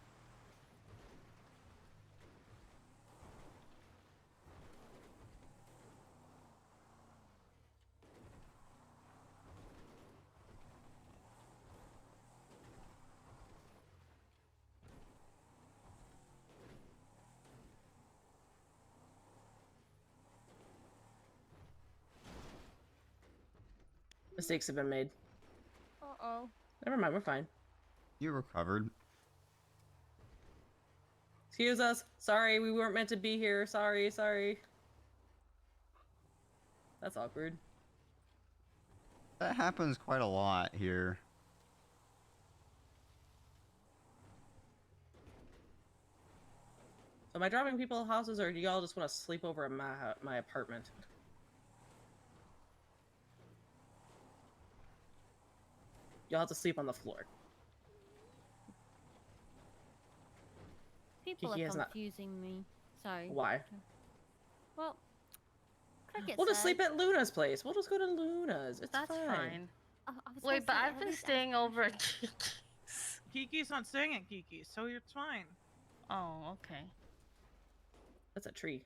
Mistakes have been made. Uh-oh. Never mind, we're fine. You recovered. Excuse us. Sorry, we weren't meant to be here. Sorry, sorry. That's awkward. That happens quite a lot here. So am I dropping people at houses, or do y'all just want to sleep over at my apartment? Y'all have to sleep on the floor. People Kiki are has not- confusing me. Sorry. Why? Well, Cricket We'll just said- sleep at Luna's place. We'll just go to Luna's. It's That's fine. fine. I was gonna Wait, but say, I've at been least staying over at Kiki's. Kiki's not staying at Kiki's, so it's fine. Oh, okay. That's a tree.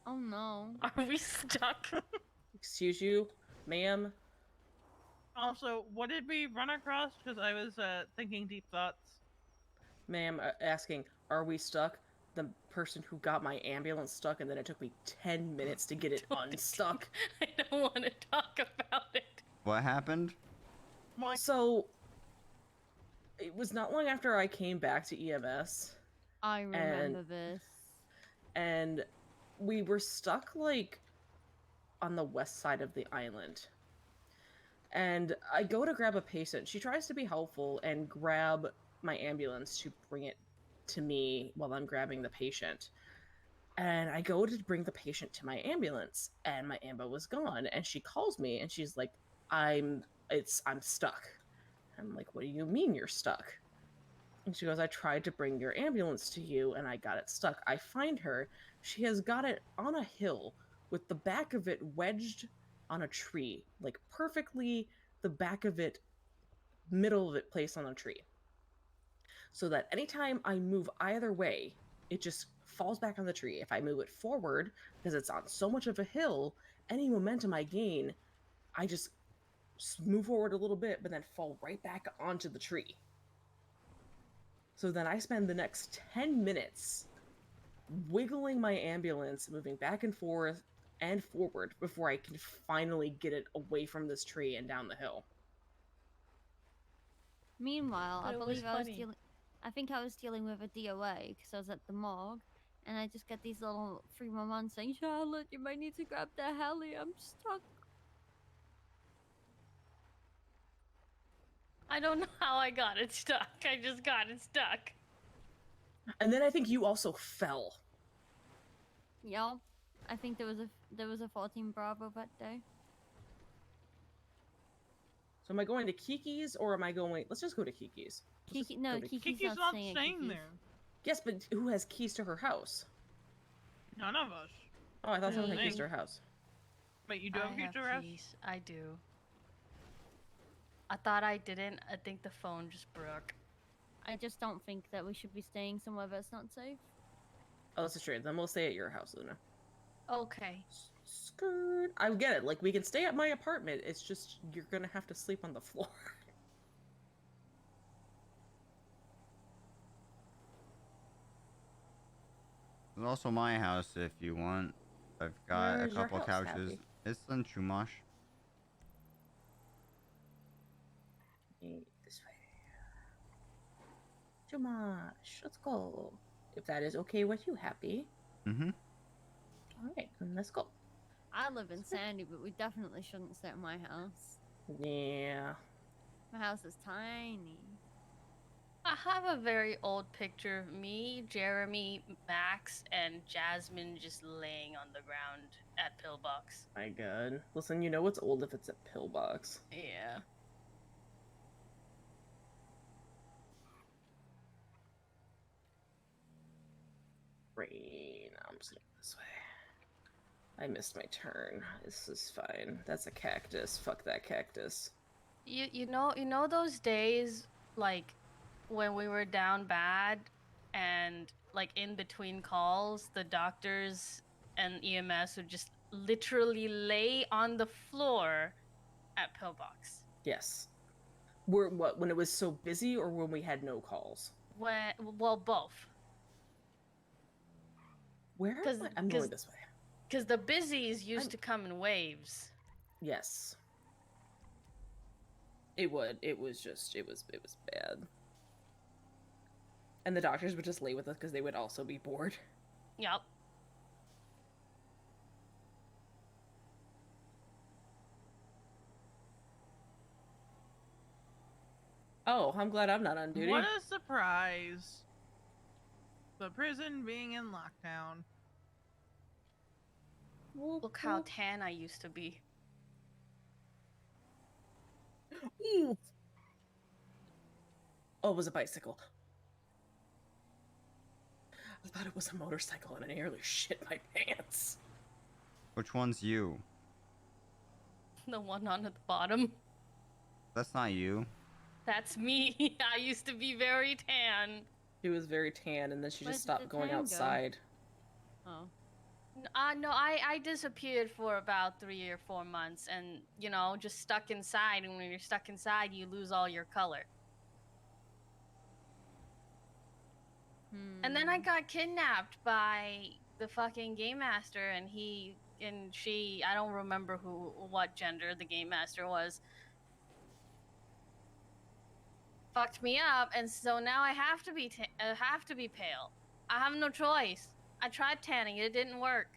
Oh no. Are we stuck? Excuse you, ma'am. Also, what did we run across? Because I was thinking deep thoughts. Ma'am, asking, are we stuck? The person who got my ambulance stuck, and then it took me 10 minutes to get it unstuck. I don't want to talk about it. What happened? So, it was not long after I came back to EMS. I remember this. And we were stuck, like, on the west side of the island. And I go to grab a patient. She tries to be helpful and grab my ambulance to bring it to me while I'm grabbing the patient. And I go to bring the patient to my ambulance, and my ambo was gone. And she calls me, and she's like, I'm stuck. I'm like, what do you mean you're stuck? And she goes, I tried to bring your ambulance to you, and I got it stuck. I find her. She has got it on a hill with the back of it wedged on a tree. Like, perfectly the back of it, middle of it placed on a tree. So that anytime I move either way, it just falls back on the tree. If I move it forward, because it's on so much of a hill, any momentum I gain, I just move forward a little bit, but then fall right back onto the tree. So then I spend the next 10 minutes wiggling my ambulance, moving back and forth and forward before I can finally get it away from this tree and down the hill. Meanwhile, But I it was believe I was funny. dealing. I think I was dealing with a DOA because I was at the morgue, and I just get these little 311 saying, "Charlotte, you might need to grab the heli. I'm stuck." I don't know how I got it stuck. I just got it stuck. And then I think you also fell. Yeah, I think there was a 14 Bravo that day. So am I going to Kiki's or am I going... Let's just go to Kiki's. Kiki, no, to- Kiki's Kiki's not not staying at staying Kiki's. there. Yes, but who has keys to her house? None of us. Oh, I thought someone had keys Me. to her house. But you do have keys to her house? keys. I do. I thought I didn't. I think the phone just broke. I just don't think that we should be staying somewhere that's not safe. Oh, this is true. Then we'll stay at your house, Luna. Okay. Skirt. I get it. Like, we can stay at my apartment. It's just, you're gonna have to sleep on the floor. It's also my house if you want. I've got Where's a your couple house, couches. Happy? It's in Chumash. This way. Chumash, let's go. If that is okay with you, Happy. Mm-hmm. Alright, then let's go. I live in Sandy, but we definitely shouldn't stay at my house. Yeah. My house is tiny. I have a very old picture of me, Jeremy, Max, and Jasmine just laying on the ground at Pillbox. My god. Listen, you know what's old if it's a pillbox. Yeah. Rain. I'm just going this way. I missed my turn. This is fine. That's a cactus. Fuck that cactus. You know those days like when we were down bad and like in between calls the doctors and EMS would just literally lay on the floor at Pillbox. Yes. When it was so busy or when we had no calls? Well, both. Where am I? I'm going this way. Because the busies used to come in waves. Yes. It would. It was bad. And the doctors would just lay with us because they would also be bored. Yep. Oh, I'm glad I'm not on duty. What a surprise. The prison being in lockdown. Look how tan I used to be. Ooh. Oh, it was a bicycle. I thought it was a motorcycle and I nearly shit my pants. Which one's you? The one on at the bottom. That's not you. That's me. I used to be very tan. She was very tan and then she Where just did stopped the going tan go? outside. Oh. No, I disappeared for about 3 or 4 months and, you know, just stuck inside. And when you're stuck inside, you lose all your color. And then I got kidnapped by the fucking game master and he and she, I don't remember what gender the game master was, fucked me up, and so now I have to be pale. I have no choice. I tried tanning, it didn't work.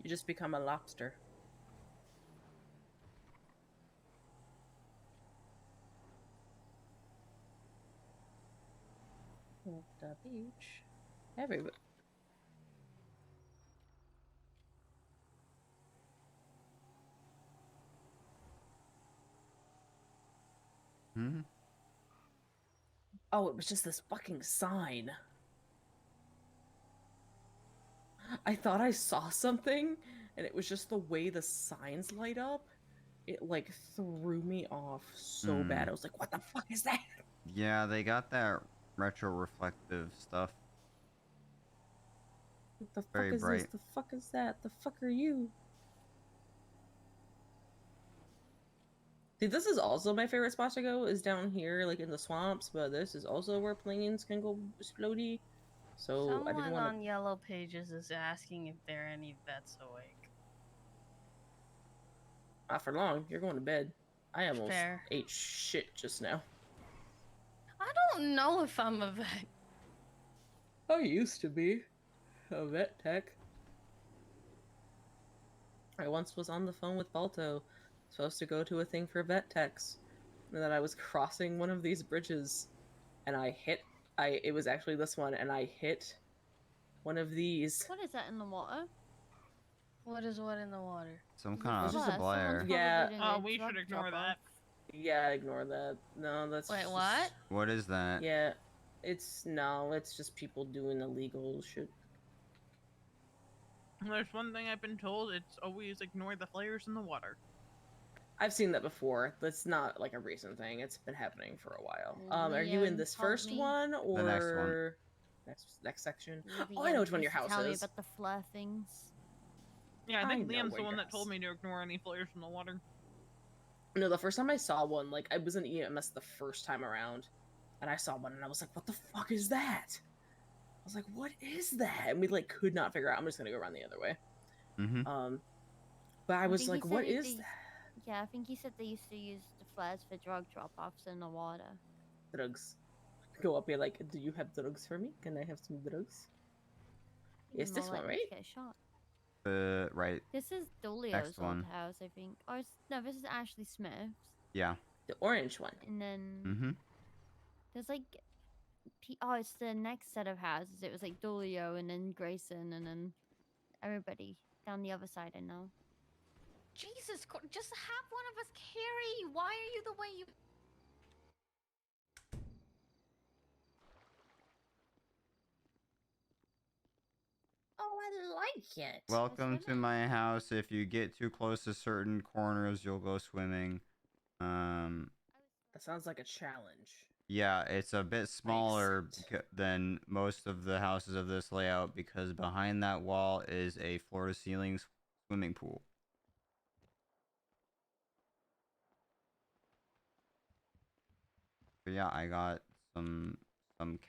You just become a lobster. The beach. Everybody. Hmm? Oh, it was just this fucking sign. I thought I saw something, and it was just the way the signs light up. It, like, threw me off so bad. I was like, what the fuck is that? Yeah, they got that retro reflective stuff. What the Very fuck is bright. this? The fuck is that? The fuck are you? See, this is also my favorite spot to go, is down here, like, in the swamps, but this is also where planes can go explodey. So, I Someone didn't want on Yellow Pages is asking if there are any vets awake. Not for long. You're going to bed. I almost Fair. ate shit just now. I don't know if I'm a vet. I used to be a vet tech. I once was on the phone with Balto, supposed to go to a thing for vet techs, and then I was crossing one of these bridges, and it was actually this one, and I hit one of these. What is that in the water? What is what in the water? Some kind of Someone flare. probably Yeah. did Oh, a we drug should ignore drop-off. that. Yeah, ignore that. No, that's Wait, just... what? What is that? Yeah, it's just people doing illegal shit. There's one thing I've been told, it's always ignore the flares in the water. I've seen that before. That's not like a recent thing. It's been happening for a while. Are you Leo in this told first me. one or The next one. Next section? Liam Oh, I know which one your used to house tell me is. about the flare things. Yeah, I think know Liam's where the your one that told house- me to ignore any flares in the water. No, the first time I saw one, like I was in EMS the first time around, and I saw one, and I was like, "What the fuck is that?" I was like, "What is that?" And we like could not figure out. I'm just gonna go around the other way. Mm-hmm. But I was think he like, said "What it- is they- that?" Yeah, I think he said they used to use the flares for drug drop-offs in the water. Drugs. Go up here, like, "Do you have drugs for me? Can I have some drugs?" It's More this one, likely right? to get shot. Right. This is Dolio's Next old one. house, I think. Oh, no, this is Ashley Smith's. Yeah. The orange one. And then Mm-hmm. there's like, it's the next set of houses. It was like Dolio and then Grayson and then everybody down the other side. I know. Jesus, just have one of us carry you. Why are you the way you? Oh, I like it. Welcome to my house. If you get too close to certain corners, you'll go swimming. That sounds like a challenge. Yeah, it's a bit smaller than most of the houses of this layout because behind that wall is a floor-to-ceiling swimming pool. But yeah, I got some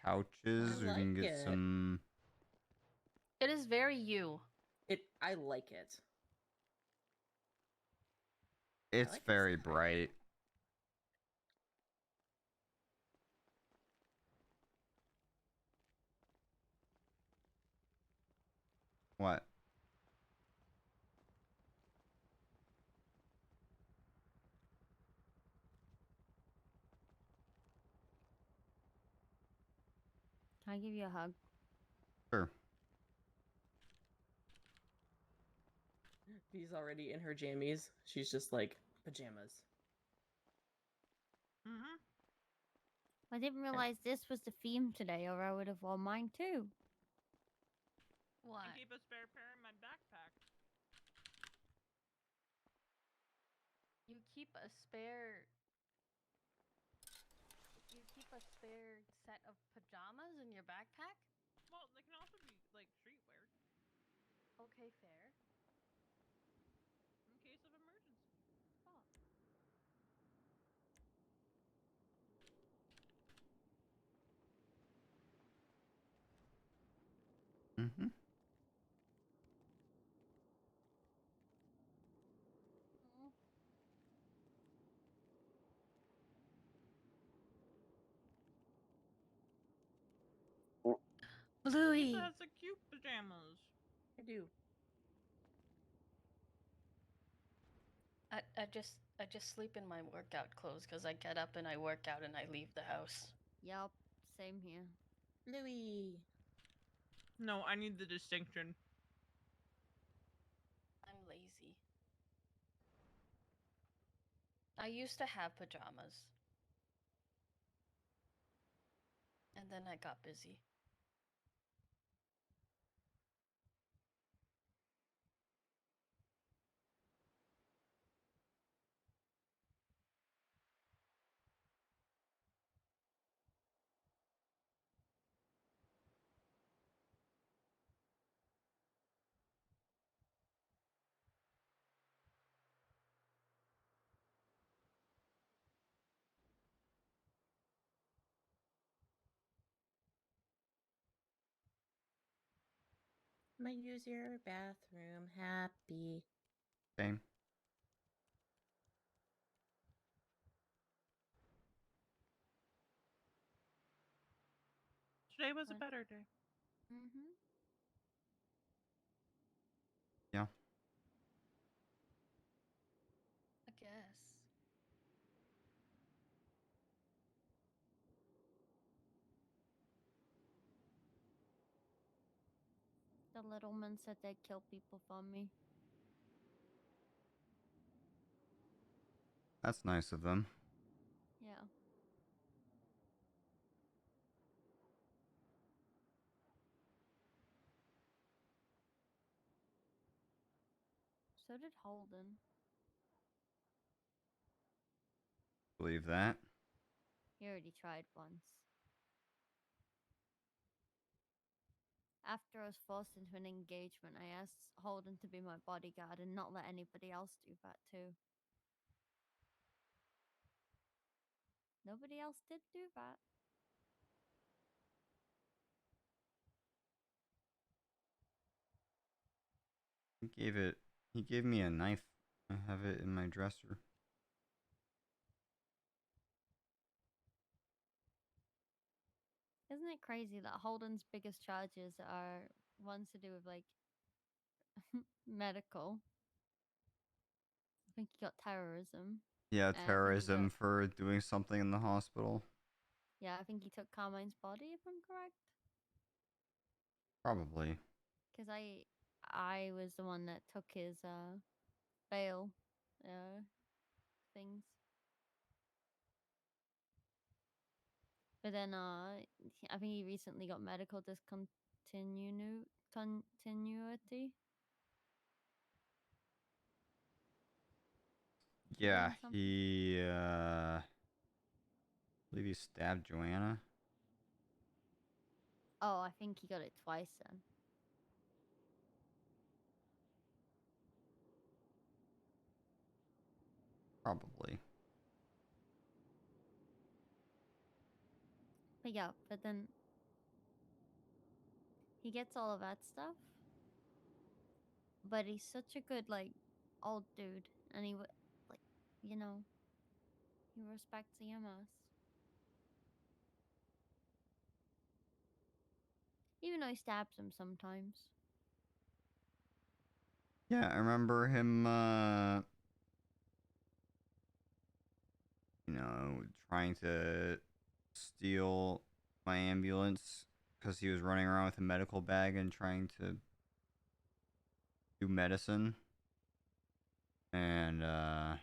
couches. We can get some. It is very you. I like it. It's very bright. What? Can I give you a hug? Sure. She's already in her jammies. She's just like pajamas. Mm-hmm. I didn't realize this was the theme today, or I would have worn mine too. What? I keep a spare pair in my backpack. You keep a spare. You keep a spare set of pajamas in your backpack? Well, they can also be like streetwear Okay, fair. in case of emergency. Oh. Mm-hmm. Bluey. Lisa has the cute pajamas. I do. I just sleep in my workout clothes because I get up and I work out and I leave the house. Yup, same here. Louis. No, I need the distinction. I'm lazy. I used to have pajamas. And then I got busy. Might use your bathroom. Happy. Same. Today was a better day. Mm-hmm. Yeah. I guess. The little man said they'd kill people for me. That's nice of them. So did Holden. Believe that. He already tried once. After I was forced into an engagement, I asked Holden to be my bodyguard and not let anybody else do that too. Nobody else did do that. He gave me a knife. I have it in my dresser. Isn't it crazy that Holden's biggest charges are ones to do with like medical? I think he got terrorism. Yeah, And I think he terrorism got, for doing something in the hospital. yeah, I think he took Carmine's body, if I'm correct. Probably. Because I was the one that took his bail things. But then I think he recently got medical continuity. Yeah, Doing something. I believe he stabbed Joanna. Oh, I think he got it twice then. Probably. But yeah, but then he gets all of that stuff. But he's such a good like old dude, and like you know he respects EMS. Even though he stabs him sometimes. Yeah, I remember him, trying to steal my ambulance because he was running around with a medical bag and trying to do medicine. And, I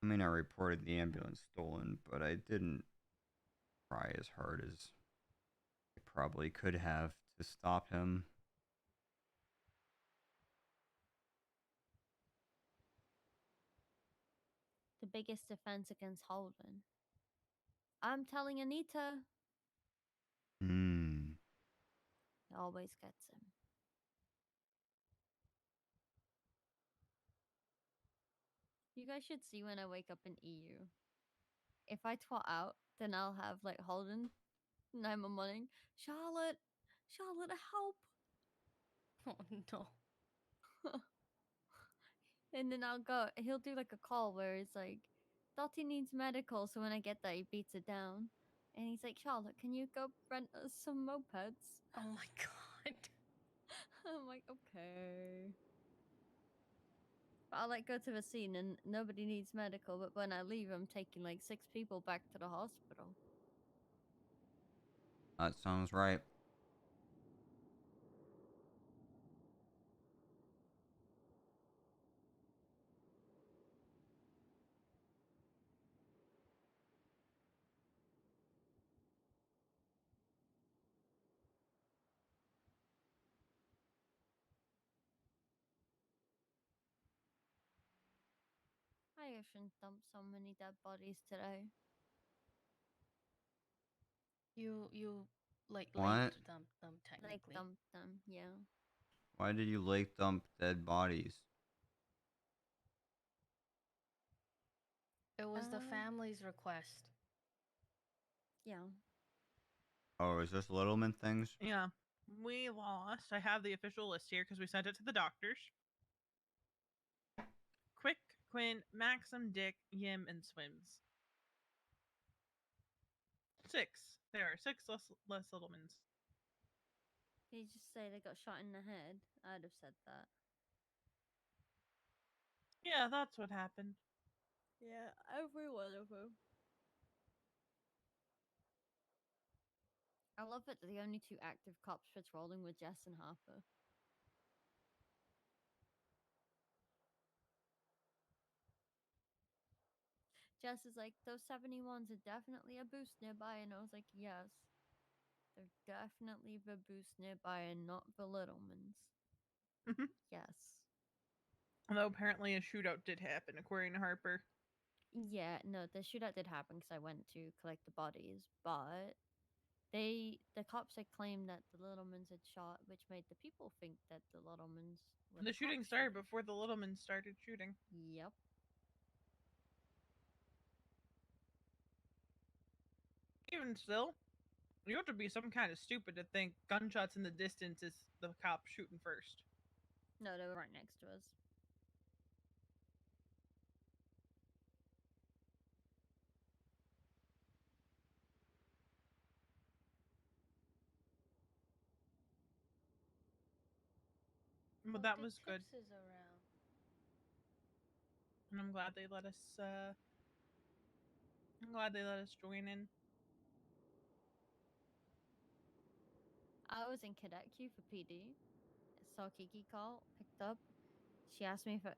mean, I reported the ambulance stolen, but I didn't try as hard as I probably could have to stop him. The biggest defense against Holden. I'm telling Anita. Hmm. It always gets him. You guys should see when I wake up in EU. If I twat out, then I'll have like Holden 911. Charlotte, help! Oh no. And then I'll go. He'll do like a call where it's like, Dottie needs medical. So when I get there, he beats it down, and he's like, Charlotte, can you go rent us some mopeds? Oh my god. I'm like, okay. But I'll like go to the scene and nobody needs medical. But when I leave, I'm taking like 6 people back to the hospital. That sounds right. I shouldn't dump so many dead bodies today. You like What? dump them technically. Like dump them, yeah. Why did you lake dump dead bodies? It was the family's request. Yeah. Oh, is this Littleman things? Yeah. We lost. I have the official list here because we sent it to the doctors. Quick, Quinn, Maxim, Dick, Yim, and Swims. 6. There are 6 less Littlemans. Did you just say they got shot in the head? I'd have said that. Yeah, that's what happened. Yeah, every one of them. I love that the only 2 active cops patrolling were Jess and Harper. Jess is like, those 71s are definitely a boost nearby, and I was like, yes. They're definitely the boost nearby and not the Littlemans. Yes. Although apparently a shootout did happen, according to Harper. Yeah, no, the shootout did happen because I went to collect the bodies, but the cops had claimed that the Littlemans had shot, which made the people think that the Littlemans were The shooting cops started before the Littlemen started shooting. Yep. Even still, you have to be some kind of stupid to think gunshots in the distance is the cop shooting first. No, they were right next to us. But that was good. Tips is around. And I'm glad they let us join in. I was in cadet queue for PD. Saw Kiki call, picked up. She asked me if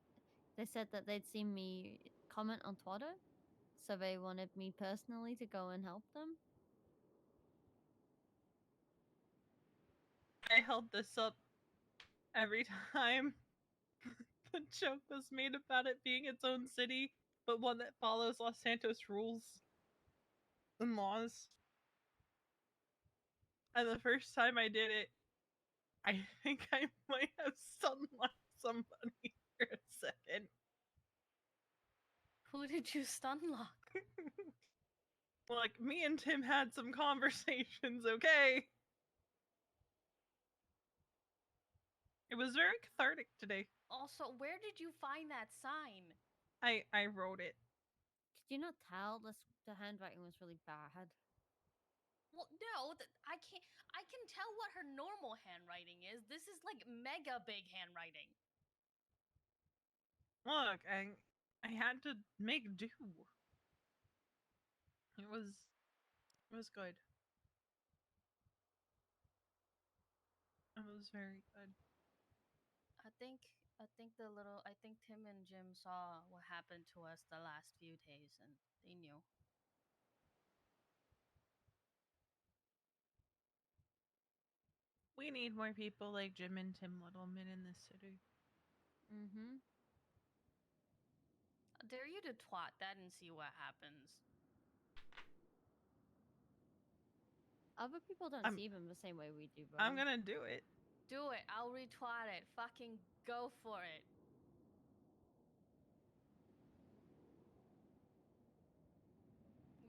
they said that they'd seen me comment on Twitter, so they wanted me personally to go and help them. I held this up every time the joke was made about it being its own city, but one that follows Los Santos rules and laws. And the first time I did it, I think I might have stun-locked somebody for a second. Who did you stun lock? Like, me and Tim had some conversations, okay? It was very cathartic today. Also, where did you find that sign? I wrote it. Could you not tell the handwriting was really bad? Well, no, I can't. I can tell what her normal handwriting is. This is like mega big handwriting. Look, I had to make do. It was good. It was very good. I think Tim and Jim saw what happened to us the last few days and they knew. We need more people like Jim and Tim Littleman in this city. Mm-hmm. Dare you to twat that and see what happens. Other people don't see them the same way we do, bro. I'm gonna do it. Do it. I'll retwat it. Fucking go for it.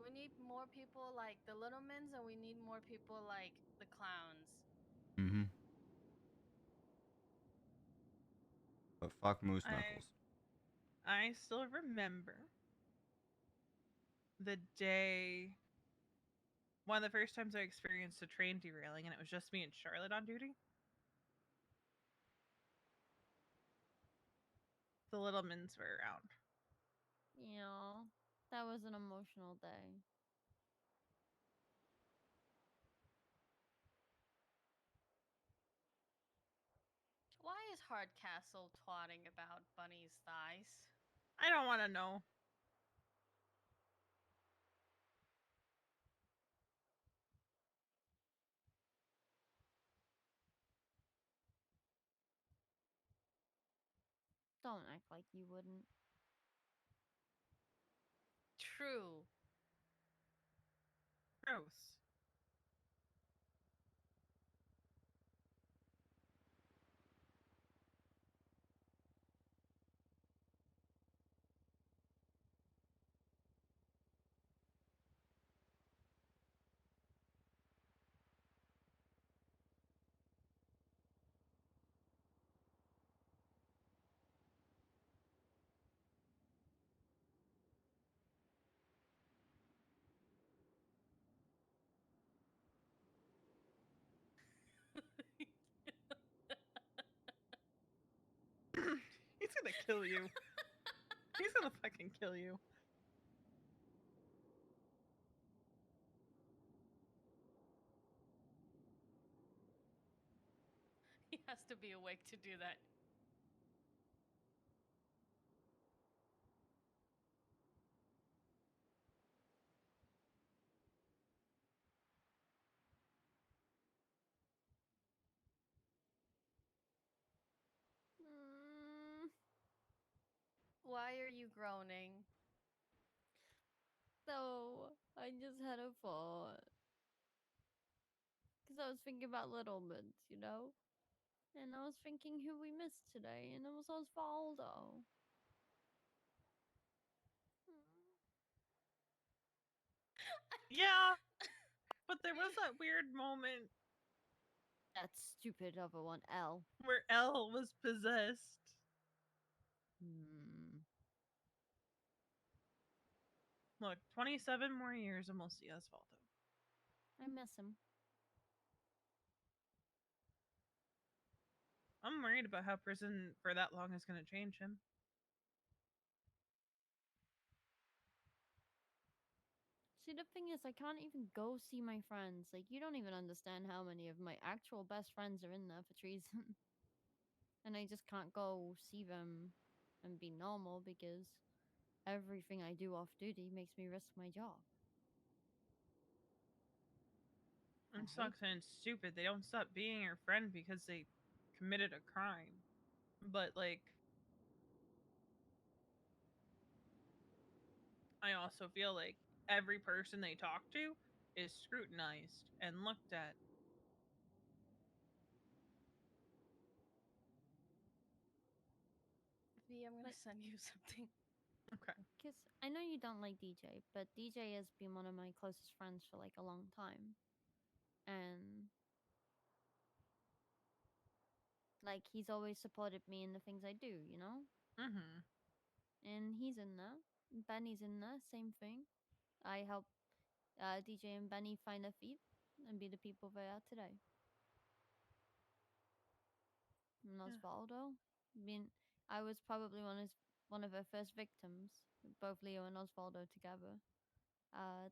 We need more people like the Littlemans and we need more people like the clowns. Mm-hmm. But fuck Moose Knuckles. I still remember the day, one of the first times I experienced a train derailing, and it was just me and Charlotte on duty. The Littlemans were around. Yeah, that was an emotional day. Why is Hardcastle twatting about Bunny's thighs? I don't want to know. Don't act like you wouldn't. True. Gross. He's gonna kill you. He's gonna fucking kill you. He has to be awake to do that. Why are you groaning? So I just had a thought. Because I was thinking about Littlemans, you know? And I was thinking who we missed today, and it was Osvaldo. Yeah, but there was that weird moment That stupid other one, L. where L was possessed. Look, 27 more years and we'll see Osvaldo. I miss him. I'm worried about how prison for that long is going to change him. See, the thing is, I can't even go see my friends. Like, you don't even understand how many of my actual best friends are in there for treason. And I just can't go see them and be normal because everything I do off duty makes me risk my job. I'm not saying it's stupid. They don't stop being your friend because they committed a crime. But, like, I also feel like every person they talk to is scrutinized and looked at. V, I'm gonna send you something. Okay. Because I know you don't like DJ, but DJ has been one of my closest friends for like a long time. And like, he's always supported me in the things I do, you know? Mm-hmm. And he's in there. Benny's in there, same thing. I help DJ and Benny find their feet and be the people they are today. And Yeah. Osvaldo, I mean, I was probably one of their first victims. Both Leo and Osvaldo together.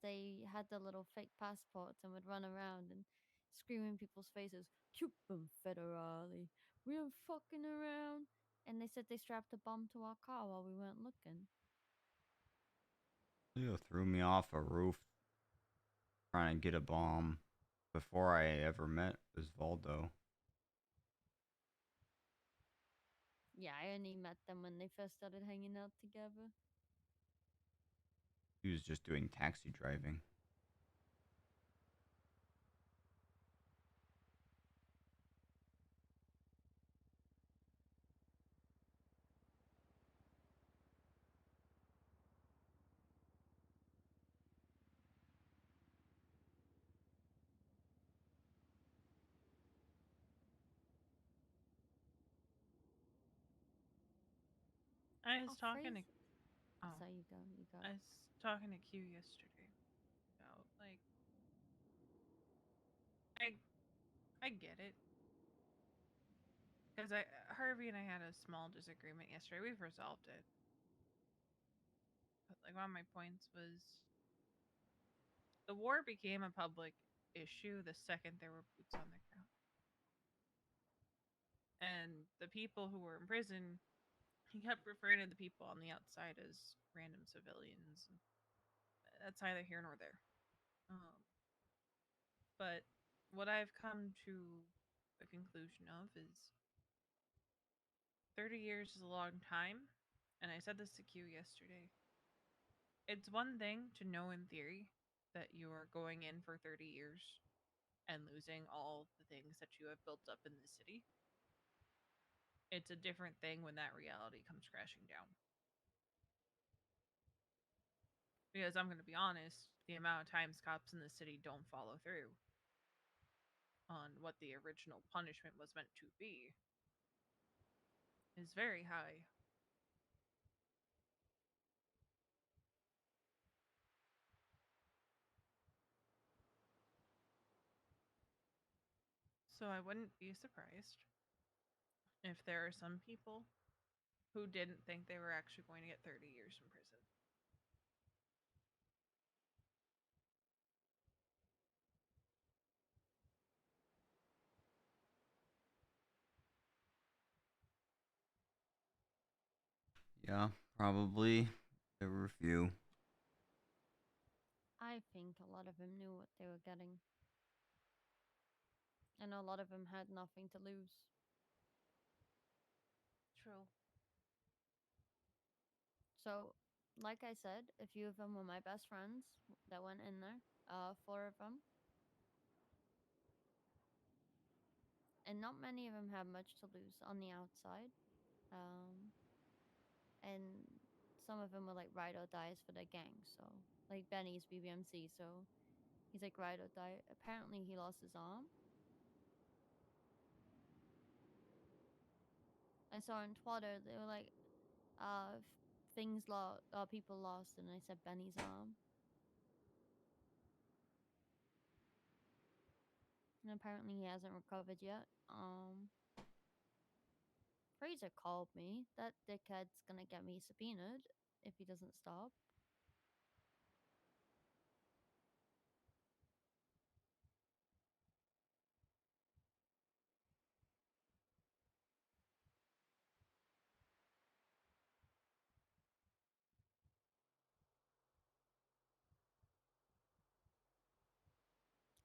They had their little fake passports and would run around and scream in people's faces, "Cuban federale, we ain't fucking around." And they said they strapped a bomb to our car while we weren't looking. Leo threw me off a roof trying to get a bomb before I ever met Osvaldo. Yeah, I only met them when they first started hanging out together. He was just doing taxi driving. I was talking to. Fraser. Oh. So you go, you go. I was talking to Q yesterday about, like, I get it. Because Harvey and I had a small disagreement yesterday. We've resolved it. But, like, one of my points was the war became a public issue the second there were boots on the ground. And the people who were in prison, he kept referring to the people on the outside as random civilians. That's neither here nor there. But what I've come to the conclusion of is 30 years is a long time. And I said this to Q yesterday. It's one thing to know in theory that you are going in for 30 years and losing all the things that you have built up in the city. It's a different thing when that reality comes crashing down. Because I'm going to be honest, the amount of times cops in the city don't follow through on what the original punishment was meant to be is very high. So I wouldn't be surprised if there are some people who didn't think they were actually going to get 30 years in prison. Yeah, probably. There were a few. I think a lot of them knew what they were getting. And a lot of them had nothing to lose. True. So, like I said, a few of them were my best friends that went in there. 4 of them. And not many of them had much to lose on the outside. And some of them were like ride or dies for their gang. So, like Benny's BBMC. So, he's like ride or die. Apparently, he lost his arm. I saw on Twitter they were like, things lost, people lost, and I said Benny's arm. And apparently he hasn't recovered yet. Fraser called me. That dickhead's gonna get me subpoenaed if he doesn't stop.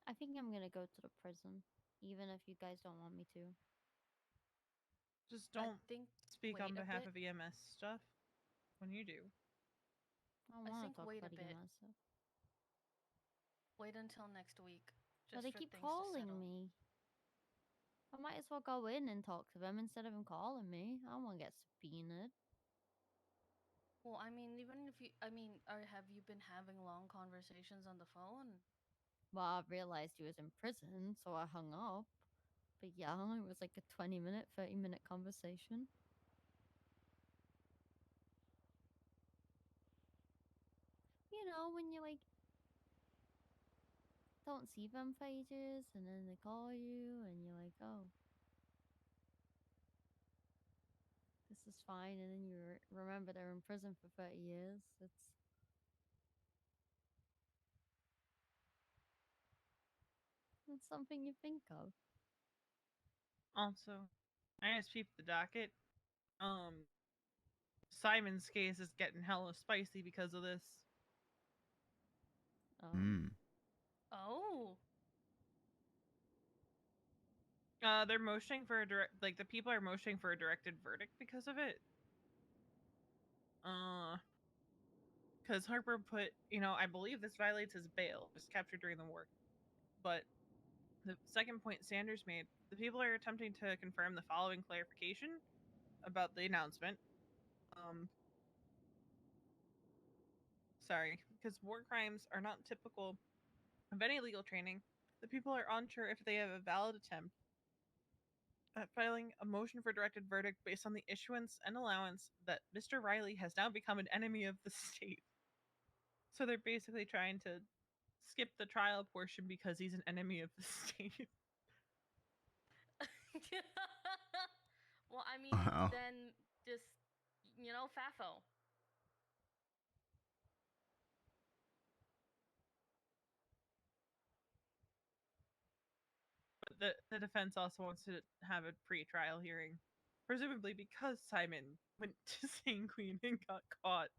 I think I'm gonna go to the prison, even if you guys don't want me to. Just I don't think speak wait on a behalf bit. of EMS stuff when you do. I I want think to talk wait a about bit. EMS stuff. Wait until next week. But Just they for keep things to calling settle. me. I might as well go in and talk to them instead of them calling me. I don't want to get subpoenaed. Well, I mean, even if you, have you been having long conversations on the phone? Well, I realized he was in prison, so I hung up. But yeah, it was like a 20-minute, 30-minute conversation. You know, when you like don't see them for ages and then they call you and you're like, oh, this is fine. And then you remember they're in prison for 30 years. It's something you think of. Also, I just peeped the docket. Simon's case is getting hella spicy because of this. Hmm. Oh. They're motioning for a the people are motioning for a directed verdict because of it. Because Harper put, I believe this violates his bail, was captured during the war. But the second point Sanders made, the people are attempting to confirm the following clarification about the announcement. Sorry, because war crimes are not typical of any legal training. The people are unsure if they have a valid attempt at filing a motion for directed verdict based on the issuance and allowance that Mr. Riley has now become an enemy of the state. So they're basically trying to skip the trial portion because he's an enemy of the state. Well, I mean, Wow. then just, FAFO. But the defense also wants to have a pre-trial hearing, presumably because Simon went to St. Queen and got caught.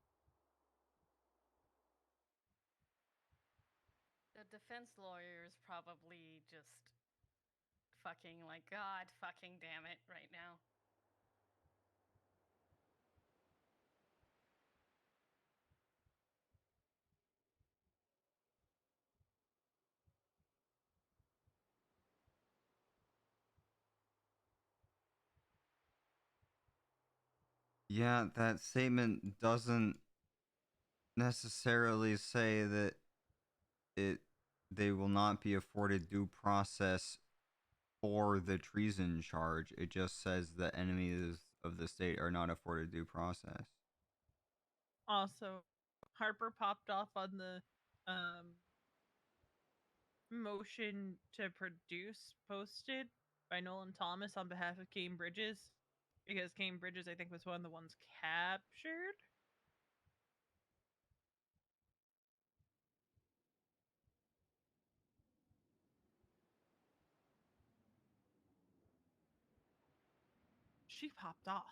The defense lawyer is probably just fucking like, God fucking damn it right now. Yeah, that statement doesn't necessarily say that they will not be afforded due process for the treason charge. It just says that enemies of the state are not afforded due process. Also, Harper popped off on the motion to produce posted by Nolan Thomas on behalf of Kane Bridges, because Kane Bridges, I think, was one of the ones captured. She popped off.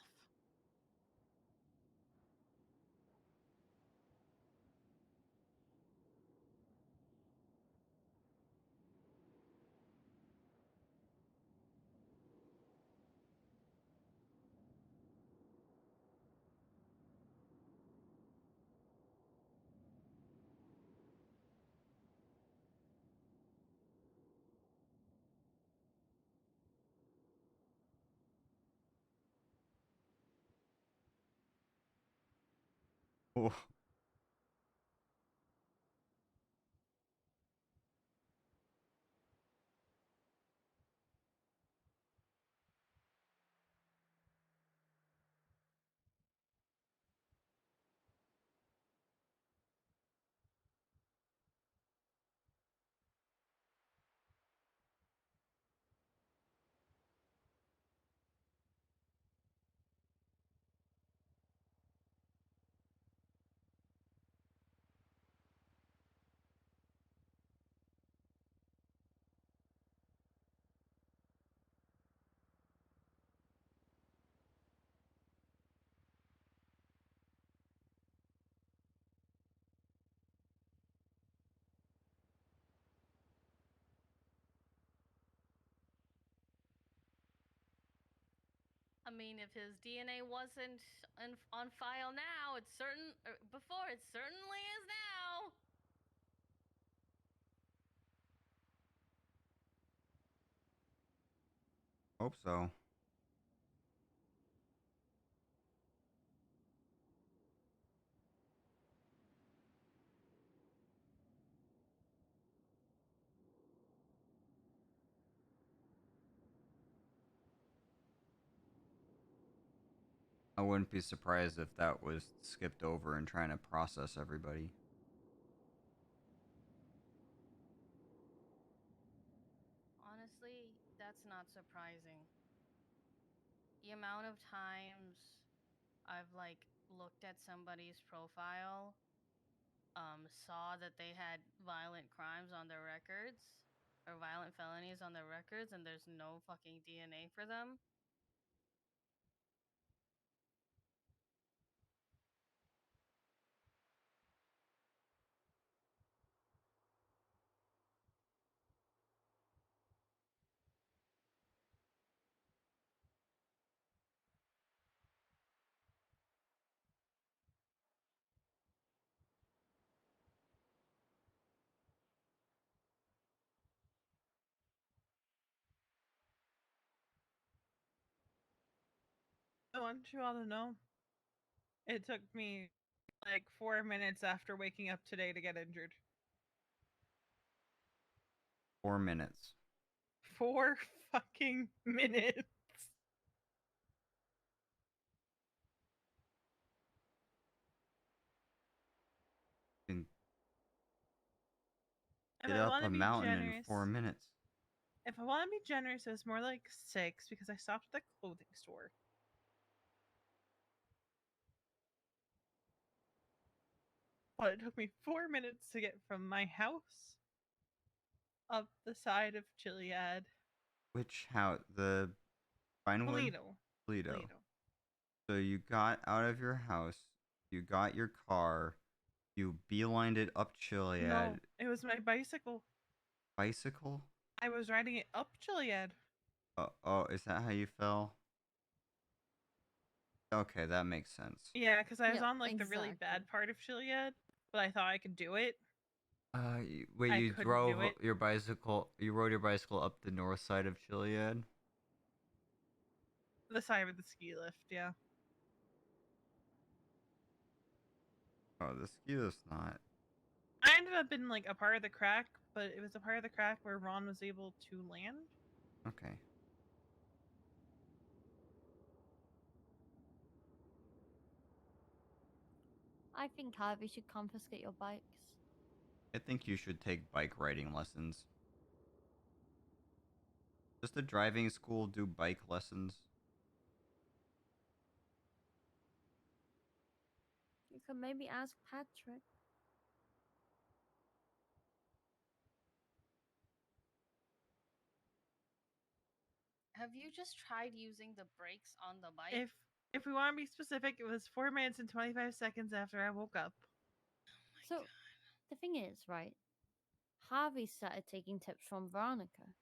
Oh. I mean, if his DNA wasn't on file now, it's certain. Before, it certainly is now. Hope so. I wouldn't be surprised if that was skipped over in trying to process everybody. Honestly, that's not surprising. The amount of times I've like looked at somebody's profile, saw that they had violent crimes on their records or violent felonies on their records, and there's no fucking DNA for them. I want you all to know. It took me like 4 minutes after waking up today to get injured. 4 minutes. 4 fucking minutes. And If get I up want a to be mountain in generous, 4 minutes. if I want to be generous, it was more like 6 because I stopped at the clothing store. But it took me 4 minutes to get from my house up the side of Chiliad. Which how the Vinewood? Toledo. Toledo. So you got out of your house, you got your car, you beelined it up Chiliad. No, it was my bicycle. Bicycle? I was riding it up Chiliad. Oh, is that how you fell? Okay, that makes sense. Yeah, because I was Yep, on like the really bad part of Chiliad, but I thought I could do it. Wait, I you couldn't drove do it. your bicycle, you rode your bicycle up the north side of Chiliad? The side of the ski lift, yeah. Oh, the ski lift's not. I ended up in like a part of the crack, but it was a part of the crack where Ron was able to land. Okay. I think Harvey should confiscate your bikes. I think you should take bike riding lessons. Does the driving school do bike lessons? You could maybe ask Patrick. Have you just tried using the brakes on the bike? If we want to be specific, it was 4 minutes and 25 seconds after I woke up. So, the thing is, right? Harvey started taking tips from Veronica.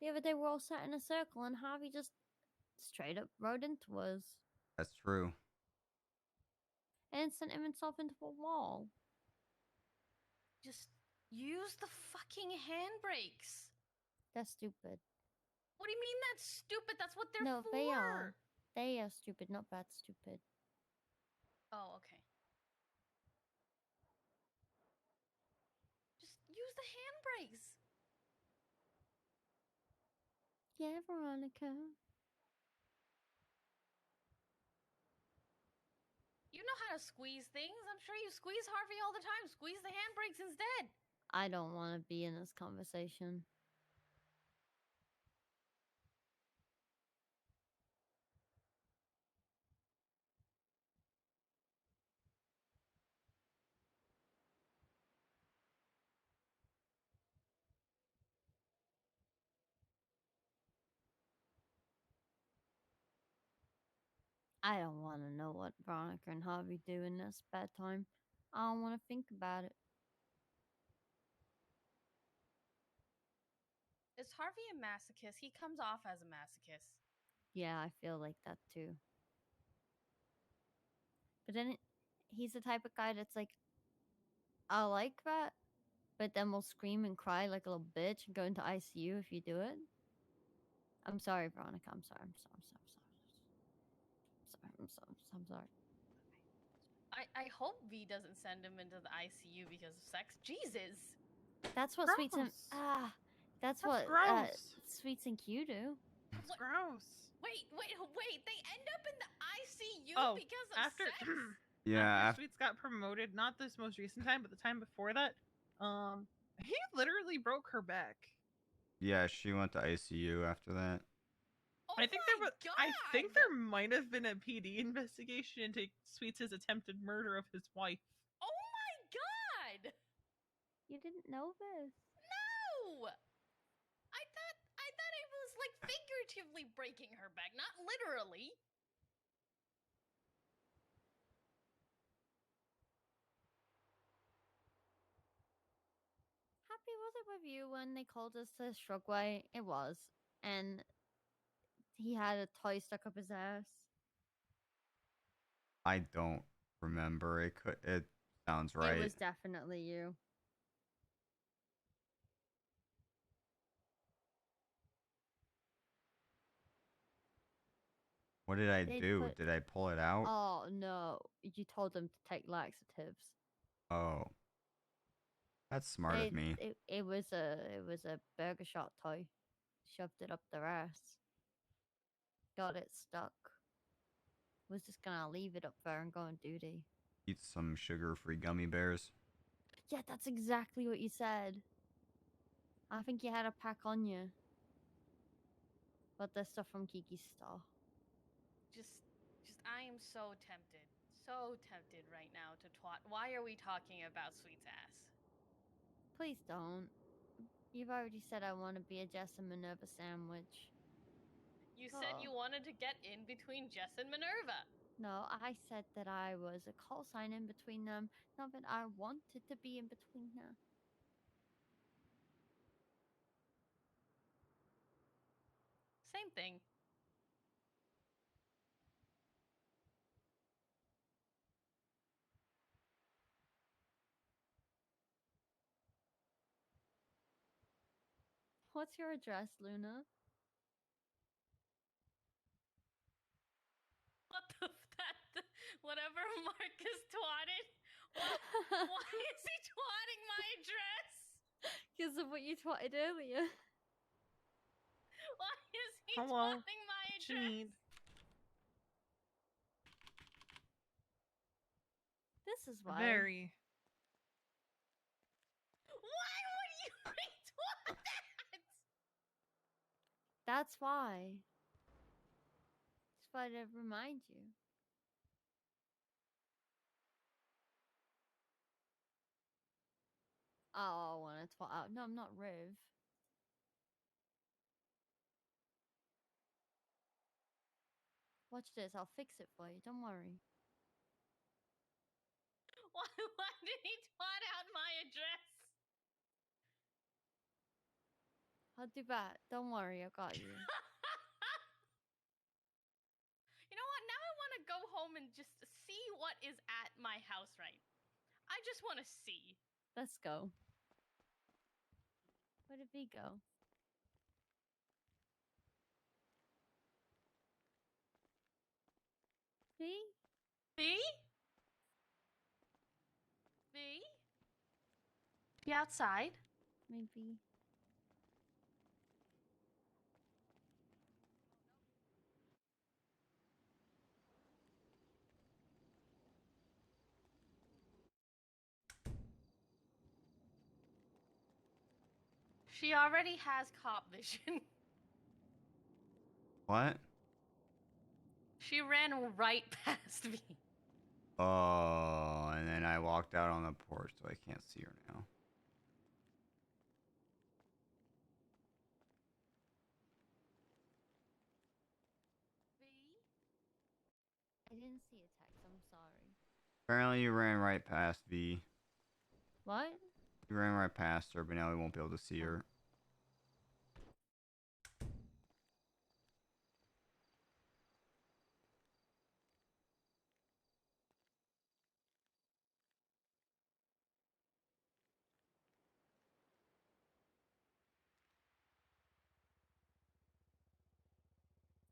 The other day, we're all sat in a circle, and Harvey just straight up rode into us That's true. and sent himself into a wall. Just use the fucking handbrakes. That's stupid. What do you mean that's stupid? That's what they're No, for. they are. They are stupid, not bad stupid. Oh, okay. the handbrakes. Yeah, Veronica. You know how to squeeze things. I'm sure you squeeze Harvey all the time. Squeeze the handbrakes instead. I don't want to be in this conversation. I don't want to know what Veronica and Harvey do in this bad time. I don't want to think about it. Is Harvey a masochist? He comes off as a masochist. Yeah, I feel like that too. But then he's the type of guy that's like, I like that, but then will scream and cry like a little bitch and go into ICU if you do it. I'm sorry, Veronica. I'm sorry. I'm sorry. I'm sorry. I'm sorry. I'm sorry. I hope V doesn't send him into the ICU because of sex. Jesus. That's what Sweets and that's what gross. Sweets and Q do. That's gross. Wait. They end up in the ICU Oh, because of after sex? Yeah. after Sweets got promoted, not this most recent time, but the time before that, he literally broke her back. Yeah, she went to ICU after that. I think there might have been a PD investigation into Sweets' attempted murder of his wife. Oh my god! You didn't know this? No! I thought it was like figuratively breaking her back, not literally. Happy was it with you when they called us to Shrugway? It was. And he had a toy stuck up his ass. I don't remember. It sounds right. It was definitely you. What did I They do? put- Did I pull it out? Oh no. You told them to take laxatives. Oh. That's smart of me. It was a burger shot toy. Shoved it up their ass. Got it stuck. Was just gonna leave it up there and go on duty. Eat some sugar-free gummy bears. Yeah, that's exactly what you said. I think you had a pack on you. But they're stuff from Kiki's store. Just I am so tempted right now to twat. Why are we talking about Sweet's ass? Please don't. You've already said I want to be a Jess and Minerva sandwich. You said you wanted to get in between Jess and Minerva. No, I said that I was a call sign in between them, not that I wanted to be in between them. Same thing. What's your address, Luna? What the whatever Marcus twatted? Why is he twatting my address? Because of what you twatted earlier. Why is he Hello. twatting my What address? you need? This is why. Very. Why would you retweet that? That's why. Just why to remind you. Oh, I want to twat out. No, I'm not Riv. Watch this. I'll fix it for you. Don't worry. Why did he twat out my address? I'll do that. Don't worry. I got you. You know what? Now I want to go home and just see what is at my house right. I just want to see. Let's go. Where did V go? V? V? V? You outside? maybe. She already has cop vision. What? She ran right past me. Oh, and then I walked out on the porch, so I can't see her now. I didn't see a text. I'm sorry. Apparently, you ran right past V. What? You ran right past her, but now we won't be able to see her.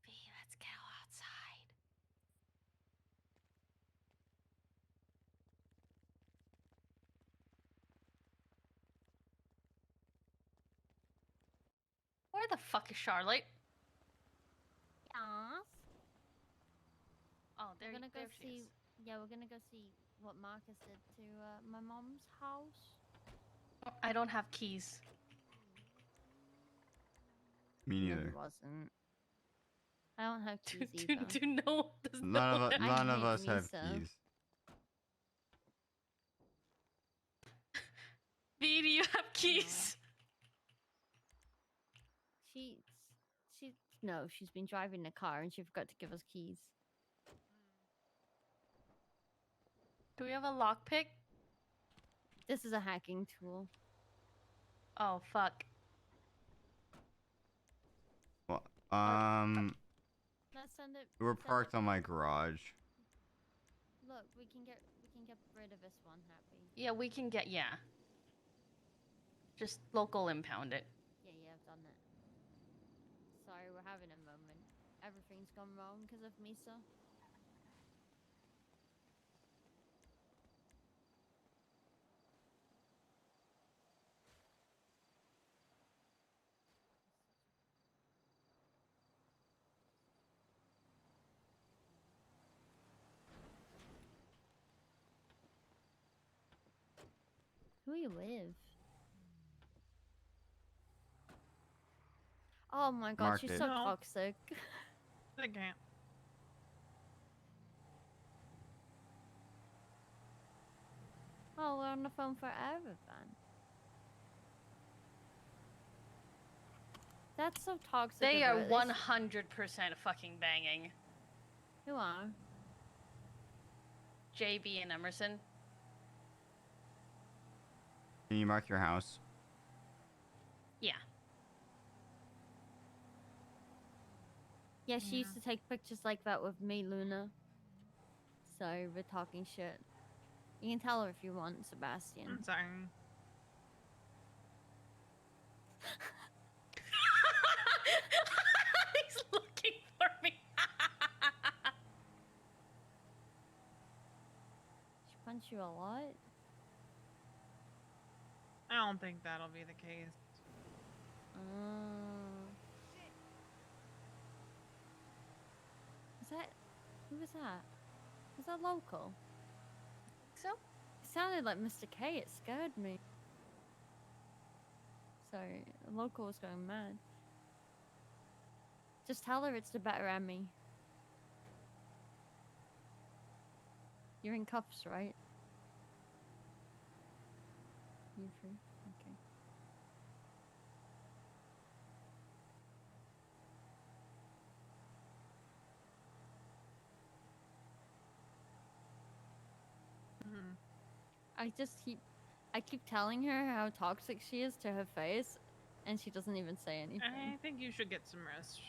V, let's go outside. Where the fuck is Charlotte? Yes. Oh, there, We're gonna go there she see. is. Yeah, we're gonna go see what Marcus did to my mom's house. I don't have keys. Me No, neither. he wasn't. I don't have keys either. Does None of hate us have Misa. keys. V, do you have keys? No, she's been driving the car and she forgot to give us keys. Do we have a lockpick? This is a hacking tool. Oh, fuck. Well, Let's send it. we were send parked it- on my garage. Look, we can get rid of this one, Happy. Yeah, we can get, yeah. Just local impound it. Yeah, I've done it. Sorry, we're having a moment. Everything's gone wrong because of Misa. Who are you with? Oh my god, Marked she's it. so No. toxic. I can't. Oh, we're on the phone forever then. That's so toxic. They of are her. 100% fucking banging. Who are? JB and Emerson. Can you mark your house? Yeah. Yeah, she used to take pictures like that with me, Luna. So we're talking shit. You can tell her if you want, Sebastian. I'm sorry. He's looking for me. She punched you a lot? I don't think that'll be the case. Is that... Who was that? Was that local? So? It sounded like Mr. K. It scared me. Sorry, local was going mad. Just tell her it's the better Emmy. You're in cuffs, right? You free? Okay. I keep telling her how toxic she is to her face, and she doesn't even say anything. I think you should get some rest.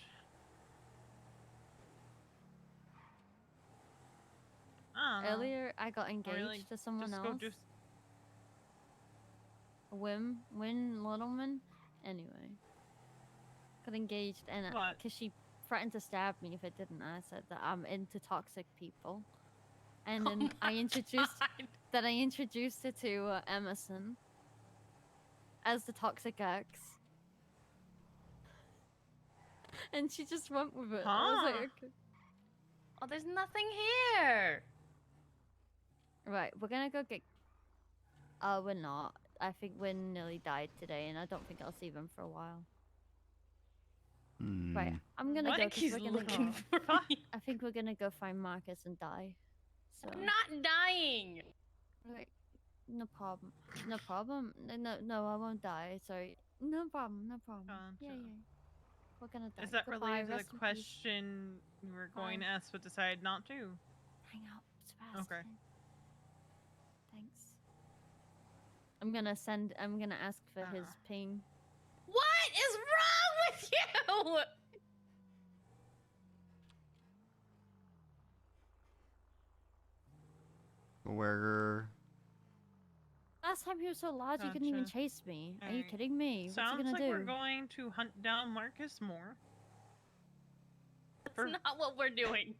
I don't know. Earlier, I got engaged really to someone just else. Go do Win Littleman. Anyway, got engaged, and What? because she threatened to stab me if I didn't, I said that I'm into toxic people, and then I introduced her to Emerson, as the toxic ex. And she just went with it. I was like, Huh. okay. Oh, there's nothing here. Right, we're gonna go get. We're not. I think Win nearly died today, and I don't think I'll see them for a while. Right, I'm gonna go. Mike 'cause is we're gonna looking go. for me. I think we're gonna go find Marcus and die. So. I'm not dying. Right, no problem. No problem. No, I won't die. Sorry. No problem. No problem. Yeah, Gotcha. yeah. We're gonna die. Is that Goodbye. related to the Rest in peace. question you were going to Bye. ask but decided not to? Hang out, Sebastian. Okay. Thanks. I'm gonna ask for his ping. What is wrong with you? Where? Last time he was so large, he couldn't even Gotcha. chase me. Are you Alright. kidding me? What's he Sounds gonna like do? we're going to hunt down Marcus more. That's not what we're doing.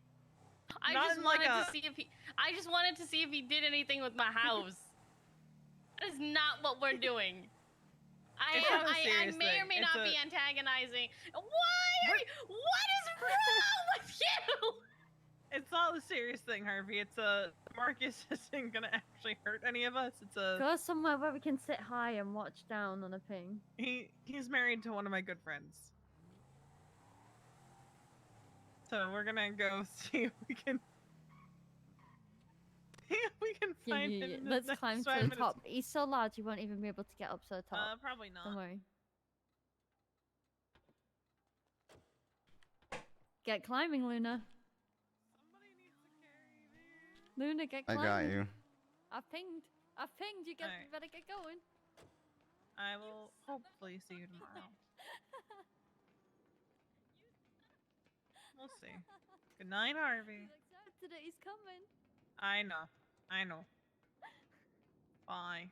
I Not just in like wanted a- to see if he. I just wanted to see if he did anything with my house. That is not what we're doing. It's not a I serious may or thing. may It's not be a- antagonizing. Why are you? What is wrong with you? It's not a serious thing, Harvey. It's a Marcus isn't gonna actually hurt any of us. It's a Go somewhere where we can sit high and watch down on a ping. he's married to one of my good friends. So we're gonna go see if we can find him. in the Let's next climb to 5 the minutes. top. He's so large, you won't even be able to get up to the top. Probably not. Don't worry. Get climbing, Luna. Luna, get I climbing. got you. I've pinged. You Alright. you better get going. I will hopefully see you tomorrow. We'll see. Good night, Harvey. Today's coming. I know. I know. Bye.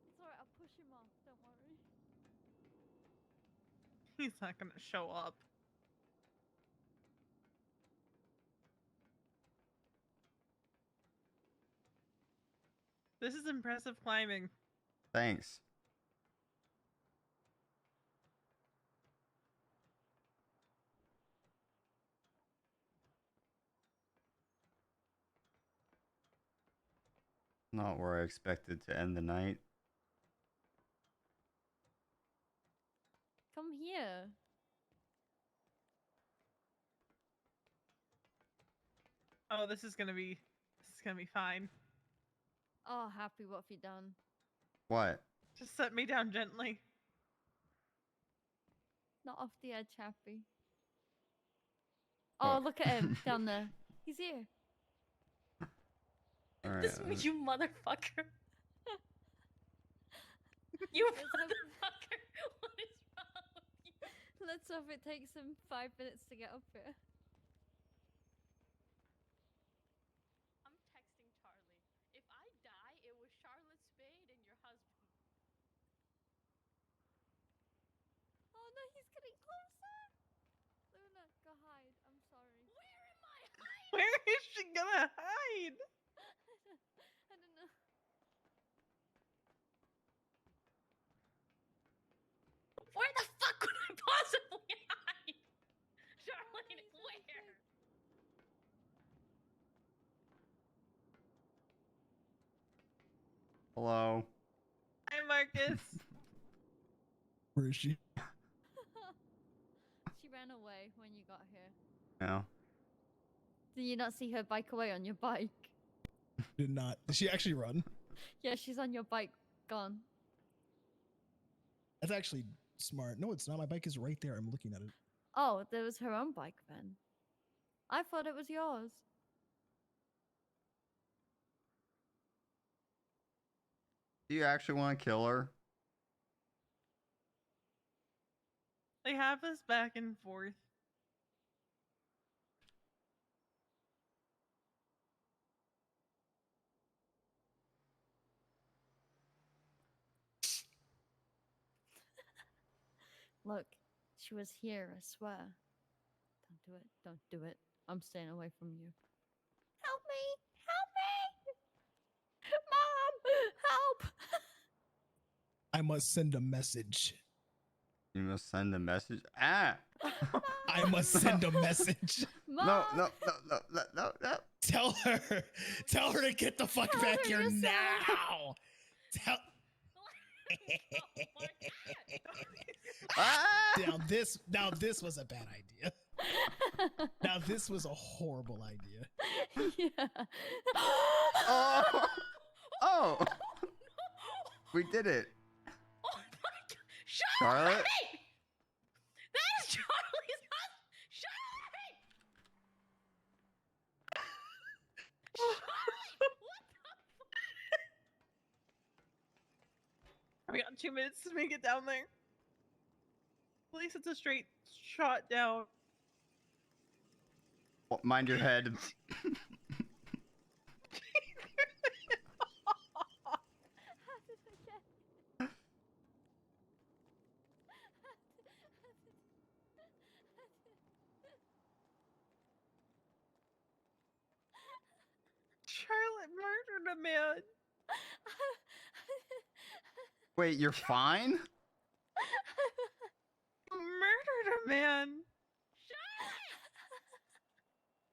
It's alright, I'll push him off, don't worry. He's not gonna show up. This is impressive climbing. Thanks. Not where I expected to end the night. Come here. Oh, this is gonna be fine. Oh, happy, what have you done? What? Just set me down gently. Not off the edge, happy. Oh, What? look at him down there. He's here. Alright. This you motherfucker. You motherfucker. What is wrong with you? Let's hope it takes him 5 minutes to get up here. I'm texting Charlie. If I die, it was Charlotte Spade and your husband. Oh no, he's getting closer. Luna, go hide. I'm sorry. Where am I hiding? Where is she gonna hide? I don't know. Where the fuck could I possibly hide? Charlotte, where? Hello. Hi, Marcus. Where is she? She ran away when you got here. No. Did you not see her bike away on your bike? Did not. Did she actually run? Yeah, she's on your bike. Gone. That's actually smart. No, it's not. My bike is right there. I'm looking at it. Oh, there was her own bike then. I thought it was yours. Do you actually want to kill her? They have us back and forth. Look, she was here, I swear. Don't do it. Don't do it. I'm staying away from you. Help me! Help me! I must send a message. You must send a message. Ah. I must send a message. No. Tell her to get the fuck back here now. Tell. Now this was a bad idea. Now this was a horrible idea. Yeah. Oh. We did it. Charlotte? That is Charlie's husband! Charlotte! Charlie, what the We got 2 minutes to make it down there. At least it's a straight shot down. Well, mind your head. Charlotte murdered a man. Wait, you're fine? Murdered a man.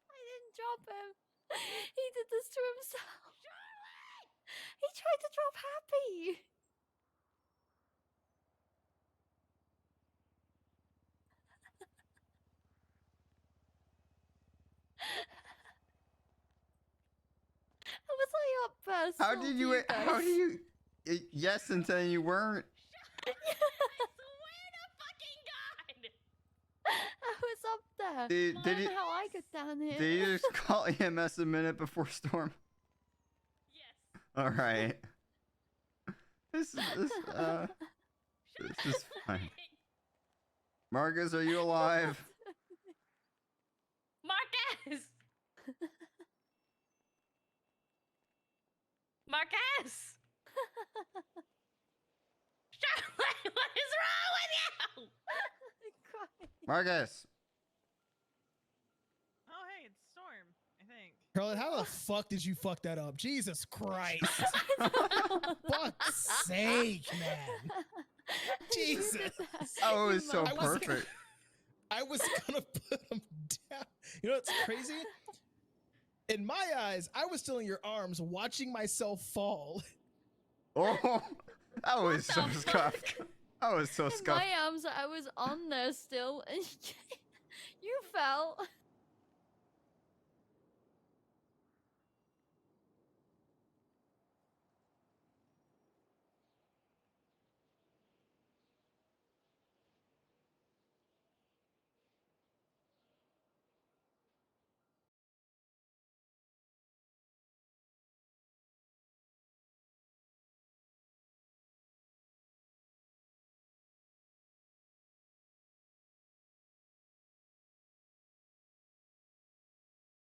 I didn't drop him. He did this to himself. He tried to drop Happy. I was like up first. How did you? How do you? Yes, and then you weren't. I was up there. Did I don't you? know how I got down here. Did you just call EMS a minute before storm? Yes. All right. This is fine. Marcus, are you alive? Marcus! Marcus! Charlotte, what is wrong with you? Marcus. Oh, hey, it's Storm, I think. Charlotte, how the fuck did you fuck that up? Jesus Christ. Fuck's sake, man. Jesus. Oh, it was so perfect. I was gonna put him down. You know what's crazy? In my eyes, I was still in your arms watching myself fall. Oh, that was so scuffed. That was so In scuffed. my arms, I was on there still, and you fell.